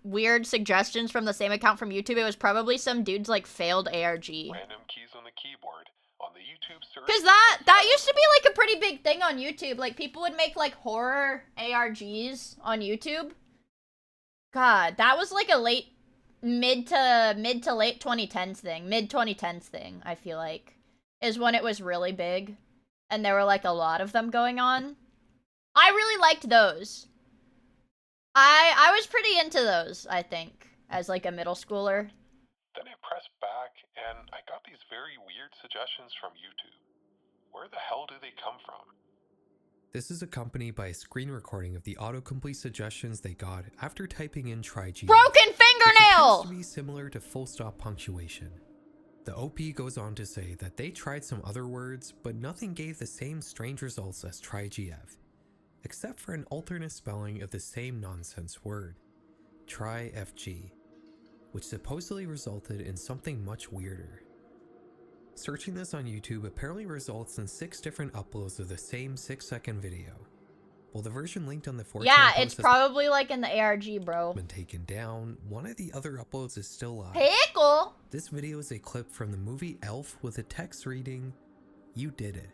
weird suggestions from the same account from YouTube, it was probably some dude's like failed ARG. Random keys on the keyboard on the YouTube search. Cause that used to be like a pretty big thing on YouTube. Like people would make like horror ARGs on YouTube. God, that was like a mid to late 2010s thing. Mid 2010s thing, I feel like, is when it was really big. And there were like a lot of them going on. I really liked those. I was pretty into those, I think, as like a middle schooler. Then I pressed back and I got these very weird suggestions from YouTube. Where the hell do they come from? This is accompanied by a screen recording of the autocomplete suggestions they got after typing in TryGF. Broken fingernail! Which appears to be similar to full stop punctuation. The OP goes on to say that they tried some other words, but nothing gave the same strange results as TryGF, except for an alternate spelling of the same nonsense word, TryFG, which supposedly resulted in something much weirder. Searching this on YouTube apparently results in 6 different uploads of the same 6-second video. While the version linked on the 4chan Yeah, post it's has probably like in the ARG, bro. been taken down, one of the other uploads is still live. Pickle! This video is a clip from the movie Elf with a text reading, "You did it.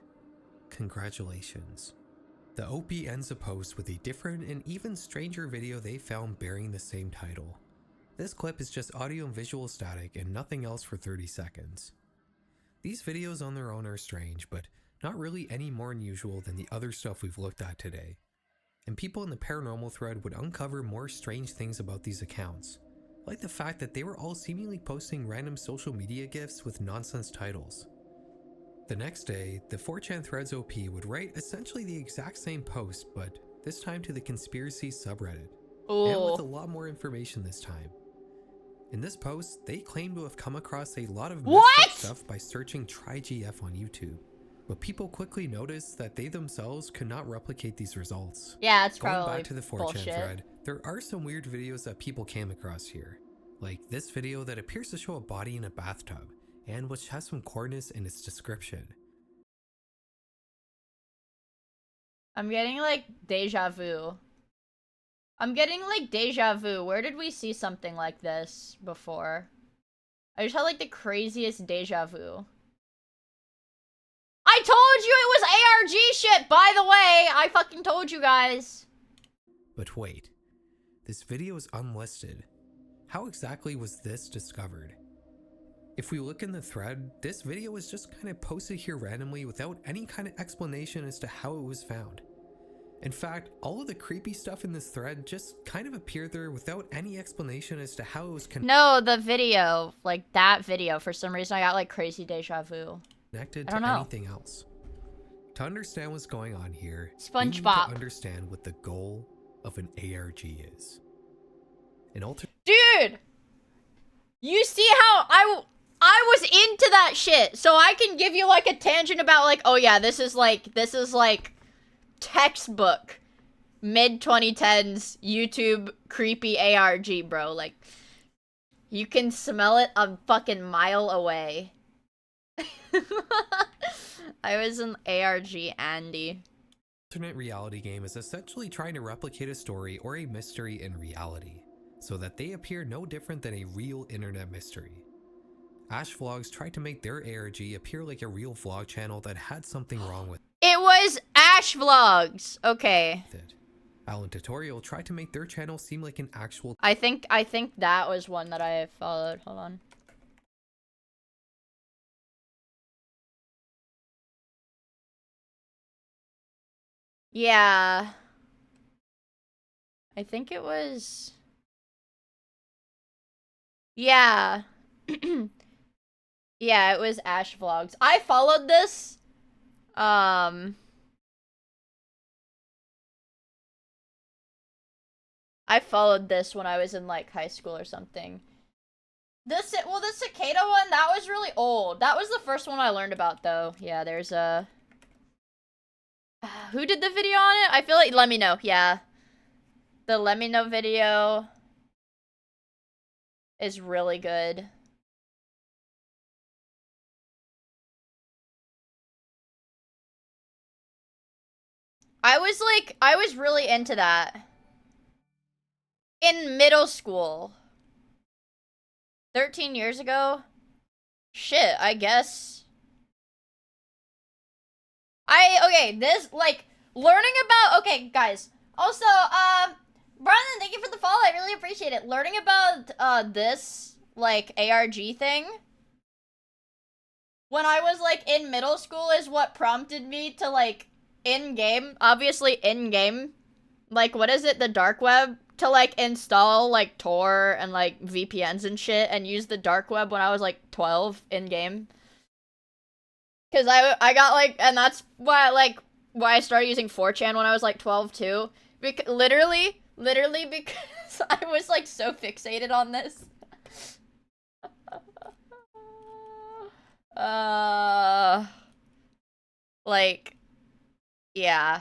Congratulations." The OP ends the post with a different and even stranger video they found bearing the same title. This clip is just audio and visual static and nothing else for 30 seconds. These videos on their own are strange, but not really any more unusual than the other stuff we've looked at today. And people in the paranormal thread would uncover more strange things about these accounts, like the fact that they were all seemingly posting random social media gifs with nonsense titles. The next day, the 4chan threads OP would write essentially the exact same post, but this time to the conspiracy subreddit, and with a lot more information this time. In this post, they claim to have come across a lot of messed up stuff by searching TryGF on YouTube, but people quickly noticed that they themselves could not replicate these results. Yeah, it's Going probably back to the 4chan bullshit. thread, there are some weird videos that people came across here, like this video that appears to show a body in a bathtub, and which has some coordinates in its description. I'm getting like deja vu. Where did we see something like this before? I just had like the craziest deja vu. I told you it was ARG shit, by the way! I fucking told you guys. But wait, this video is unlisted. How exactly was this discovered? If we look in the thread, this video was just kind of posted here randomly without any kind of explanation as to how it was found. In fact, all of the creepy stuff in this thread just kind of appeared there without any explanation as to how it was No, the video. Like, that video. For some reason, I got, like, crazy deja vu. connected I don't to know. anything else. To understand what's going on here, SpongeBob. we need to understand what the goal of an ARG is. An alternate Dude! You see how I was into that shit, so I can give you, like, a tangent about, like, oh yeah, this is like, textbook mid-2010s YouTube creepy ARG, bro. Like, you can smell it a fucking mile away. I was an ARG Andy. alternate reality game is essentially trying to replicate a story or a mystery in reality, so that they appear no different than a real internet mystery. Ash Vlogs tried to make their ARG appear like a real vlog channel that had something wrong with It was Ash Vlogs. Okay. it. Alan Tutorial tried to make their channel seem like an actual I think that was one that I followed. Hold on. Yeah. I think it was... Yeah. Yeah, it was Ash Vlogs. I followed this. I followed this when I was in, like, high school or something. The cicada one, that was really old. That was the first one I learned about, though. Yeah, there's a... Who did the video on it? I feel like, let me know, yeah. The let me know video is really good. I was really into that. In middle school. 13 years ago? Shit, I guess. Okay, this, like, learning about, okay, guys. Also, Brandon, thank you for the follow, I really appreciate it. Learning about, this, like, ARG thing, when I was, like, in middle school is what prompted me to, like, obviously in-game, like, what is it, the dark web, to, like, install, like, Tor and, like, VPNs and shit, and use the dark web when I was, like, 12 in-game. Because I got, like, and that's why, like, why I started using 4chan when I was, like, 12, too. Literally because I was, like, so fixated on this. Like, yeah.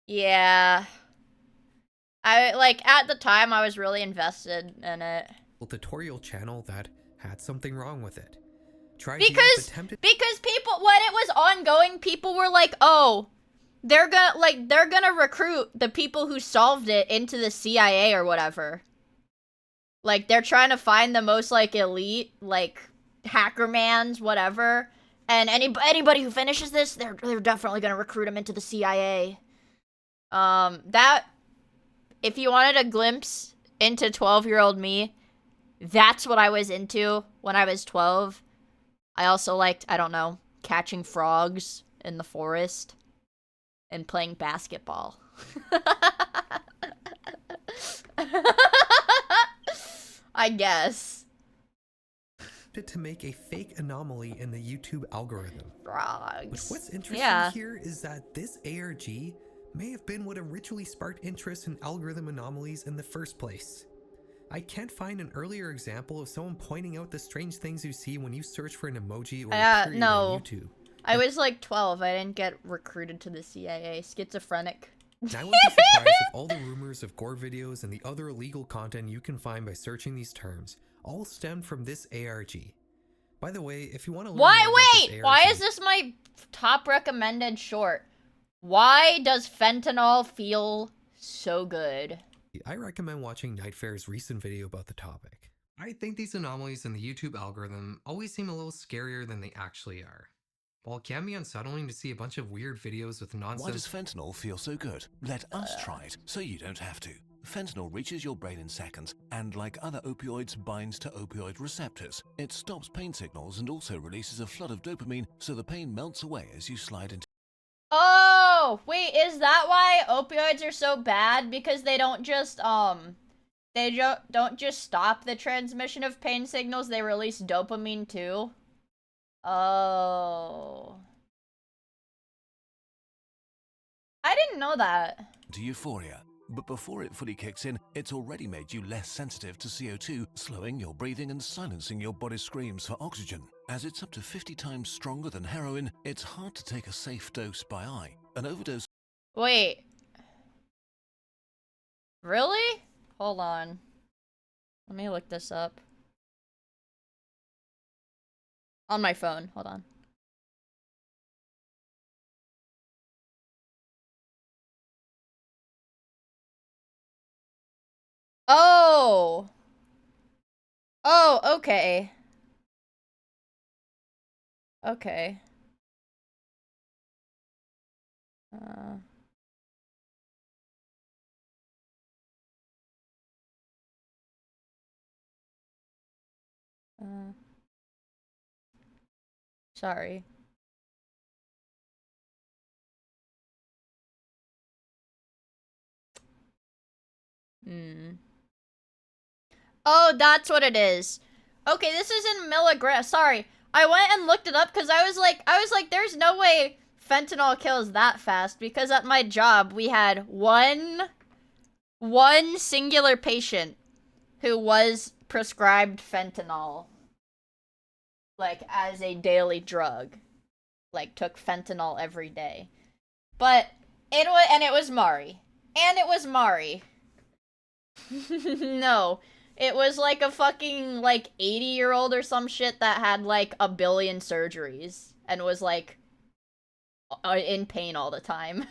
Yeah. Like, at the time, I was really invested in it. tutorial channel that had something wrong with it. Because people, when it was ongoing, people were like, oh, they're gonna recruit the people who solved it into the CIA or whatever. Like, they're trying to find the most, like, elite, like, hackermans, whatever. And anybody who finishes this, they're definitely gonna recruit them into the CIA. That, if you wanted a glimpse into 12-year-old me, that's what I was into when I was 12. I also liked, I don't know, catching frogs in the forest and playing basketball. I guess. To make a fake anomaly in the YouTube algorithm. Frogs. But what's interesting here is that this ARG may have been what originally sparked interest in algorithm anomalies in the first place. I can't find an earlier example of someone pointing out the strange things you see when you search for an emoji or a period on YouTube. I was like 12. I didn't get recruited to the CIA. Schizophrenic. I wouldn't be surprised if all the rumors of gore videos and the other illegal content you can find by searching these terms all stemmed from this ARG. By the way, if you want to learn more about this ARG, why is this my top recommended short? Why does fentanyl feel so good? I recommend watching Nightfare's recent video about the topic. I think these anomalies in the YouTube algorithm always seem a little scarier than they actually are. While it can be unsettling to see a bunch of weird videos with nonsense— Why does fentanyl feel so good? Let us try it, so you don't have to. Fentanyl reaches your brain in seconds, and like other opioids, binds to opioid receptors. It stops pain signals and also releases a flood of dopamine, so the pain melts away as you slide into— Oh, wait, is that why opioids are so bad? Because they don't just, don't just stop the transmission of pain signals, they release dopamine too? Oh. I didn't know that. To euphoria. But before it fully kicks in, it's already made you less sensitive to CO2, slowing your breathing and silencing your body's screams for oxygen. As it's up to 50 times stronger than heroin, it's hard to take a safe dose by eye. An overdose— Wait. Really? Hold on. Let me look this up. On my phone. Hold on. Oh. Oh, okay. Okay. Sorry. Oh, that's what it is. Okay, this is in milligrams. Sorry. I went and looked it up because I was like, there's no way fentanyl kills that fast, because at my job we had one singular patient who was prescribed fentanyl, like, as a daily drug. Like, took fentanyl every day. But it was Mari. And it was Mari. No. It was like a fucking, like, 80-year-old or some shit that had, like, 1 billion surgeries and was, like, in pain all the time.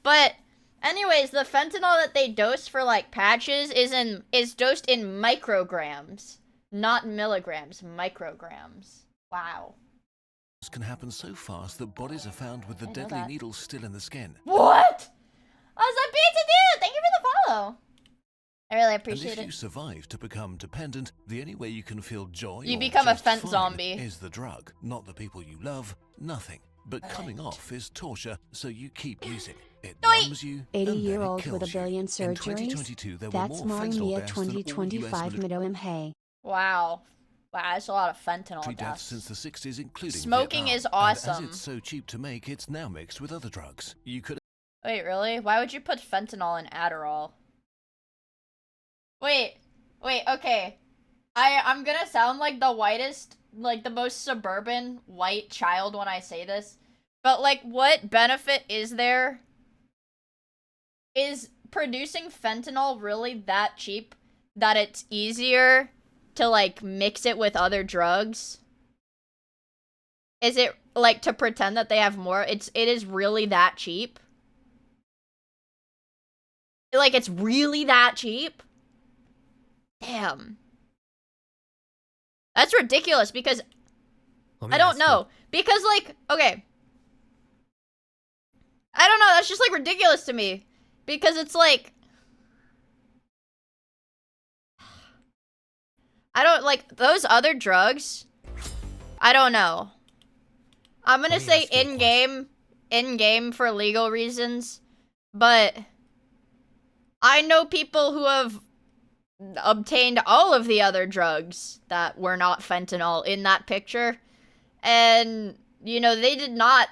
But anyways, the fentanyl that they dose for, like, patches is dosed in micrograms, not milligrams, micrograms. Wow. can happen so fast that bodies are found with the deadly needles still in the skin. What? Oh, it's a pizza dude! Thank you for the follow. I really appreciate it. And if you survive to become dependent, the only way you can feel joy you become a fent zombie. Is the drug, not the people you love, nothing. But coming off is torture, so you keep using it. It numbs you, 80-year-old with 1 billion surgeries. That's Vod of Miia 2025 Midoim. Wow. Wow, that's a lot of fentanyl deaths since the 60s, including smoking Vietnam. is awesome. And as it's so cheap to make, it's now mixed with other drugs. You could. Wait, really? Why would you put fentanyl in Adderall? Wait, okay. I'm gonna sound like the whitest, like the most suburban white child when I say this. But like, what benefit is there? Is producing fentanyl really that cheap that it's easier to like mix it with other drugs? Is it, like, to pretend that they have more? It is really that cheap? Like, it's really that cheap? Damn. That's ridiculous, because... I don't know. Because, like, okay. I don't know, that's just, like, ridiculous to me. Because it's, like... I don't, like, those other drugs... I don't know. I'm gonna say in-game for legal reasons, but... I know people who have obtained all of the other drugs that were not fentanyl in that picture. And, you know, they did not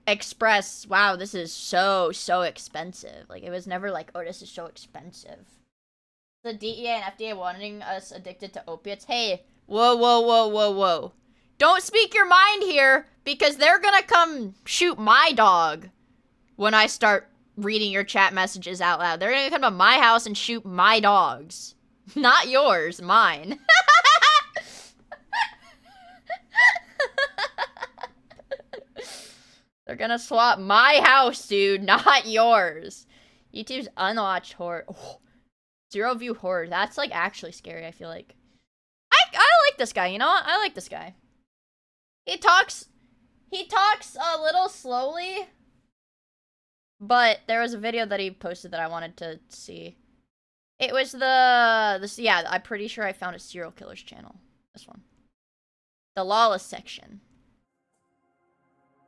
express, wow, this is so expensive. Like, it was never like, oh, this is so expensive. The DEA and FDA wanting us addicted to opiates. Hey, whoa. Don't speak your mind here, because they're gonna come shoot my dog when I start reading your chat messages out loud. They're gonna come to my house and shoot my dogs. Not yours, mine. They're gonna swap my house, dude, not yours. YouTube's unwatched horror. Oh, 0 view horror. That's, like, actually scary, I feel like. I like this guy, you know what? I like this guy. He talks a little slowly, but there was a video that he posted that I wanted to see. It was yeah, I'm pretty sure I found a serial killer's channel. This one. The lawless section.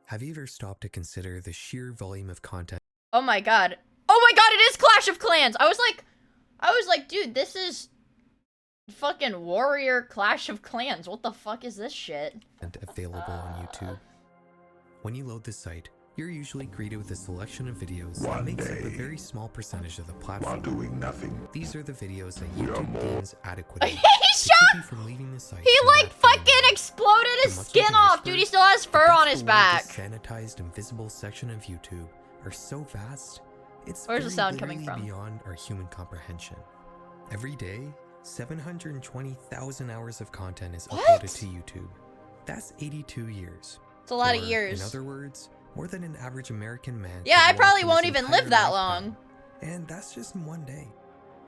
Have you ever stopped to consider the sheer volume of content? Oh my god. Oh my god, it is Clash of Clans! I was like, dude, this is fucking Warrior Clash of Clans. What the fuck is this shit? Available on YouTube. When you load the site, you're usually greeted with a selection of videos that makes up a very small percentage of the platform. While doing nothing. These are the videos that YouTube deems adequate to keep you from leaving the site. He, like, fucking exploded his skin off, dude. He still has fur on his back. The sanitized and visible section of YouTube are so vast, it's Where's the sound coming from? Beyond our human comprehension. Every day, 720,000 hours of content is uploaded to YouTube. That's 82 years. It's a lot of years. In other words, more than an average American man. Yeah, I probably won't even live that long. And that's just in one day.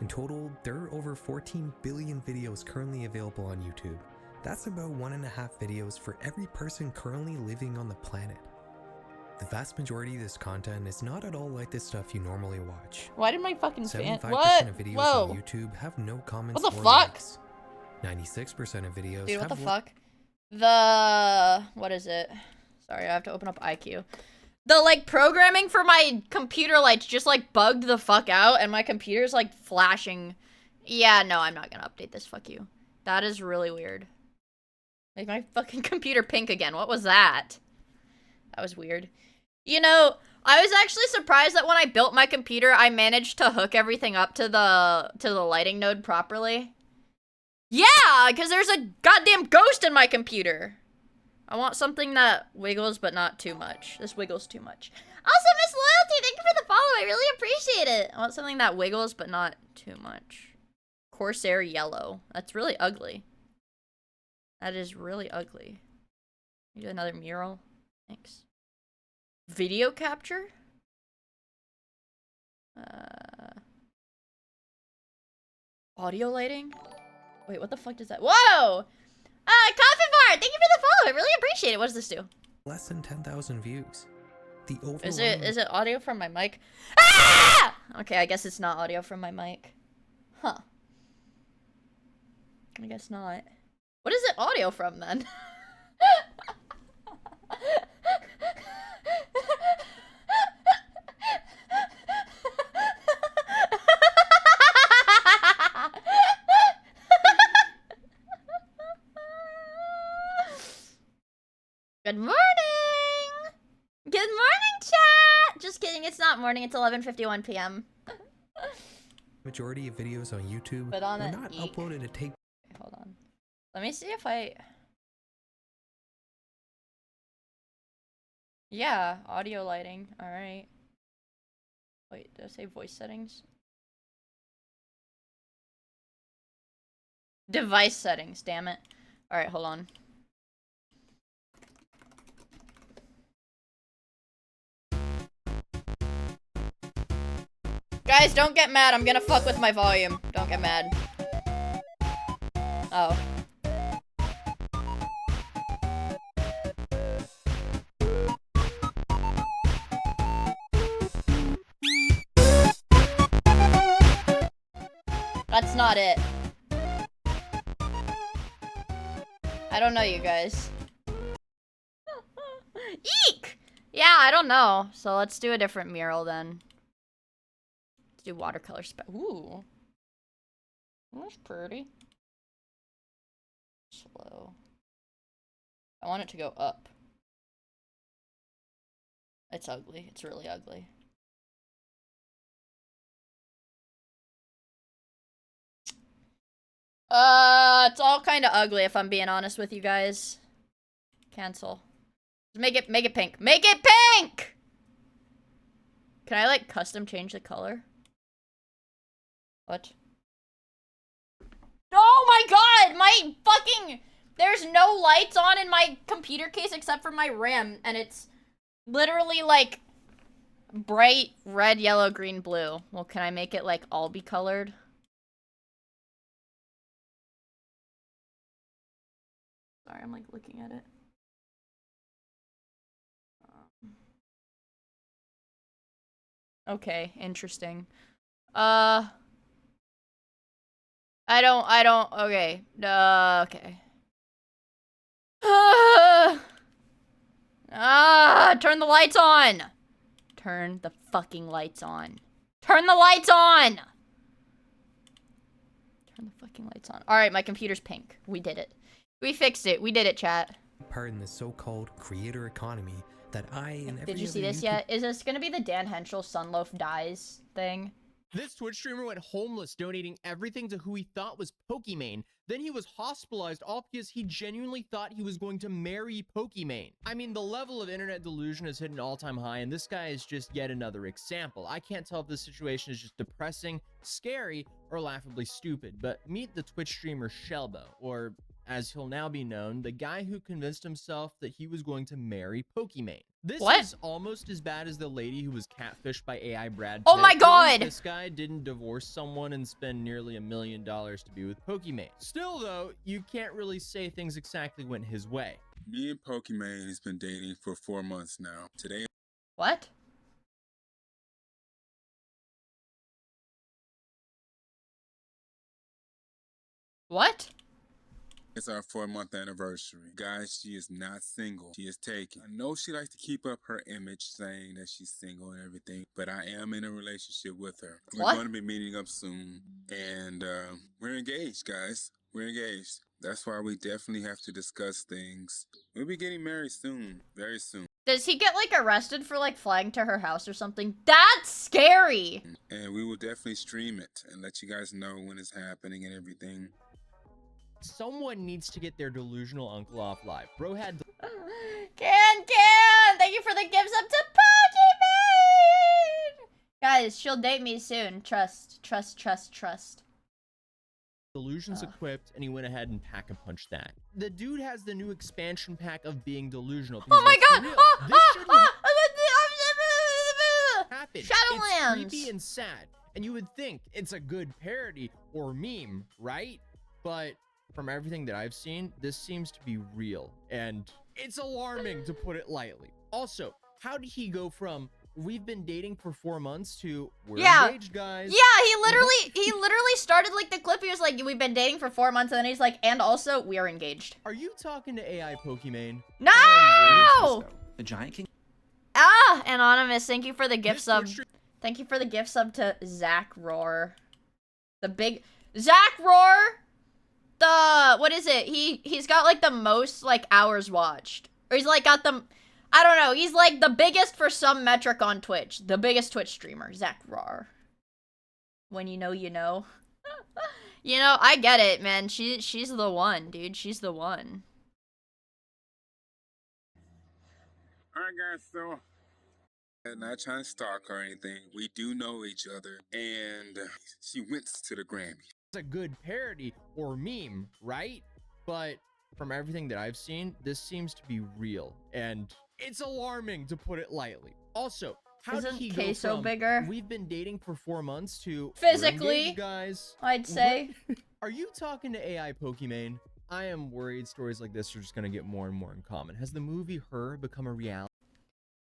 In total, there are over 14 billion videos currently available on YouTube. That's about 1.5 videos for every person currently living on the planet. The vast majority of this content is not at all like the stuff you normally watch. Why did my fucking fan? 75% of videos on YouTube have no comments what the or fuck? likes. 96% of videos Dude, what have the fuck? What is it? Sorry, I have to open up IQ. The, like, programming for my computer lights just, like, bugged the fuck out, and my computer's, like, flashing. Yeah, no, I'm not gonna update this. Fuck you. That is really weird. Make my fucking computer pink again. What was that? That was weird. You know, I was actually surprised that when I built my computer, I managed to hook everything up to the lighting node properly. Yeah, because there's a goddamn ghost in my computer. I want something that wiggles, but not too much. This wiggles too much. Also, Miss Loyalty, thank you for the follow. I really appreciate it. I want something that wiggles, but not too much. Corsair yellow. That's really ugly. That is really ugly. Do another mural. Thanks. Video capture? Audio lighting? Wait, what the fuck does that? Whoa! Coffee Bar! Thank you for the follow. I really appreciate it. What does this do? Less than 10,000 views. The Is it audio from my mic? Ah! Okay, I guess it's not audio from my mic. Huh. I guess not. What is it audio from then? Good morning! Good morning, chat! Just kidding, it's not morning, it's 11:51 p.m. Majority of videos on YouTube But on were it, not uploaded to take. Hold on. Let me see if I... Yeah, audio lighting, alright. Wait, did I say voice settings? Device settings, damn it. Alright, hold on. Guys, don't get mad. I'm gonna fuck with my volume. Don't get mad. Oh. That's not it. I don't know, you guys. Eek! Yeah, I don't know. So let's do a different mural then. Let's do watercolor Ooh. That's pretty. Slow. I want it to go up. It's ugly. It's really ugly. It's all kind of ugly if I'm being honest with you guys. Cancel. Make it pink. Make it pink! Can I like custom change the color? What? Oh my god! My fucking... There's no lights on in my computer case except for my RAM, and it's literally like bright red, yellow, green, blue. Well, can I make it like all be colored? Sorry, I'm like looking at it. Okay, interesting. I don't, okay. Okay. Turn the lights on! Turn the fucking lights on. Turn the lights on! Turn the fucking lights on. Alright, my computer's pink. We did it. We fixed it. We did it, chat. Part in the so-called creator economy that I and every Did you see other this YouTube yet? Is this gonna be the Dan Henschel Sunloaf Dies thing? This Twitch streamer went homeless, donating everything to who he thought was Pokimane. Then he was hospitalized, all because he genuinely thought he was going to marry Pokimane. I mean, the level of internet delusion has hit an all-time high, and this guy is just yet another example. I can't tell if this situation is just depressing, scary, or laughably stupid, but meet the Twitch streamer Shelbo, or as he'll now be known, the guy who convinced himself that he was going to marry Pokimane. This is almost as bad as the lady who was catfished by AI Brad Pitt. Oh my god! This guy didn't divorce someone and spend nearly $1 million to be with Pokimane. Still though, you can't really say things exactly went his way. Me and Pokimane has been dating for 4 months now. Today... What? What? It's our 4-month anniversary. Guys, she is not single. She is taken. I know she likes to keep up her image saying that she's single and everything, but I am in a relationship with her. We're going to be meeting up soon, and we're engaged, guys. We're engaged. That's why we definitely have to discuss things. We'll be getting married soon, very soon. Does he get like arrested for like flying to her house or something? That's scary! And we will definitely stream it and let you guys know when it's happening and everything. Someone needs to get their delusional uncle off live. Bro had... Can! Thank you for the gifts up to Pokimane! Guys, she'll date me soon. Trust. Delusions equipped, and he went ahead and pack-a-punched that. The dude has the new expansion pack of being delusional. Oh my god! This shouldn't happen. Shadowlands! It's creepy and sad, and you would think it's a good parody or meme, right? But from everything that I've seen, this seems to be real, and it's alarming to put it lightly. Also, how did he go from we've been dating for 4 months to we're engaged, guys? Yeah, he literally started like the clip. He was like, we've been dating for 4 months, and then he's like, and also we are engaged. Are you talking to AI Pokimane? No! The giant king. Ah, Anonymous, thank you for the gift sub. Thank you for the gift sub to Zach Roar. The big Zach Roar. What is it? He's got like the most like hours watched. Or he's like got the, I don't know, he's like the biggest for some metric on Twitch. The biggest Twitch streamer, Zach Roar. When you know, you know. You know, I get it, man. She's the one, dude. She's the one. Alright guys, so I'm not trying to stalk or anything. We do know each other, and she went to the Grammy. It's a good parody or meme, right? But from everything that I've seen, this seems to be real, and it's alarming to put it lightly. Also, How did Isn't he queso go from, bigger? we've been dating for 4 months to Physically, we're engaged, guys? I'd say. What? Are you talking to AI Pokimane? I am worried stories like this are just gonna get more and more uncommon. Has the movie Her become a reality?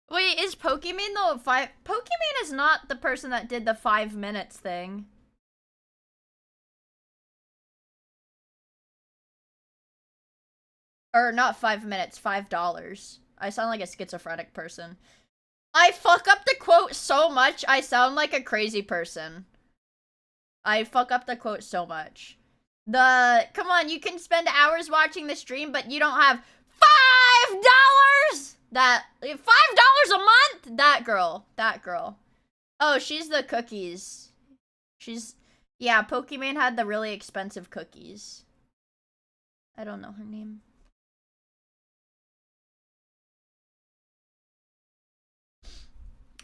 Wait, is Pokimane the Pokimane is not the person that did the 5 minutes thing. Or not 5 minutes, $5. I sound like a schizophrenic person. I fuck up the quote so much, I sound like a crazy person. I fuck up the quote so much. Come on, you can spend hours watching the stream, but you don't have $5! $5 a month? That girl. Oh, she's the cookies. Yeah, Pokimane had the really expensive cookies. I don't know her name.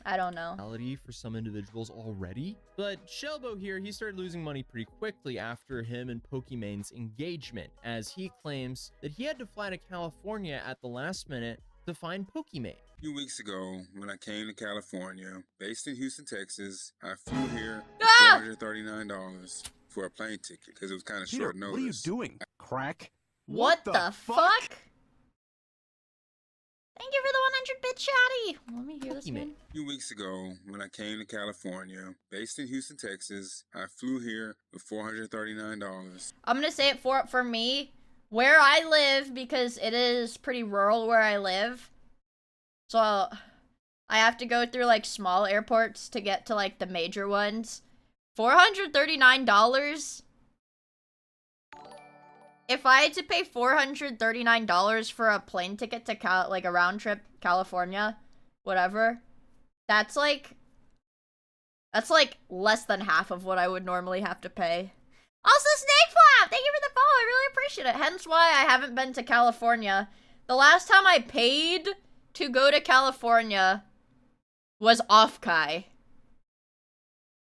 I don't know. For some individuals already, but Shelbo here, he started losing money pretty quickly after him and Pokimane's engagement, as he claims that he had to fly to California at the last minute to find Pokimane. A few weeks ago, when I came to California, based in Houston, Texas, I flew here for $439 for a plane ticket because it was kind of short notice. What are you doing? Crack? What the fuck? Thank you for the 100-bit chatty. Let me hear this one. A few weeks ago, when I came to California, based in Houston, Texas, I flew here for $439. I'm gonna say it for me, where I live, because it is pretty rural where I live. So I have to go through like small airports to get to like the major ones. $439. If I had to pay $439 for a plane ticket to like a round trip California, whatever, that's like less than half of what I would normally have to pay. Also, Snake Flap, thank you for the follow. I really appreciate it. Hence why I haven't been to California. The last time I paid to go to California was off Kai.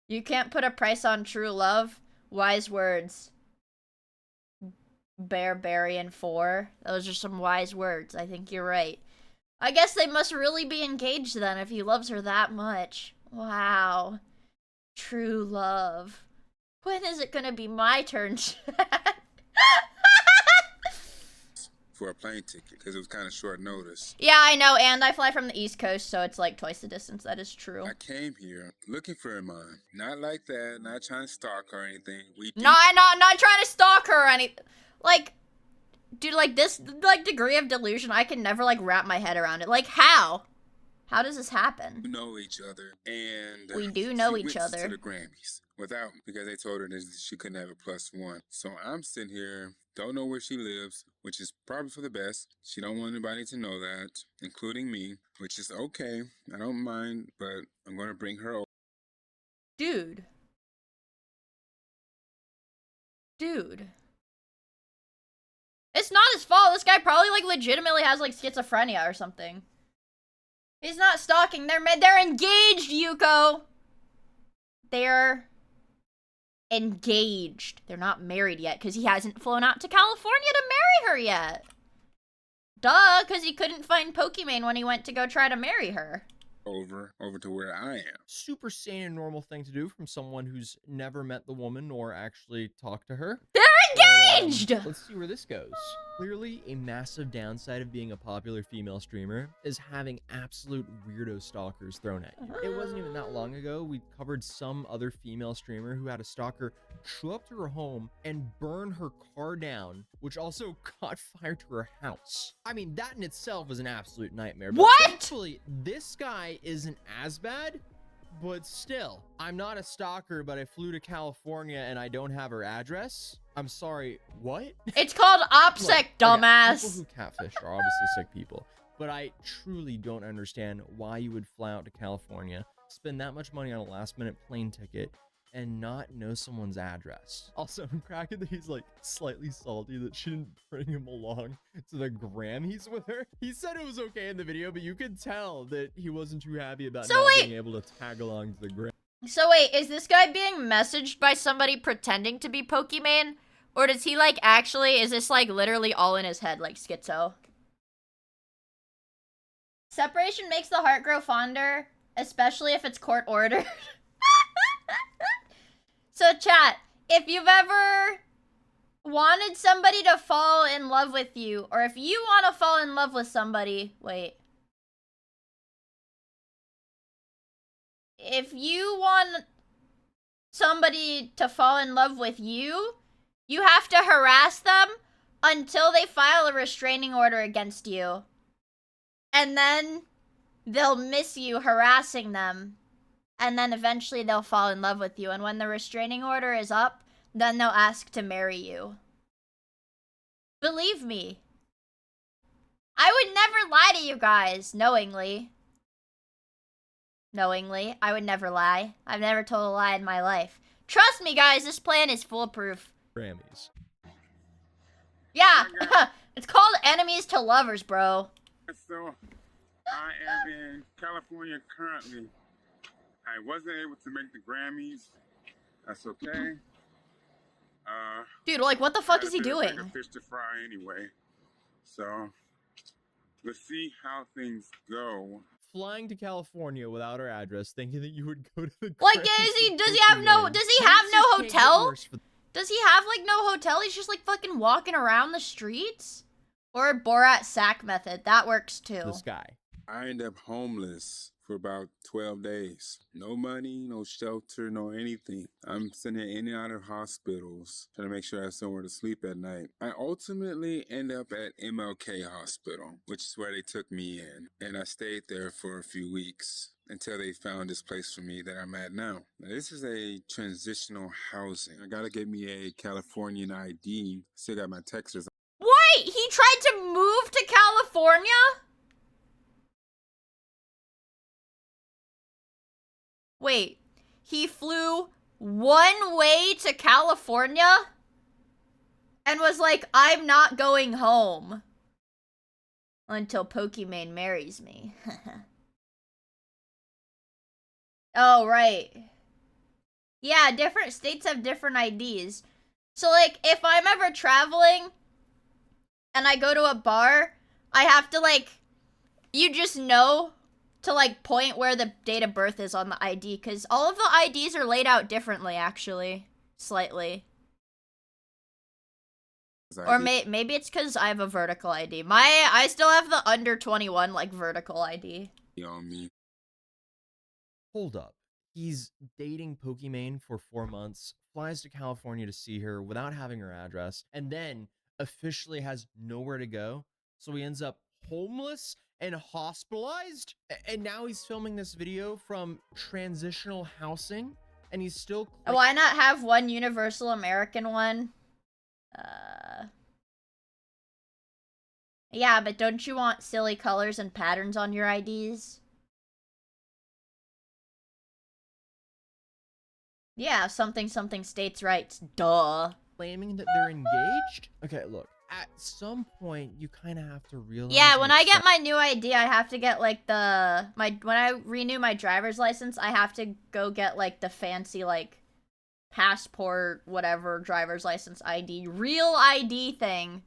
You can't put a price on true love. Wise words. Barbarian 4. Those are some wise words. I think you're right. I guess they must really be engaged then if he loves her that much. Wow. True love. When is it gonna be my turn? For a plane ticket because it was kind of short notice. Yeah, I know, and I fly from the East Coast, so it's like twice the distance. That is true. I came here looking for a mom. Not like that, not trying to stalk her or anything. Not trying to stalk her or anything. Like, dude, like this, like degree of delusion, I can never like wrap my head around it. Like, how? How does this happen? We know each other, and we do know each she other. went to the Grammys without me because they told her that she couldn't have a +1. So I'm sitting here, don't know where she lives, which is probably for the best. She don't want anybody to know that, including me, which is okay. I don't mind, but I'm gonna bring her over. Dude. It's not his fault. This guy probably like legitimately has like schizophrenia or something. He's not stalking. They're engaged, Yuko. They're engaged. They're not married yet because he hasn't flown out to California to marry her yet. Duh, because he couldn't find Pokimane when he went to go try to marry her. Over to where I am. Super sane and normal thing to do from someone who's never met the woman or actually talked to her. They're engaged! Let's see where this goes. Clearly, a massive downside of being a popular female streamer is having absolute weirdo stalkers thrown at you. It wasn't even that long ago we covered some other female streamer who had a stalker show up to her home and burn her car down, which also caught fire to her house. I mean, that in itself was an absolute nightmare. But what? Thankfully, this guy isn't as bad. But still, I'm not a stalker, but I flew to California and I don't have her address. I'm sorry, what? It's called OPSEC, Look, dumbass. People who catfish are obviously sick people, but I truly don't understand why you would fly out to California, spend that much money on a last-minute plane ticket, and not know someone's address. Also, I'm cracking that he's like slightly salty that she didn't bring him along to the Grammys with her. He said it was okay in the video, but you could tell that he wasn't too happy about not being able to tag along to the Grammys. So wait, is this guy being messaged by somebody pretending to be Pokimane? Or does he like actually, is this like literally all in his head like schizo? Separation makes the heart grow fonder. Especially if it's court ordered. So chat, if you've ever wanted somebody to fall in love with you, or if you want to fall in love with somebody, wait. If you want somebody to fall in love with you, you have to harass them until they file a restraining order against you. And then they'll miss you harassing them. And then eventually they'll fall in love with you. And when the restraining order is up, then they'll ask to marry you. Believe me. I would never lie to you guys, knowingly. Knowingly. I would never lie. I've never told a lie in my life. Trust me, guys, this plan is foolproof. Grammys. Yeah, it's called enemies to lovers, bro. So, I am in California currently. I wasn't able to make the Grammys. That's okay. Dude, like, what the fuck is he doing? Like a fish to fry anyway. So, let's see how things go. Flying to California without her address, thinking that you would go to the like, does he have no hotel? Does he have, like, no hotel? He's just, like, fucking walking around the streets? Or Borat sack method. That works, too. This guy. I ended up homeless for about 12 days. No money, no shelter, no anything. I'm sitting in and out of hospitals, trying to make sure I have somewhere to sleep at night. I ultimately end up at MLK Hospital, which is where they took me in. And I stayed there for a few weeks until they found this place for me that I'm at now. Now, this is a transitional housing. I gotta get me a Californian ID. Still got my Texas. Wait, he tried to move to California? Wait, he flew one way to California and was like, I'm not going home until Pokimane marries me. Oh, right. Yeah, different states have different IDs. So, like, if I'm ever traveling and I go to a bar, I have to, like, you just know to, like, point where the date of birth is on the ID, because all of the IDs are laid out differently, actually. Slightly. Or maybe it's because I have a vertical ID. I still have the under 21, like, vertical ID. On me. Hold up. He's dating Pokimane for 4 months, flies to California to see her without having her address, and then officially has nowhere to go. So he ends up homeless and hospitalized. And now he's filming this video from transitional housing, and he's still... Why not have one universal American one? Yeah, but don't you want silly colors and patterns on your IDs? Yeah, something states' rights. Duh. Claiming that they're engaged? Okay, look. At some point, you kind of have to realize... Yeah, when I get my new ID, I have to get, like, when I renew my driver's license, I have to go get, like, the fancy, like, passport, whatever, driver's license ID, real ID thing,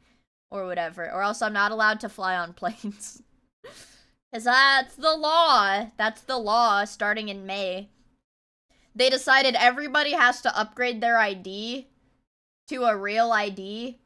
or whatever, or else I'm not allowed to fly on planes. Because that's the law. That's the law starting in May. They decided everybody has to upgrade their ID to a real ID.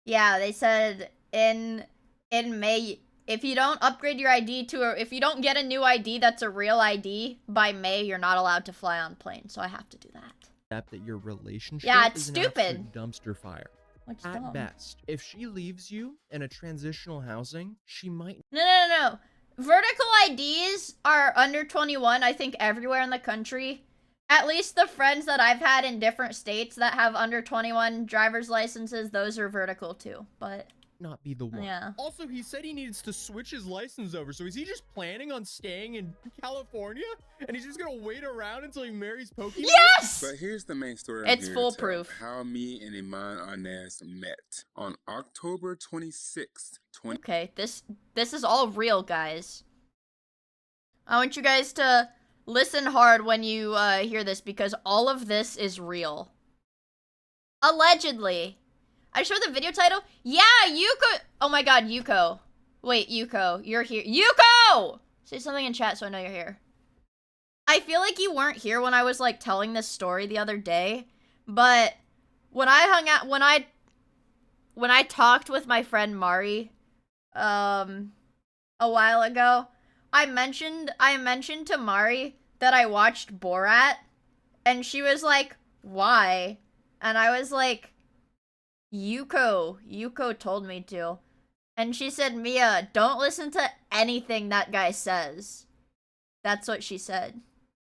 Yeah, they said in May, if you don't upgrade your ID if you don't get a new ID that's a real ID by May, you're not allowed to fly on planes. So I have to do that. That your relationship it's is stupid. An dumpster fire. What's At dumb? best, if she leaves you in a transitional housing, she might... No. Vertical IDs are under 21, I think, everywhere in the country. At least the friends that I've had in different states that have under 21 driver's licenses, those are vertical too, but... Not be the one. Yeah. Also, he said he needs to switch his license over, so is he just planning on staying in California? And he's just gonna wait around until he marries Pokimane? Yes! But here's the main story. It's foolproof. How me and Iman Arnaz met on October 26th. Okay, this is all real, guys. I want you guys to listen hard when you hear this, because all of this is real. Allegedly. I showed the video title. Yeah, Yuko. Oh my god, Yuko. Wait, Yuko, you're here. Yuko! Say something in chat so I know you're here. I feel like you weren't here when I was like telling this story the other day, but when I hung out, when I talked with my friend Mari, a while ago, I mentioned to Mari that I watched Borat, and she was like, "Why?" And I was like, Yuko told me to. And she said, "Mia, don't listen to anything that guy says." That's what she said.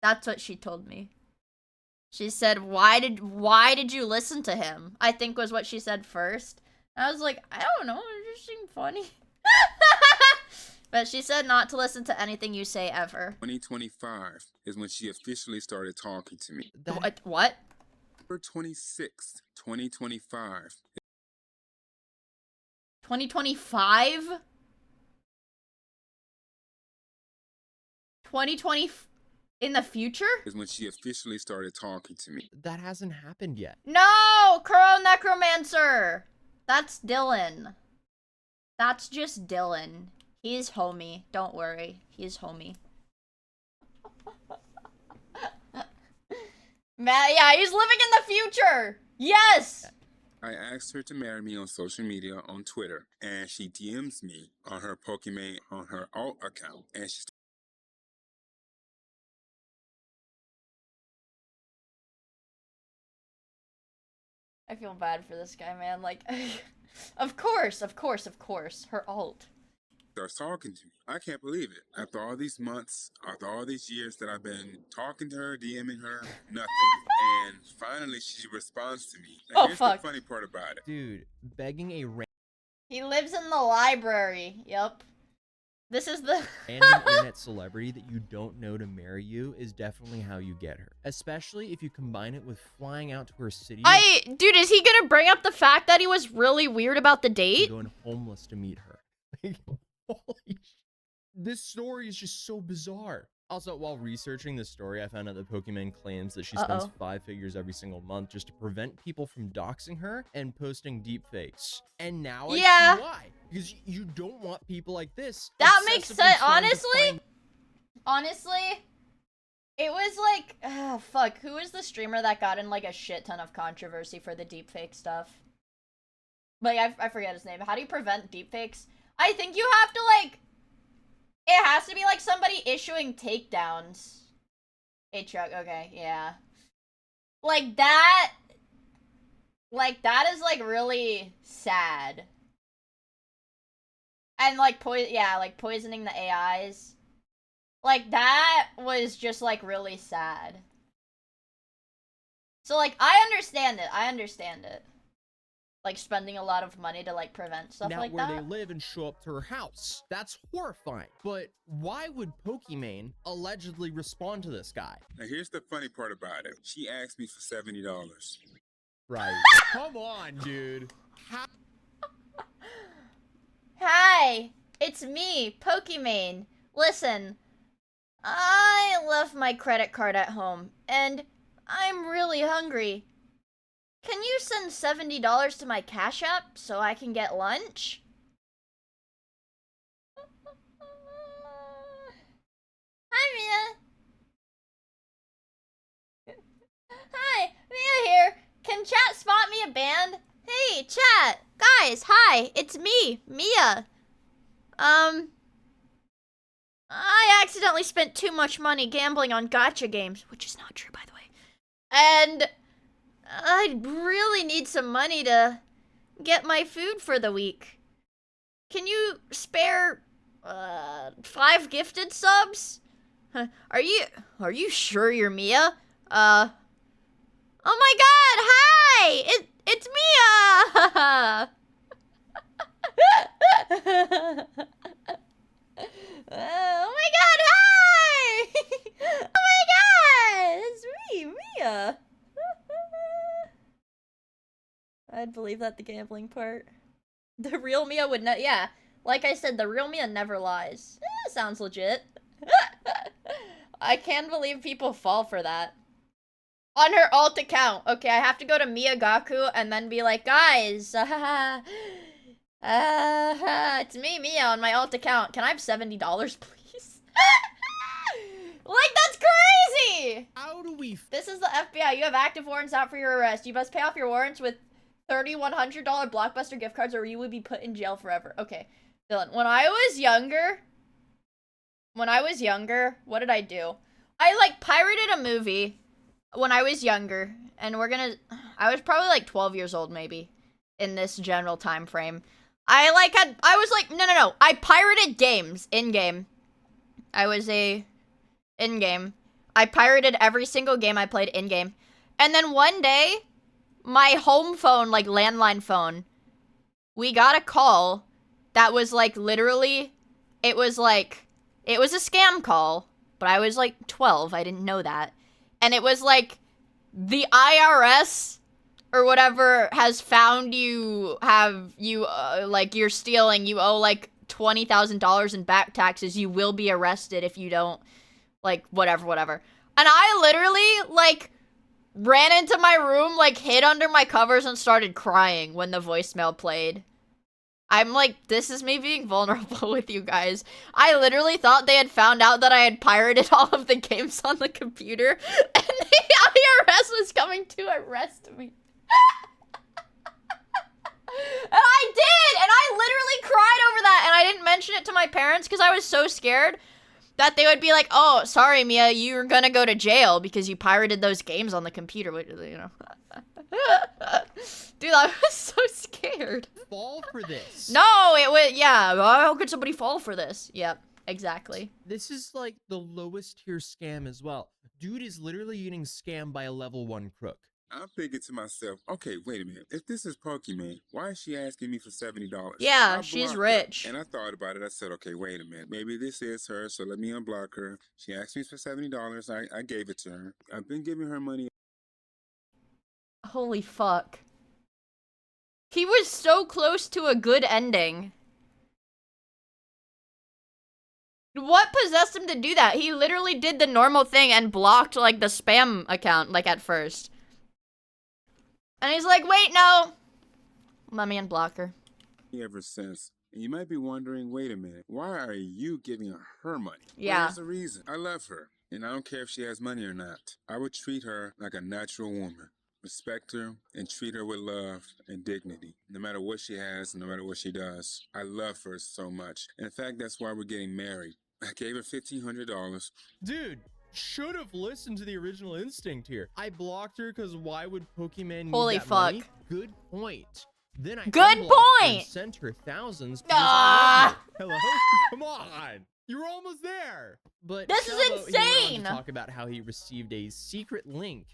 That's what she told me. She said, why did you listen to him? I think was what she said first. And I was like, I don't know, it just seemed funny. But she said not to listen to anything you say ever. 2025 is when she officially started talking to me. What? November 26th, 2025. 2025? 2020 in the future? Is when she officially started talking to me. That hasn't happened yet. No! Kuro Necromancer! That's Dylan. That's just Dylan. He's homie. Don't worry. He's homie. Man, yeah, he's living in the future! Yes! I asked her to marry me on social media on Twitter, and she DMs me on her Pokimane on her alt account, and she I feel bad for this guy, man. Like, of course. Her alt. starts talking to me. I can't believe it. After all these months, after all these years that I've been talking to her, DMing her, nothing. And finally, she responds to me. Now, here's the funny part about it. Dude, begging a He lives in the library. Yup. This is the random internet celebrity that you don't know to marry you is definitely how you get her. Especially if you combine it with flying out to her city. Dude, is he gonna bring up the fact that he was really weird about the date? Going homeless to meet her. Holy shit. This story is just so bizarre. Also, while researching this story, I found out that Pokimane claims that she spends 5 figures every single month just to prevent people from doxing her and posting deepfakes. And now I see why. Because you don't want people like this. That makes sense. Honestly, it was like, fuck, who is the streamer that got in like a shit ton of controversy for the deepfake stuff? Like, I forget his name. How do you prevent deepfakes? I think you have to like, it has to be like somebody issuing takedowns. Hey Chuck, okay, yeah. Like that is like really sad. And like poisoning the AIs. Like that was just like really sad. So like I understand it. Like spending a lot of money to like prevent stuff like that. Now where they live and show up to her house. That's horrifying. But why would Pokimane allegedly respond to this guy? Now here's the funny part about it. She asked me for $70. Right. Come on, dude. Hi, it's me, Pokimane. Listen, I left my credit card at home, and I'm really hungry. Can you send $70 to my Cash App so I can get lunch? Hi, Mia. Hi, Mia here. Can chat spot me a band? Hey, chat. Guys, hi. It's me, Mia. I accidentally spent too much money gambling on gacha games, which is not true, by the way. And I really need some money to get my food for the week. Can you spare 5 gifted subs? Are you sure you're Mia? Oh my god, hi! It's Mia! Oh my god, hi! Oh my god! It's me, Mia! I'd believe that the gambling part. The real Mia would not. Yeah, like I said, the real Mia never lies. Sounds legit. I can't believe people fall for that. On her alt account. Okay, I have to go to Miyagaku and then be like, guys, it's me, Mia, on my alt account. Can I have $70, please? Like, that's crazy! How do we... This is the FBI. You have active warrants out for your arrest. You must pay off your warrants with $3,100 Blockbuster gift cards or you will be put in jail forever. Okay, Dylan, when I was younger, what did I do? I, like, pirated a movie when I was younger, and I was probably, like, 12 years old, maybe, in this general time frame. I pirated games in-game. In-game. I pirated every single game I played in-game. And then one day, my home phone, like, landline phone, we got a call that was, like, literally, it was a scam call, but I was, like, 12. I didn't know that. And it was, like, the IRS or whatever has found you, like, you're stealing, you owe, like, $20,000 in back taxes, you will be arrested if you don't, like, whatever. And I literally, like, ran into my room, like, hid under my covers and started crying when the voicemail played. I'm like, this is me being vulnerable with you guys. I literally thought they had found out that I had pirated all of the games on the computer, and the IRS was coming to arrest me. And I did! And I literally cried over that, and I didn't mention it to my parents because I was so scared that they would be like, oh, sorry, Mia, you're gonna go to jail because you pirated those games on the computer, you know. Dude, I was so scared. Fall for this. No, it was, yeah, how could somebody fall for this? Yep, exactly. This is like the lowest tier scam as well. Dude is literally getting scammed by a level 1 crook. I'm thinking to myself, okay, wait a minute. If this is Pokemon, why is she asking me for $70? Yeah, she's rich. And I thought about it. I said, okay, wait a minute. Maybe this is her, so let me unblock her. She asked me for $70. I gave it to her. I've been giving her money. Holy fuck. He was so close to a good ending. What possessed him to do that? He literally did the normal thing and blocked, like, the spam account, like, at first. And he's like, wait, no. Let me unblock her. Ever since. And you might be wondering, wait a minute, why are you giving her money? Yeah. Well, there's a reason. I love her, and I don't care if she has money or not. I would treat her like a natural woman. Respect her and treat her with love and dignity. No matter what she has, no matter what she does. I love her so much. In fact, that's why we're getting married. I gave her $1,500. Dude, should have listened to the original instinct here. I blocked her because why would Pokemon need Holy that fuck. money? Good point. Then I Good unblocked her and point. sent her thousands. Because I love her. Hello? Come on. You're almost there. But This is Shelbo, he went on insane. to talk about how he received a secret link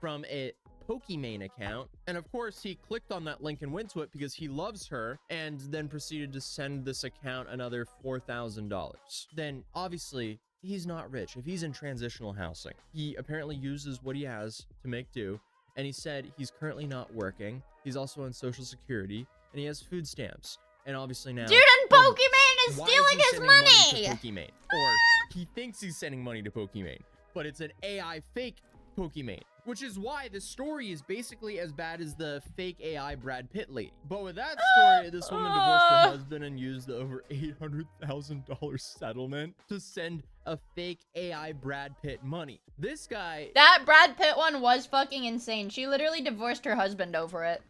from a Pokemon account, and of course he clicked on that link and went to it because he loves her, and then proceeded to send this account another $4,000. Then obviously he's not rich if he's in transitional housing. He apparently uses what he has to make do, and he said he's currently not working. He's also on Social Security, and he has food stamps. And obviously now, Dude, and Pokemon is why stealing he his sending money. to Pokemon? Or he thinks he's sending money to Pokemon, but it's an AI fake Pokemon. Which is why the story is basically as bad as the fake AI Brad Pitt lady. But with that story, this woman divorced her husband and used the over $800,000 settlement to send a fake AI Brad Pitt money. This guy... That Brad Pitt one was fucking insane. She literally divorced her husband over it.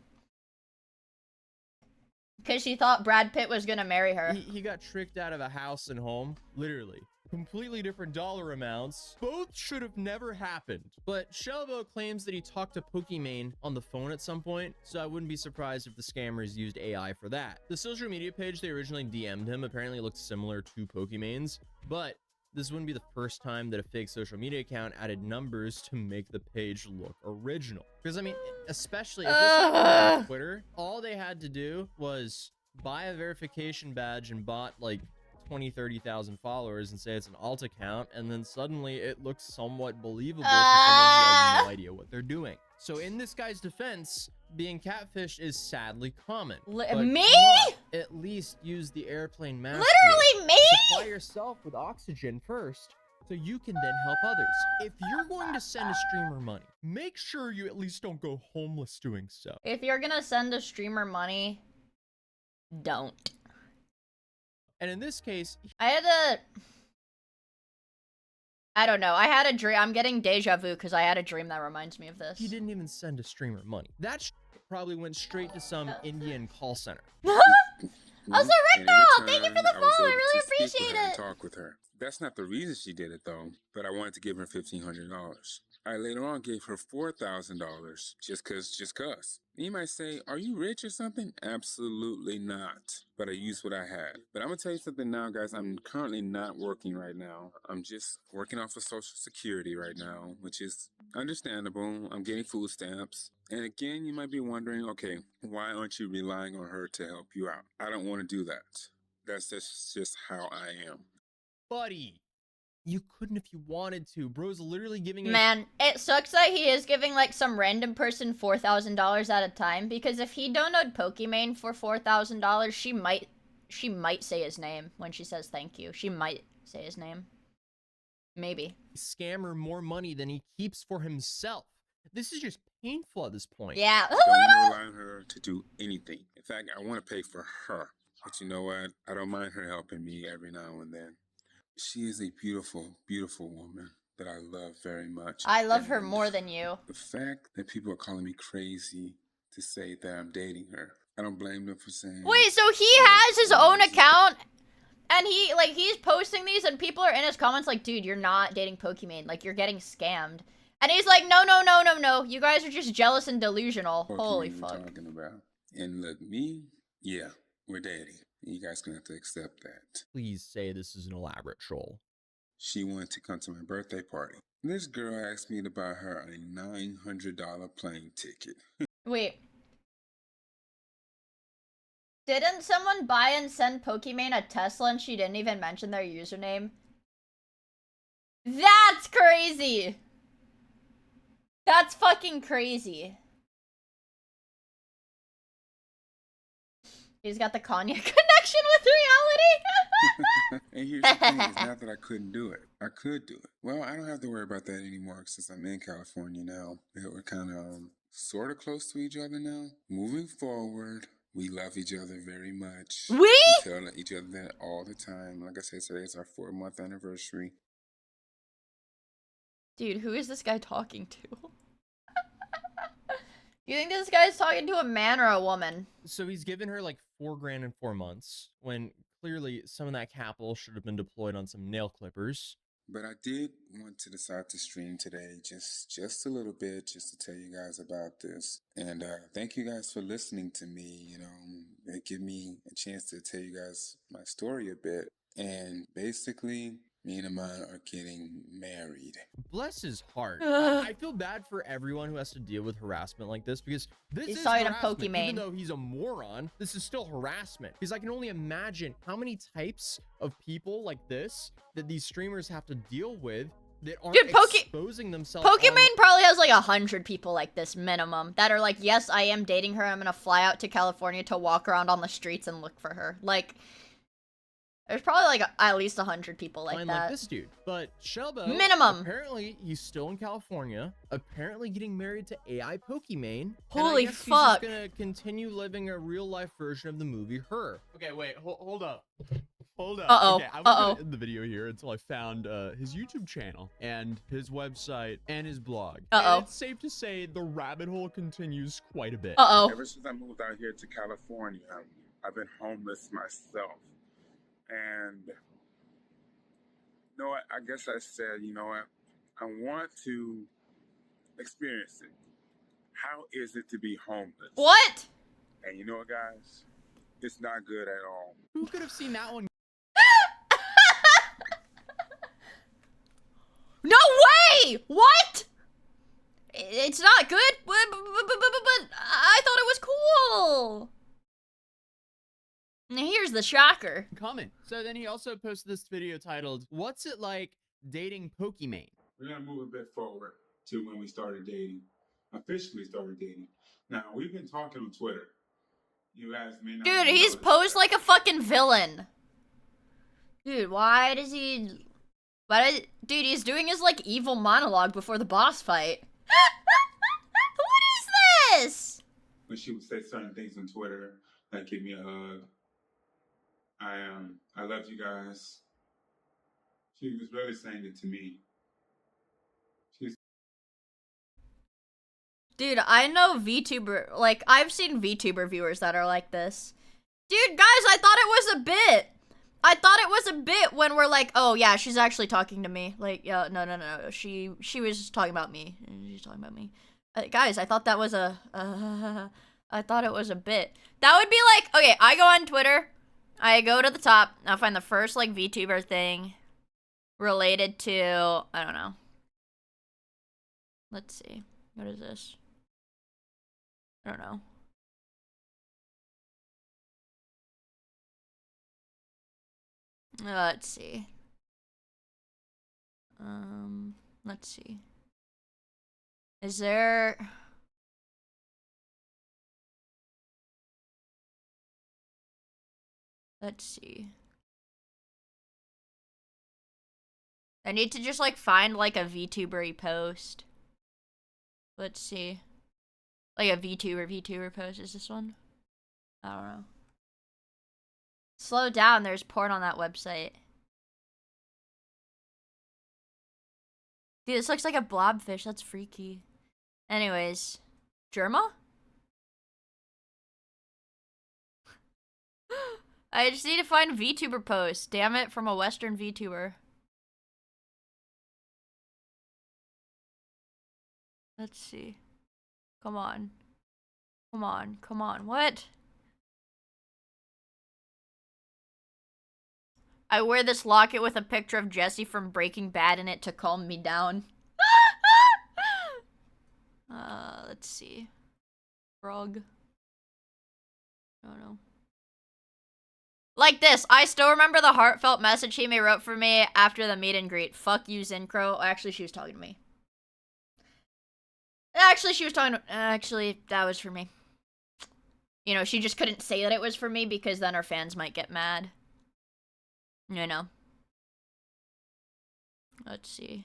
Because she thought Brad Pitt was gonna marry her. He got tricked out of a house and home, literally. Completely different dollar amounts. Both should have never happened. But Shelbo claims that he talked to Pokemon on the phone at some point, so I wouldn't be surprised if the scammers used AI for that. The social media page they originally DM'd him apparently looked similar to Pokemon's, but this wouldn't be the first time that a fake social media account added numbers to make the page look original. Because I mean, especially if this happened on Twitter, all they had to do was buy a verification badge and bought like 20-30,000 followers and say it's an alt account, and then suddenly it looks somewhat believable for someone who has no idea what they're doing. So in this guy's defense, being catfished is sadly common. But me? come on, at least use the airplane mask. Literally me? Supply yourself with oxygen first, so you can then help others. If you're going to send a streamer money, make sure you at least don't go homeless doing so. If you're gonna send a streamer money, don't. And in this case, I had to I don't know. I had a dream. I'm getting deja vu because I had a dream that reminds me of this. He didn't even send a streamer money. That probably went straight to some Indian call center. Also, Rickball, thank you for the follow. I really appreciate it. Talk with her. That's not the reason she did it though, but I wanted to give her $1,500. I later on gave her $4,000 just cause. You might say, are you rich or something? Absolutely not. But I used what I had. But I'm gonna tell you something now, guys. I'm currently not working right now. I'm just working off of Social Security right now, which is understandable. I'm getting food stamps. And again, you might be wondering, okay, why aren't you relying on her to help you out? I don't want to do that. That's just how I am. Buddy, you couldn't if you wanted to. Bro's literally giving Man, it sucks that he is giving like some random person $4,000 at a time, because if he donated Pokimane for $4,000, she might say his name when she says thank you. She might say his name. Maybe. Scammer more money than he keeps for himself. This is just painful at this point. Yeah. I don't want to rely on her to do anything. In fact, I want to pay for her. But you know what? I don't mind her helping me every now and then. She is a beautiful, beautiful woman that I love very much. I love her more than you. The fact that people are calling me crazy to say that I'm dating her, I don't blame them for saying. Wait, so he has his own account, and he's posting these, and people are in his comments like, dude, you're not dating Pokimane, like, you're getting scammed. And he's like, no, you guys are just jealous and delusional. Pokimane Holy we're fuck. talking about. And look, me, yeah, we're dating. You guys gonna have to accept that. Please say this is an elaborate troll. She wanted to come to my birthday party. This girl asked me to buy her a $900 plane ticket. Wait. Didn't someone buy and send Pokimane a Tesla and she didn't even mention their username? That's crazy! That's fucking crazy. He's got the Kanye connection with reality. And here's the thing, it's not that I couldn't do it. I could do it. Well, I don't have to worry about that anymore since I'm in California now. We're kind of sort of close to each other now. Moving forward, we love each other very much. We tell each other that all the time. Like I said, today is our 4-month anniversary. Dude, who is this guy talking to? You think this guy's talking to a man or a woman? So he's given her like $4,000 in 4 months, when clearly some of that capital should have been deployed on some nail clippers. But I did want to decide to stream today, just a little bit, just to tell you guys about this. And thank you guys for listening to me. You know, it gave me a chance to tell you guys my story a bit. And basically, me and Amon are getting married. Bless his heart. I feel bad for everyone who has to deal with harassment like this, because this is harassment. Even though he's a moron, this is still harassment. Because I can only imagine how many types of people like this that these streamers have to deal with that aren't exposing themselves. Pokimane probably has like 100 people like this minimum that are like, yes, I am dating her. I'm gonna fly out to California to walk around on the streets and look for her. Like, there's probably like at least 100 people like that. Like this dude. But Shelbo, minimum. Apparently, he's still in California. Apparently, getting married to AI Pokimane. Holy and I guess fuck! He's just gonna continue living a real life version of the movie Her. Okay, wait, hold up. Hold up. Uh-oh. Okay, I was gonna end the video here until I found his YouTube channel and his website and his blog. Uh-oh. And it's safe to say the rabbit hole continues quite a bit. Uh-oh. Ever since I moved out here to California, I've been homeless myself. And you know what? I guess I said, you know what? I want to experience it. How is it to be homeless? What? And you know what, guys? It's not good at all. Who could have seen that one? No way! What? It's not good, but I thought it was cool. Now here's the shocker. Comment. So then he also posted this video titled, "What's it like dating Pokimane?" We're gonna move a bit forward to when we started dating, officially started dating. Now we've been talking on Twitter. You guys may not. Dude, he's posed like a fucking villain. Dude, why does he? Dude, he's doing his like evil monologue before the boss fight. What is this? When she would say certain things on Twitter, like give me a hug. I love you guys. She was really saying it to me. Dude, I know VTuber, like, I've seen VTuber viewers that are like this. Dude, guys, I thought it was a bit. I thought it was a bit when we're like, oh yeah, she's actually talking to me. Like, yeah, no. She was just talking about me. She's talking about me. Guys, I thought that was I thought it was a bit. That would be like, okay, I go on Twitter. I go to the top. I'll find the first, like, VTuber thing related to, I don't know. Let's see. What is this? I don't know. Let's see. Let's see. Is there... Let's see. I need to just, like, find, like, a VTuber-y post. Let's see. Like a VTuber post. Is this one? I don't know. Slow down. There's porn on that website. Dude, this looks like a blobfish. That's freaky. Anyways. Germa? I just need to find VTuber posts. Damn it, from a Western VTuber. Let's see. Come on. Come on. Come on. What? I wear this locket with a picture of Jesse from Breaking Bad in it to calm me down. Let's see. Frog. I don't know. Like this. I still remember the heartfelt message Hime wrote for me after the meet and greet. Fuck you, Zincro. Actually, she was talking to me. Actually, she was talking to... Actually, that was for me. You know, she just couldn't say that it was for me because then her fans might get mad. You know. Let's see.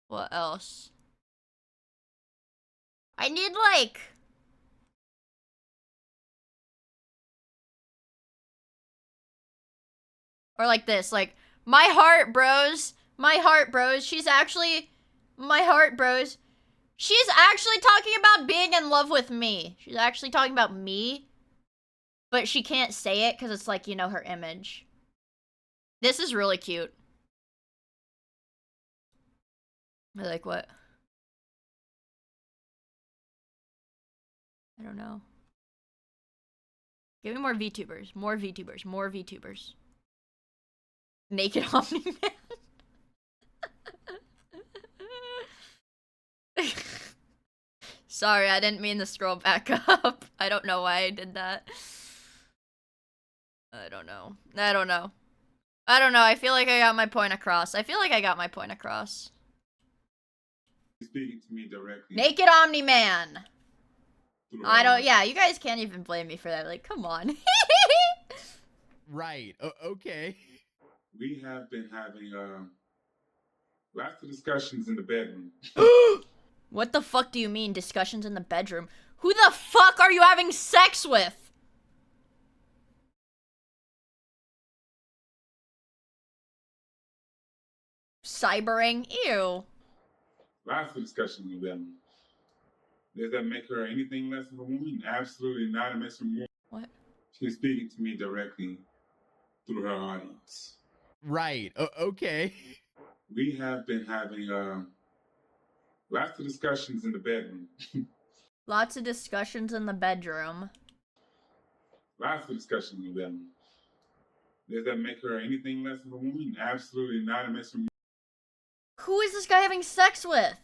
What else? I need, like... Or like this, like, my heart, bros. My heart, bros. She's actually... My heart, bros. She's actually talking about being in love with me. She's actually talking about me. But she can't say it because it's like, you know, her image. This is really cute. Like what? I don't know. Give me more VTubers. More VTubers. More VTubers. Naked Omni-Man. Sorry, I didn't mean to scroll back up. I don't know why I did that. I don't know. I don't know. I don't know. I feel like I got my point across. I feel like I got my point across. Speaking to me directly. Naked Omni-Man. I don't... Yeah, you guys can't even blame me for that. Like, come on. Right. Okay. We have been having lots of discussions in the bedroom. What the fuck do you mean, discussions in the bedroom? Who the fuck are you having sex with? Cybering? Ew. Lots of discussions in the bedroom. Does that make her anything less of a woman? Absolutely not. It makes her more. What? She's speaking to me directly through her audience. Right. Okay. We have been having lots of discussions in the bedroom. Lots of discussions in the bedroom. Lots of discussions in the bedroom. Does that make her anything less of a woman? Absolutely not. It makes her more. Who is this guy having sex with?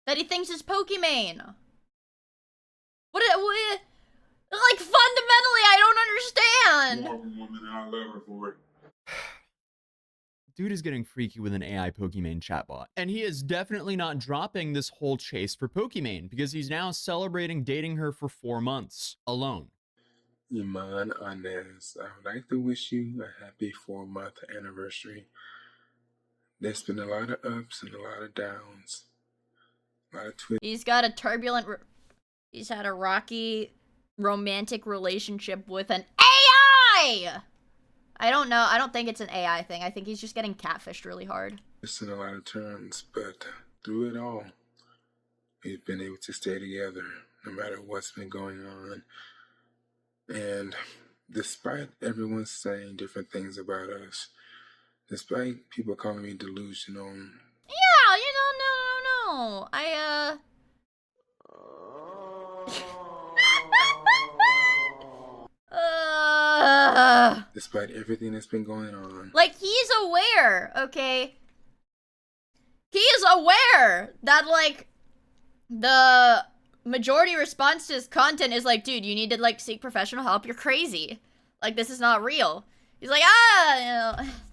That he thinks is Pokimane. What? Like, fundamentally, I don't understand. More of a woman, and I love her for it. Dude is getting freaky with an AI Pokimane chatbot. And he is definitely not dropping this whole chase for Pokimane because he's now celebrating dating her for 4 months alone. Iman Anez, I would like to wish you a happy 4-month anniversary. There's been a lot of ups and a lot of downs. A lot of twists. He's got a turbulent... He's had a rocky romantic relationship with an AI! I don't know. I don't think it's an AI thing. I think he's just getting catfished really hard. It's in a lot of turns, but through it all, We've been able to stay together no matter what's been going on. And despite everyone saying different things about us, despite people calling me delusional. Yeah, no. Despite everything that's been going on. Like, he's aware, okay? He is aware that, like, the majority response to his content is like, dude, you need to, like, seek professional help. You're crazy. Like, this is not real. He's like,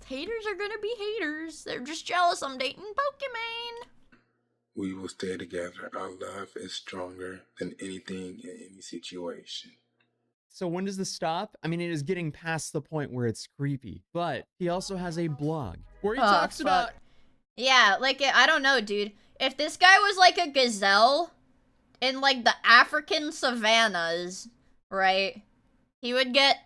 haters are gonna be haters. They're just jealous I'm dating Pokimane. We will stay together. Our love is stronger than anything in any situation. So when does this stop? I mean, it is getting past the point where it's creepy. But he also has a blog where he talks about... Yeah, like, I don't know, dude. If this guy was like a gazelle in, like, the African savannas, right? He would get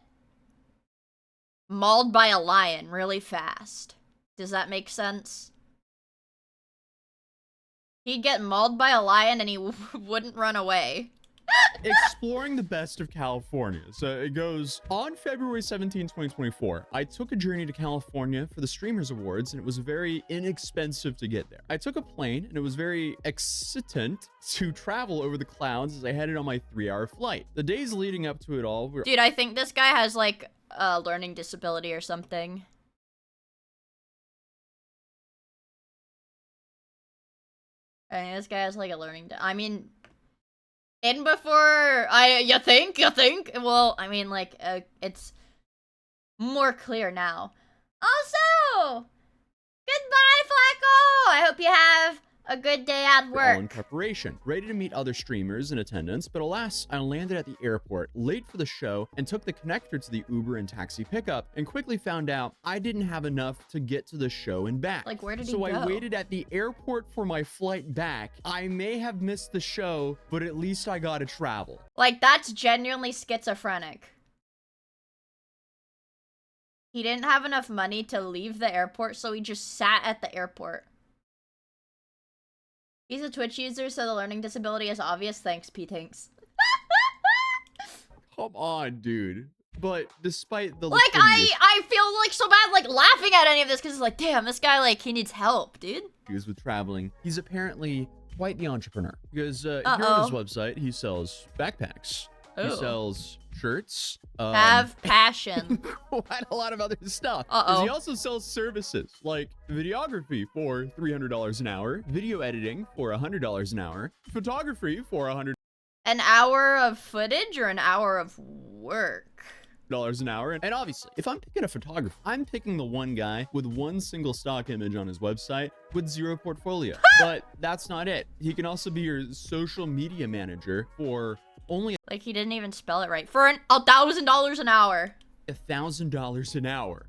mauled by a lion really fast. Does that make sense? He'd get mauled by a lion and he wouldn't run away. Exploring the best of California. So it goes, on February 17, 2024, I took a journey to California for the Streamers Awards, and it was very inexpensive to get there. I took a plane, and it was very excitant to travel over the clouds as I headed on my 3-hour flight. The days leading up to it all were... Dude, I think this guy has, like, a learning disability or something. I mean, this guy has, like, a learning... I mean... In before, you think? Well, I mean, like, it's more clear now. Also, goodbye, Flacco! I hope you have a good day at work. All in preparation, ready to meet other streamers in attendance, but alas, I landed at the airport late for the show and took the connector to the Uber and taxi pickup and quickly found out I didn't have enough to get to the show and back. Like, where did he go? go? So I waited at the airport for my flight back. I may have missed the show, but at least I got to travel. Like, that's genuinely schizophrenic. He didn't have enough money to leave the airport, so he just sat at the airport. He's a Twitch user, so the learning disability is obvious. Thanks, P-Tinks. Come on, dude. But despite the... Like, I feel, like, so bad, like, laughing at any of this, because it's like, damn, this guy, like, he needs help, dude. With traveling, he's apparently quite the entrepreneur. Because here on his website, he sells backpacks. He sells shirts. Have passion. Quite a lot of other stuff. He also sells services like videography for $300 an hour, video editing for $100 an hour, photography for $100 an hour of footage or an hour of work? an hour. And obviously, if I'm picking a photographer, I'm picking the one guy with one single stock image on his website with zero portfolio. But that's not it. He can also be your social media manager for only... Like, he didn't even spell it right. For $1,000 an hour. $1,000 an hour.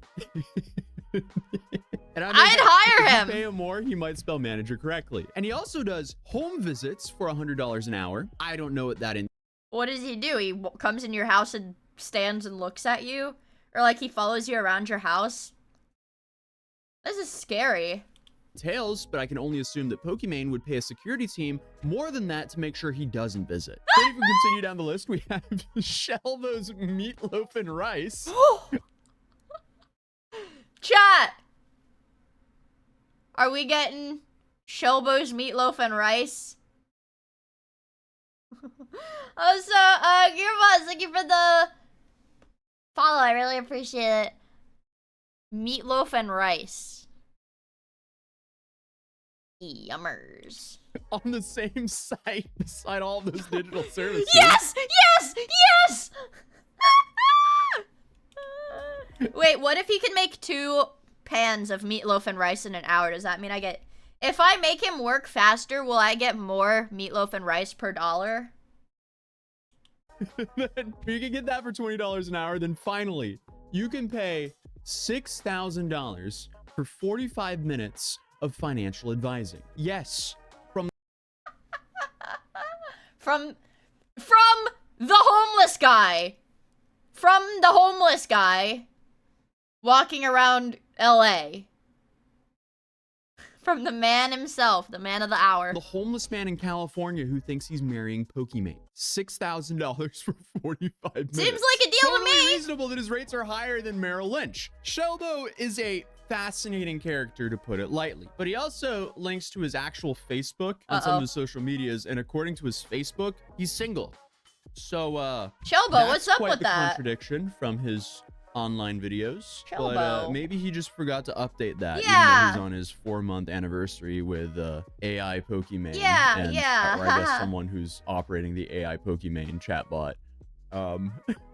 And I'd hire him. If you pay him more, he might spell manager correctly. And he also does home visits for $100 an hour. I don't know what that is. What does he do? He comes in your house and stands and looks at you? Or, like, he follows you around your house? This is scary. Tails, but I can only assume that Pokimane would pay a security team more than that to make sure he doesn't visit. Then if we continue down the list, we have Shelbo's meatloaf and rice. Chat! Are we getting Shelbo's meatloaf and rice? Also, Gearbox, thank you for the follow. I really appreciate it. Meatloaf and rice. Yummers. On the same site beside all those digital services. Yes! Yes! Yes! Wait, what if he can make 2 pans of meatloaf and rice in an hour? Does that mean I get... If I make him work faster, will I get more meatloaf and rice per dollar? Then you can get that for $20 an hour. Then finally, you can pay $6,000 for 45 minutes of financial advising. Yes, from the homeless guy. From the homeless guy walking around LA. From the man himself, the man of the hour. The homeless man in California who thinks he's marrying Pokimane. $6,000 for 45 minutes. Seems like a deal to me. Reasonable that his rates are higher than Merrill Lynch. Shelbo is a fascinating character, to put it lightly, but he also links to his actual Facebook on some of his social medias, and according to his Facebook, he's single. So, Shelbo, what's up with that? Contradiction from his online videos, Shelbo. but maybe he just forgot to update that. Even though he's on his 4-month anniversary with AI Pokimane. Or I guess someone who's operating the AI Pokimane chatbot.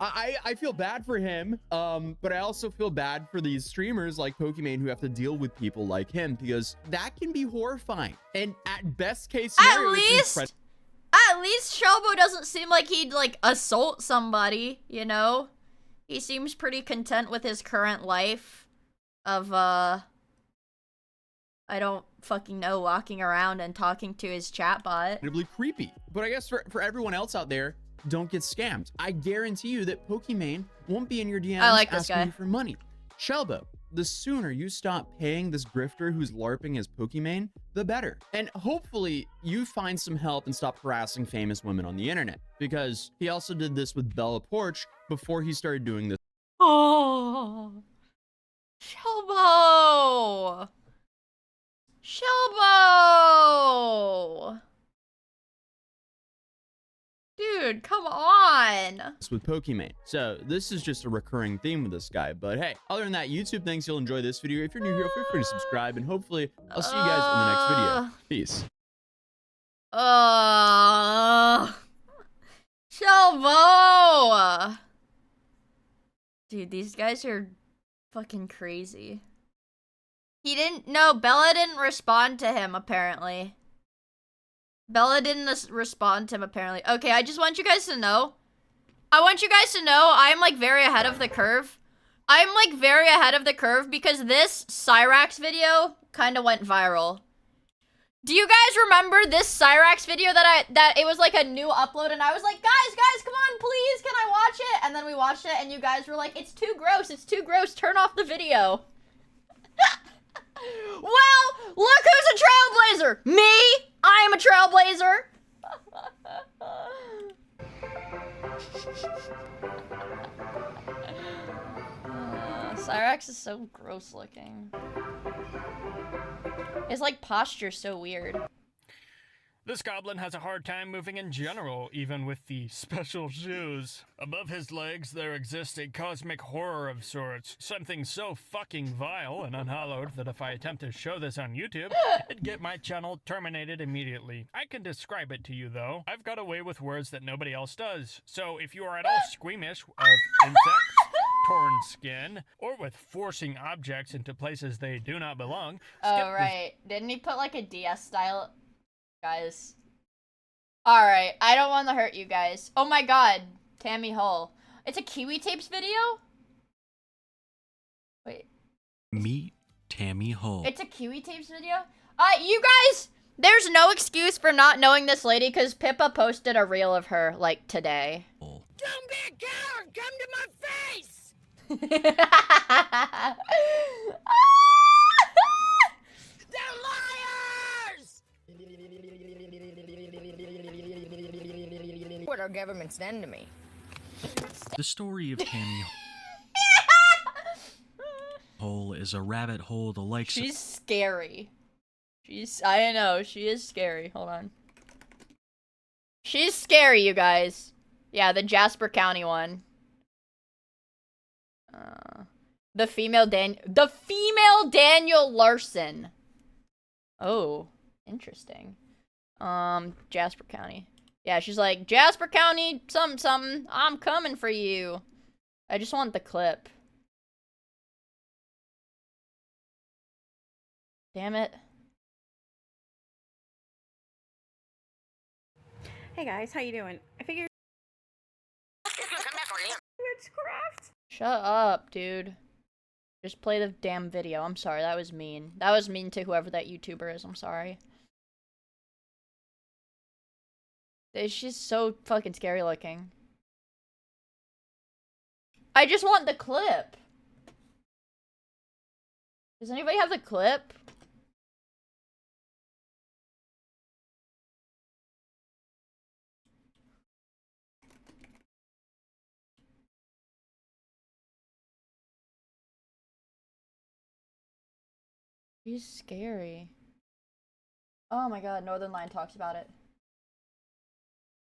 I feel bad for him, but I also feel bad for these streamers like Pokimane who have to deal with people like him, because that can be horrifying. And at best case scenario, at least Shelbo doesn't seem like he'd like assault somebody, you know? He seems pretty content with his current life of I don't fucking know, walking around and talking to his chatbot. Incredibly creepy. But I guess for everyone else out there, don't get scammed. I guarantee you that Pokimane won't be in your DMs asking you for money. Shelbo, the sooner you stop paying this grifter who's LARPing as Pokimane, the better. And hopefully you find some help and stop harassing famous women on the internet, because he also did this with Bella Porch before he started doing this. Oh, Shelbo! Shelbo! Dude, come on. With Pokimane. So this is just a recurring theme with this guy. But hey, other than that, YouTube thinks you'll enjoy this video. If you're new here, feel free to subscribe, and hopefully I'll see you guys in the next video. Peace. Shelbo! Dude, these guys are fucking crazy. Bella didn't respond to him, apparently. Bella didn't respond to him, apparently. Okay, I just want you guys to know. I'm, like, very ahead of the curve. I'm, like, very ahead of the curve because this Cyrax video kind of went viral. Do you guys remember this Cyrax video that it was, like, a new upload, and I was like, guys, come on, please, can I watch it? And then we watched it, and you guys were like, it's too gross, turn off the video. Well, look who's a trailblazer! Me! I am a trailblazer! Cyrax is so gross looking. His, like, posture's so weird. This goblin has a hard time moving in general, even with the special shoes. Above his legs, there exists a cosmic horror of sorts. Something so fucking vile and unhallowed that if I attempt to show this on YouTube, it'd get my channel terminated immediately. I can describe it to you, though. I've got a way with words that nobody else does. So if you are at all squeamish of insects, torn skin, or with forcing objects into places they do not belong... Oh, right. Didn't he put, like, a DS style... Guys. Alright, I don't want to hurt you guys. Oh my god, Tammy Hull. It's a Kiwi Tapes video? Wait. Meet Tammy Hull. It's a Kiwi Tapes video? You guys, there's no excuse for not knowing this lady because Pippa posted a reel of her, like, today. Don't be a coward! Come to my face! They're liars! What our government's done to me. The story of Tammy Hole is a rabbit hole the likes She's scary. I know, she is scary. Hold on. She's scary, you guys. Yeah, the Jasper County one. The female Daniel Larson. Oh, interesting. Jasper County. Yeah, she's like, Jasper County, something, I'm coming for you. I just want the clip. Damn it. Hey guys, how you doing? I figured witchcraft. Shut up, dude. Just play the damn video. I'm sorry, that was mean. That was mean to whoever that YouTuber is, I'm sorry. She's so fucking scary looking. I just want the clip. Does anybody have the clip? She's scary. Oh my god, Northern Line talks about it.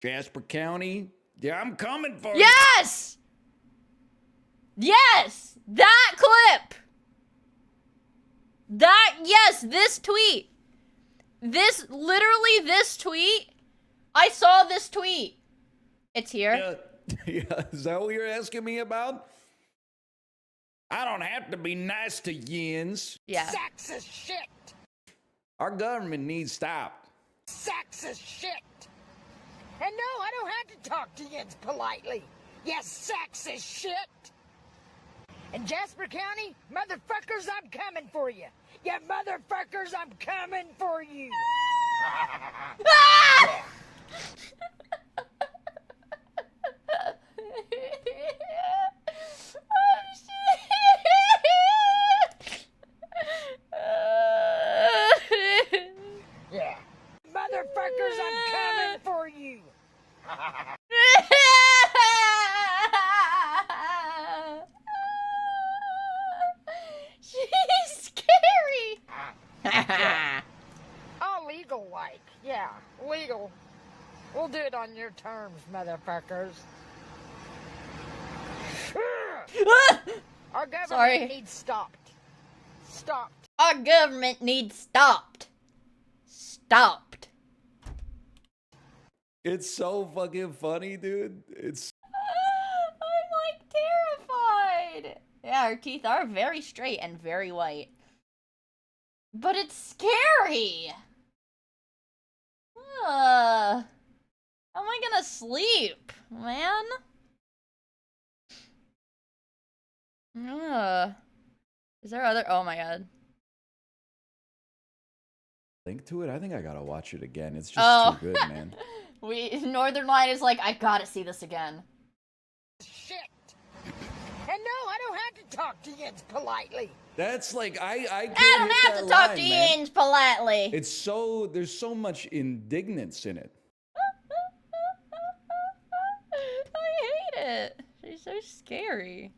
Jasper County, yeah, I'm coming for you. Yes! Yes! That clip! Yes, this tweet. Literally this tweet. I saw this tweet. It's here. Yeah, is that what you're asking me about? I don't have to be nice to yins. Yeah. Sexist shit! Our government needs stopped. Sexist shit! And no, I don't have to talk to yins politely. You sexist shit! In Jasper County, motherfuckers, I'm coming for you. You motherfuckers, I'm coming for you. Ah! Yeah. Motherfuckers, I'm coming for you. She's scary. All legal like. Yeah, legal. We'll do it on your terms, motherfuckers. Our government needs stopped. Stopped. Our government needs stopped. Stopped. It's so fucking funny, dude. It's. I'm like terrified. Yeah, her teeth are very straight and very white. But it's scary. How am I gonna sleep, man? Is there other? Oh my god. Link to it? I think I gotta watch it again. It's just too good, man. Northern Line is like, I gotta see this again. Shit. And no, I don't have to talk to yins politely. That's like I can't I don't hit have to that talk line, to man. yins politely. It's so there's so much indignance in it. I hate it. She's so scary.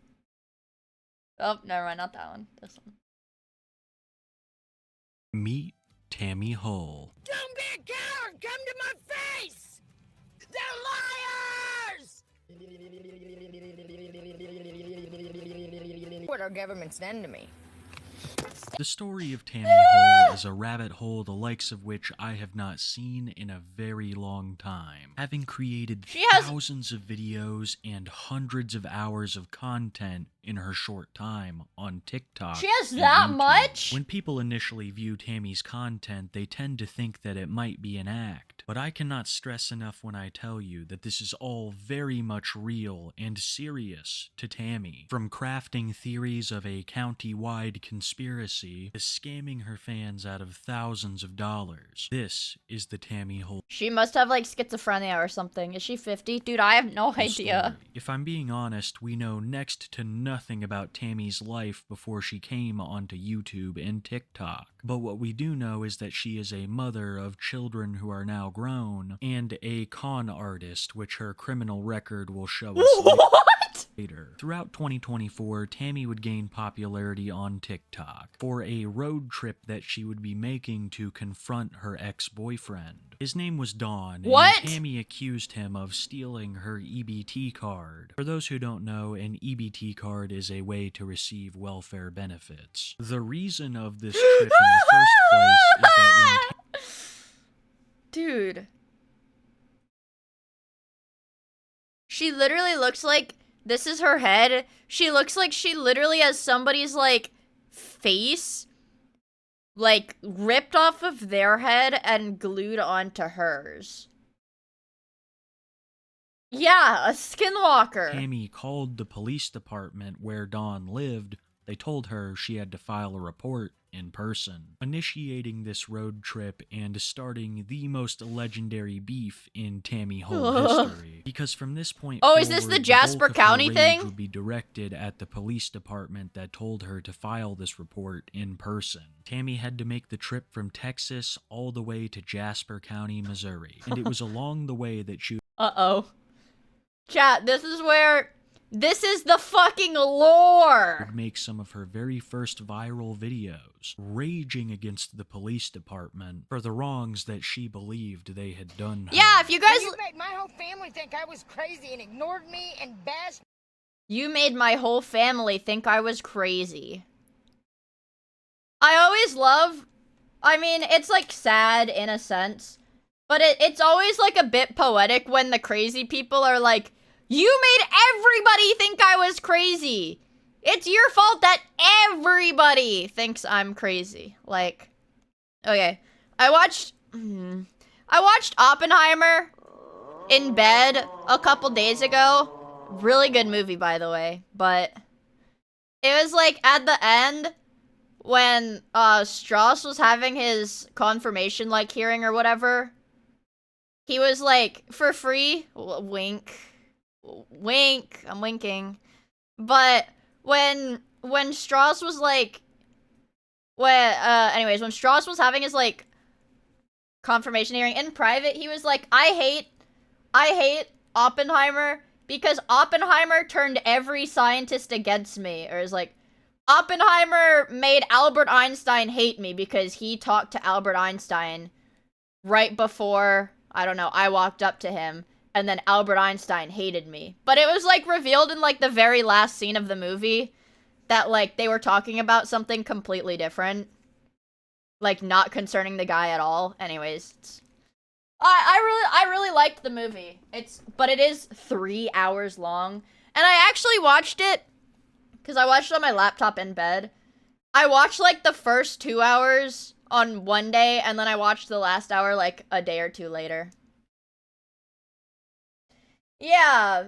Oh, never mind, not that one. This one. Meet Tammy Hull. Don't be a coward! Come to my face! They're liars! What our government's done to me. The story of Tammy Hull is a rabbit hole the likes of which I have not seen in a very long time. Having created thousands of videos and hundreds of hours of content in her short time on TikTok. She has that much? When people initially view Tammy's content, they tend to think that it might be an act. But I cannot stress enough when I tell you that this is all very much real and serious to Tammy. From crafting theories of a county-wide conspiracy to scamming her fans out of thousands of dollars. This is the Tammy Hull. She must have like schizophrenia or something. Is she 50? Dude, I have no idea. If I'm being honest, we know next to nothing about Tammy's life before she came onto YouTube and TikTok. But what we do know is that she is a mother of children who are now grown, and a con artist, which her criminal record will show us later. Throughout 2024, Tammy would gain popularity on TikTok for a road trip that she would be making to confront her ex-boyfriend. His name was Don, and Tammy accused him of stealing her EBT card. For those who don't know, an EBT card is a way to receive welfare benefits. The reason of this trip in the first place is that when Dude. She literally looks like this is her head. She looks like she literally has somebody's like face like ripped off of their head and glued onto hers. Yeah, a skinwalker. Tammy called the police department where Dawn lived. They told her she had to file a report in person, initiating this road trip and starting the most legendary beef in Tammy Hull history. Because from this point forward, is this the Jasper bulk of County her rage thing? would be directed at the police department that told her to file this report in person. Tammy had to make the trip from Texas all the way to Jasper County, Missouri, and it was along the way that she Uh-oh. Chat, this is where This is the fucking lore! Would make some of her very first viral videos, raging against the police department for the wrongs that she believed they had done her. Yeah, if you guys... You made my whole family think I was crazy and ignored me and bashed... You made my whole family think I was crazy. I always love... I mean, it's like sad in a sense, but it's always like a bit poetic when the crazy people are like, you made everybody think I was crazy. It's your fault that everybody thinks I'm crazy. Like, okay. I watched Oppenheimer in bed a couple days ago. Really good movie, by the way. But it was like at the end when Strauss was having his confirmation like hearing or whatever. He was like, for free, wink. Wink, I'm winking. But when Strauss was like, anyways, when Strauss was having his like confirmation hearing in private, he was like, I hate Oppenheimer because Oppenheimer turned every scientist against me. Or is like, Oppenheimer made Albert Einstein hate me because he talked to Albert Einstein right before, I don't know, I walked up to him. And then Albert Einstein hated me. But it was, like, revealed in, like, the very last scene of the movie that, like, they were talking about something completely different. Like, not concerning the guy at all. Anyways, I really liked the movie. But it is 3 hours long. And I actually watched it, because I watched it on my laptop in bed. I watched, like, the first 2 hours on one day, and then I watched the last hour, like, a day or two later. Yeah.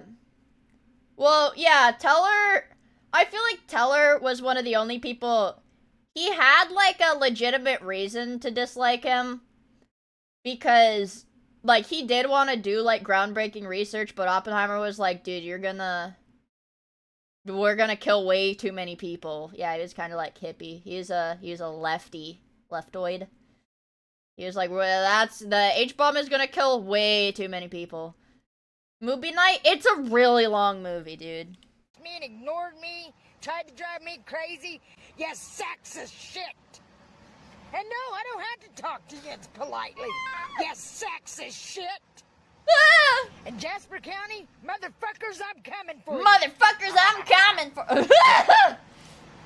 Well, yeah, Teller... I feel like Teller was one of the only people... He had, like, a legitimate reason to dislike him. Because, like, he did want to do, like, groundbreaking research, but Oppenheimer was like, dude, we're gonna kill way too many people. Yeah, he was kind of like hippie. He was a leftoid. He was like, well, the H-bomb is gonna kill way too many people. Movie night? It's a really long movie, dude. Me and ignored me, tried to drive me crazy. You sexist shit. And no, I don't have to talk to you politely. You sexist shit. Ah! In Jasper County, motherfuckers, I'm coming for you. Motherfuckers, I'm coming for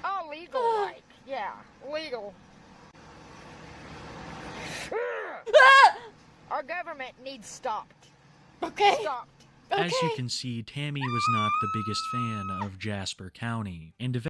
All legal, like. Yeah, legal. Our government needs stopped. Okay. Stopped. As you can see, Tammy was not the biggest fan of Jasper County, and Okay.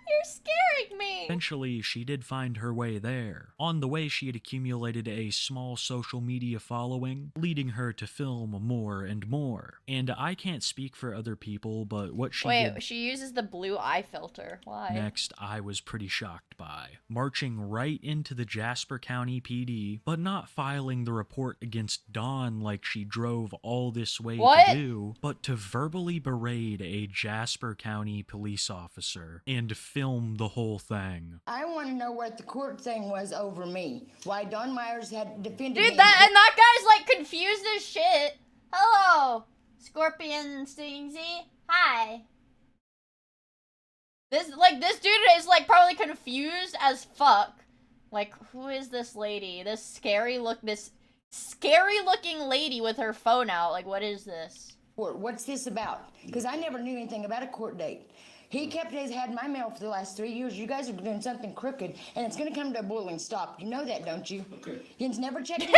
You're scaring me. eventually she did find her way there. On the way, she had accumulated a small social media following, leading her to film more and more. And I can't speak for other people, but what she did... Wait, she uses the blue eye filter. Why? Next, I was pretty shocked by. Marching right into the Jasper County PD, but not filing the report against Dawn like she drove all this way to do, but to verbally berate a Jasper County police officer and film the whole thing. I want to know what the court thing was over me. Why Don Myers had defended me. Dude, that guy's like confused as shit. Hello, Scorpion Stingsy. Hi. This dude is like probably confused as fuck. Like, who is this lady? This scary looking lady with her phone out. Like, what is this? What's this about? Because I never knew anything about a court date. He had my mail for the last 3 years. You guys are doing something crooked, and it's going to come to a boiling stop. You know that, don't you? Okay. Yin's never checked in.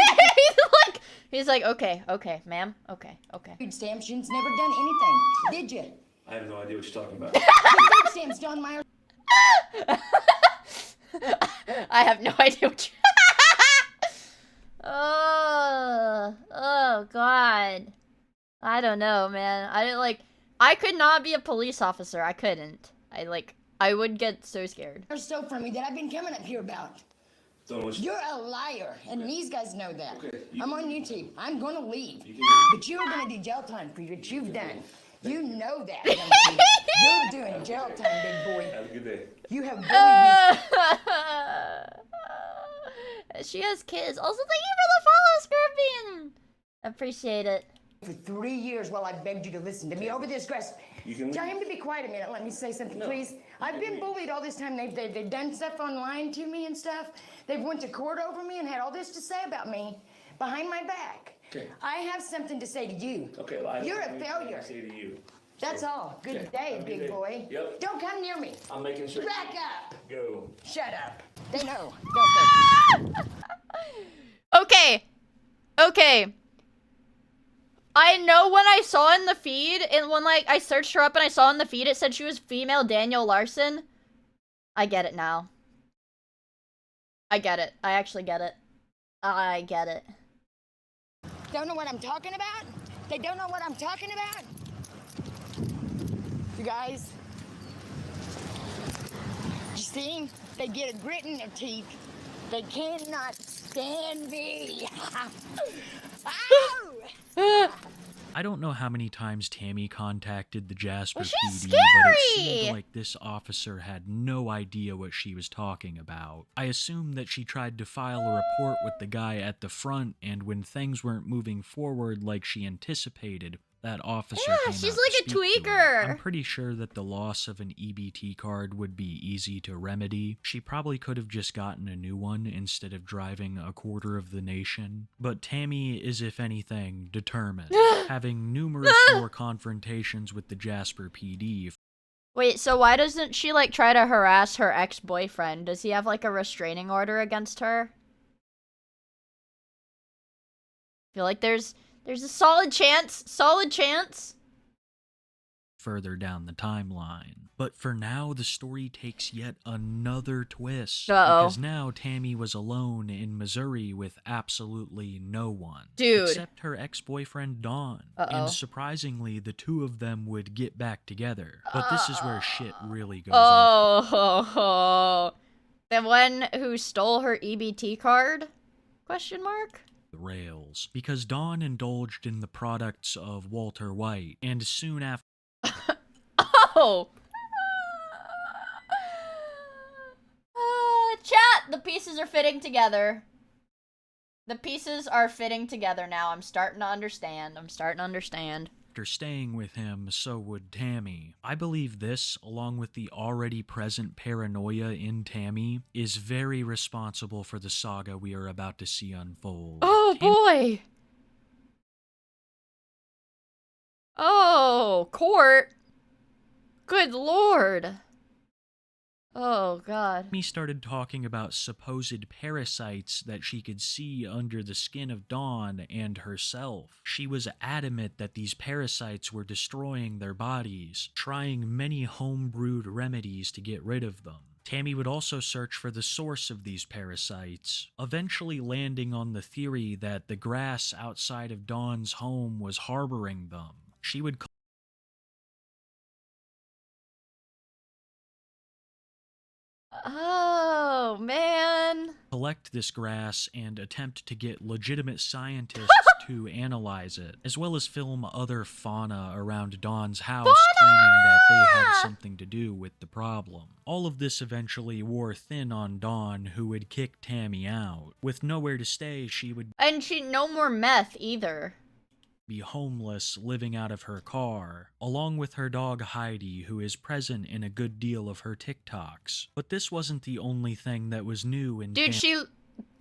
He's like, okay, ma'am, okay. Food stamps, Yin's never done anything, did you? I have no idea what you're talking about. Food stamps, Don Myers. I have no idea what you... Oh, God. I don't know, man. I could not be a police officer. I couldn't. I would get so scared. You're so from me that I've been coming up here about. You're a liar, and these guys know that. Okay, I'm on YouTube. I'm gonna leave. But you're gonna do jail time for what you've done. You know that, don't you? You're doing jail time, big boy. Have a good day. You have She has kids. Also, thank you for the follow, Scorpion. Appreciate it. For 3 years while I begged you to listen to me over this grass. Tell him to be quiet a minute. Let me say something, please. I've been bullied all this time. They've done stuff online to me and stuff. They've went to court over me and had all this to say about me behind my back. Okay. I have something to say to you. Okay, well, You're a failure. Say to you. That's all. Good day, big boy. Yep. Don't come near me. I'm making sure. Back up. Go. Shut up. They know. Don't they? Okay. Okay. I know when I saw in the feed, and when like I searched her up and I saw in the feed it said she was female Daniel Larson. I get it now. I get it. I actually get it. I get it. Don't know what I'm talking about? They don't know what I'm talking about? You guys, you see? They get a grit in their teeth. They cannot stand me. I don't know how many times Tammy contacted the Jasper PD, scary! but it seemed like this officer had no idea what she was talking about. I assume that she tried to file a report with the guy at the front, and when things weren't moving forward like she anticipated, that officer came she's out like to a speak to her. tweaker. I'm pretty sure that the loss of an EBT card would be easy to remedy. She probably could have just gotten a new one instead of driving a quarter of the nation. But Tammy is, if anything, determined, having numerous more confrontations with the Jasper PD. Wait, so why doesn't she like try to harass her ex-boyfriend? Does he have like a restraining order against her? I feel like there's a solid chance. Further down the timeline. But for now, the story takes yet another twist. Uh-oh. Because now Tammy was alone in Missouri with absolutely no one. Dude. Except her ex-boyfriend, Dawn. Uh-oh. And surprisingly, the two of them would get back together. But this is where shit really goes off. Oh, the one who stole her EBT card? Question mark? The rails. Because Dawn indulged in the products of Walter White. And soon after... Oh! Chat! The pieces are fitting together. The pieces are fitting together now. I'm starting to understand. After staying with him, so would Tammy. I believe this, along with the already present paranoia in Tammy, is very responsible for the saga we are about to see unfold. Oh, boy! Oh, court. Good lord. Oh, God. Tammy started talking about supposed parasites that she could see under the skin of Dawn and herself. She was adamant that these parasites were destroying their bodies, trying many home-brewed remedies to get rid of them. Tammy would also search for the source of these parasites, eventually landing on the theory that the grass outside of Dawn's home was harboring them. She would Oh, man. collect this grass and attempt to get legitimate scientists to analyze it, as well as film other fauna around Dawn's house claiming that they had something to do with the problem. All of this eventually wore thin on Dawn, who would kick Tammy out. With nowhere to stay, she would And no more meth either. Be homeless, living out of her car, along with her dog Heidi, who is present in a good deal of her TikToks. But this wasn't the only thing that was new in Dude,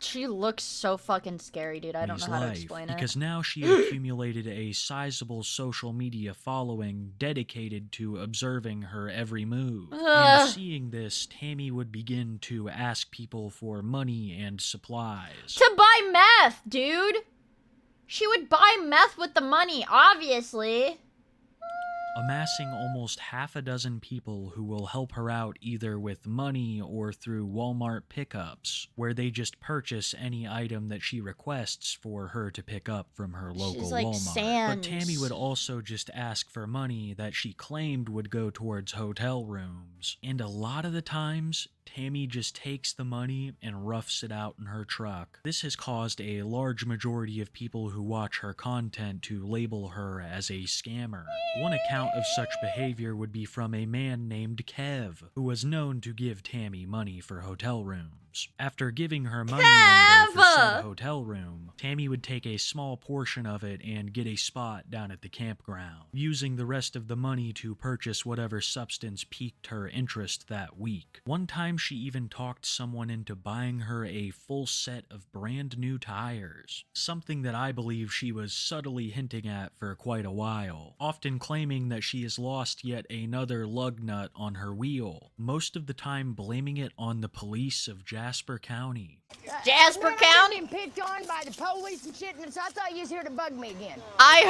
she looks so fucking scary, dude. I don't know how to explain it. Because now she had accumulated a sizable social media following dedicated to observing her every move. And seeing this, Tammy would begin to ask people for money and supplies. To buy meth, dude! She would buy meth with the money, obviously. Amassing almost half a dozen people who will help her out either with money or through Walmart pickups, where they just purchase any item that she requests for her to pick up from her local She's like Walmart. Sam's. But Tammy would also just ask for money that she claimed would go towards hotel rooms. And a lot of the times, Tammy just takes the money and roughs it out in her truck. This has caused a large majority of people who watch her content to label her as a scammer. One account of such behavior would be from a man named Kev, who was known to give Tammy money for hotel rooms. times. After giving her money one day for said hotel room, Tammy would take a small portion of it and get a spot down at the campground, using the rest of the money to purchase whatever substance piqued her interest that week. One time she even talked someone into buying her a full set of brand new tires, something that I believe she was subtly hinting at for quite a while, often claiming that she has lost yet another lug nut on her wheel, most of the time blaming it on the police of Jasper County. Jasper Man, County? I'm being picked on by the police and shit, and so I thought you was here to bug me again. I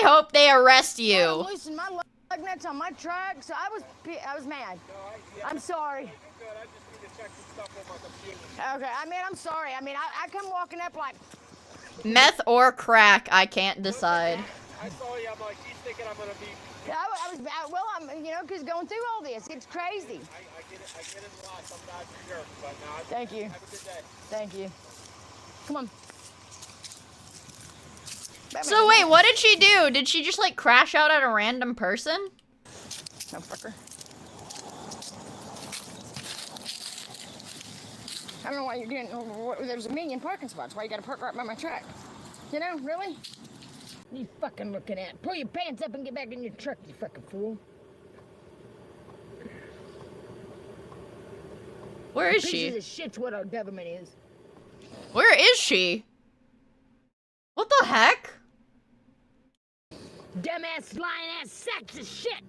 hope they arrest you. I loosened my lug nuts on my truck, so I was mad. I'm sorry. Okay, I mean, I'm sorry. I mean, I come walking up like... Meth or crack, I can't decide. I saw you, I'm like, he's thinking I'm gonna be... I'm, you know, because going through all this, it's crazy. I get it a lot, sometimes you're jerk, but now... Thank you. Have a good day. Thank you. Come on. So wait, what did she do? Did she just like crash out at a random person? No, fucker. I don't know why you're doing. There's a million parking spots. Why you gotta park right by my truck? You know, really? You fucking looking at? Pull your pants up and get back in your truck, you fucking fool. Where is she? Pieces of shit's what our government is. Where is she? What the heck? Dumbass, lying ass sacks of shit.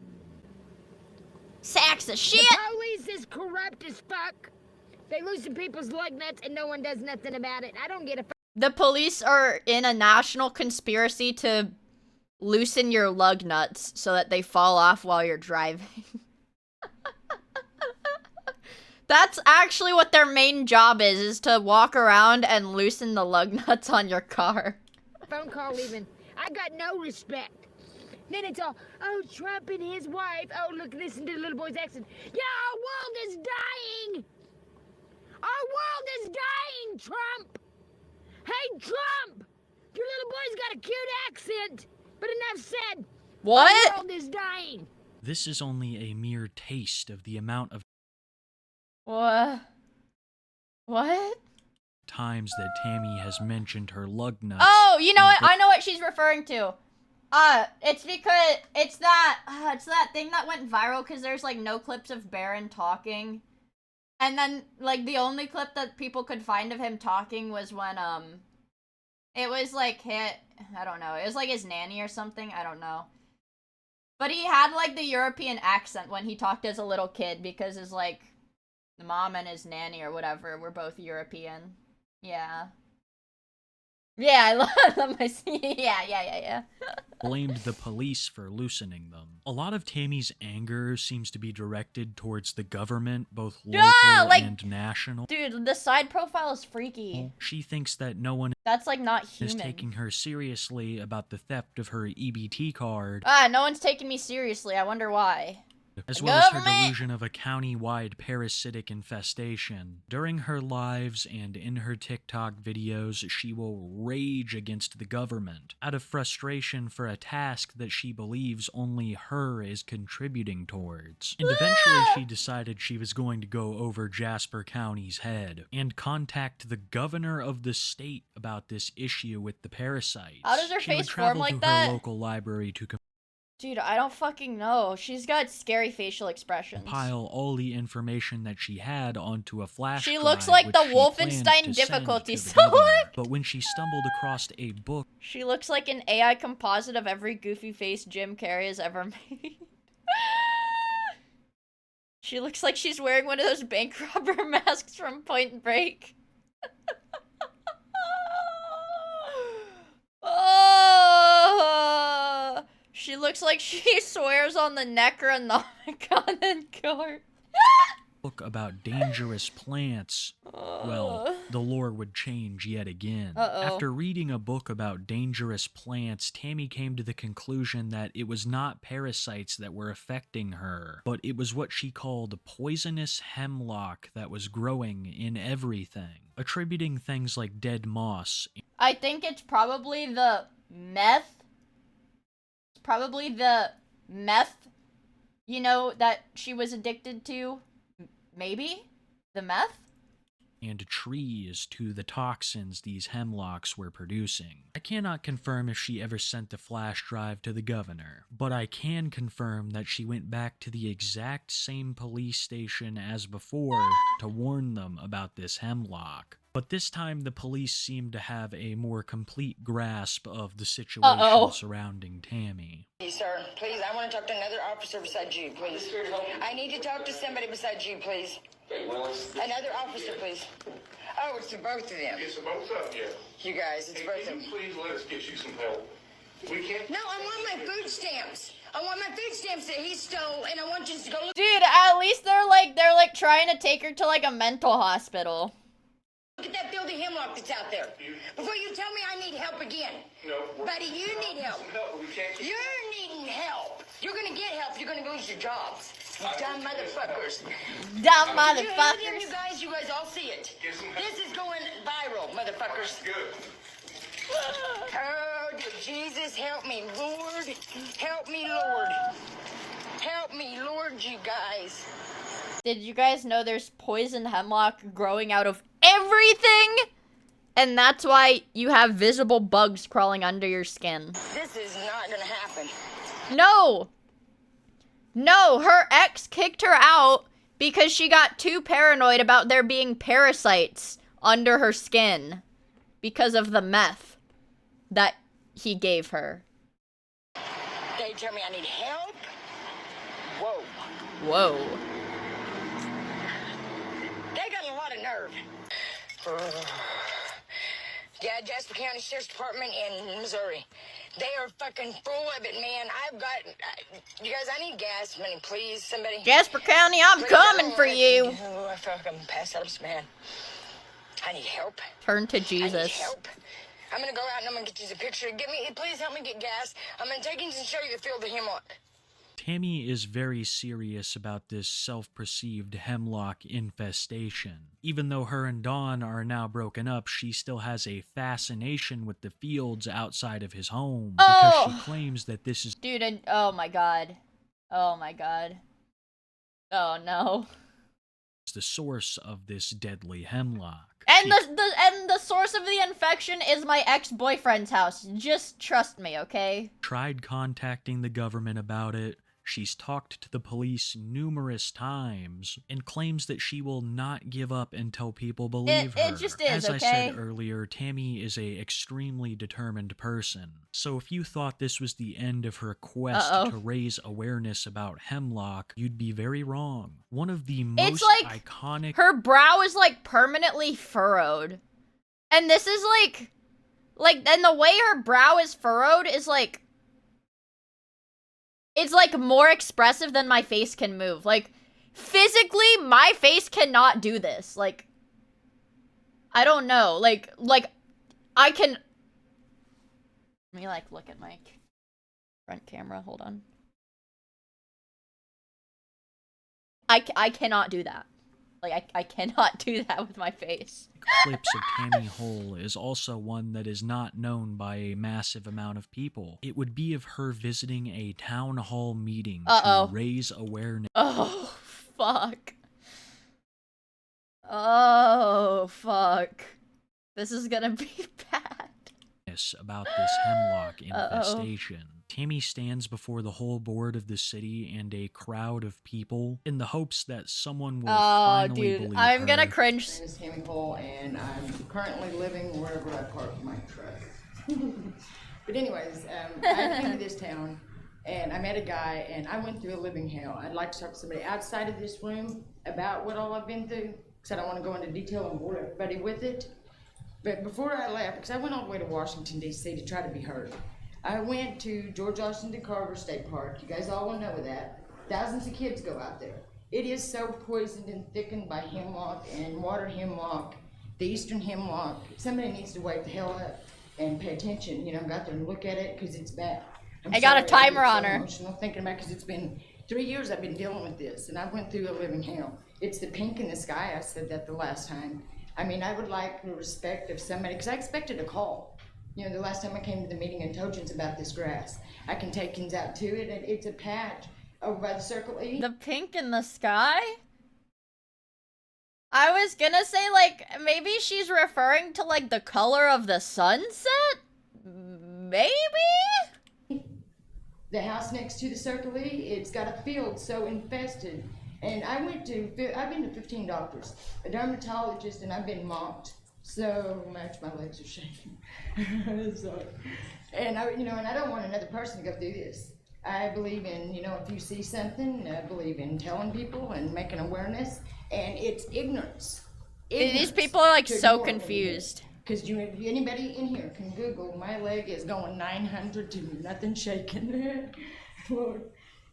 Sacks of shit. The police is corrupt as fuck. They loosen people's lug nuts and no one does nothing about it. I don't get a. The police are in a national conspiracy to loosen your lug nuts so that they fall off while you're driving. That's actually what their main job is to walk around and loosen the lug nuts on your car. Phone call even. I got no respect. Then it's all, oh, Trump and his wife. Oh, look, listen to the little boy's accent. Yeah, our world is dying. Our world is dying, Trump. Hey, Trump. Your little boy's got a cute accent. But enough said. What? Our world is dying. This is only a mere taste of the amount of What? times that Tammy has mentioned her lug nuts. Oh, you know what? I know what she's referring to. It's because it's that thing that went viral because there's like no clips of Baron talking. And then like the only clip that people could find of him talking was when it was like I don't know. It was like his nanny or something. I don't know. But he had like the European accent when he talked as a little kid because his like the mom and his nanny or whatever were both European. Yeah. Yeah, I love my yeah. Blamed the police for loosening them. A lot of Tammy's anger seems to be directed towards the government, both local and national. Dude, the side profile is freaky. She thinks that no one That's like not is human. taking her seriously about the theft of her EBT card. No one's taking me seriously. I wonder why. As well as her delusion of a county-wide parasitic infestation. During her lives and in her TikTok videos, she will rage against the government out of frustration for a task that she believes only her is contributing towards. And eventually she decided she was going to go over Jasper County's head and contact the governor of the state about this issue with the parasites. How does her She would face travel form like to that? her local library to Dude, I don't fucking know. She's got scary facial expressions. compile all the information that she had onto a flash She drive, looks like which the she planned Wolfenstein to difficulty send to the governor. sword. But when she stumbled across a book, She looks like an AI composite of every goofy face Jim Carrey has ever made. She looks like she's wearing one of those bank robber masks from Point Break. Oh, she looks like she swears on the Necronomicon in court. book about dangerous plants, well, the lore would change yet again. After reading a book about dangerous plants, Tammy came to the conclusion that it was not parasites that were affecting her, but it was what she called poisonous hemlock that was growing in everything, attributing things like dead moss. I think it's probably the meth. It's probably the meth, you know, that she was addicted to. Maybe? The meth? And trees to the toxins these hemlocks were producing. I cannot confirm if she ever sent the flash drive to the governor, but I can confirm that she went back to the exact same police station as before to warn them about this hemlock. But this time the police seemed to have a more complete grasp of the situation surrounding Tammy. Sir, please, I want to talk to another officer besides you, please. I need to talk to somebody besides you, please. Another officer, please. Oh, it's the both of them. It's the both of you. You guys, it's both of them. Please let us get you some help. We can't. No, I want my food stamps. I want my food stamps that he stole, and I want you to go look. Dude, at least they're like trying to take her to like a mental hospital. Look at that filthy hemlock that's out there. Before you tell me I need help again. No. Buddy, you need help. You're needing help. You're gonna get help. You're gonna lose your jobs. You dumb motherfuckers. Dumb motherfuckers. You guys all see it. This is going viral, motherfuckers. Good. Oh, dear Jesus, help me, Lord. Help me, Lord. Help me, Lord, you guys. Did you guys know there's poison hemlock growing out of everything? And that's why you have visible bugs crawling under your skin. This is not gonna happen. No! No, her ex kicked her out because she got too paranoid about there being parasites under her skin because of the meth that he gave her. They tell me I need help? Whoa. Whoa. They got a lot of nerve. Yeah, Jasper County Sheriff's Department in Missouri. They are fucking full of it, man. I've got... you guys, I need gas money, please. Somebody... Jasper County, I'm coming for you. Oh, I feel like I'm passed out, man. I need help. Turn to Jesus. I need help. I'm gonna go out and I'm gonna get you a picture. Please help me get gas. I'm gonna take you and show you the field of hemlock. Tammy is very serious about this self-perceived hemlock infestation. Even though her and Dawn are now broken up, she still has a fascination with the fields outside of his home because she claims that this is... Dude, oh my god. Oh my god. Oh no. ...the source of this deadly hemlock. And the source of the infection is my ex-boyfriend's house. Just trust me, okay? Tried contacting the government about it. She's talked to the police numerous times and claims that she will not give up until people believe her. It just is, As okay? I said earlier, Tammy is a extremely determined person. So if you thought this was the end of her quest to raise awareness about hemlock, you'd be very wrong. One of the most iconic... Her brow is like permanently furrowed. And this is and the way her brow is furrowed is like... It's like more expressive than my face can move. Like, physically, my face cannot do this. Like, I don't know. Like, I can... Let me, look at my front camera. Hold on. I cannot do that. Like, I cannot do that with my face. Clips of Tammy Hole is also one that is not known by a massive amount of people. It would be of her visiting a town hall meeting to raise awareness. Oh, fuck. Oh, fuck. This is gonna be bad. About this hemlock infestation. Tammy stands before the whole board of the city and a crowd of people in the hopes that someone will finally believe I'm her. gonna cringe. My name is Tammy Hole, and I'm currently living wherever I park my truck. But anyways, I came to this town, and I met a guy, and I went through a living hell. I'd like to talk to somebody outside of this room about what all I've been through, because I don't want to go into detail and bore everybody with it. But before I left, because I went all the way to Washington, D.C. to try to be heard, I went to George Washington Carver State Park. You guys all will know that. Thousands of kids go out there. It is so poisoned and thickened by hemlock and water hemlock, the eastern hemlock. Somebody needs to wake the hell up and pay attention. You know, go out there and look at it, because it's bad. I got a timer on her. Emotional thinking about, because it's been 3 years I've been dealing with this, and I went through a living hell. It's the pink in the sky. I said that the last time. I mean, I would like the respect of somebody, because I expected a call. You know, the last time I came to the meeting and told you about this grass. I can take kids out to it, and it's a patch over by the Circle E. The pink in the sky? I was gonna say, like, maybe she's referring to, like, the color of the sunset? Maybe? The house next to the Circle E, it's got a field so infested. And I've been to 15 doctors, a dermatologist, and I've been mocked so much my legs are shaking. So, and I don't want another person to go through this. I believe in, if you see something, I believe in telling people and making awareness, and it's ignorance. These people are, like, so confused. Because anybody in here can Google, my leg is going 900 to nothing shaking.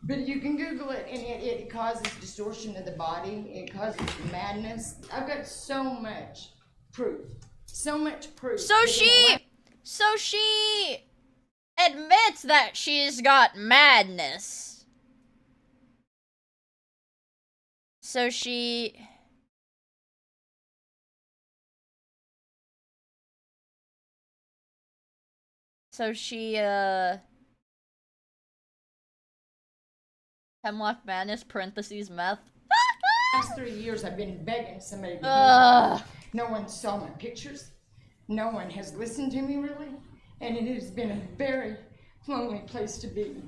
But you can Google it, and it causes distortion of the body. It causes madness. I've got so much proof. So much proof. So she admits that she's got madness. So she Hemlock Madness, parentheses, meth. Last 3 years I've been begging somebody to help. No one saw my pictures. No one has listened to me really. And it has been a very lonely place to be.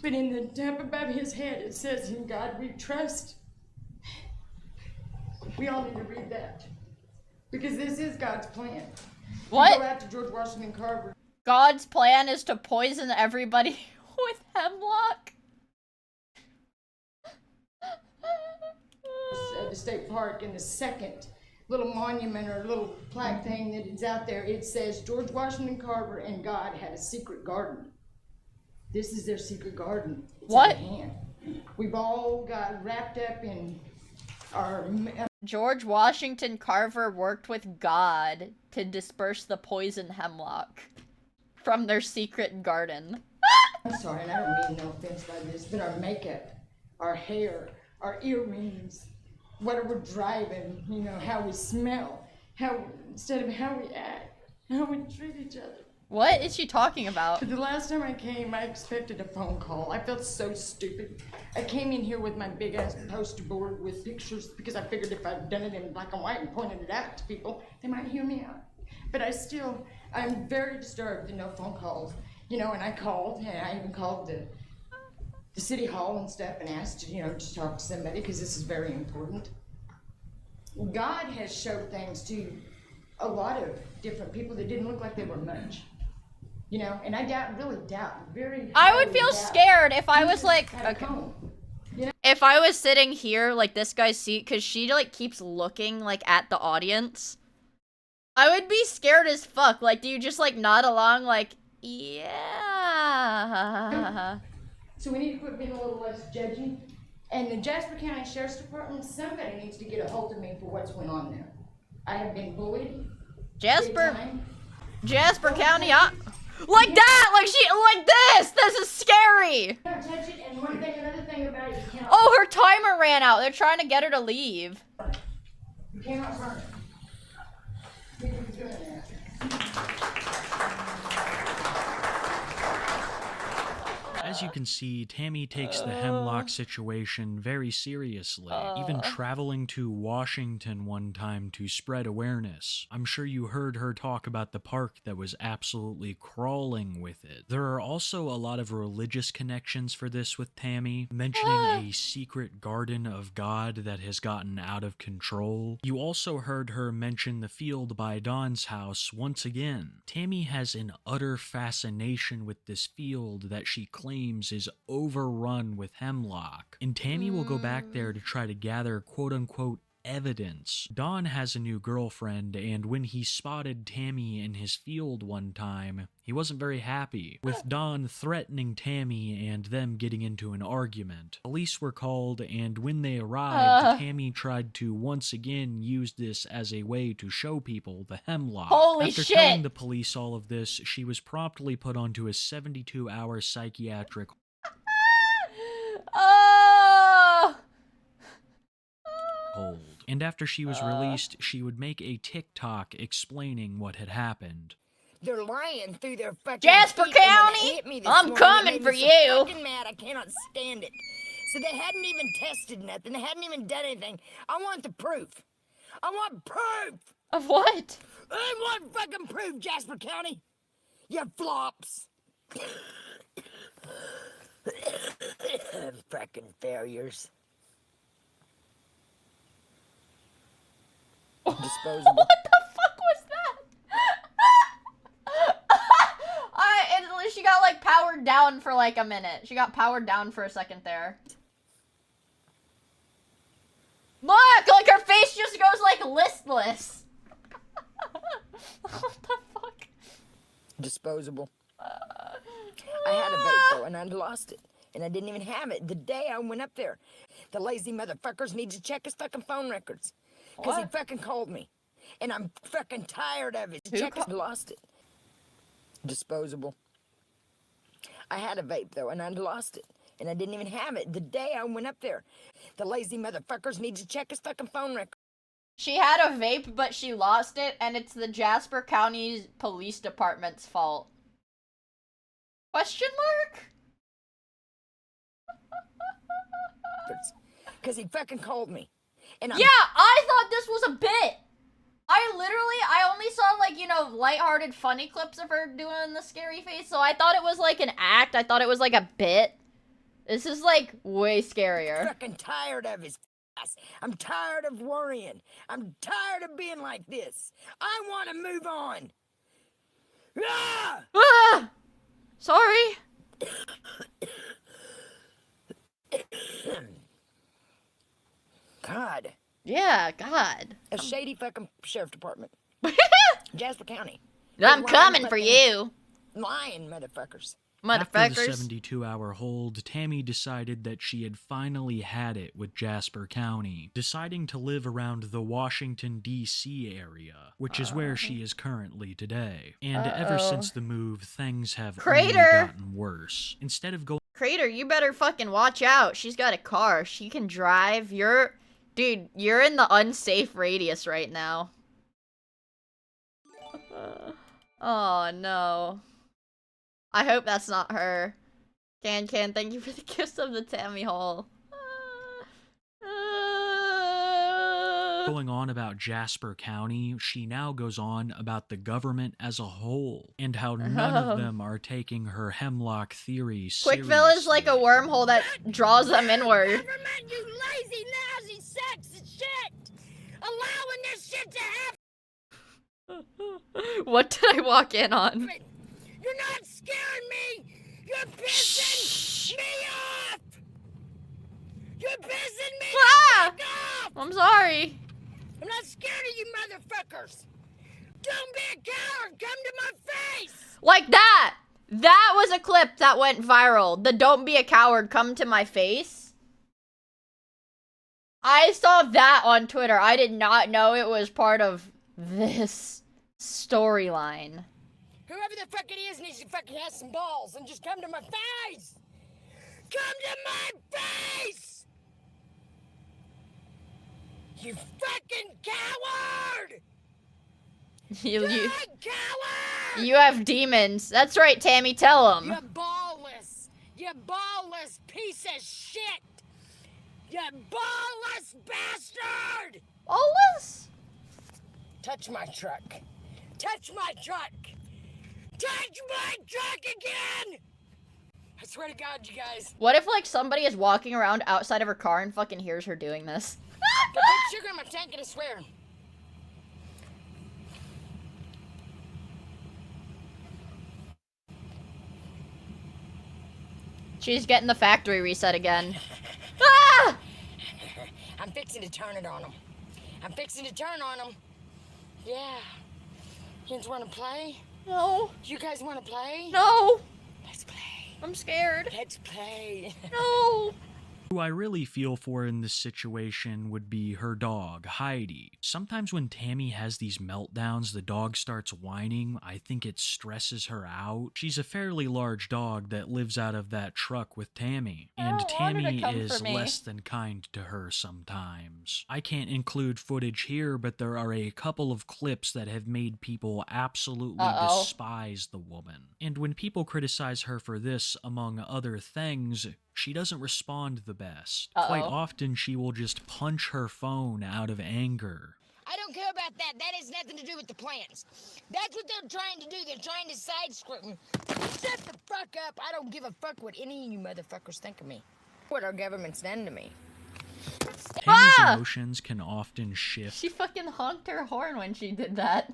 But in the up above his head it says, "In God we trust." We all need to read that. Because this is God's plan. What? Go out to George Washington Carver. God's plan is to poison everybody with hemlock? At the state park, in the second little monument or little plaque thing that is out there, it says George Washington Carver and God had a secret garden. This is their secret garden. It's what? In hand. We've all got wrapped up in our... George Washington Carver worked with God to disperse the poison hemlock from their secret garden. I'm sorry, and I don't mean no offense by this, but our makeup, our hair, our earrings, what we're driving, how we smell, instead of how we act, how we treat each other. What is she talking about? The last time I came, I expected a phone call. I felt so stupid. I came in here with my big ass poster board with pictures because I figured if I'd done it in black and white and pointed it out to people, they might hear me out. But I'm very disturbed that no phone calls, and I called, and I even called the city hall and stuff and asked, to talk to somebody because this is very important. God has showed things to a lot of different people that didn't look like they were much. And I really doubt, I would feel scared if I was like, okay. If I was sitting here, like this guy's seat, because she, like, keeps looking, like, at the audience. I would be scared as fuck. Like, do you just, like, nod along, like, yeah. So we need to quit being a little less judgy. And the Jasper County Sheriff's Department, somebody needs to get a hold of me for what's going on there. I have been bullied. Jasper County, like that, like this. This is scary. Touch it, and another thing about it, you cannot. Oh, her timer ran out. They're trying to get her to leave. You cannot burn it. We can do that. As you can see, Tammy takes the hemlock situation very seriously, even traveling to Washington one time to spread awareness. I'm sure you heard her talk about the park that was absolutely crawling with it. There are also a lot of religious connections for this with Tammy, mentioning a secret garden of God that has gotten out of control. You also heard her mention the field by Dawn's house once again. Tammy has an utter fascination with this field that she claims is overrun with hemlock, and Tammy will go back there to try to gather quote-unquote evidence. Don has a new girlfriend, and when he spotted Tammy in his field one time, he wasn't very happy, with Don threatening Tammy and them getting into an argument. Police were called, and when they arrived, Tammy tried to once again use this as a way to show people the hemlock. Holy After shit! telling the police all of this, she was promptly put onto a 72-hour psychiatric hold. And after she was released, she would make a TikTok explaining what had happened. They're lying through their fucking Jasper teeth, and when County, they hit me this I'm morning, coming it made for me so you. fucking mad, I cannot stand it. So they hadn't even tested nothing. They hadn't even done anything. I want the proof. I want proof! Of what? I want fucking proof, Jasper County! You flops! Fucking failures. Disposable. What the fuck was that? She got like powered down for like a minute. She got powered down for a second there. Look, like her face just goes like listless. What the fuck? Disposable. I had a vape though, and I lost it. And I didn't even have it the day I went up there. The lazy motherfuckers need to check his fucking phone records. Because he fucking called me. And I'm fucking tired of it. Check his lost it. Disposable. I had a vape though, and I lost it. And I didn't even have it the day I went up there. The lazy motherfuckers need to check his fucking phone records. She had a vape, but she lost it, and it's the Jasper County Police Department's fault. Question mark? Because he fucking called me. And yeah, I thought this was a bit. I only saw, like, you know, lighthearted funny clips of her doing the scary face, so I thought it was like an act. I thought it was like a bit. This is, like, way scarier. I'm fucking tired of his ass. I'm tired of worrying. I'm tired of being like this. I want to move on. Ah! Ah! Sorry. God. Yeah, God. A shady fucking sheriff department. Jasper County. I'm coming for you. Lying motherfuckers. After the 72-hour hold, Tammy decided that she had finally had it with Jasper County, deciding to live around the Washington, D.C. area, which is where she is currently today. And ever since the move, things have only gotten worse. Instead of going... Crater, you better fucking watch out. She's got a car. She can drive. Dude, you're in the unsafe radius right now. Oh, no. I hope that's not her. Can, thank you for the gifts of the Tammy Hall. Going on about Jasper County, she now goes on about the government as a whole, and how none of them are taking her hemlock theory seriously. Quickville is like a wormhole that draws them inward. Government, you lazy, lousy sexist shit! Allowing this shit to happen! What did I walk in on? You're not scaring me! You're pissing me off! You're pissing me off! I'm sorry. I'm not scared of you motherfuckers! Don't be a coward! Come to my face! Like that! That was a clip that went viral. The don't be a coward, come to my face. I saw that on Twitter. I did not know it was part of this storyline. Whoever the fuck it is needs to fucking have some balls and just come to my face! Come to my face! You fucking coward! You a coward! You have demons. That's right, Tammy, tell them. You ballless piece of shit! You ballless bastard! Ballless? Touch my truck. Touch my truck! Touch my truck again! I swear to God, you guys. What if, like, somebody is walking around outside of her car and fucking hears her doing this? Put sugar in my tank and I swear. She's getting the factory reset again. Ah! I'm fixing to turn it on them. I'm fixing to turn on them. Yeah. You guys want to play? No. You guys want to play? No. Let's play. I'm scared. Let's play. No. Who I really feel for in this situation would be her dog, Heidi. Sometimes when Tammy has these meltdowns, the dog starts whining. I think it stresses her out. She's a fairly large dog that lives out of that truck with Tammy. And Tammy is less than kind to her sometimes. I can't include footage here, but there are a couple of clips that have made people absolutely despise the woman. And when people criticize her for this, among other things, she doesn't respond the best. Quite often, she will just punch her phone out of anger. I don't care about that. That has nothing to do with the plans. That's what they're trying to do. They're trying to sidescript me. Shut the fuck up. I don't give a fuck what any of you motherfuckers think of me. What our government's done to me. Tammy's emotions can often shift She fucking honked her horn when she did that.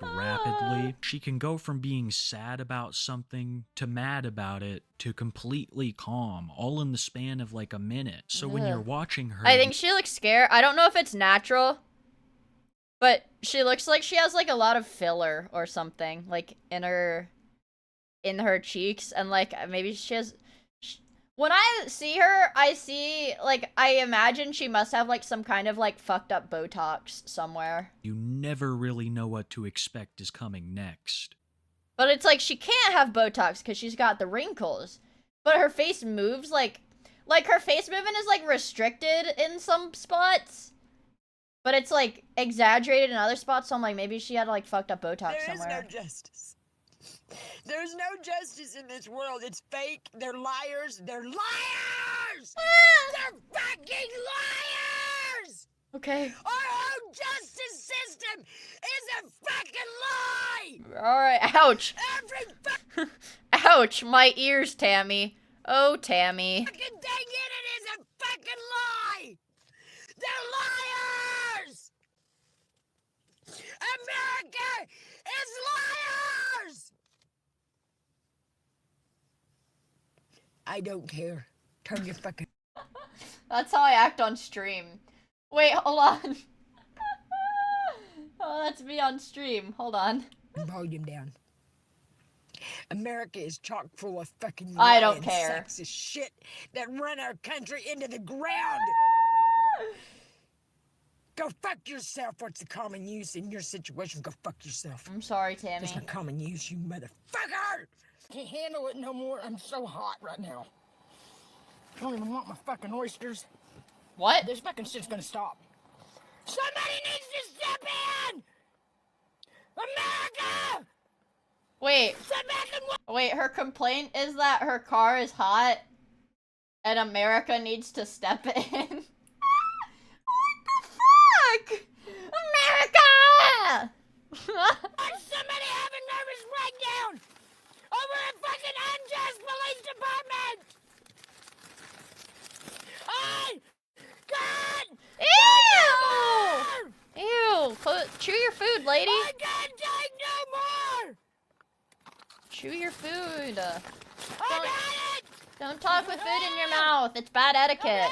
rapidly. She can go from being sad about something to mad about it to completely calm, all in the span of like a minute. So when you're watching her, I think she looks scared. I don't know if it's natural, but she looks like she has like a lot of filler or something, like in her cheeks, and like maybe she has. When I see her, I imagine she must have like some kind of like fucked up Botox somewhere. you never really know what to expect is coming next. But it's like she can't have Botox because she's got the wrinkles. But her face moves like her face movement is like restricted in some spots. But it's like exaggerated in other spots, so I'm like, maybe she had like fucked up Botox somewhere. There is no justice. There's no justice in this world. It's fake. They're liars. They're liars! They're fucking liars! Okay. Our whole justice system is a fucking lie! Alright, ouch. Ouch, my ears, Tammy. Oh, Tammy. Fucking thing in it is a fucking lie! They're liars! America is liars! I don't care. Turn your fucking... That's how I act on stream. Wait, hold on. Oh, that's me on stream. Hold on. Volume down. America is chock full of fucking I don't lying care. sexist shit that run our country into the ground. Go fuck yourself. What's the common use in your situation? Go fuck yourself. I'm sorry, Tammy. That's my common use, you motherfucker! Can't handle it no more. I'm so hot right now. I don't even want my fucking oysters. What? This fucking shit's gonna stop. Somebody needs to step in! America! Wait. Wait, her complaint is that her car is hot and America needs to step in. What the fuck? America! Somebody have a nervous breakdown over a fucking unjust police department! God! Ew! Ew! Chew your food, lady. I can't take no more! Chew your food. I've had it! Don't talk with food in your mouth. It's bad etiquette.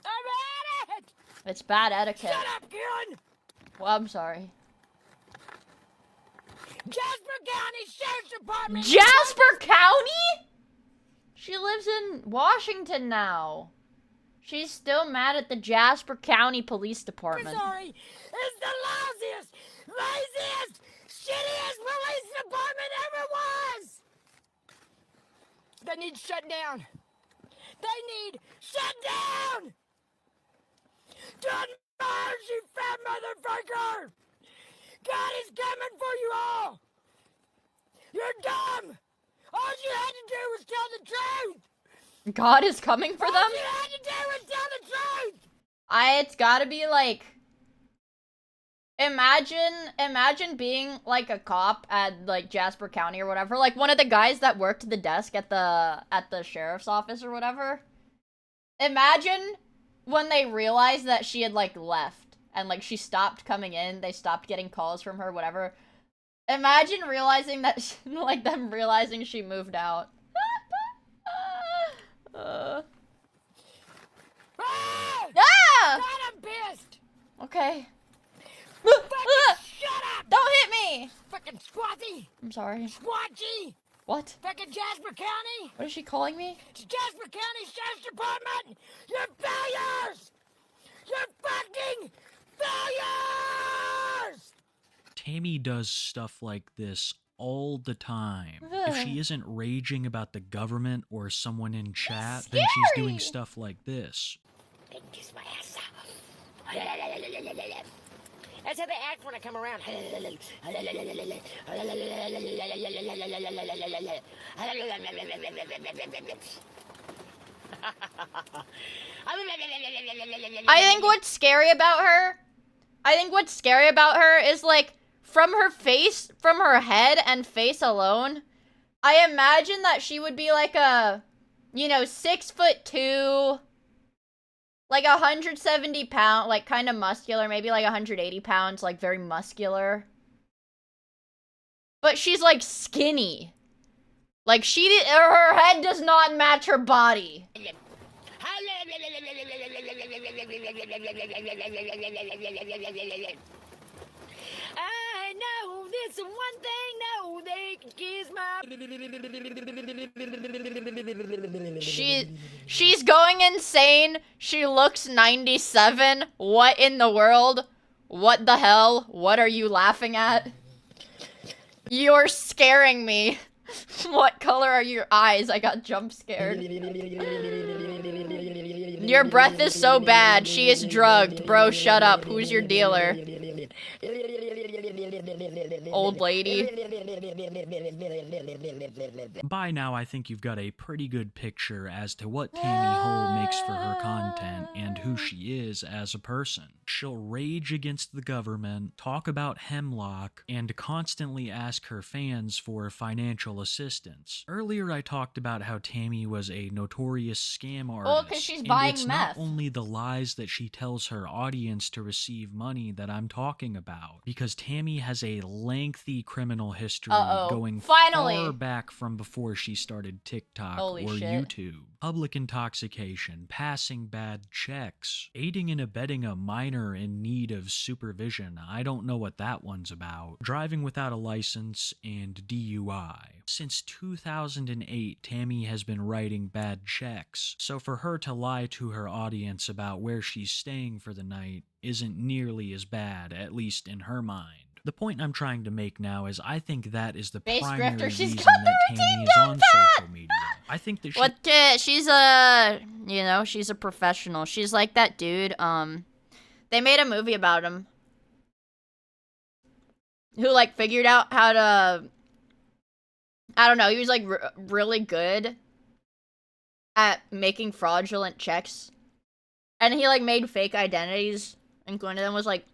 I've had it! It's bad etiquette. Shut up, Kieran! Well, I'm sorry. Jasper County Sheriff's Department! Jasper County? She lives in Washington now. She's still mad at the Jasper County Police Department. Sorry, it's the lousiest, laziest, shittiest police department ever was! They need shut down. They need shut down! John Myers, you fat motherfucker! God is coming for you all! You're dumb! All you had to do was tell the truth! God is coming for them? All you had to do was tell the truth! It's gotta be like... Imagine being like a cop at like Jasper County or whatever. Like one of the guys that worked the desk at the sheriff's office or whatever. Imagine when they realized that she had like left and like she stopped coming in, they stopped getting calls from her, whatever. Imagine realizing that, like them realizing she moved out. Ah! Ah! God, I'm pissed! Okay. Fucking shut up! Don't hit me! Fucking squatty! I'm sorry. Squatchy! What? Fucking Jasper County! What is she calling me? It's Jasper County Sheriff's Department! You're failures! You're fucking failures! Tammy does stuff like this all the time. If she isn't raging about the government or someone in chat, then she's doing stuff like this. Kiss my ass. That's how they act when I come around. I think what's scary about her is like from her face, from her head and face alone, I imagine that she would be like a, you know, 6'2", like 170 pound, like kind of muscular, maybe like 180 pounds, like very muscular. But she's like skinny. Like her head does not match her body. I know this one thing, no, they can kiss my... She's going insane. She looks 97. What in the world? What the hell? What are you laughing at? You're scaring me. What color are your eyes? I got jump scared. Your breath is so bad. She is drugged. Bro, shut up. Who's your dealer? Old lady. By now, I think you've got a pretty good picture as to what Tammy Hole makes for her content and who she is as a person. She'll rage against the government, talk about hemlock, and constantly ask her fans for financial assistance. Earlier, I talked about how Tammy was a notorious scam artist. Well, because she's buying it's meth. not only the lies that she tells her audience to receive money that I'm talking about, because Tammy has a lengthy criminal history going far back from before she started TikTok or YouTube. Public intoxication, passing bad checks, aiding and abetting a minor in need of supervision. I don't know what that one's about. Driving without a license and DUI. Since 2008, Tammy has been writing bad checks, so for her to lie to her audience about where she's staying for the night isn't nearly as bad, at least in her mind. The point I'm trying to make now is I think that is the primary reason that Tammy is on social media. I think that she's a, you know, she's a professional. She's like that dude, they made a movie about him. Who, like, figured out how to, I don't know, he was, like, really good at making fraudulent checks. And he, like, made fake identities, and one of them was, like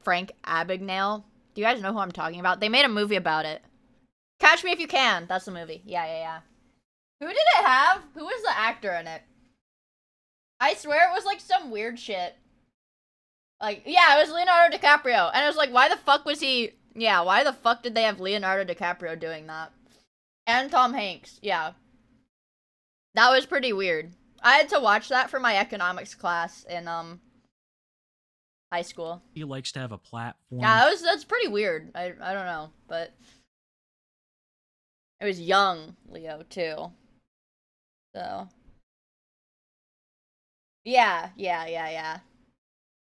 Frank Abagnale. Do you guys know who I'm talking about? They made a movie about it. Catch Me If You Can. That's the movie. Yeah. Who did it have? Who was the actor in it? I swear it was like some weird shit. Like, yeah, it was Leonardo DiCaprio. And it was like, why the fuck was he... Yeah, why the fuck did they have Leonardo DiCaprio doing that? And Tom Hanks. Yeah. That was pretty weird. I had to watch that for my economics class in, high school. He likes to have a platform. Yeah, that's pretty weird. I don't know, but it was young Leo too. So yeah.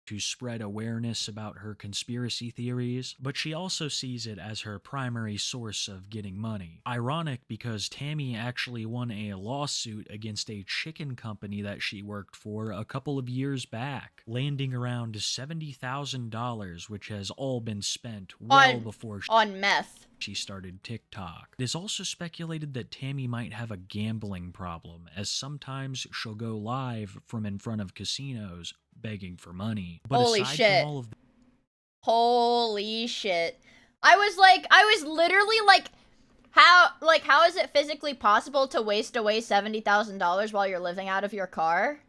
To spread awareness about her conspiracy theories, but she also sees it as her primary source of getting money. Ironic because Tammy actually won a lawsuit against a chicken company that she worked for a couple of years back, landing around $70,000, which has all been spent well before on meth. She started TikTok. It is also speculated that Tammy might have a gambling problem, as sometimes she'll go live from in front of casinos begging for money. But holy shit. Holy shit. I was literally like, how is it physically possible to waste away $70,000 while you're living out of your car?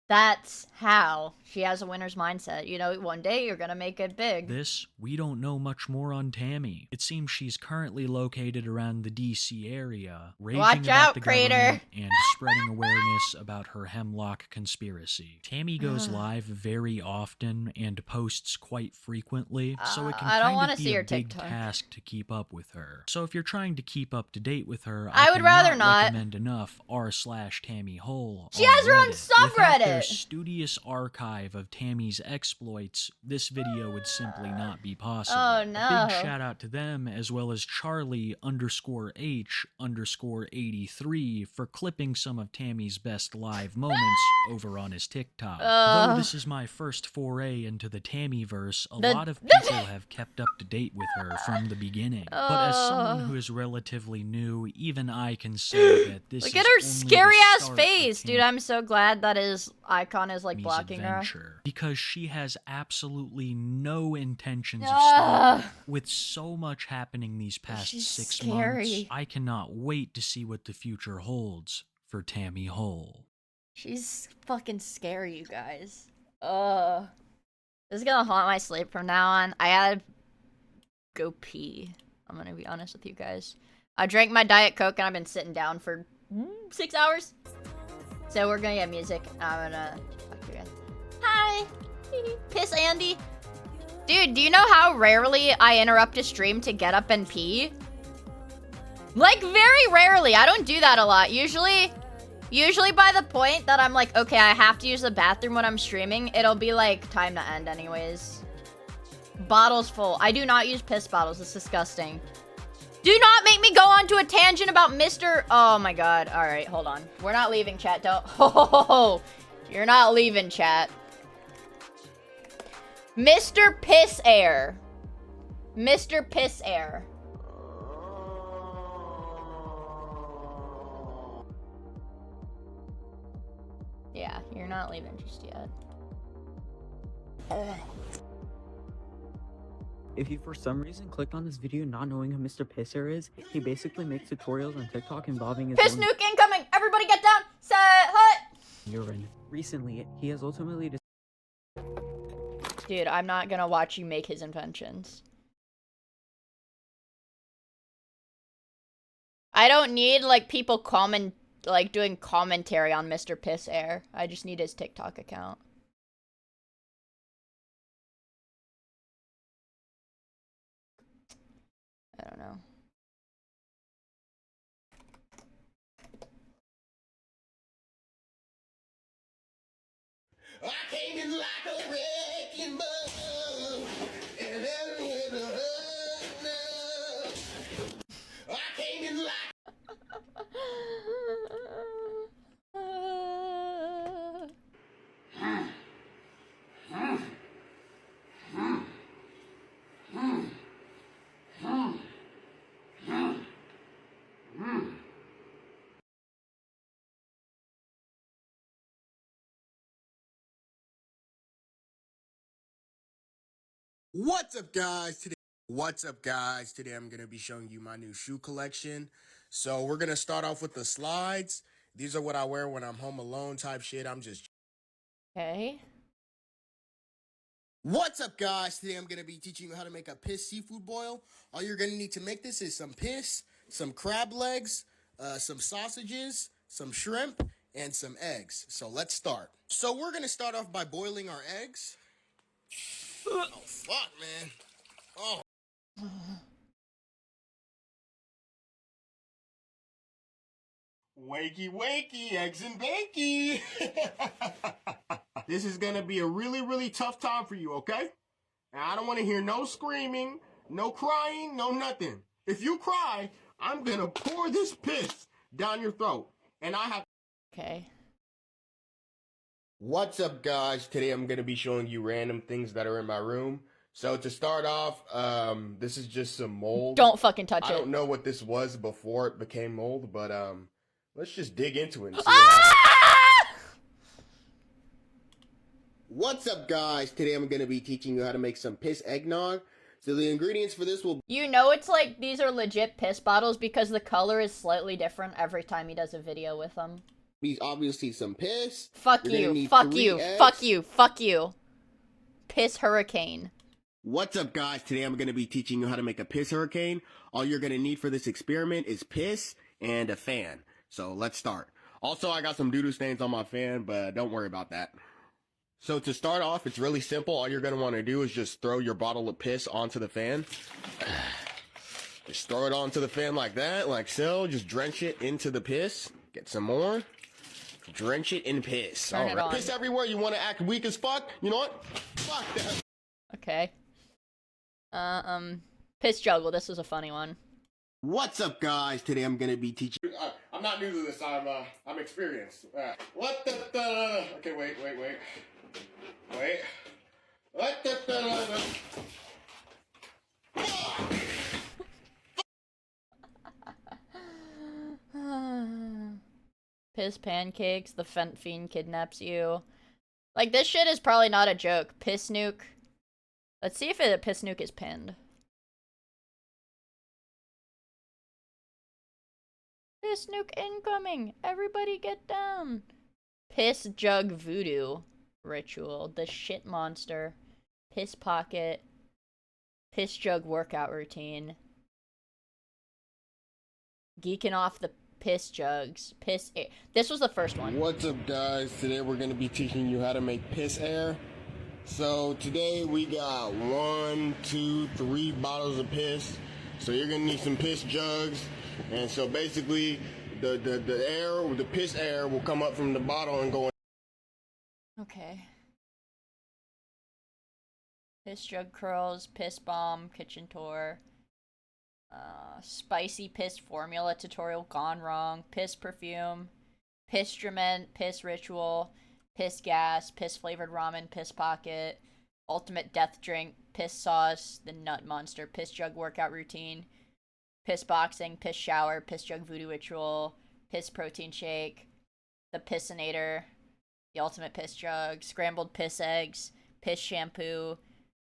That's how. She has a winner's mindset. You know, one day you're gonna make it big. We don't know much more on Tammy. It seems she's currently located around the DC area, raging about the government and spreading awareness about her hemlock conspiracy. Tammy goes live very often and posts quite frequently, so it can kind of be a big task to keep up with her. So if you're trying to keep up to date with her, I would rather not recommend enough r/Tammy Hole. She has her own subreddit. studious archive of Tammy's exploits, this video would simply not be possible. Oh no. A big shout out to them, as well as Charlie_H_83 for clipping some of Tammy's best live moments over on his TikTok. Though this is my first foray into the Tammyverse, a lot of people have kept up to date with her from the beginning. But as someone who is relatively new, even I can say that this Look is at her only scary the ass start face, dude. I'm so glad that his icon is like Tammy's blocking adventure, because she has absolutely no intentions of Ugh. stopping. With so much happening these past She's 6 scary. months, I cannot wait to see what the future holds for Tammy Hole. She's fucking scary, you guys. This is gonna haunt my sleep from now on. I gotta go pee. I'm gonna be honest with you guys. I drank my Diet Coke and I've been sitting down for 6 hours. So we're gonna get music. I'm gonna talk to you guys. Hi! Piss Andy. Dude, do you know how rarely I interrupt a stream to get up and pee? Like, very rarely. I don't do that a lot. Usually by the point that I'm like, okay, I have to use the bathroom when I'm streaming, it'll be like time to end anyways. Bottles full. I do not use piss bottles. It's disgusting. Do not make me go on to a tangent about Mr. Oh my god. Alright, hold on. We're not leaving, chat. Don't. Oh, you're not leaving, chat. Mr. Piss Air. Mr. Piss Air. Yeah, you're not leaving just yet. If you for some reason clicked on this video not knowing who Mr. Pisser is, he basically makes tutorials on TikTok involving his Piss own nuke incoming! Everybody get down! Set hut! urine. Recently, he has ultimately Dude, I'm not gonna watch you make his inventions. I don't need, like, people doing commentary on Mr. Piss Air. I just need his TikTok account. I don't know. I came in like a wrecking ball, and then with a hug, I came in like. What's up, guys? Today I'm gonna be showing you my new shoe collection. So we're gonna start off with the slides. These are what I wear when I'm home alone type shit. I'm just Okay. What's up, guys? Today I'm gonna be teaching you how to make a piss seafood boil. All you're gonna need to make this is some piss, some crab legs, some sausages, some shrimp, and some eggs. So let's start. So we're gonna start off by boiling our eggs. Oh fuck, man. Oh. Wakey, wakey, eggs and bakey. This is gonna be a really tough time for you, okay? And I don't want to hear no screaming, no crying, no nothing. If you cry, I'm gonna pour this piss down your throat. And I have... Okay. What's up, guys? Today I'm gonna be showing you random things that are in my room. So to start off, this is just some mold. Don't fucking touch it. I don't know what this was before it became mold, but let's just dig into it and see what happens. What's up, guys? Today I'm gonna be teaching you how to make some piss eggnog. So the ingredients for this will... You know it's like these are legit piss bottles because the color is slightly different every time he does a video with them. be obviously some piss. Fuck you, fuck you, fuck you, fuck you. Piss hurricane. What's up, guys? Today I'm going to be teaching you how to make a piss hurricane. All you're going to need for this experiment is piss and a fan. So let's start. Also, I got some doo-doo stains on my fan, but don't worry about that. So to start off, it's really simple. All you're going to want to do is just throw your bottle of piss onto the fan. Just throw it onto the fan like that, like so. Just drench it into the piss. Get some more. Drench it in piss. Turn it on. Piss everywhere. You want to act weak as fuck? You know what? Fuck that. Okay. Piss juggle. This is a funny one. What's up, guys? Today I'm gonna be teaching. I'm not new to this. I'm experienced. What the? Okay, wait. What the? Piss pancakes. The Fent Fiend kidnaps you. Like, this shit is probably not a joke. Piss nuke. Let's see if a piss nuke is pinned. Piss nuke incoming! Everybody get down! Piss jug voodoo ritual. The shit monster. Piss pocket. Piss jug workout routine. Geeking off the piss jugs. Piss air. This was the first one. What's up, guys? Today we're gonna be teaching you how to make piss air. So today we got 1, 2, 3 bottles of piss. So you're gonna need some piss jugs. And so basically, the piss air will come up from the bottle and go in. Okay. Piss jug curls, piss bomb, kitchen tour. Spicy piss formula tutorial gone wrong. Piss perfume. Pisstrament, piss ritual. Piss gas, piss flavored ramen, piss pocket. Ultimate death drink, piss sauce, the nut monster, piss jug workout routine. Piss boxing, piss shower, piss jug voodoo ritual, piss protein shake, the pissinator, the ultimate piss jug, scrambled piss eggs, piss shampoo,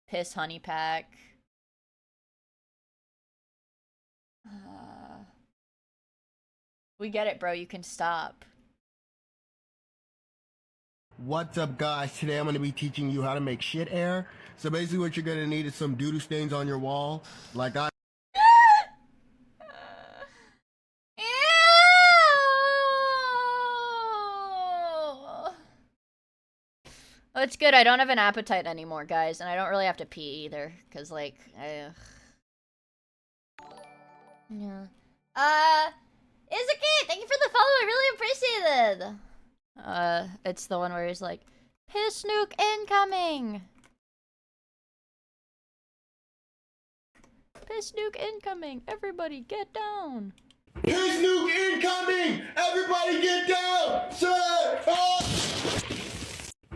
piss honey pack. We get it, bro. You can stop. What's up, guys? Today I'm going to be teaching you how to make shit air. So basically what you're going to need is some doo-doo stains on your wall. Like I... Oh, it's good. I don't have an appetite anymore, guys. And I don't really have to pee either. Because, like, yeah. Izuki, thank you for the follow. I really appreciate it. It's the one where he's like, piss nuke incoming. Piss nuke incoming. Everybody get down. Piss nuke incoming! Everybody get down! Sir!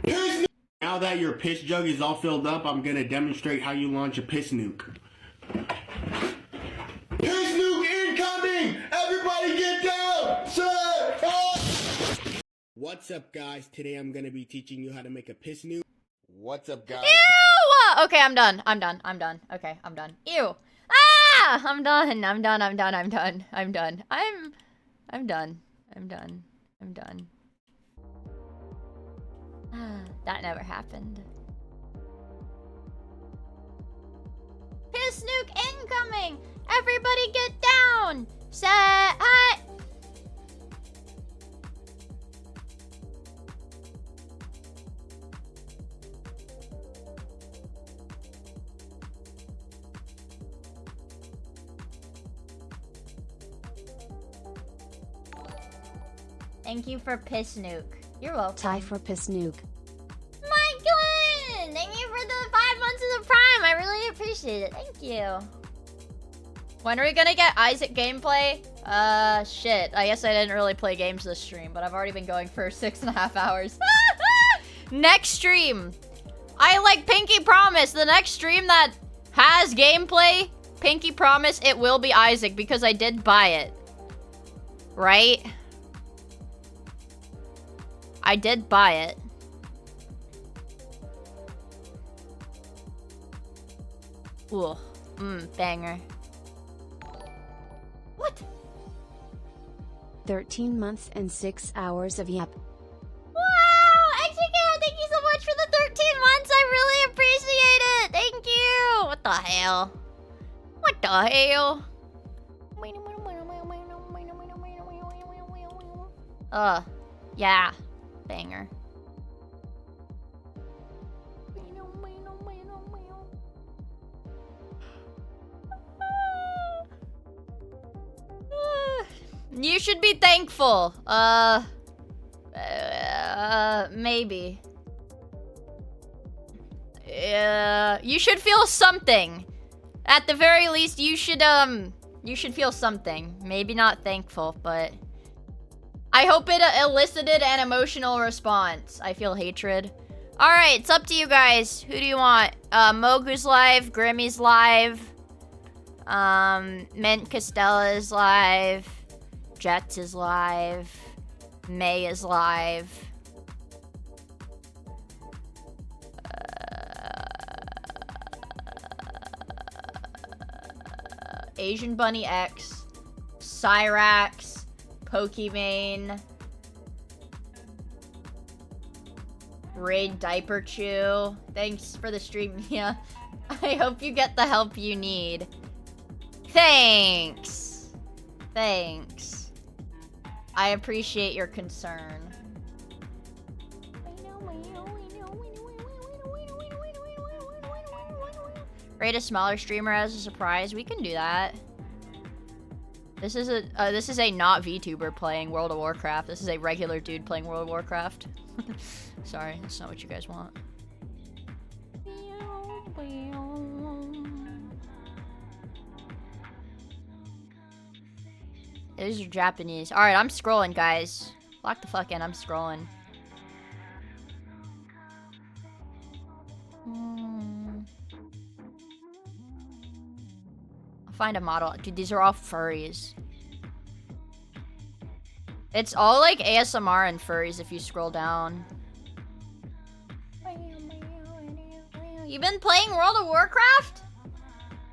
Piss nuke! Now that your piss jug is all filled up, I'm gonna demonstrate how you launch a piss nuke. Piss nuke incoming! Everybody get down! Sir! What's up, guys? Today I'm gonna be teaching you how to make a piss nuke. What's up, guys? Ew! Okay, I'm done. Okay, I'm done. Ew. Ah! I'm done. That never happened. Piss nuke incoming! Everybody get down! Set! Thank you for piss nuke. You're welcome. Tie for piss nuke. Michael! Thank you for the 5 months of the Prime. I really appreciate it. Thank you. When are we gonna get Isaac gameplay? Shit. I guess I didn't really play games this stream, but I've already been going for 6.5 hours. Next stream. I like Pinky Promise. The next stream that has gameplay, Pinky Promise, it will be Isaac because I did buy it. Right? I did buy it. Ooh. Banger. What? 13 months and 6 hours of yep. Wow! Exegare, thank you so much for the 13 months. I really appreciate it. Thank you. What the hell? What the hell? Yeah. Banger. You should be thankful. Maybe. You should feel something. At the very least, you should feel something. Maybe not thankful, but I hope it elicited an emotional response. I feel hatred. Alright, it's up to you guys. Who do you want? Mogu's live, Grimmy's live, Mint Costella is live, Jets is live, May is live. Asian Bunny X, Cyrax, Pokimane, Raid Diaper Chew. Thanks for the stream, Mia. I hope you get the help you need. Thanks. Thanks. I appreciate your concern. Raid a smaller streamer as a surprise. We can do that. This is a not VTuber playing World of Warcraft. This is a regular dude playing World of Warcraft. Sorry, that's not what you guys want. These are Japanese. Alright, I'm scrolling, guys. Lock the fuck in, I'm scrolling. I'll find a model. Dude, these are all furries. It's all like ASMR and furries if you scroll down. You been playing World of Warcraft?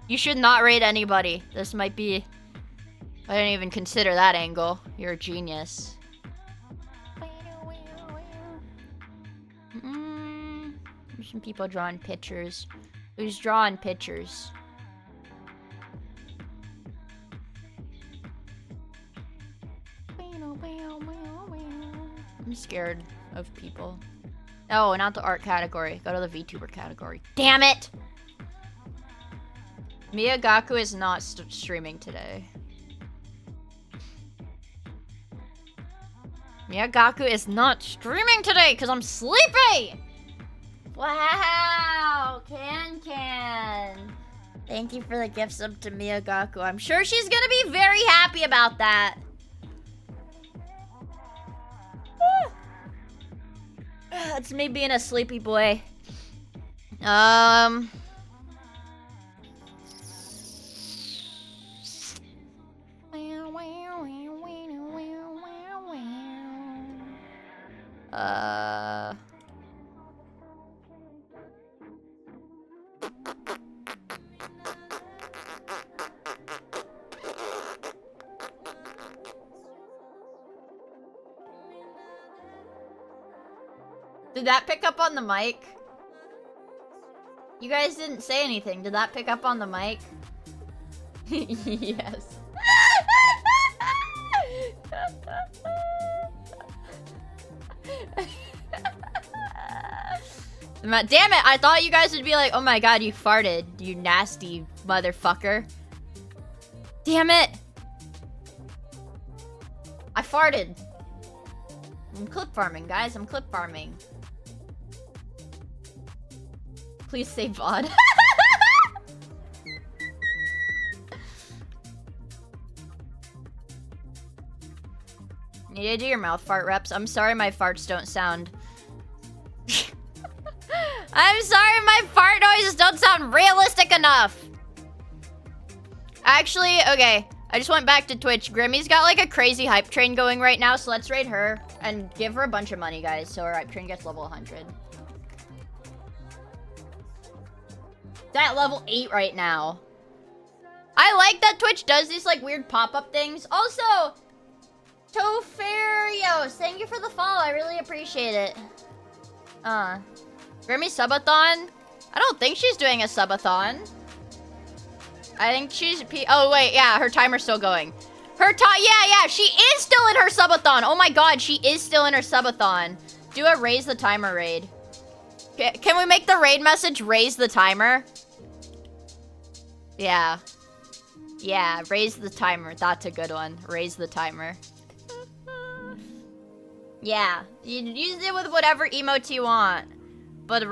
You should not raid anybody. This might be... I didn't even consider that angle. You're a genius. There's some people drawing pictures. Who's drawing pictures? I'm scared of people. Oh, not the art category. Go to the VTuber category. Damn it! Miyagaku is not streaming today. Miyagaku is not streaming today because I'm sleepy! Wow! Can. Thank you for the gift sub to Miyagaku. I'm sure she's gonna be very happy about that. That's me being a sleepy boy. Did that pick up on the mic? You guys didn't say anything. Did that pick up on the mic? Yes. Damn it, I thought you guys would be like, oh my god, you farted, you nasty motherfucker. Damn it. I farted. I'm clip farming, guys. I'm clip farming. Please say VOD. You need to do your mouth fart reps. I'm sorry my farts don't sound... I'm sorry my fart noises don't sound realistic enough. Actually, okay. I just went back to Twitch. Grimmy's got like a crazy hype train going right now, so let's raid her and give her a bunch of money, guys, so her hype train gets level 100. It's at level 8 right now. I like that Twitch does these like weird pop-up things. Also, Tofarios, thank you for the follow. I really appreciate it. Grimmy subathon? I don't think she's doing a subathon. I think she's... Oh, wait, yeah, her timer's still going. Yeah, she is still in her subathon. Oh my god, she is still in her subathon. Do a raise the timer raid. Can we make the raid message raise the timer? Yeah. Yeah, raise the timer. That's a good one. Raise the timer. Yeah, you use it with whatever emote you want. But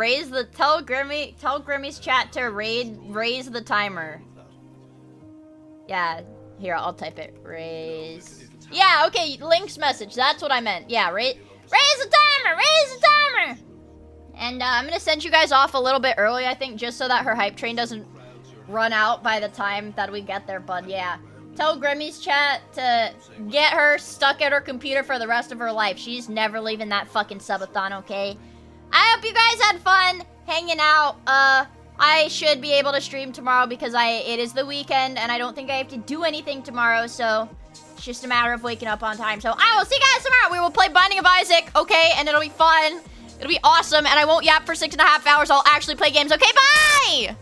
tell Grimmy's chat to raise the timer. Yeah, here, I'll type it. Raise. Yeah, okay, Link's message. That's what I meant. Yeah, raise the timer! Raise the timer! And I'm gonna send you guys off a little bit early, I think, just so that her hype train doesn't run out by the time that we get there. But yeah, tell Grimmy's chat to get her stuck at her computer for the rest of her life. She's never leaving that fucking subathon, okay? I hope you guys had fun hanging out. I should be able to stream tomorrow because it is the weekend and I don't think I have to do anything tomorrow, so it's just a matter of waking up on time. So I will see you guys tomorrow. We will play Binding of Isaac, okay? And it'll be fun. It'll be awesome, and I won't yap for 6.5 hours. I'll actually play games. Okay, bye!